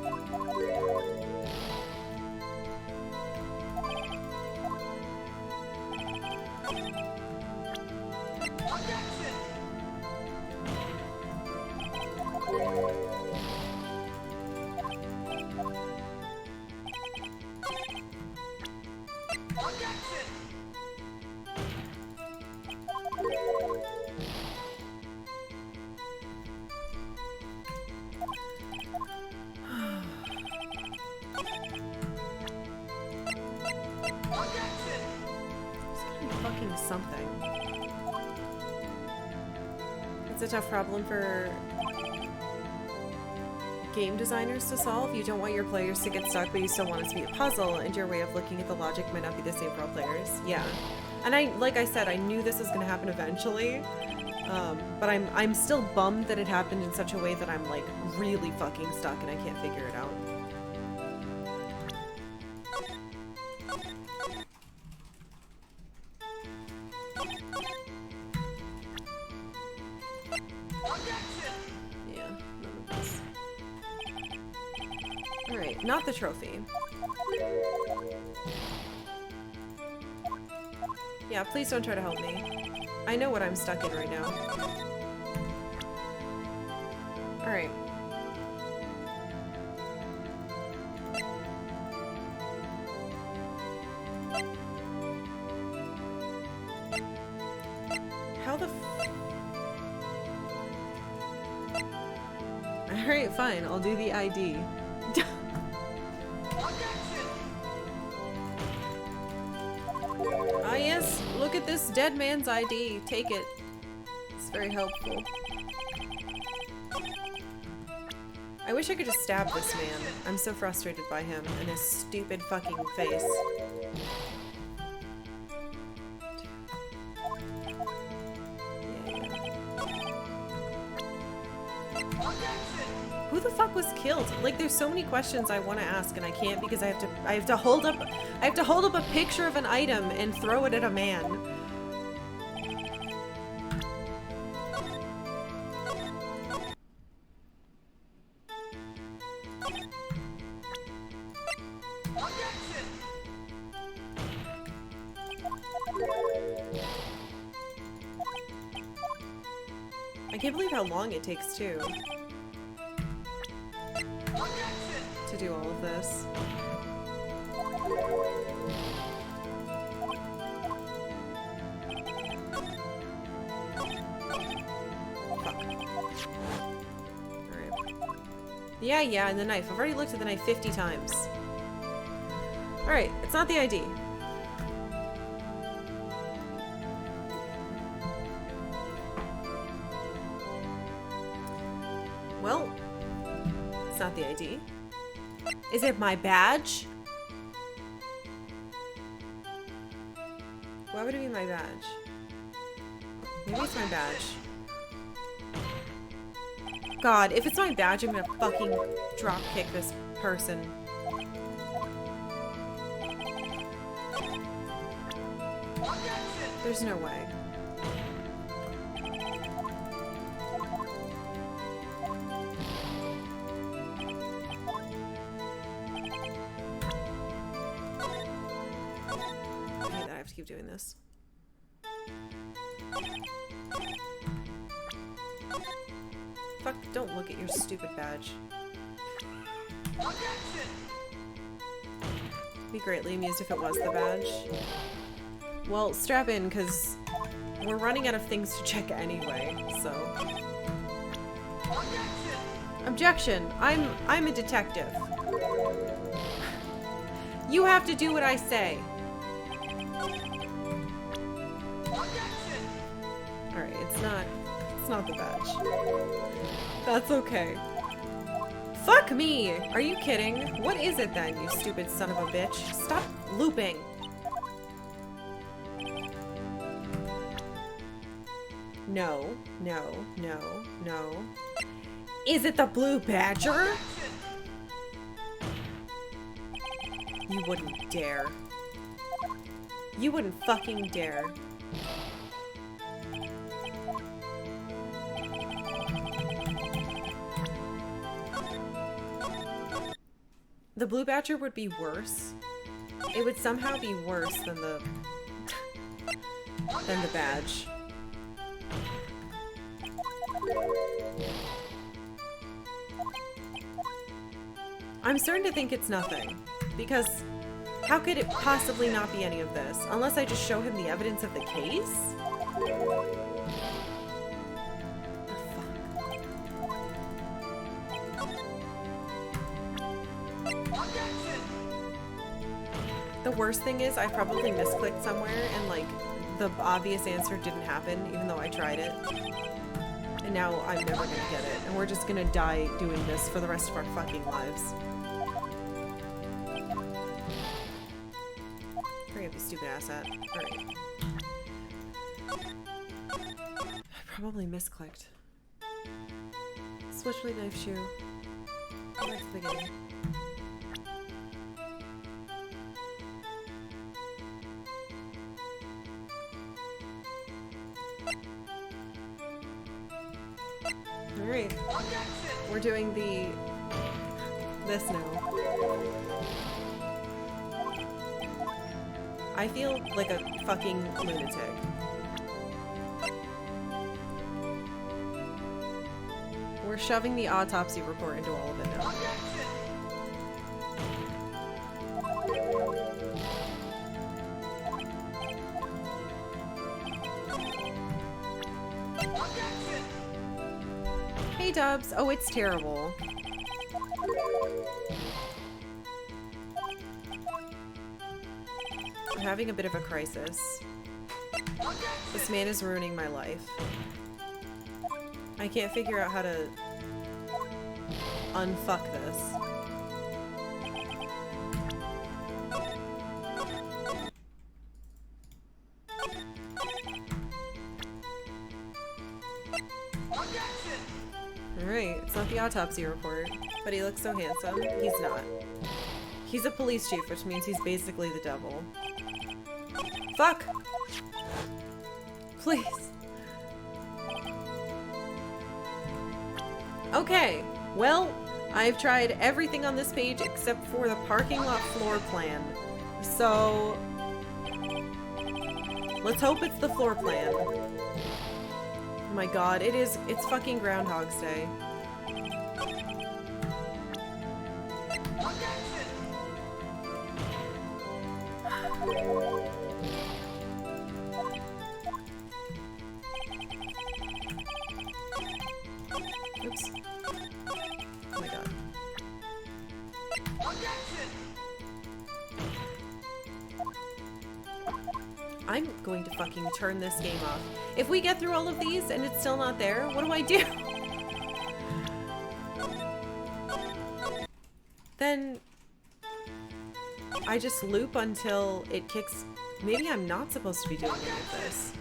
fucking something. It's a tough problem for game designers to solve. You don't want your players to get stuck, but you still want it to be a puzzle, and your way of looking at the logic might not be the same for all players. Yeah. And like I said, I knew this was gonna happen eventually. But I'm still bummed that it happened in such a way that I'm like really fucking stuck and I can't figure it out. Yeah, none of this. Alright, not the trophy. Yeah, please don't try to help me. I know what I'm stuck in right now. Alright. How the Alright, fine. I'll do the ID. Ah, yes. Look at this dead man's ID. Take it. It's very helpful. I wish I could just stab this man. I'm so frustrated by him and his stupid fucking face. Who the fuck was killed? Like, there's so many questions I want to ask and I can't because I have to hold up a picture of an item and throw it at a man. I can't believe how long it takes too. To do all of this. Fuck. Alright. Yeah, and the knife. I've already looked at the knife 50 times. Alright, it's not the ID. Well, it's not the ID. Is it my badge? Why would it be my badge? Maybe it's my badge. God, if it's my badge, I'm gonna fucking drop kick this person. There's no way. Keep doing this. Fuck, don't look at your stupid badge. Be greatly amused if it was the badge. Well, strap in, because we're running out of things to check anyway, so. Objection! I'm a detective. You have to do what I say. Alright, it's not the badge. That's okay. Fuck me! Are you kidding? What is it then, you stupid son of a bitch? Stop looping! No. Is it the blue badger? You wouldn't dare. You wouldn't fucking dare. The blue badger would be worse. It would somehow be worse than the badge. I'm starting to think it's nothing, because how could it possibly not be any of this? Unless I just show him the evidence of the case? The worst thing is I probably misclicked somewhere and like the obvious answer didn't happen, even though I tried it. And now I'm never gonna get it. And we're just gonna die doing this for the rest of our fucking lives. Hurry up, you stupid asshat. Alright. I probably misclicked. Switchblade knife shoe. Back to the beginning. Alright. We're doing this now. I feel like a fucking lunatic. We're shoving the autopsy report into all of it now. Hey Dubs. Oh, it's terrible. I'm having a bit of a crisis. This man is ruining my life. I can't figure out how to unfuck this. Alright, it's not the autopsy report, but he looks so handsome. He's not. He's a police chief, which means he's basically the devil. Fuck! Please. Okay, well, I've tried everything on this page except for the parking lot floor plan. So, let's hope it's the floor plan. Oh my god, it's fucking Groundhog's Day. Oops. Oh my god. I'm going to fucking turn this game off. If we get through all of these and it's still not there, what do I do? Then I just loop until it kicks. Maybe I'm not supposed to be doing any of this.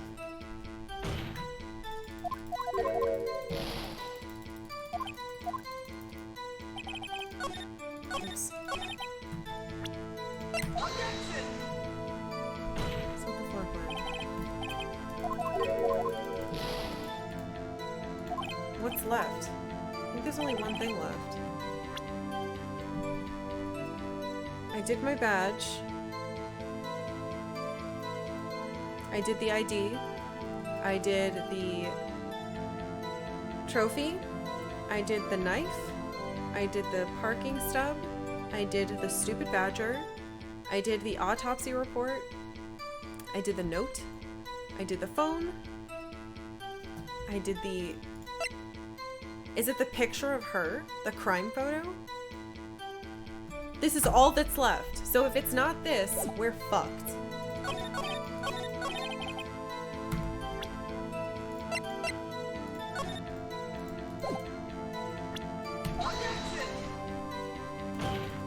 Oops. What's left? I think there's only one thing left. I did my badge. I did the ID. I did the trophy. I did the knife. I did the parking stub. I did the stupid badger. I did the autopsy report. I did the note. I did the phone. I did the... Is it the picture of her? The crime photo? This is all that's left. So if it's not this, we're fucked.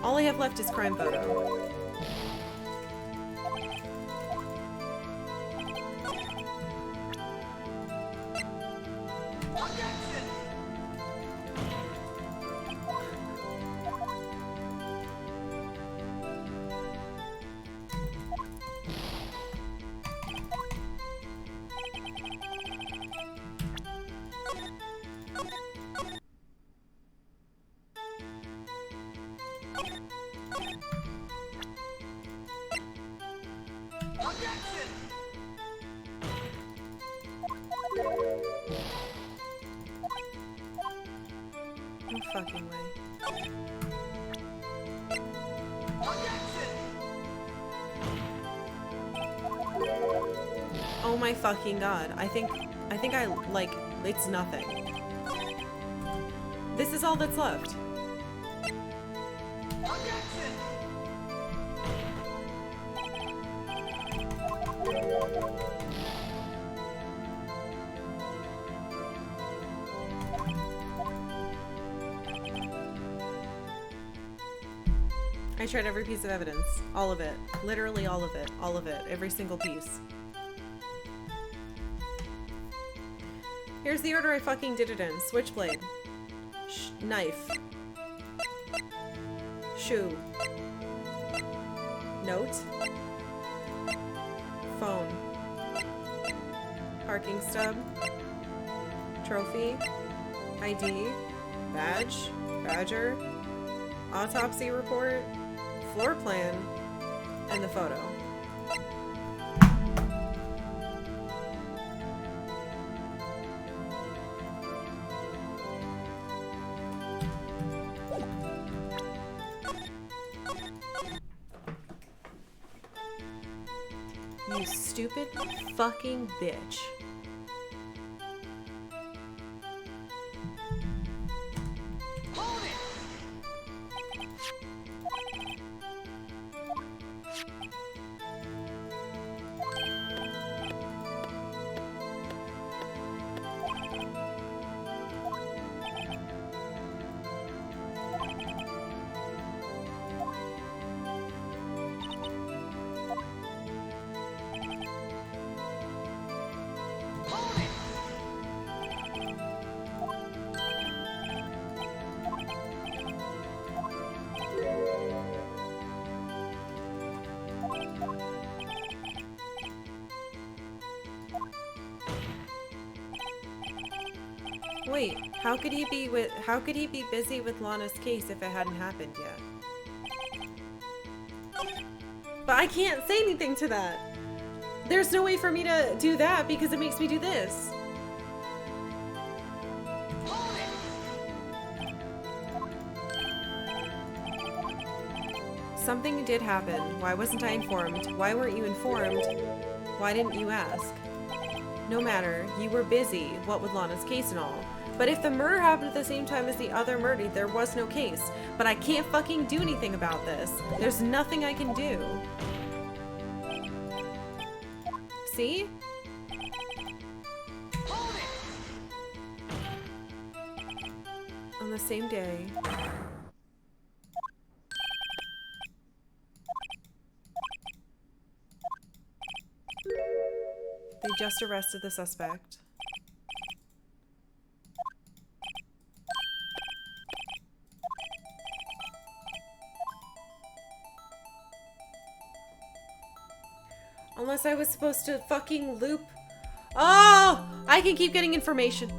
All I have left is crime photo. No fucking way. Oh my fucking god. I think I, like, it's nothing. This is all that's left. I tried every piece of evidence. All of it. Literally all of it. All of it. Every single piece. Here's the order I fucking did it in. Switchblade. Knife. Shoe. Note. Phone. Parking stub. Trophy. ID. Badge. Badger. Autopsy report. Floor plan. And the photo. You stupid fucking bitch. Wait, how could he be busy with Lana's case if it hadn't happened yet? But I can't say anything to that. There's no way for me to do that because it makes me do this. Something did happen. Why wasn't I informed? Why weren't you informed? Why didn't you ask? No matter, you were busy, what with Lana's case and all. But if the murder happened at the same time as the other murder, there was no case. But I can't fucking do anything about this. There's nothing I can do. See? On the same day. They just arrested the suspect. Unless I was supposed to fucking loop. Oh! I can keep getting information.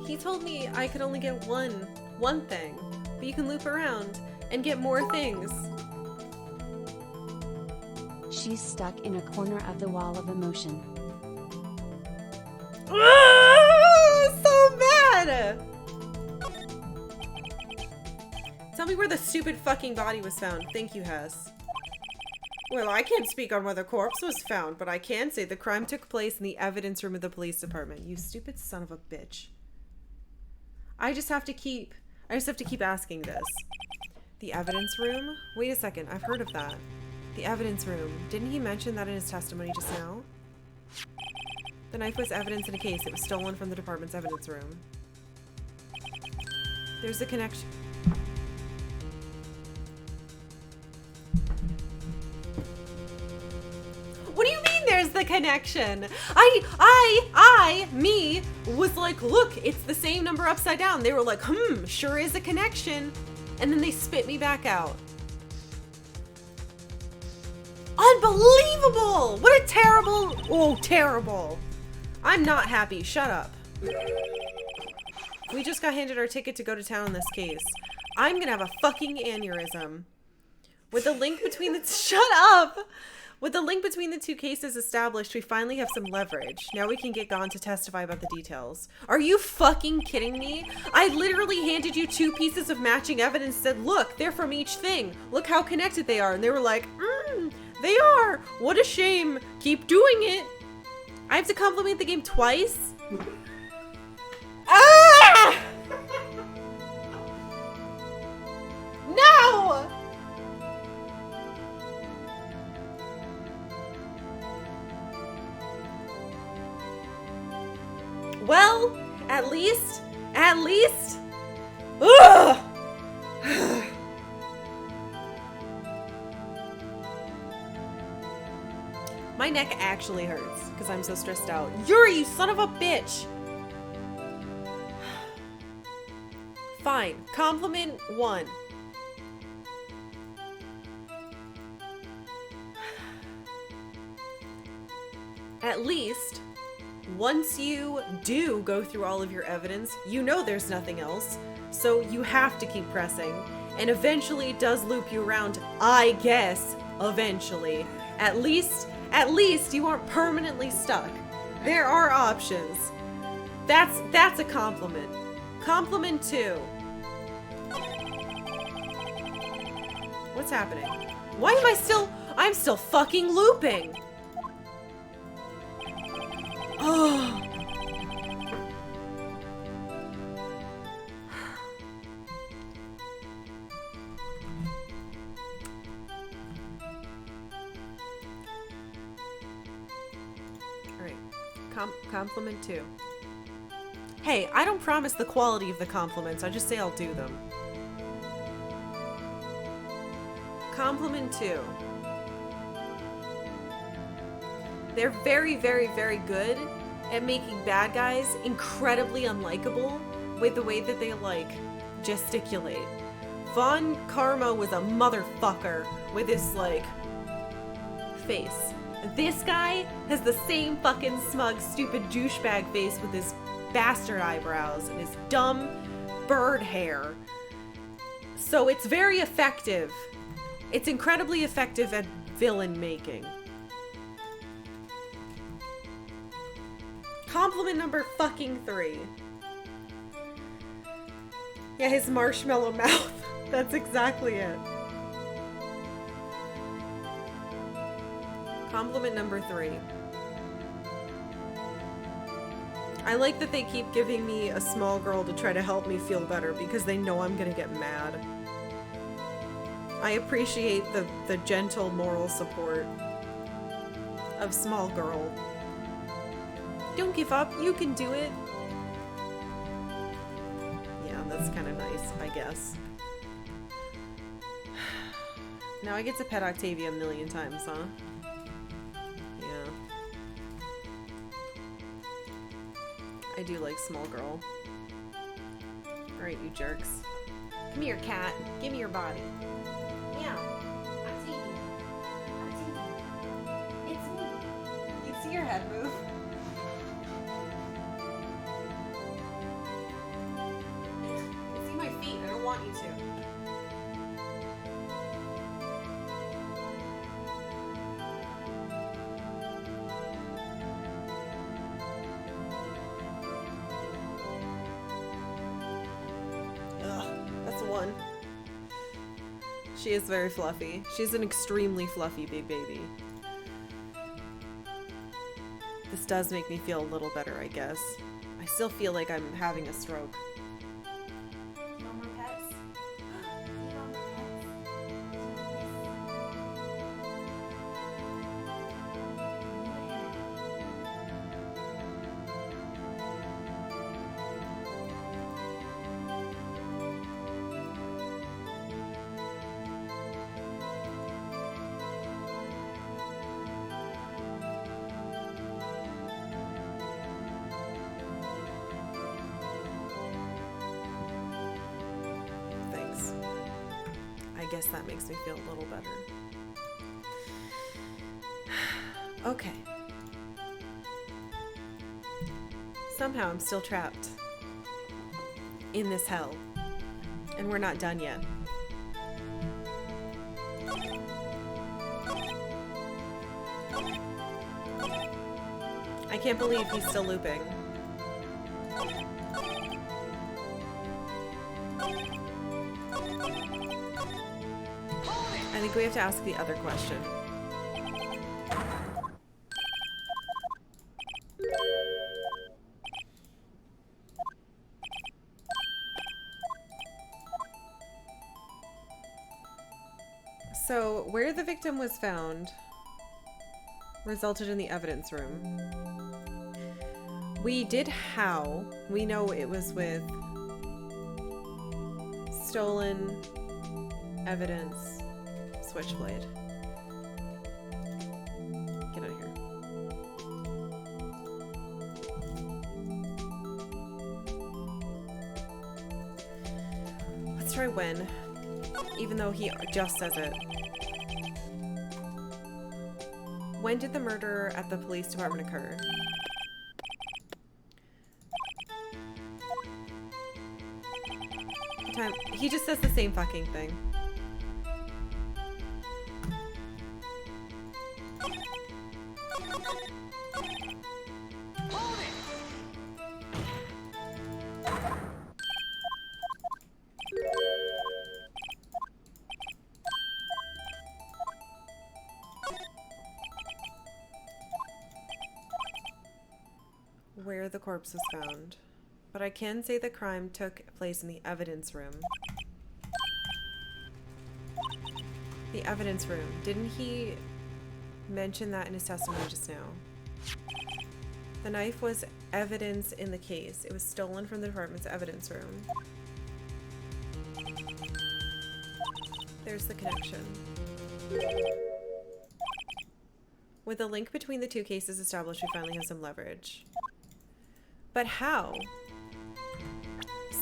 He told me I could only get one thing, but you can loop around and get more things. She's stuck in a corner of the wall of emotion. So mad! Tell me where the stupid fucking body was found. Thank you, Hess. Well, I can't speak on where the corpse was found, but I can say the crime took place in the evidence room of the police department. You stupid son of a bitch. I just have to keep asking this. The evidence room? Wait a second, I've heard of that. The evidence room. Didn't he mention that in his testimony just now? The knife was evidence in a case. It was stolen from the department's evidence room. There's a connection. What do you mean there's the connection? Me was like, look, it's the same number upside down. They were like, sure is a connection. And then they spit me back out. Unbelievable! What a terrible. I'm not happy. Shut up. We just got handed our ticket to go to town on this case. I'm gonna have a fucking aneurysm. With a link between the... Shut up! With the link between the two cases established, we finally have some leverage. Now we can get Gon to testify about the details. Are you fucking kidding me? I literally handed you 2 pieces of matching evidence, said, look, they're from each thing. Look how connected they are. And they were like, they are. What a shame. Keep doing it. I have to compliment the game twice? Ah! No! Well, at least, ugh! My neck actually hurts because I'm so stressed out. Yuri, you son of a bitch! Fine, compliment 1. At least, once you do go through all of your evidence, you know there's nothing else, so you have to keep pressing. And eventually it does loop you around, I guess, eventually. At least you aren't permanently stuck. There are options. That's a compliment. Compliment 2. What's happening? Why am I'm still fucking looping. Oh. Alright. Compliment 2. Hey, I don't promise the quality of the compliments, I just say I'll do them. Compliment 2. They're very, very, very good at making bad guys incredibly unlikable with the way that they, like, gesticulate. Von Karma was a motherfucker with his, like, face. This guy has the same fucking smug, stupid douchebag face with his bastard eyebrows and his dumb bird hair. So it's very effective. It's incredibly effective at villain making. Compliment number fucking 3. Yeah, his marshmallow mouth. That's exactly it. Compliment number 3. I like that they keep giving me a small girl to try to help me feel better because they know I'm gonna get mad. I appreciate the gentle moral support of small girl. Don't give up, you can do it. Yeah, that's kind of nice, I guess. Now I get to pet Octavia a million times, huh? Yeah. I do like small girl. Alright, you jerks. Come here, cat. Give me your body. Meow. Octavia. Octavia. It's me. You see your head move? I don't want you to. Ugh, that's a 1. She is very fluffy. She's an extremely fluffy big baby. This does make me feel a little better, I guess. I still feel like I'm having a stroke. I guess that makes me feel a little better. Okay. Somehow I'm still trapped in this hell. And we're not done yet. I can't believe he's still looping. I think we have to ask the other question. So, where the victim was found resulted in the evidence room. We did how. We know it was with stolen evidence switchblade. Get out of here. Let's try when, even though he just says it. When did the murder at the police department occur? Time. He just says the same fucking thing. Where the corpse was found. But I can say the crime took place in the evidence room. The evidence room. Didn't he mention that in his testimony just now? The knife was evidence in the case. It was stolen from the department's evidence room. There's the connection. With the link between the two cases established, we finally have some leverage. But how?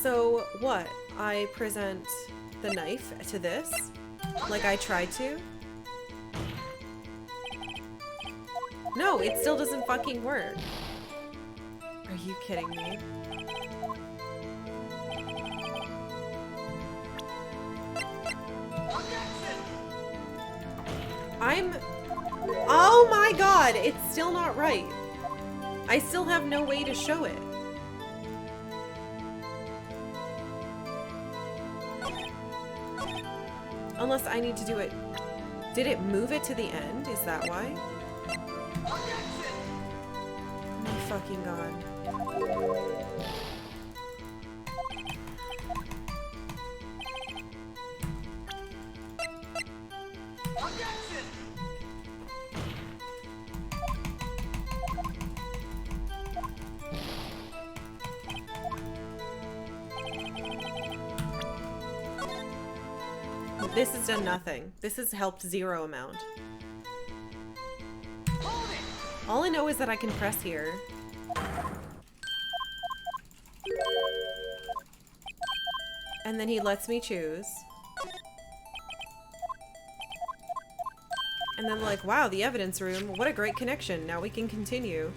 So what? I present the knife to this? Like I tried to? No, it still doesn't fucking work. Are you kidding me? Oh my god, it's still not right. I still have no way to show it. Unless I need to do it. Did it move it to the end? Is that why? Oh my fucking god. This has done nothing. This has helped zero amount. All I know is that I can press here. And then he lets me choose. And then like, wow, the evidence room. What a great connection. Now we can continue.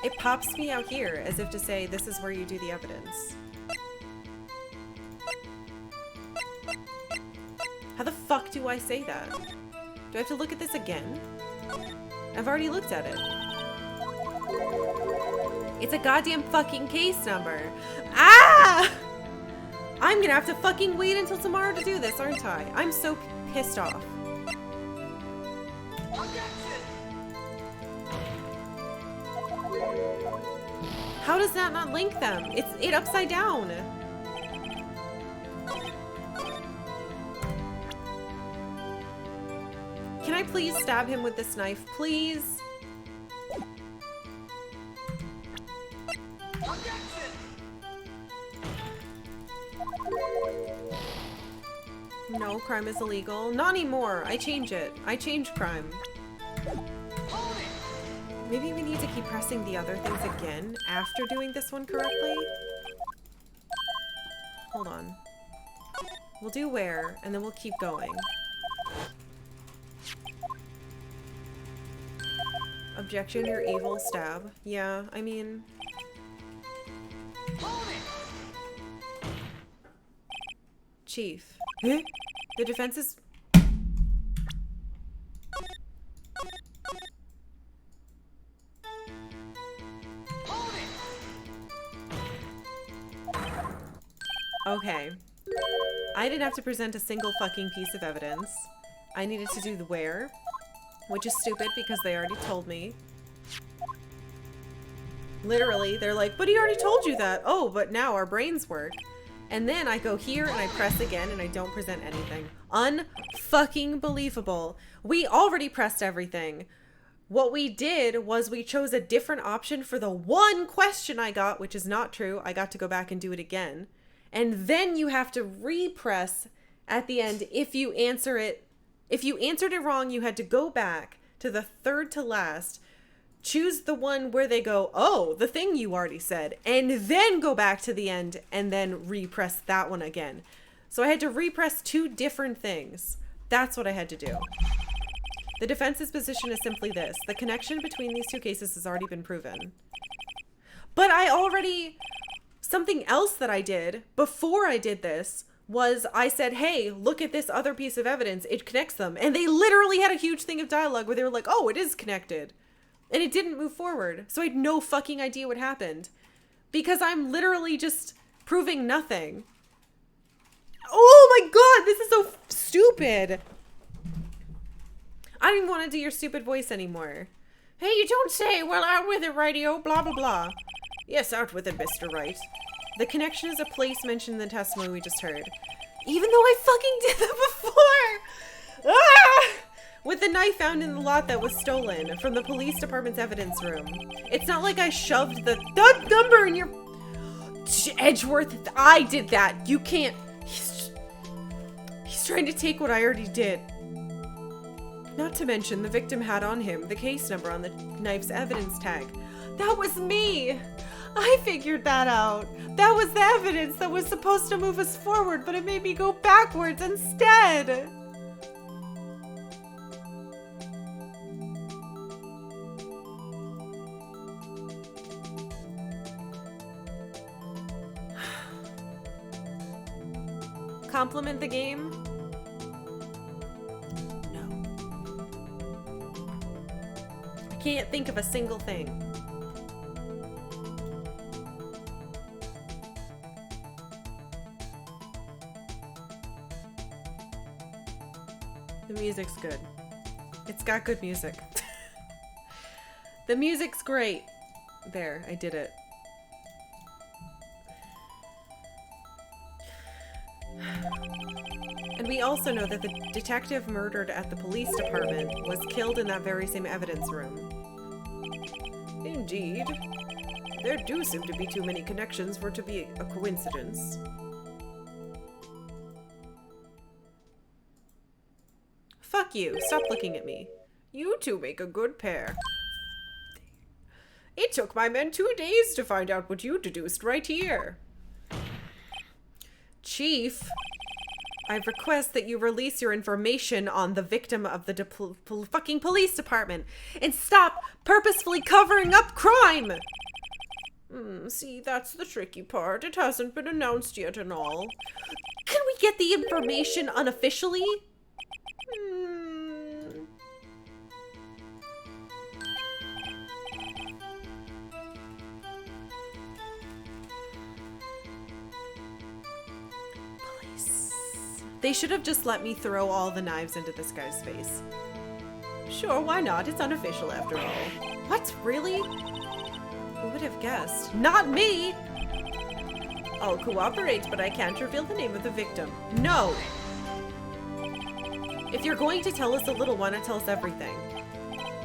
It pops me out here as if to say, this is where you do the evidence. How the fuck do I say that? Do I have to look at this again? I've already looked at it. It's a goddamn fucking case number. Ah! I'm gonna have to fucking wait until tomorrow to do this, aren't I? I'm so pissed off. How does that not link them? It's it upside down. Can I please stab him with this knife, please? No, crime is illegal. Not anymore. I change it. I change crime. Maybe we need to keep pressing the other things again after doing this one correctly? Hold on. We'll do where, and then we'll keep going. Objection, you're evil, stab. Yeah, I mean... Chief. The defense is... Okay. I didn't have to present a single fucking piece of evidence. I needed to do the where, which is stupid because they already told me. Literally, they're like, but he already told you that. Oh, but now our brains work. And then I go here and I press again and I don't present anything. Unfucking believable. We already pressed everything. What we did was we chose a different option for the one question I got, which is not true. I got to go back and do it again. And then you have to repress at the end if you answer it. If you answered it wrong, you had to go back to the third to last, choose the one where they go, oh, the thing you already said, and then go back to the end and then repress that one again. So I had to repress two different things. That's what I had to do. The defense's position is simply this. The connection between these two cases has already been proven. But I already... Something else that I did before I did this was I said, hey, look at this other piece of evidence. It connects them. And they literally had a huge thing of dialogue where they were like, oh, it is connected. And it didn't move forward. So I had no fucking idea what happened. Because I'm literally just proving nothing. Oh my god, this is so stupid. I don't even want to do your stupid voice anymore. Hey, you don't say. Well, out with it, rightio, blah, blah, blah. Yes, out with it, Mr. Wright. The connection is a place mentioned in the testimony we just heard. Even though I fucking did that before! Ah! With the knife found in the lot that was stolen from the police department's evidence room. It's not like I shoved the number in your... Edgeworth, I did that. You can't... He's trying to take what I already did. Not to mention, the victim had on him the case number on the knife's evidence tag. That was me! I figured that out. That was the evidence that was supposed to move us forward, but it made me go backwards instead. Compliment the game? No. I can't think of a single thing. The music's good. It's got good music. The music's great. There, I did it. And we also know that the detective murdered at the police department was killed in that very same evidence room. Indeed. There do seem to be too many connections for it to be a coincidence. Fuck you. Stop looking at me. You two make a good pair. It took my men 2 days to find out what you deduced right here. Chief, I request that you release your information on the victim of the fucking police department and stop purposefully covering up crime. See, that's the tricky part. It hasn't been announced yet and all. Can we get the information unofficially? Police. They should have just let me throw all the knives into this guy's face. Sure, why not? It's unofficial after all. What? Really? Who would have guessed? Not me! I'll cooperate, but I can't reveal the name of the victim. No! If you're going to tell us a little one, tell us everything.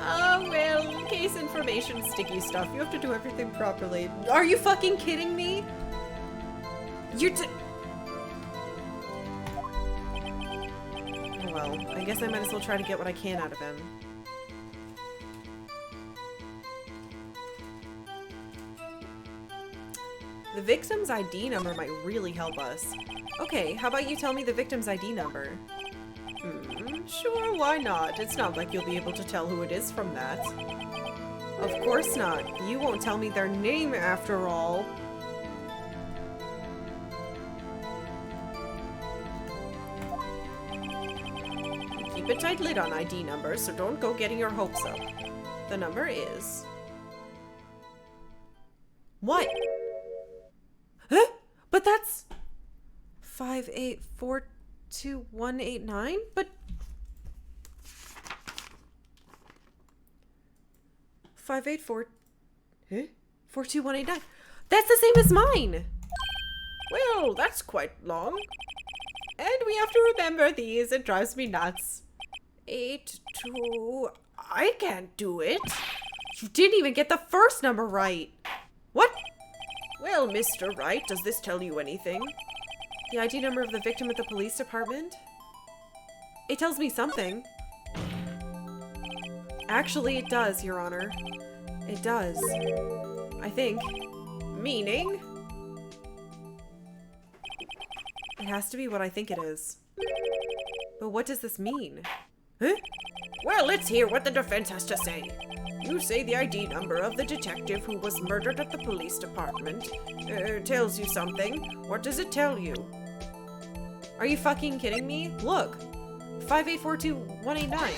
Oh, well, case information, sticky stuff. You have to do everything properly. Are you fucking kidding me? You're oh, well, I guess I might as well try to get what I can out of him. The victim's ID number might really help us. Okay, how about you tell me the victim's ID number? Sure, why not? It's not like you'll be able to tell who it is from that. Of course not. You won't tell me their name after all. keep a tight lid on ID numbers, so don't go getting your hopes up. The number is... What? Huh? But that's... 5842189? But... 584... Huh? 42189? That's the same as mine! Well, that's quite long. And we have to remember these. It drives me nuts. 82... I can't do it. You didn't even get the first number right. What? Well, Mr. Wright, does this tell you anything? The ID number of the victim at the police department? It tells me something. Actually, it does, Your Honor. It does. I think. Meaning? It has to be what I think it is. But what does this mean? Huh? Well, let's hear what the defense has to say. You say the ID number of the detective who was murdered at the police department tells you something. What does it tell you? Are you fucking kidding me? Look. 5842189.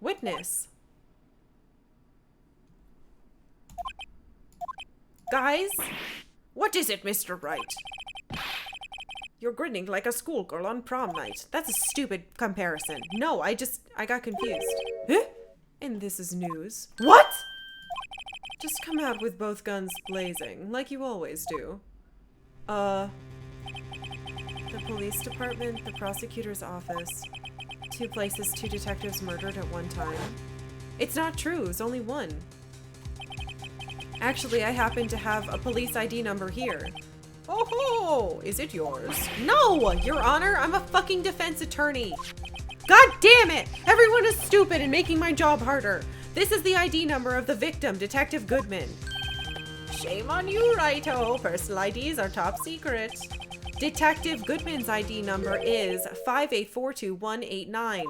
Witness. Guys? What is it, Mr. Wright? You're grinning like a schoolgirl on prom night. That's a stupid comparison. No, I got confused. Huh? And this is news. What? Just come out with both guns blazing, like you always do. The police department, the prosecutor's office. 2 places, 2 detectives murdered at one time. It's not true, it's only one. Actually, I happen to have a police ID number here. Oh ho! Is it yours? No! Your Honor, I'm a fucking defense attorney. God damn it! Everyone is stupid and making my job harder. This is the ID number of the victim, Detective Goodman. Shame on you, Righto. Personal IDs are top secret. Detective Goodman's ID number is 5842189.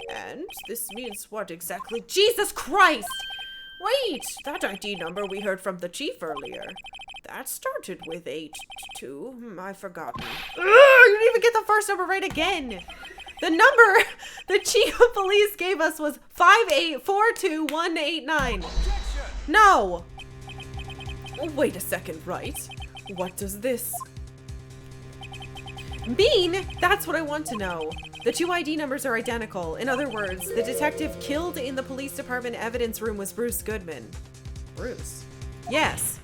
And this means what exactly? Jesus Christ! Wait! That ID number we heard from the chief earlier. That started with 82. I've forgotten. Ugh, you didn't even get the first number right again! The number the chief of police gave us was 5842189. No! Oh, wait a second, right? What does this mean? That's what I want to know. The 2 ID numbers are identical. In other words, the detective killed in the police department evidence room was Bruce Goodman. Bruce? Yes.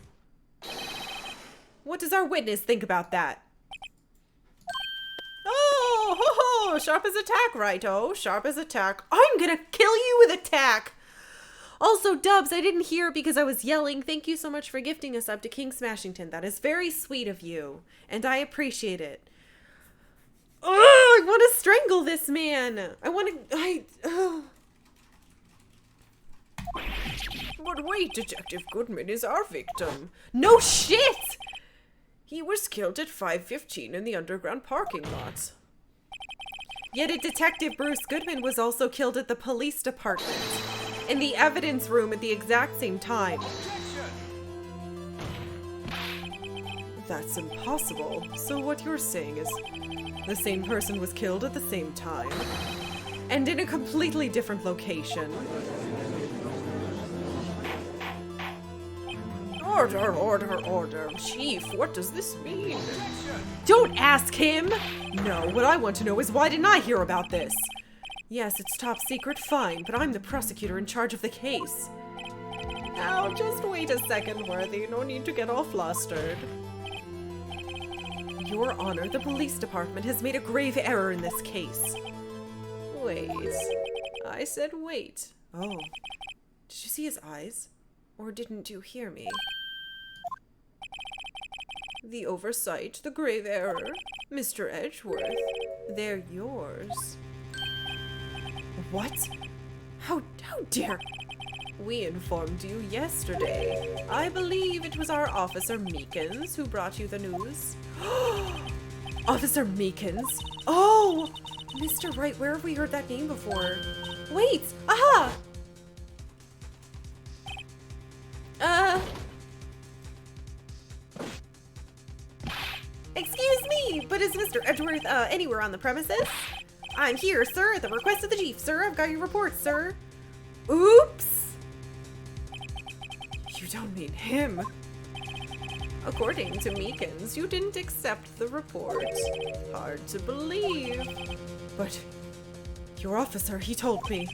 What does our witness think about that? Oh, ho, ho, sharp as a tack, righto. Sharp as a tack. I'm gonna kill you with a tack. Also, Dubs, I didn't hear because I was yelling. Thank you so much for gifting us up to King Smashington. That is very sweet of you, and I appreciate it. Oh, I want to strangle this man. But wait, Detective Goodman is our victim. No shit! He was killed at 5:15 in the underground parking lot. Yet a Detective Bruce Goodman was also killed at the police department, in the evidence room at the exact same time. That's impossible. So what you're saying is the same person was killed at the same time, and in a completely different location. Order, order, order. Chief, what does this mean? Don't ask him! No, what I want to know is why didn't I hear about this? Yes, it's top secret, fine, but I'm the prosecutor in charge of the case. Now, just wait a second, Worthy. No need to get all flustered. Your Honor, the police department has made a grave error in this case. Wait. I said wait. Oh. Did you see his eyes? Or didn't you hear me? The oversight, the grave error. Mr. Edgeworth, they're yours. What? How dare... We informed you yesterday. I believe it was our Officer Meekins who brought you the news. Officer Meekins? Oh! Mr. Wright, where have we heard that name before? Wait! Aha! anywhere on the premises? I'm here, sir, at the request of the chief, sir. I've got your report, sir. Oops! You don't mean him. According to Meekins, you didn't accept the report. Hard to believe. But your officer, he told me.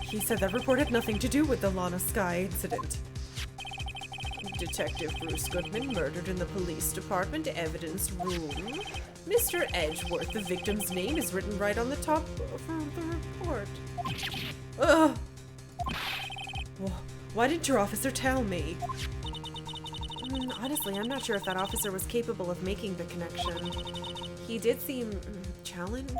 He said that report had nothing to do with the Lana Sky incident. Detective Bruce Goodman murdered in the police department evidence room. Mr. Edgeworth, the victim's name is written right on the top of the report. Ugh. Well, why didn't your officer tell me? Honestly, I'm not sure if that officer was capable of making the connection. He did seem challenged.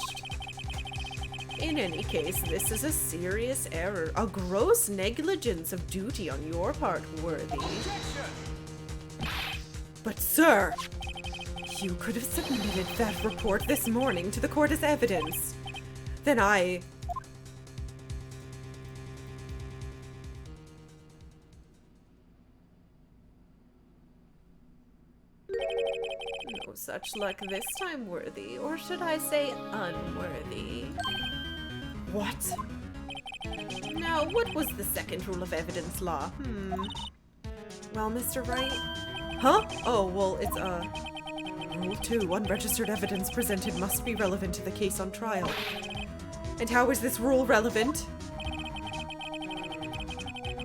In any case, this is a serious error, a gross negligence of duty on your part, Worthy. But sir, you could have submitted that report this morning to the court as evidence. Then No such luck this time, Worthy, or should I say unworthy? What? Now, what was the second rule of evidence law? Well, Mr. Wright? Huh? Oh, well, it's, Rule 2, unregistered evidence presented must be relevant to the case on trial. And how is this rule relevant?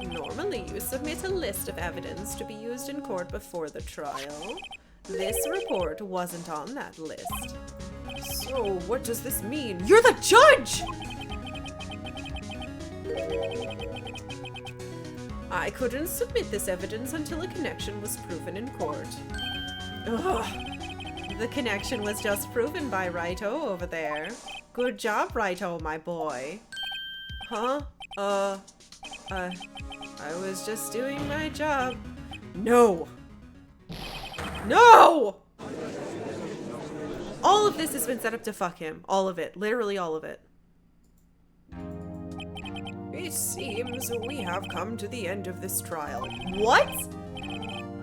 Normally, you submit a list of evidence to be used in court before the trial. This report wasn't on that list. So, what does this mean? You're the judge! I couldn't submit this evidence until a connection was proven in court. Ugh. The connection was just proven by Righto over there. Good job, Righto, my boy. Huh? I was just doing my job. No! No! All of this has been set up to fuck him. All of it. Literally all of it. It seems we have come to the end of this trial. What?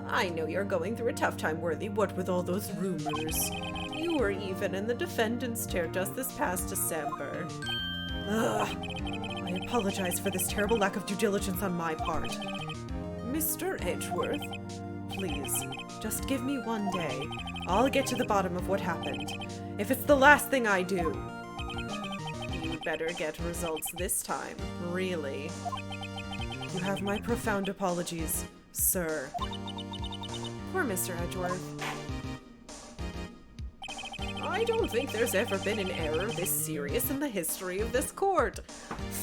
I know you're going through a tough time, Worthy, what with all those rumors. You were even in the defendant's chair just this past December. Ugh. I apologize for this terrible lack of due diligence on my part. Mr. Edgeworth, please, just give me one day. I'll get to the bottom of what happened. If it's the last thing I do. You better get results this time, really. You have my profound apologies, sir. Poor Mr. Edgeworth. I don't think there's ever been an error this serious in the history of this court.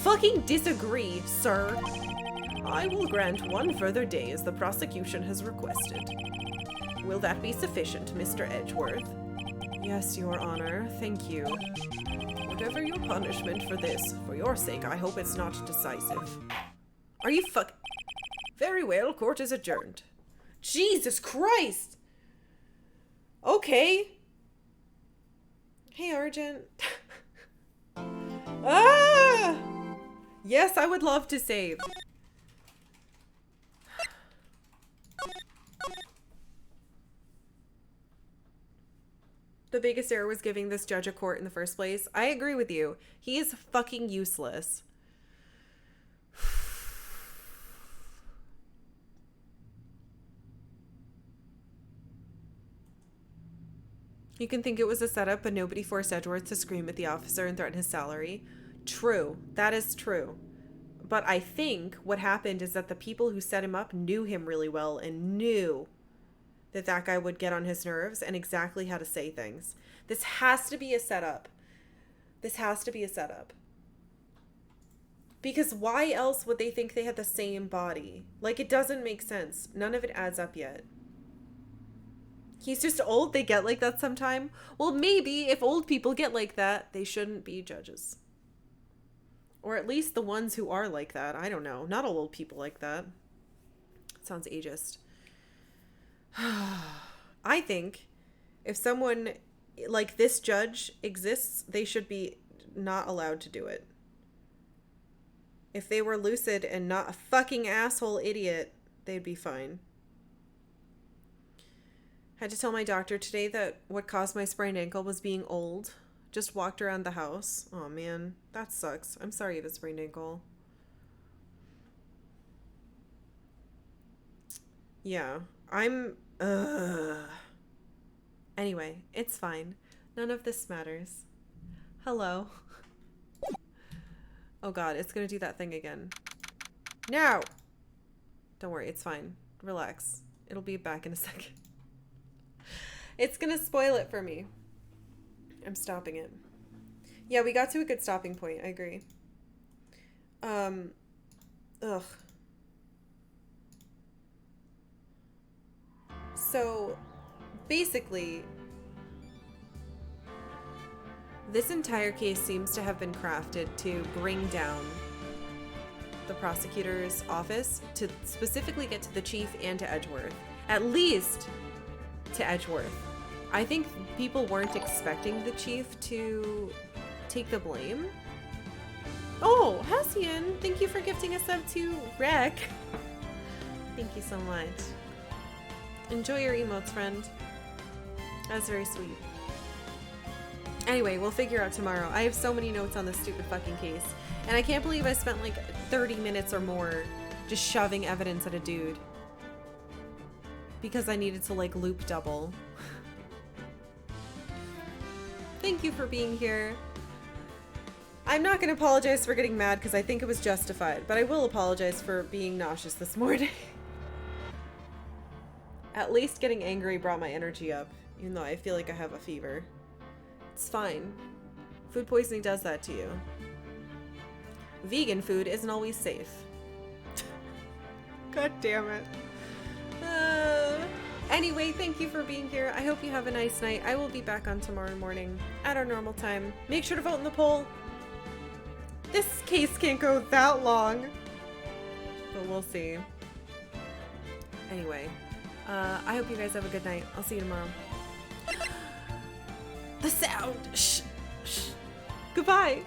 Fucking disagree, sir. I will grant one further day as the prosecution has requested. Will that be sufficient, Mr. Edgeworth? Yes, Your Honor. Thank you. Whatever your punishment for this, for your sake, I hope it's not decisive. Are you fuck- Very well, court is adjourned. Jesus Christ! Okay. Hey, Argent. Ah! Yes, I would love to save. The biggest error was giving this judge a court in the first place. I agree with you. He is fucking useless. You can think it was a setup, but nobody forced Edgeworth to scream at the officer and threaten his salary. True. That is true. But I think what happened is that the people who set him up knew him really well and knew that that guy would get on his nerves and exactly how to say things. This has to be a setup. This has to be a setup. Because why else would they think they had the same body? Like, it doesn't make sense. None of it adds up yet. He's just old. They get like that sometime. Well, maybe if old people get like that, they shouldn't be judges. Or at least the ones who are like that. I don't know. Not all old people like that. Sounds ageist. I think if someone like this judge exists, they should be not allowed to do it. If they were lucid and not a fucking asshole idiot, they'd be fine. Had to tell my doctor today that what caused my sprained ankle was being old. Just walked around the house. Oh man, that sucks. I'm sorry you have a sprained ankle. Yeah, Anyway, it's fine. None of this matters. Hello. Oh god, it's gonna do that thing again. No! Don't worry, it's fine. Relax. It'll be back in a second. It's gonna spoil it for me. I'm stopping it. Yeah, we got to a good stopping point. I agree. Ugh. So, basically, this entire case seems to have been crafted to bring down the prosecutor's office to specifically get to the chief and to Edgeworth. At least to Edgeworth. I think people weren't expecting the chief to take the blame. Oh, Hessian, thank you for gifting a sub to Rec. Thank you so much. Enjoy your emotes, friend. That's very sweet. Anyway, we'll figure out tomorrow. I have so many notes on this stupid fucking case. And I can't believe I spent like 30 minutes or more just shoving evidence at a dude. Because I needed to like loop double. Thank you for being here. I'm not going to apologize for getting mad because I think it was justified, but I will apologize for being nauseous this morning. At least getting angry brought my energy up, even though I feel like I have a fever. It's fine. Food poisoning does that to you. Vegan food isn't always safe. God damn it. Anyway, thank you for being here. I hope you have a nice night. I will be back on tomorrow morning at our normal time. Make sure to vote in the poll. This case can't go that long, but we'll see. Anyway, I hope you guys have a good night. I'll see you tomorrow. The sound. Shh. Shh. Goodbye.